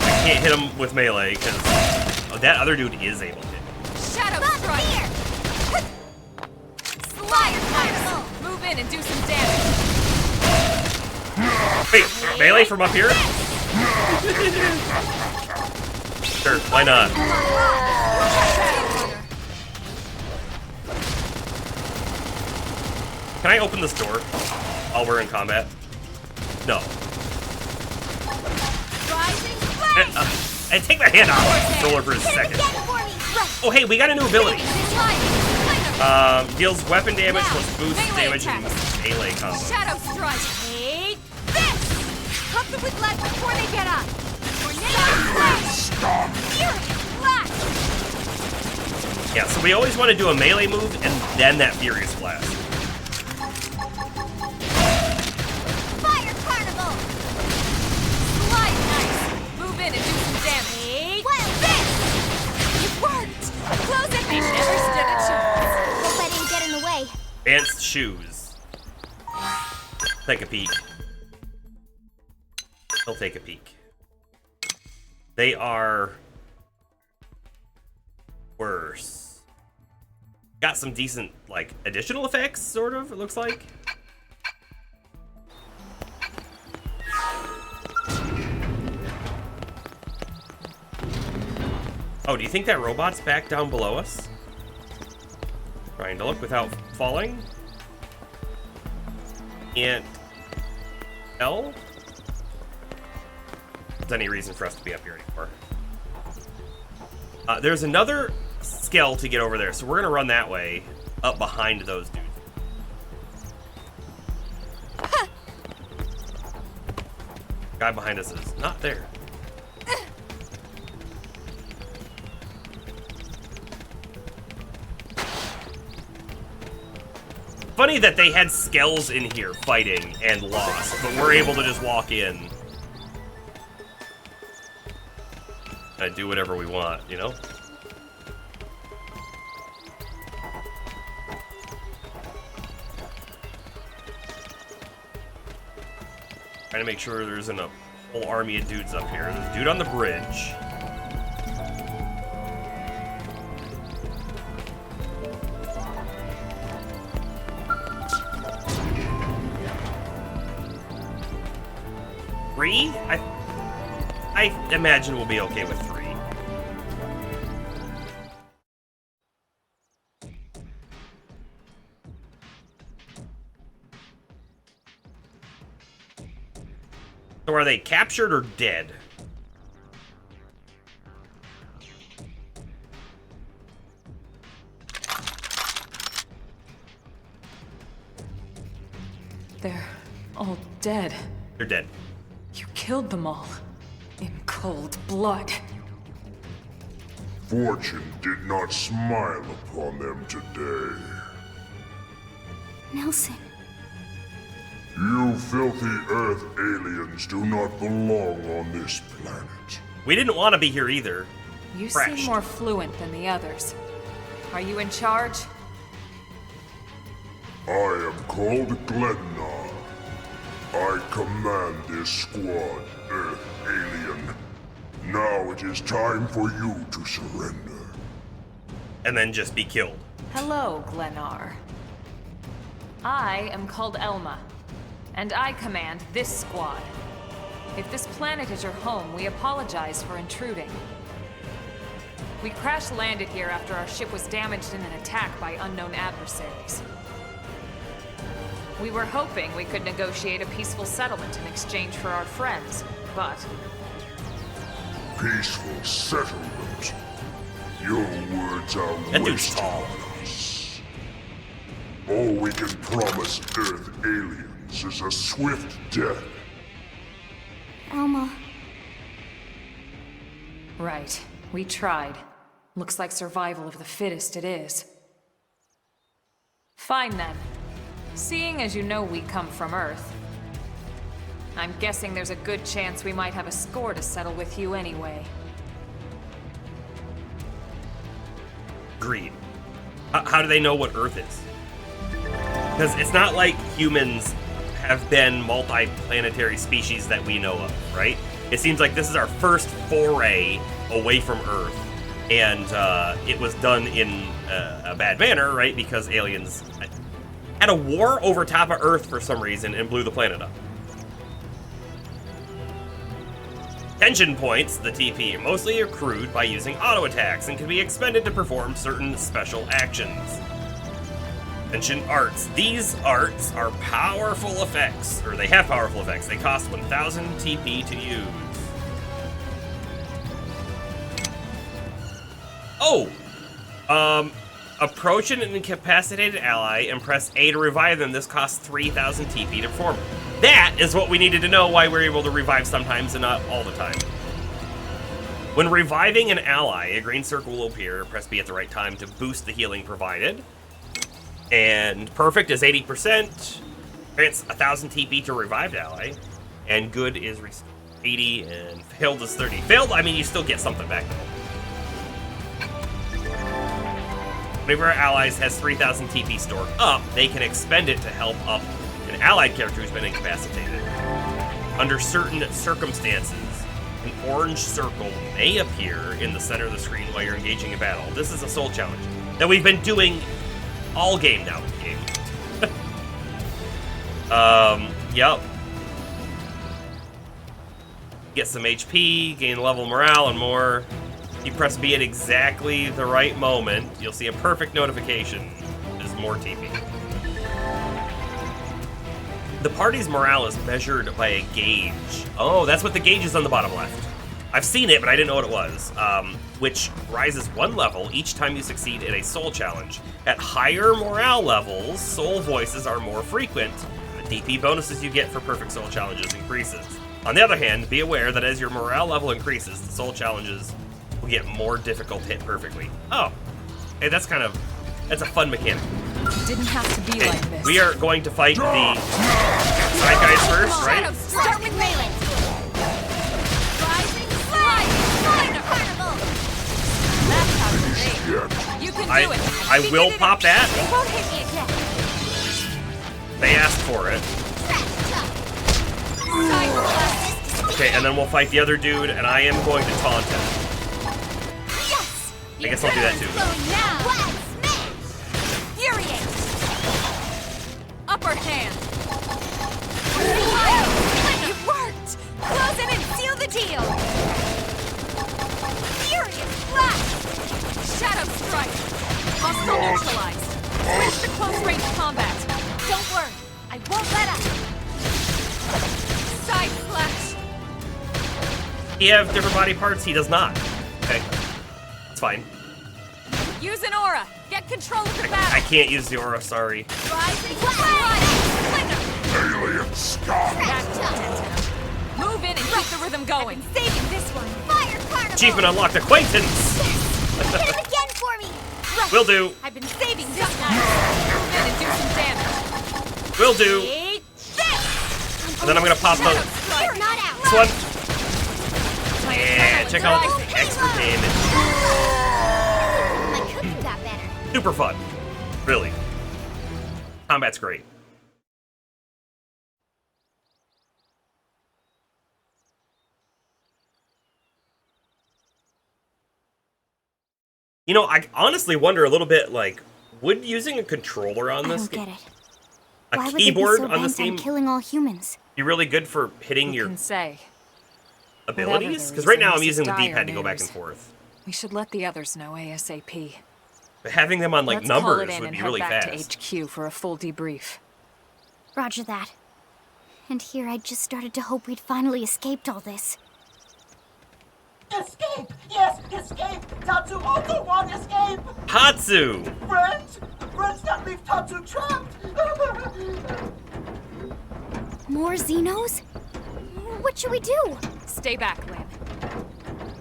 I can't hit him with melee because that other dude is able to hit. Shadow strike! Slide carnival! Move in and do some damage. Wait, melee from up here? Sure, why not? Can I open this door while we're in combat? No. Rising flame! And take my hand off the controller for a second. Oh, hey, we got a new ability. Deals weapon damage plus boost damage and melee combo. Shadow strike! Take this! Pump them with lead before they get up! Tornado flash! Furious blast! Yeah, so we always want to do a melee move and then that Furious Blast. Fire carnival. Slide nice! Move in and do some damage! Wild This! It worked! Close it! They never stood a chance! Hope I didn't get in the way. Advanced shoes. Take a peek. He'll take a peek. They are worse. Got some decent, like, additional effects, sort of, it looks like. Oh, do you think that robot's back down below us? Trying to look without falling? Can't tell? There's any reason for us to be up here anymore. There's another skell to get over there, so we're gonna run that way, up behind those dudes. Guy behind us is not there. Funny that they had skells in here fighting and lost, but we're able to just walk in. And do whatever we want, you know? Trying to make sure there isn't a whole army of dudes up here. There's a dude on the bridge. Three? I imagine we'll be okay with 3. So are they captured or dead? They're all dead. They're dead. You killed them all. In cold blood. Fortune did not smile upon them today. Nelson. You filthy Earth aliens do not belong on this planet. We didn't want to be here either. You Crashed. seem more fluent than the others. Are you in charge? I am called Glennar. I command this squad, Earth alien. Now it is time for you to surrender. And then just be killed. Hello, Glennar. I am called Elma, and I command this squad. If this planet is your home, we apologize for intruding. We crash-landed here after our ship was damaged in an attack by unknown adversaries. We were hoping we could negotiate a peaceful settlement in exchange for our friends, but... Peaceful settlement? Your words are That dude's wasted tall. on us. All we can promise Earth aliens is a swift death. Elma. Right. We tried. Looks like survival of the fittest it is. Fine then. Seeing as you know we come from Earth, I'm guessing there's a good chance we might have a score to settle with you anyway. Agreed. How do they know what Earth is? Because it's not like humans have been multi-planetary species that we know of, right? It seems like this is our first foray away from Earth, and it was done in a bad manner, right? Because aliens had a war over top of Earth for some reason and blew the planet up. Tension points, the TP, are mostly accrued by using auto attacks and can be expended to perform certain special actions. Mention arts. These arts are powerful effects, or they have powerful effects. They cost 1,000 TP to use. Oh! Approach an incapacitated ally and press A to revive them. This costs 3,000 TP to perform. That is what we needed to know why we're able to revive sometimes and not all the time. When reviving an ally, a green circle will appear. Press B at the right time to boost the healing provided. And perfect is 80%. Grants 1,000 TP to revived ally. And good is 80 and failed is 30. Failed, I mean, you still get something back though. Whenever our allies has 3,000 TP stored up, they can expend it to help up an allied character who's been incapacitated. Under certain circumstances, An orange circle may appear in the center of the screen while you're engaging in battle. This is a soul challenge that we've been doing all game now. Yep. Get some HP, gain level morale, and more. You press B at exactly the right moment. You'll see a perfect notification. There's more TP. The party's morale is measured by a gauge. Oh, that's what the gauge is on the bottom left. I've seen it, but I didn't know what it was. Which rises 1 level each time you succeed in a soul challenge. At higher morale levels, soul voices are more frequent. The DP bonuses you get for perfect soul challenges increases. On the other hand, be aware that as your morale level increases, the soul challenges will get more difficult to hit perfectly. Oh, hey, that's a fun mechanic. It didn't have to be like this. We are going to fight the side guys first, right? Start with melee. Rising slide. Carnival. That's how you think. You can do it. I will pop that. They won't hit me again. They asked for it. Okay, and then we'll fight the other dude, and I am going to taunt him. Yes. I guess I'll do that too. So now, smash. Furiate. Upper hand. It worked. Close in and seal the deal. Furious blast. Shadow strike. Hostile neutralized. Switch to close range combat. Don't worry, I won't let up. Side slash. He have different body parts? He does not. Okay. It's fine. Use an aura. Get control of the I battle. can't use the aura, sorry. Rising slide. Alien scum! Back to attention. Move in and keep the rhythm going. Saving this one. Fire carnival. Achievement unlocked, acquaintance! Hit him again for me. Right. Will do. I've been saving this one. Move in and do some damage. Will do. Eat this. And then I'm gonna pop Shadow the strike. You're not out. this one. Yeah, check out extra damage. My cooking got better. Super fun. Really. Combat's great. You know, I honestly wonder a little bit, like, would using a controller on I this don't get it. a Why would keyboard they be so on this bent on game killing all humans? be really good for hitting Who your can say? abilities? the Because right now reason, I'm this using is the dire D-pad to go back news. and forth. We should let the others know ASAP. But having them on, like, Let's call it numbers in would and be head really back fast. to HQ for a full debrief. Roger that. And here I just started to hope we'd finally escaped all this. Escape! Yes, escape! Tatsu also want escape! Hatsu! Friends! Friends that leave Tatsu trapped! More Xenos? What should we do? Stay back, Lynn.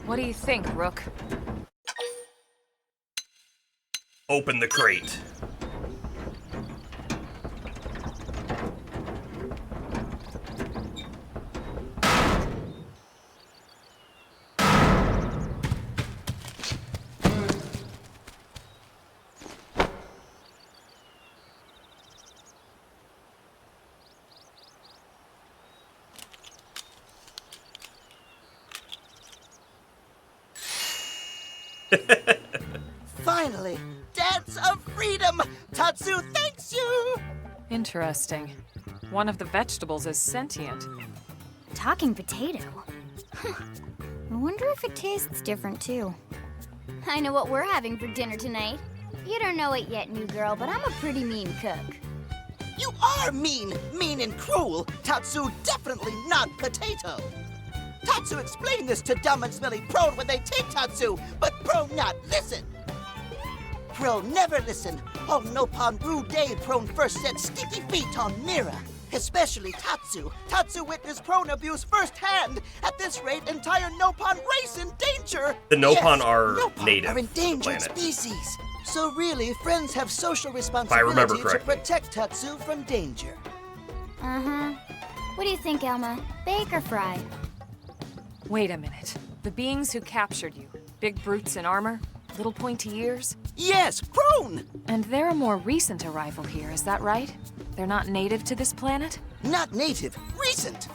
What do you think, Rook? Open the crate. Finally! Dance of freedom! Tatsu thanks you! Interesting. One of the vegetables is sentient. Talking potato. Huh. I wonder if it tastes different too. I know what we're having for dinner tonight. You don't know it yet, new girl, but I'm a pretty mean cook. You are mean! Mean and cruel! Tatsu definitely not potato! Tatsu explained this to dumb and smelly Prone when they take Tatsu, but Prone not listen! Prone never listen. On Nopon Ru Day, Prone first set sticky feet on Mira. Especially Tatsu. Tatsu witnessed Prone abuse firsthand. At this rate, entire Nopon race in danger. The Nopon Yes, are Nopon native are to the endangered planet. species. So really, friends have social I remember responsibility to correctly. protect Tatsu from danger. Uh-huh. What do you think, Elma? Bake or fry? Wait a minute. The beings who captured you. Big brutes in armor? Little pointy ears? Yes, Prone! And they're a more recent arrival here, is that right? They're not native to this planet? Not native, recent.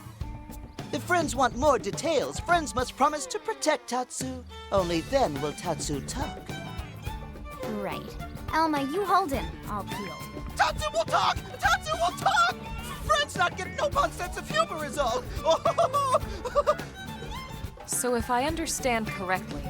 If friends want more details, friends must promise to protect Tatsu. Only then will Tatsu talk. Right. Elma, you hold him. I'll peel. Tatsu will talk! Tatsu will talk! Friends not getting Noppon's sense of humor is all. So if I understand correctly,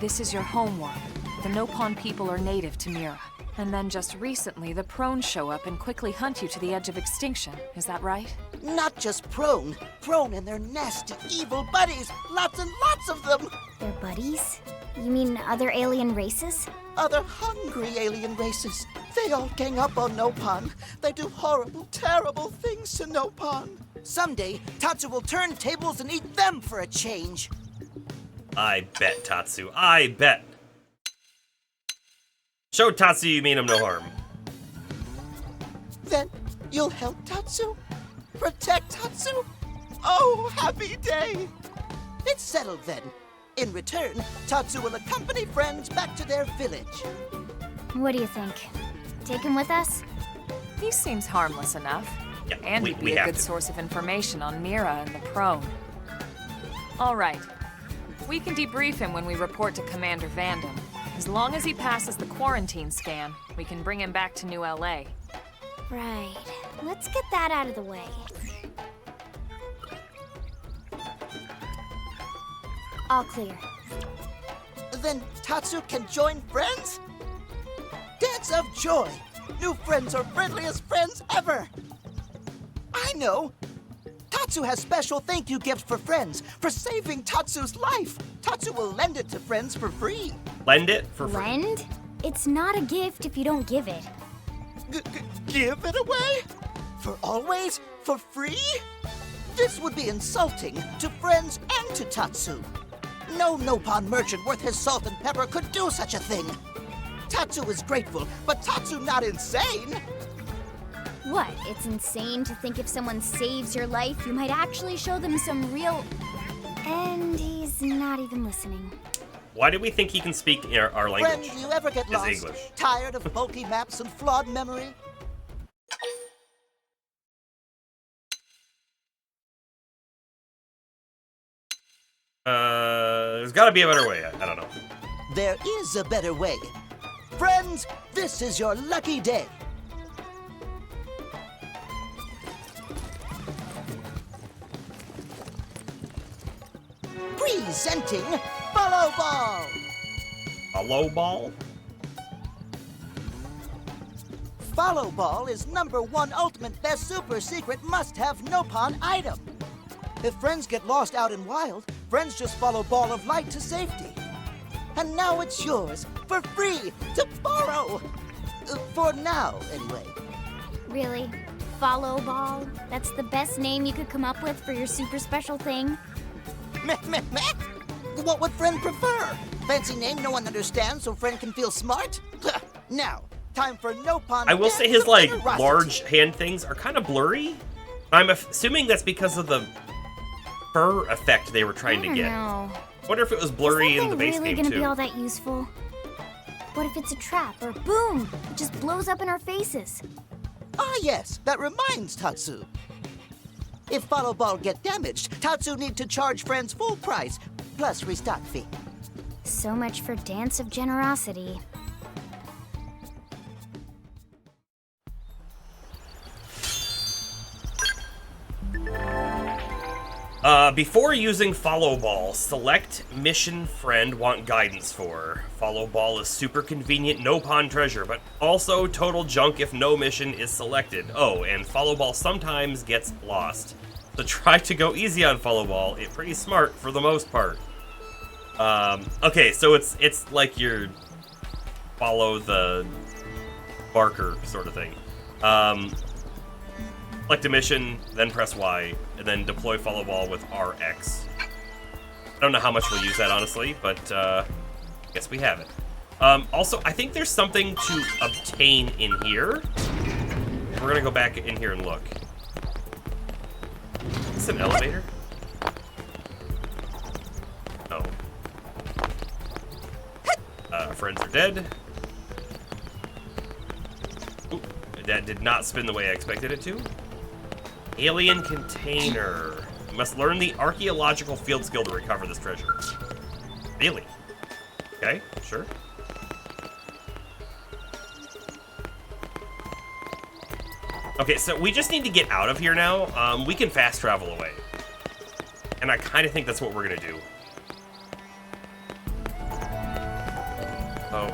this is your homeworld. The Noppon people are native to Mira. And then just recently, the Prone show up and quickly hunt you to the edge of extinction. Is that right? Not just Prone. Prone and their nasty, evil buddies. Lots and lots of them. Their buddies? You mean other alien races? Other hungry alien races. They all gang up on Noppon. They do horrible, terrible things to Noppon. Someday, Tatsu will turn tables and eat them for a change. I bet, Tatsu. I bet. Show Tatsu you mean him no harm. Then you'll help Tatsu? Protect Tatsu? Oh, happy day! It's settled then. In return, Tatsu will accompany friends back to their village. What do you think? Take him with us? He seems harmless enough. Yeah, And he'd be a good source of information on Mira and the Prone. All right. We can debrief him when we report to Commander Vandam. As long as he passes the quarantine scan, we can bring him back to New LA. Right. Let's get that out of the way. All clear. Then Tatsu can join friends? Dance of joy! New friends are friendliest friends ever! I know! Tatsu has special thank you gift for friends for saving Tatsu's life. Tatsu will lend it to friends for free. Lend it for free. Lend? It's not a gift if you don't give it. Give it away? For always? For free? This would be insulting to friends and to Tatsu. No Noppon merchant worth his salt and pepper could do such a thing. Tatsu is grateful, but Tatsu not insane. What? It's insane to think if someone saves your life, you might actually show them some real... And he's not even listening. Why do we think he can speak our language? Friend, you ever get lost? English. Tired of bulky maps and flawed memory? There's gotta be a better way. I don't know. There is a better way. Friends, this is your lucky day. Presenting Follow Ball. Follow ball? Follow Ball is #1 ultimate best super secret must-have Noppon item. If friends get lost out in wild, friends just follow Ball of Light to safety. And now it's yours, for free, to borrow. For now, anyway. Really? Follow Ball? That's the best name you could come up with for your super special thing? Meh, meh, meh. What would friend prefer? Fancy name no one understands so friend can feel smart? Now, time for Noppon. I will say his, Dance of like, Generosity. large hand things are kind of blurry. I'm assuming that's because of the fur effect they were trying to get. I Wonder if it was blurry Is in the that base thing really game, gonna too. be all that useful? What if it's a trap, or boom, it just blows up in our faces? Ah, yes, that reminds Tatsu. If Follow Ball get damaged, Tatsu need to charge friends full price, plus restock fee. So much for Dance of Generosity. Before using Follow Ball, select mission friend want guidance for. Follow Ball is super convenient Noppon treasure, but also total junk if no mission is selected. Oh, and Follow Ball sometimes gets lost. So try to go easy on Follow Ball. It's pretty smart for the most part. Okay, so it's like your follow the marker sort of thing. Select a mission, then press Y, and then deploy Follow Ball with RX. I don't know how much we'll use that, honestly, but I guess we have it. Also, I think there's something to obtain in here. We're gonna go back in here and look. Is this an elevator? No. Friends are dead. Ooh, that did not spin the way I expected it to. Alien container. Must learn the archaeological field skill to recover this treasure. Really? Okay, sure. Okay, so we just need to get out of here now. We can fast travel away. And I kind of think that's what we're going to do. Oh.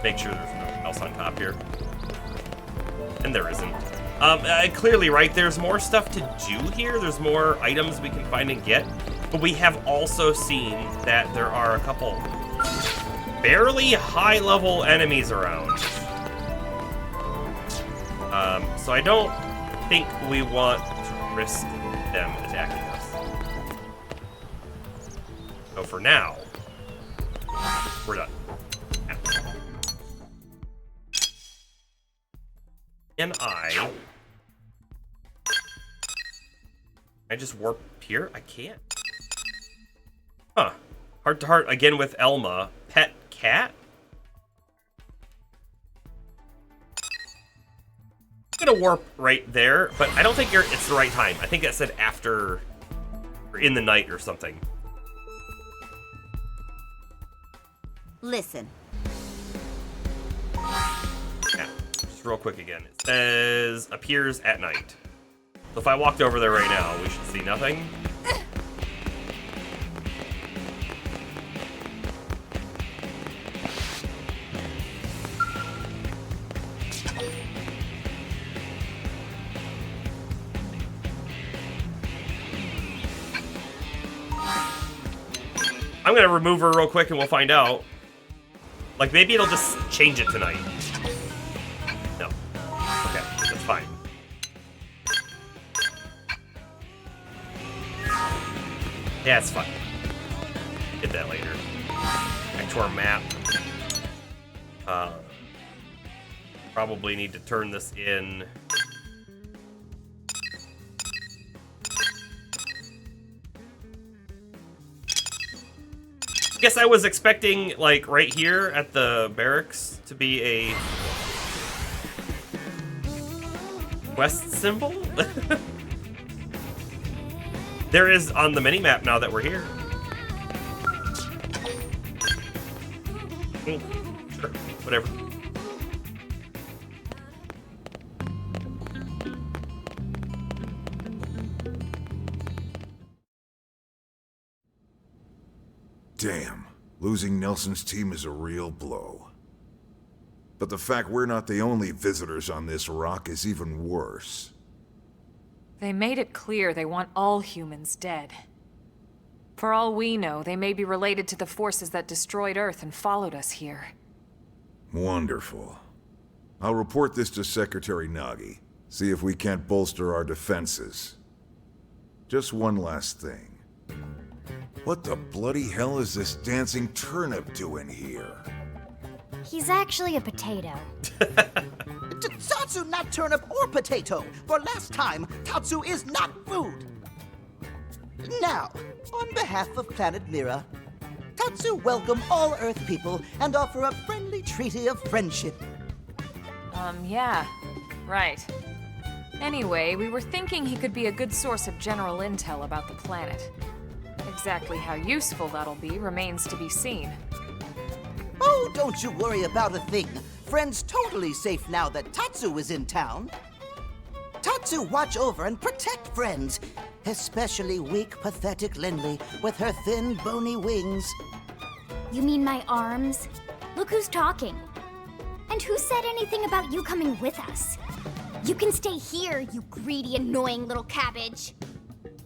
Make sure there's no one else on top here. And there isn't. Clearly, right, there's more stuff to do here. There's more items we can find and get. But we have also seen that there are a couple barely high-level enemies around. So I don't think we want to risk them attacking us. So for now, we're done. And I just warp here? I can't. Huh. Heart to heart again with Elma. Pet cat? I'm gonna warp right there, but I don't think it's the right time. I think it said after or in the night or something. Listen. Yeah, just real quick again. It says appears at night. So if I walked over there right now, we should see nothing. I'm gonna remove her real quick and we'll find out. Like, maybe it'll just change it tonight. No. Okay, that's fine. Yeah, it's fine. Get that later. Back to our map. Probably need to turn this in. Guess I was expecting, like, right here at the barracks to be a quest symbol. There is on the mini-map now that we're here. Sure, whatever. Damn, losing Nelson's team is a real blow. But the fact we're not the only visitors on this rock is even worse. They made it clear they want all humans dead. For all we know, they may be related to the forces that destroyed Earth and followed us here. Wonderful. I'll report this to Secretary Nagi. See if we can't bolster our defenses. Just one last thing. What the bloody hell is this dancing turnip doing here? He's actually a potato. Tatsu, not turnip or potato. For last time, Tatsu is not food. Now, on behalf of Planet Mira, Tatsu welcome all Earth people and offer a friendly treaty of friendship. Yeah. Right. Anyway, we were thinking he could be a good source of general intel about the planet. Exactly how useful that'll be remains to be seen. Oh, don't you worry about a thing. Friend's totally safe now that Tatsu is in town. Tatsu watch over and protect friends, especially weak, pathetic Lindley with her thin, bony wings. You mean my arms? Look who's talking. And who said anything about you coming with us? You can stay here, you greedy, annoying little cabbage.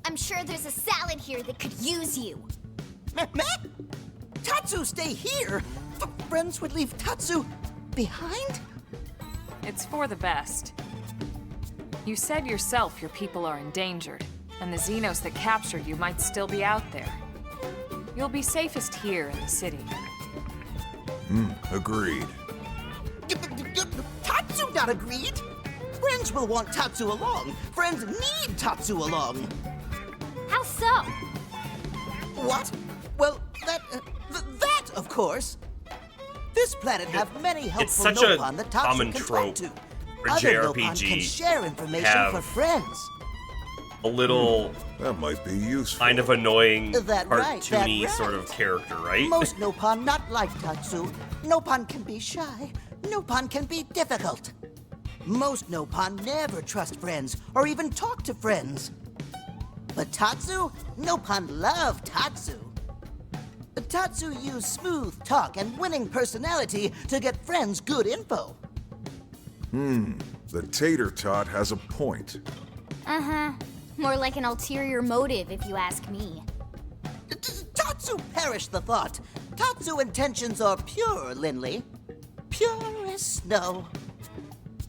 I'm sure there's a salad here that could use you. Meh? Tatsu stay here? Friends would leave Tatsu behind? It's for the best. You said yourself your people are endangered, and the Xenos that captured you might still be out there. You'll be safest here in the city. Agreed. Tatsu not agreed? Friends will want Tatsu along. Friends need Tatsu along. How so? What? Well, that, of course. This planet have many helpful It's such a Nopon that Tatsu common can trope talk to. for Other JRPG Nopon can share information have for friends. a little That might be useful. kind of annoying, That right, cartoony that sort of right. character, right? Most Nopon not like Tatsu. Nopon can be shy. Nopon can be difficult. Most Nopon never trust friends or even talk to friends. But Tatsu? Nopon love Tatsu. Tatsu use smooth talk and winning personality to get friends good info. The tater tot has a point. Uh-huh. More like an ulterior motive, if you ask me. Tatsu perish the thought. Tatsu intentions are pure, Linley. Pure as snow.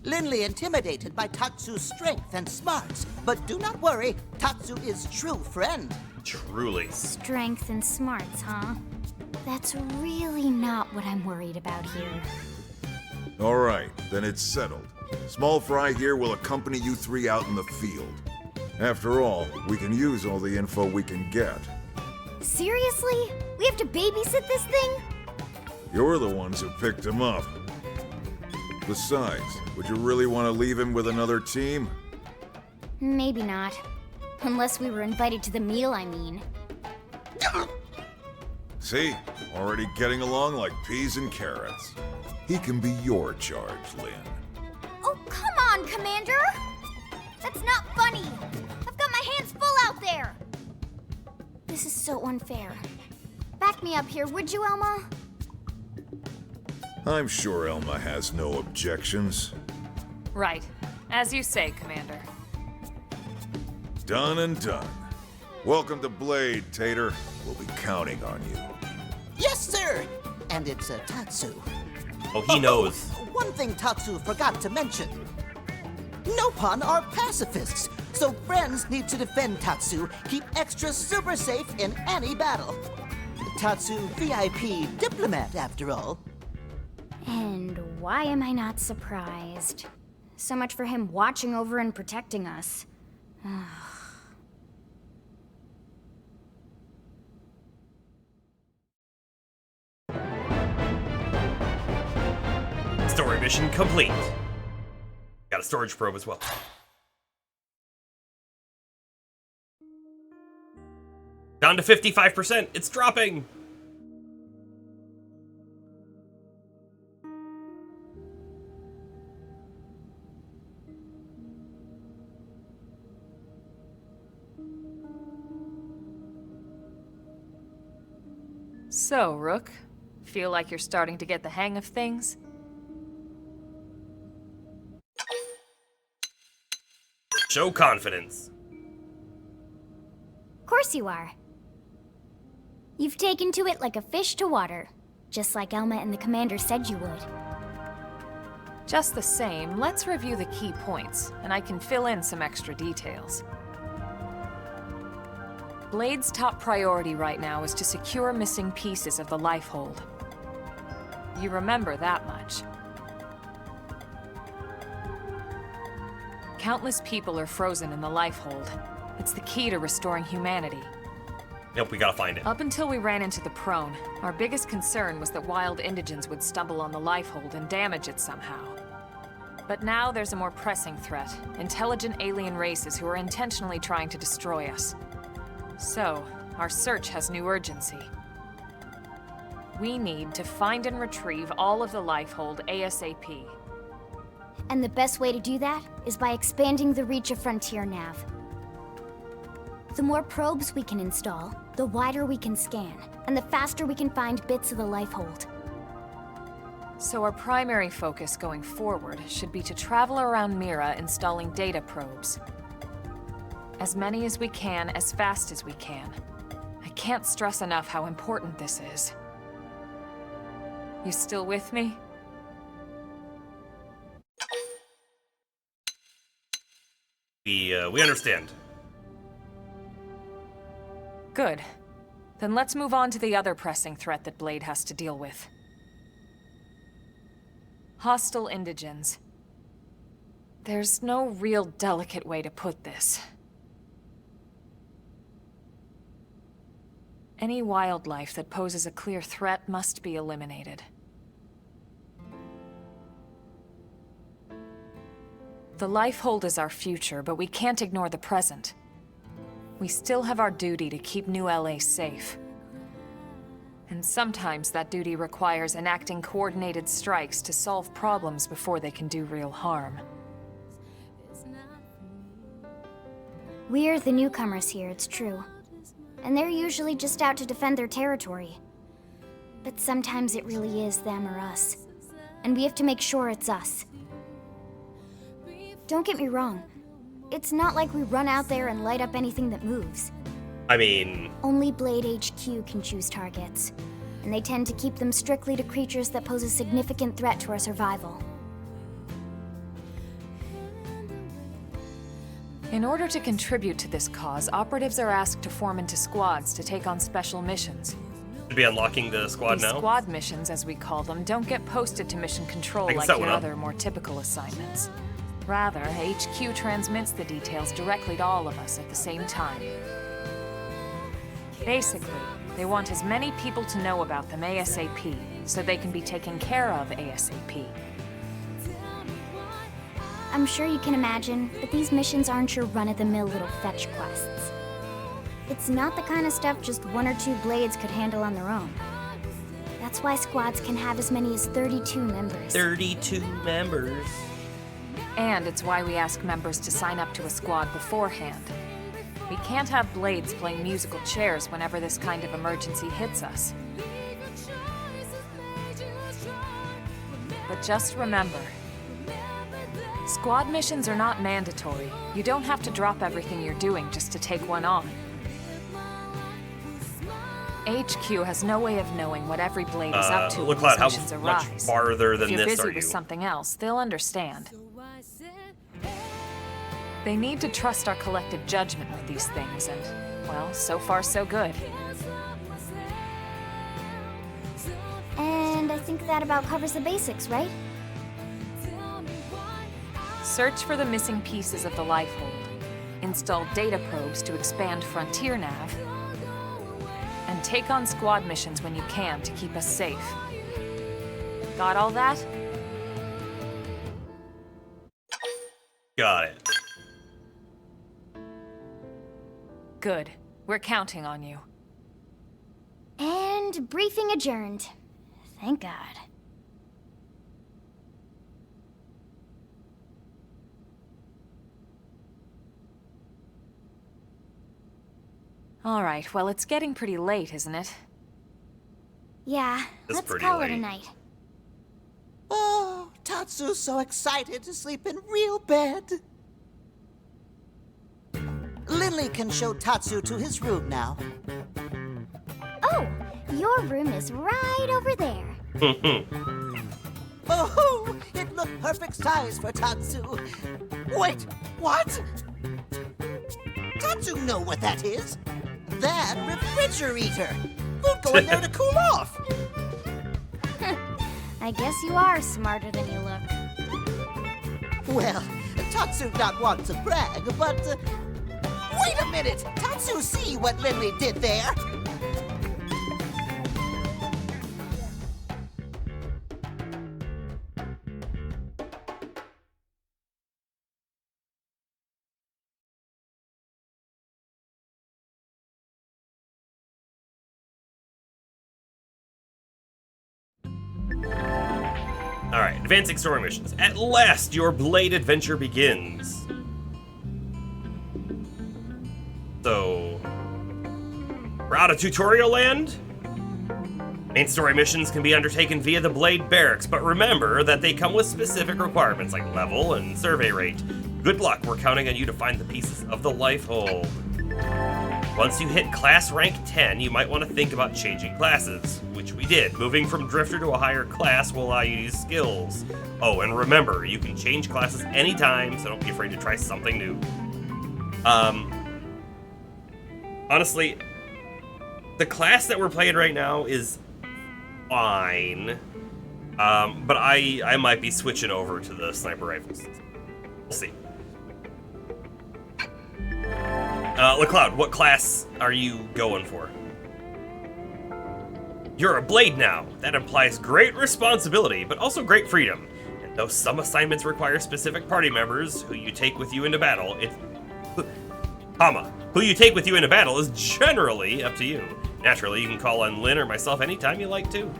Linley intimidated by Tatsu's strength and smarts, but do not worry, Tatsu is true friend. Truly. Strength and smarts, huh? That's really not what I'm worried about here. All right, then it's settled. Small Fry here will accompany you three out in the field. After all, we can use all the info we can get. Seriously? We have to babysit this thing? You're the ones who picked him up. Besides, would you really want to leave him with another team? Maybe not. Unless we were invited to the meal, I mean. See? Already getting along like peas and carrots. He can be your charge, Lynn. Oh, come on, Commander! That's not funny! I've got my hands full out there! This is so unfair. Back me up here, would you, Elma? I'm sure Elma has no objections. Right. As you say, Commander. Done and done. Welcome to Blade, Tater. We'll be counting on you. Yes, sir! And it's Tatsu. Oh, he knows. One thing Tatsu forgot to mention. Nopon are pacifists, so friends need to defend Tatsu, keep extra super safe in any battle. Tatsu VIP diplomat, after all. And why am I not surprised? So much for him watching over and protecting us. Story mission complete. Got a storage probe as well. Down to 55%. It's dropping. So, Rook, feel like you're starting to get the hang of things? Show confidence. Of course you are. You've taken to it like a fish to water, just like Elma and the Commander said you would. Just the same, let's review the key points, and I can fill in some extra details. Blade's top priority right now is to secure missing pieces of the Lifehold. You remember that much. Countless people are frozen in the Lifehold. It's the key to restoring humanity. Yep, we gotta find it. Up until we ran into the Prone, our biggest concern was that wild indigents would stumble on the Lifehold and damage it somehow. But now there's a more pressing threat, intelligent alien races who are intentionally trying to destroy us. So, our search has new urgency. We need to find and retrieve all of the Lifehold ASAP. And the best way to do that is by expanding the reach of Frontier Nav. The more probes we can install, the wider we can scan, and the faster we can find bits of the Lifehold. So our primary focus going forward should be to travel around Mira installing data probes. As many as we can, as fast as we can. I can't stress enough how important this is. You still with me? We understand. Good. Then let's move on to the other pressing threat that Blade has to deal with. Hostile indigens. There's no real delicate way to put this. Any wildlife that poses a clear threat must be eliminated. The Lifehold is our future, but we can't ignore the present. we still have our duty to keep New LA safe. And sometimes that duty requires enacting coordinated strikes to solve problems before they can do real harm. We're the newcomers here, it's true. And they're usually just out to defend their territory. But sometimes it really is them or us. And we have to make sure it's us. Don't get me wrong. It's not like we run out there and light up anything that moves. I mean... Only Blade HQ can choose targets. And they tend to keep them strictly to creatures that pose a significant threat to our survival. In order to contribute to this cause, operatives are asked to form into squads to take on special missions. Should be unlocking the squad These now? squad missions, as we call them, don't get posted to mission control like your other more typical assignments. Rather, HQ transmits the details directly to all of us at the same time. Basically, they want as many people to know about them ASAP, so they can be taken care of ASAP. I'm sure you can imagine, but these missions aren't your run-of-the-mill little fetch quests. It's not the kind of stuff just one or two blades could handle on their own. That's why squads can have as many as 32 members. 32 members. And it's why we ask members to sign up to a squad beforehand. We can't have blades playing musical chairs whenever this kind of emergency hits us. But just remember, squad missions are not mandatory. You don't have to drop everything you're doing just to take one on. HQ has no way of knowing what every blade is up to when these missions arise. Much farther than if you're this busy are you? with something else, they'll understand. They need to trust our collective judgment with these things, and, well, so far so good. And I think that about covers the basics, right? Search for the missing pieces of the Lifehold. Install data probes to expand Frontier Nav. And take on squad missions when you can to keep us safe. Got all that? Got it. Good. We're counting on you. And briefing adjourned. Thank God. All right, well, it's getting pretty late, isn't it? Yeah, It's let's pretty call it a late. night. Oh, Tatsu's so excited to sleep in real bed. Lily can show Tatsu to his room now. Oh, your room is right over there. Oh, it looked perfect size for Tatsu. Wait, what? Tatsu know what that is. That refrigerator. Food go in there to cool off. I guess you are smarter than you look. Well, Tatsu not want to brag, but... wait a minute! Tatsu see what Lily did there? Alright, advancing story missions. At last, your Blade adventure begins. So, we're out of tutorial land? Main story missions can be undertaken via the Blade barracks, but remember that they come with specific requirements like level and survey rate. Good luck, we're counting on you to find the pieces of the Lifehold. Once you hit class rank 10, you might want to think about changing classes, which we did. Moving from Drifter to a higher class will allow you to use skills. Oh, and remember, you can change classes anytime, so don't be afraid to try something new. Honestly, the class that we're playing right now is fine, but I might be switching over to the sniper rifles. We'll see. LeCloud, what class are you going for? You're a Blade now. That implies great responsibility, but also great freedom. And though some assignments require specific party members who you take with you into battle, Who you take with you into battle is generally up to you. Naturally, you can call on Lynn or myself anytime you like to.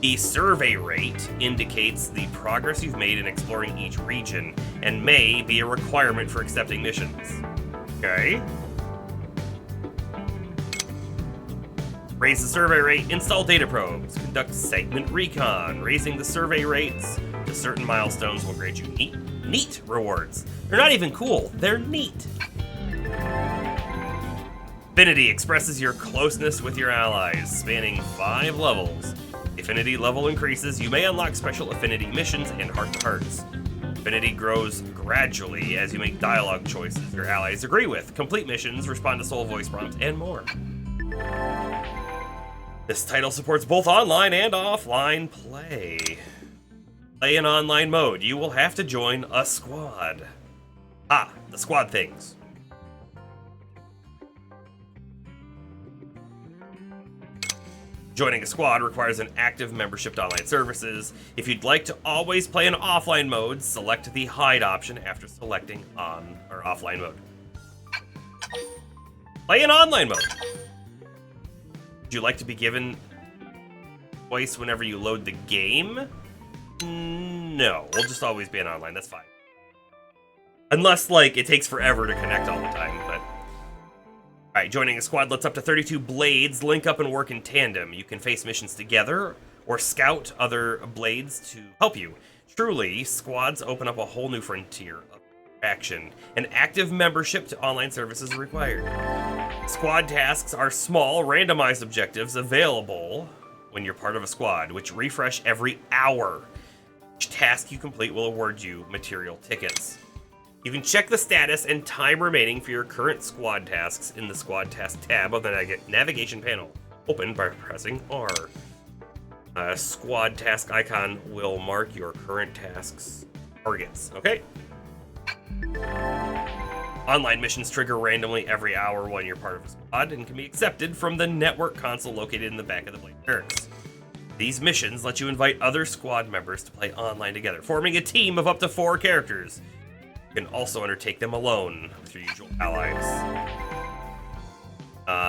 The survey rate indicates the progress you've made in exploring each region and may be a requirement for accepting missions. Okay. Raise the survey rate, install data probes, conduct segment recon. Raising the survey rates to certain milestones will grant you neat rewards. They're not even cool, they're neat. Affinity expresses your closeness with your allies, spanning 5 levels. The affinity level increases, you may unlock special affinity missions and heart-to-hearts. Affinity grows gradually as you make dialogue choices your allies agree with, complete missions, respond to soul voice prompts, and more. This title supports both online and offline play. Play in online mode, you will have to join a squad. The squad things. Joining a squad requires an active membership to online services. If you'd like to always play in offline mode, select the hide option after selecting on or offline mode. Play in online mode. Would you like to be given voice whenever you load the game? No, we'll just always be in online, that's fine. Unless, like, it takes forever to connect all the time, but... Alright, joining a squad lets up to 32 blades link up and work in tandem. You can face missions together, or scout other blades to help you. Truly, squads open up a whole new frontier of action. An active membership to online services is required. Squad tasks are small, randomized objectives available when you're part of a squad, which refresh every hour. Each task you complete will award you material tickets. You can check the status and time remaining for your current squad tasks in the Squad Task tab of the navigation panel, opened by pressing R. A squad task icon will mark your current tasks targets, okay? Online missions trigger randomly every hour when you're part of a squad and can be accepted from the network console located in the back of the Blade barracks. These missions let you invite other squad members to play online together, forming a team of up to 4 characters. You can also undertake them alone with your usual allies.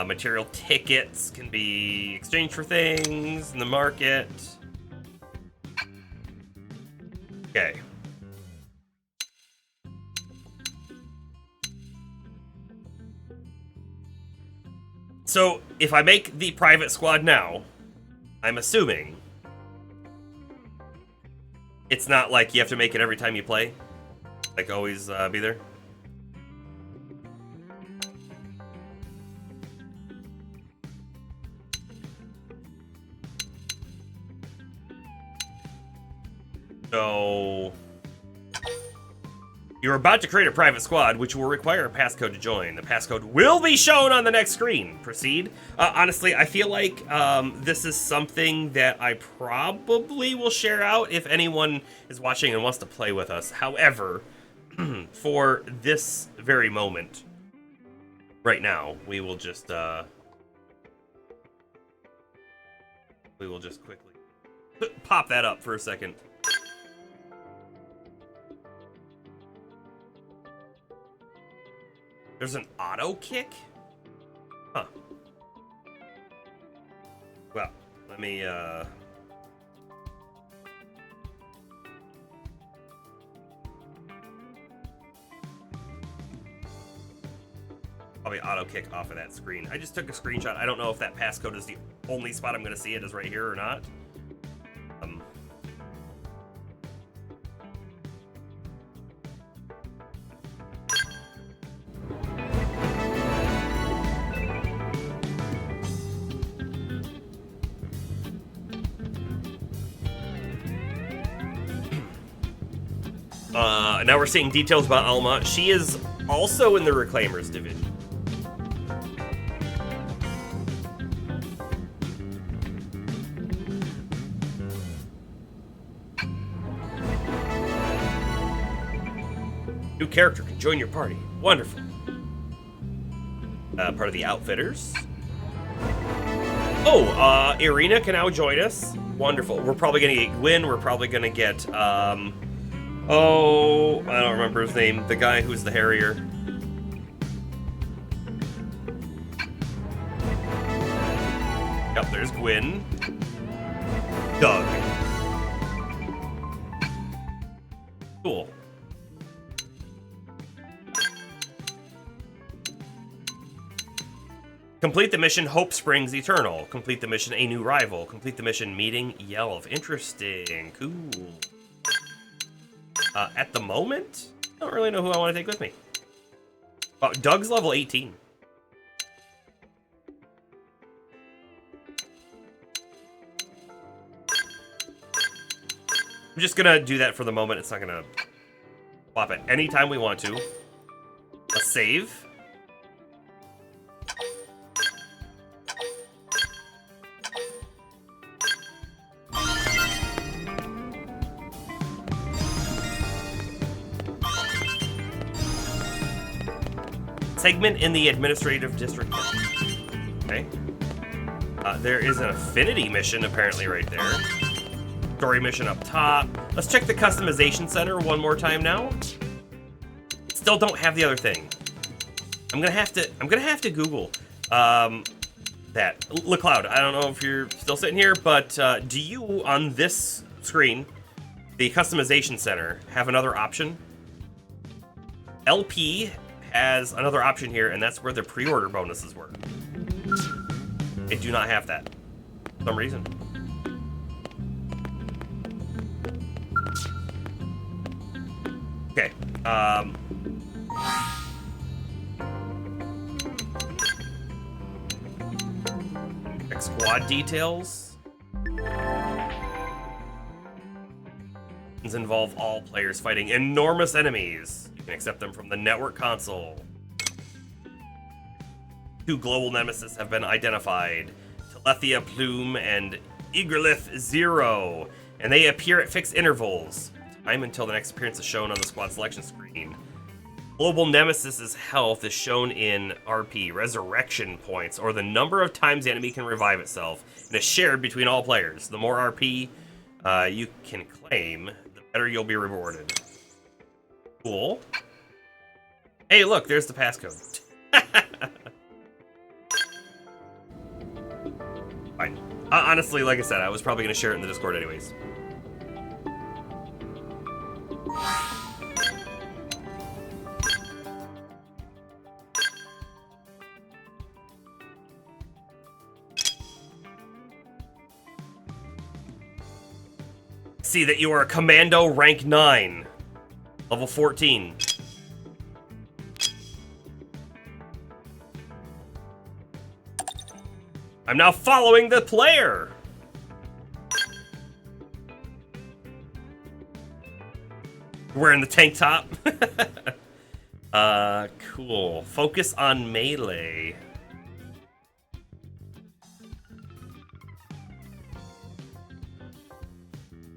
Material tickets can be exchanged for things in the market. Okay. So, if I make the private squad now, I'm assuming it's not like you have to make it every time you play. Like, always be there. So, you're about to create a private squad, which will require a passcode to join. The passcode will be shown on the next screen. Proceed. Honestly, I feel like this is something that I probably will share out if anyone is watching and wants to play with us. However, for this very moment, right now, we will just quickly pop that up for a second. There's an auto kick? Huh. Well, let me probably auto kick off of that screen. I just took a screenshot. I don't know if that passcode is the only spot I'm going to see it is right here or not. Now we're seeing details about Alma. She is also in the Reclaimers division. New character can join your party. Wonderful. Part of the Outfitters. Oh, Irina can now join us. Wonderful. We're probably gonna get Gwen. We're probably gonna get Oh, I don't remember his name. The guy who's the Harrier. Yep, there's Gwyn. Doug. Cool. Complete the mission Hope Springs Eternal. Complete the mission A New Rival. Complete the mission Meeting Yelv. Interesting. Cool. At the moment, I don't really know who I want to take with me. Oh, Doug's level 18. I'm just gonna do that for the moment. It's not gonna flop it anytime we want to. Let's save. Segment in the administrative district. Okay. There is an affinity mission apparently right there. Story mission up top. Let's check the customization center one more time now. Still don't have the other thing. I'm gonna have to Google that. LeCloud, I don't know if you're still sitting here, but do you on this screen, the customization center, have another option? LP has another option here, and that's where the pre-order bonuses were. I do not have that for some reason. Okay. Check squad details. Involve all players fighting enormous enemies. You can accept them from the network console. 2 global nemesis have been identified. Telethia Plume and Igrelith Zero. And they appear at fixed intervals. Time until the next appearance is shown on the squad selection screen. Global Nemesis's health is shown in RP, resurrection points, or the number of times the enemy can revive itself, and is shared between all players. The more RP you can claim, the better you'll be rewarded. Cool. Hey, look, there's the passcode. Fine. Honestly, like I said, I was probably going to share it in the Discord anyways. See that you are a Commando rank 9, level 14. I'm now following the player. Wearing the tank top. Cool. Focus on melee.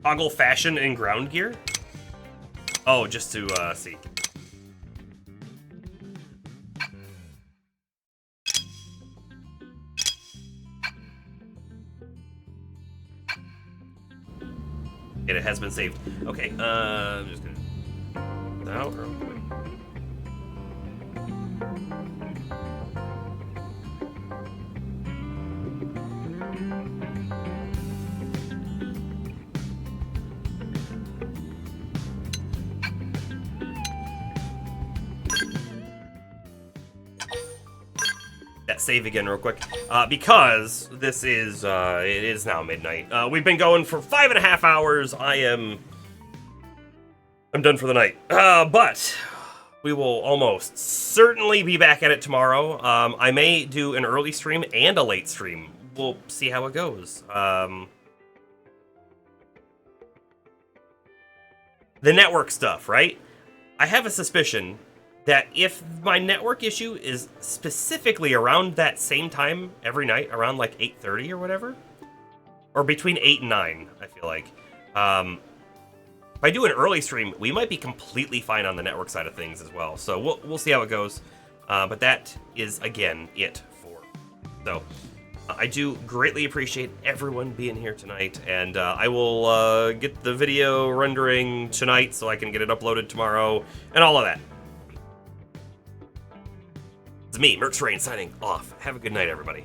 Toggle fashion and ground gear? Oh, just to see. It has been saved. Okay, I'm just gonna out real quick. That save again real quick, because this is it is now midnight. We've been going for 5.5 hours. I'm done for the night, but we will almost certainly be back at it tomorrow. I may do an early stream and a late stream. We'll see how it goes. The network stuff, right? I have a suspicion that if my network issue is specifically around that same time every night, around like 8:30 or whatever, or between 8 and 9, I feel like, if I do an early stream, we might be completely fine on the network side of things as well. So we'll see how it goes. But that is, again, it for. So, I do greatly appreciate everyone being here tonight, and I will get the video rendering tonight so I can get it uploaded tomorrow, and all of that. It's me, Merc Train, signing off. Have a good night, everybody.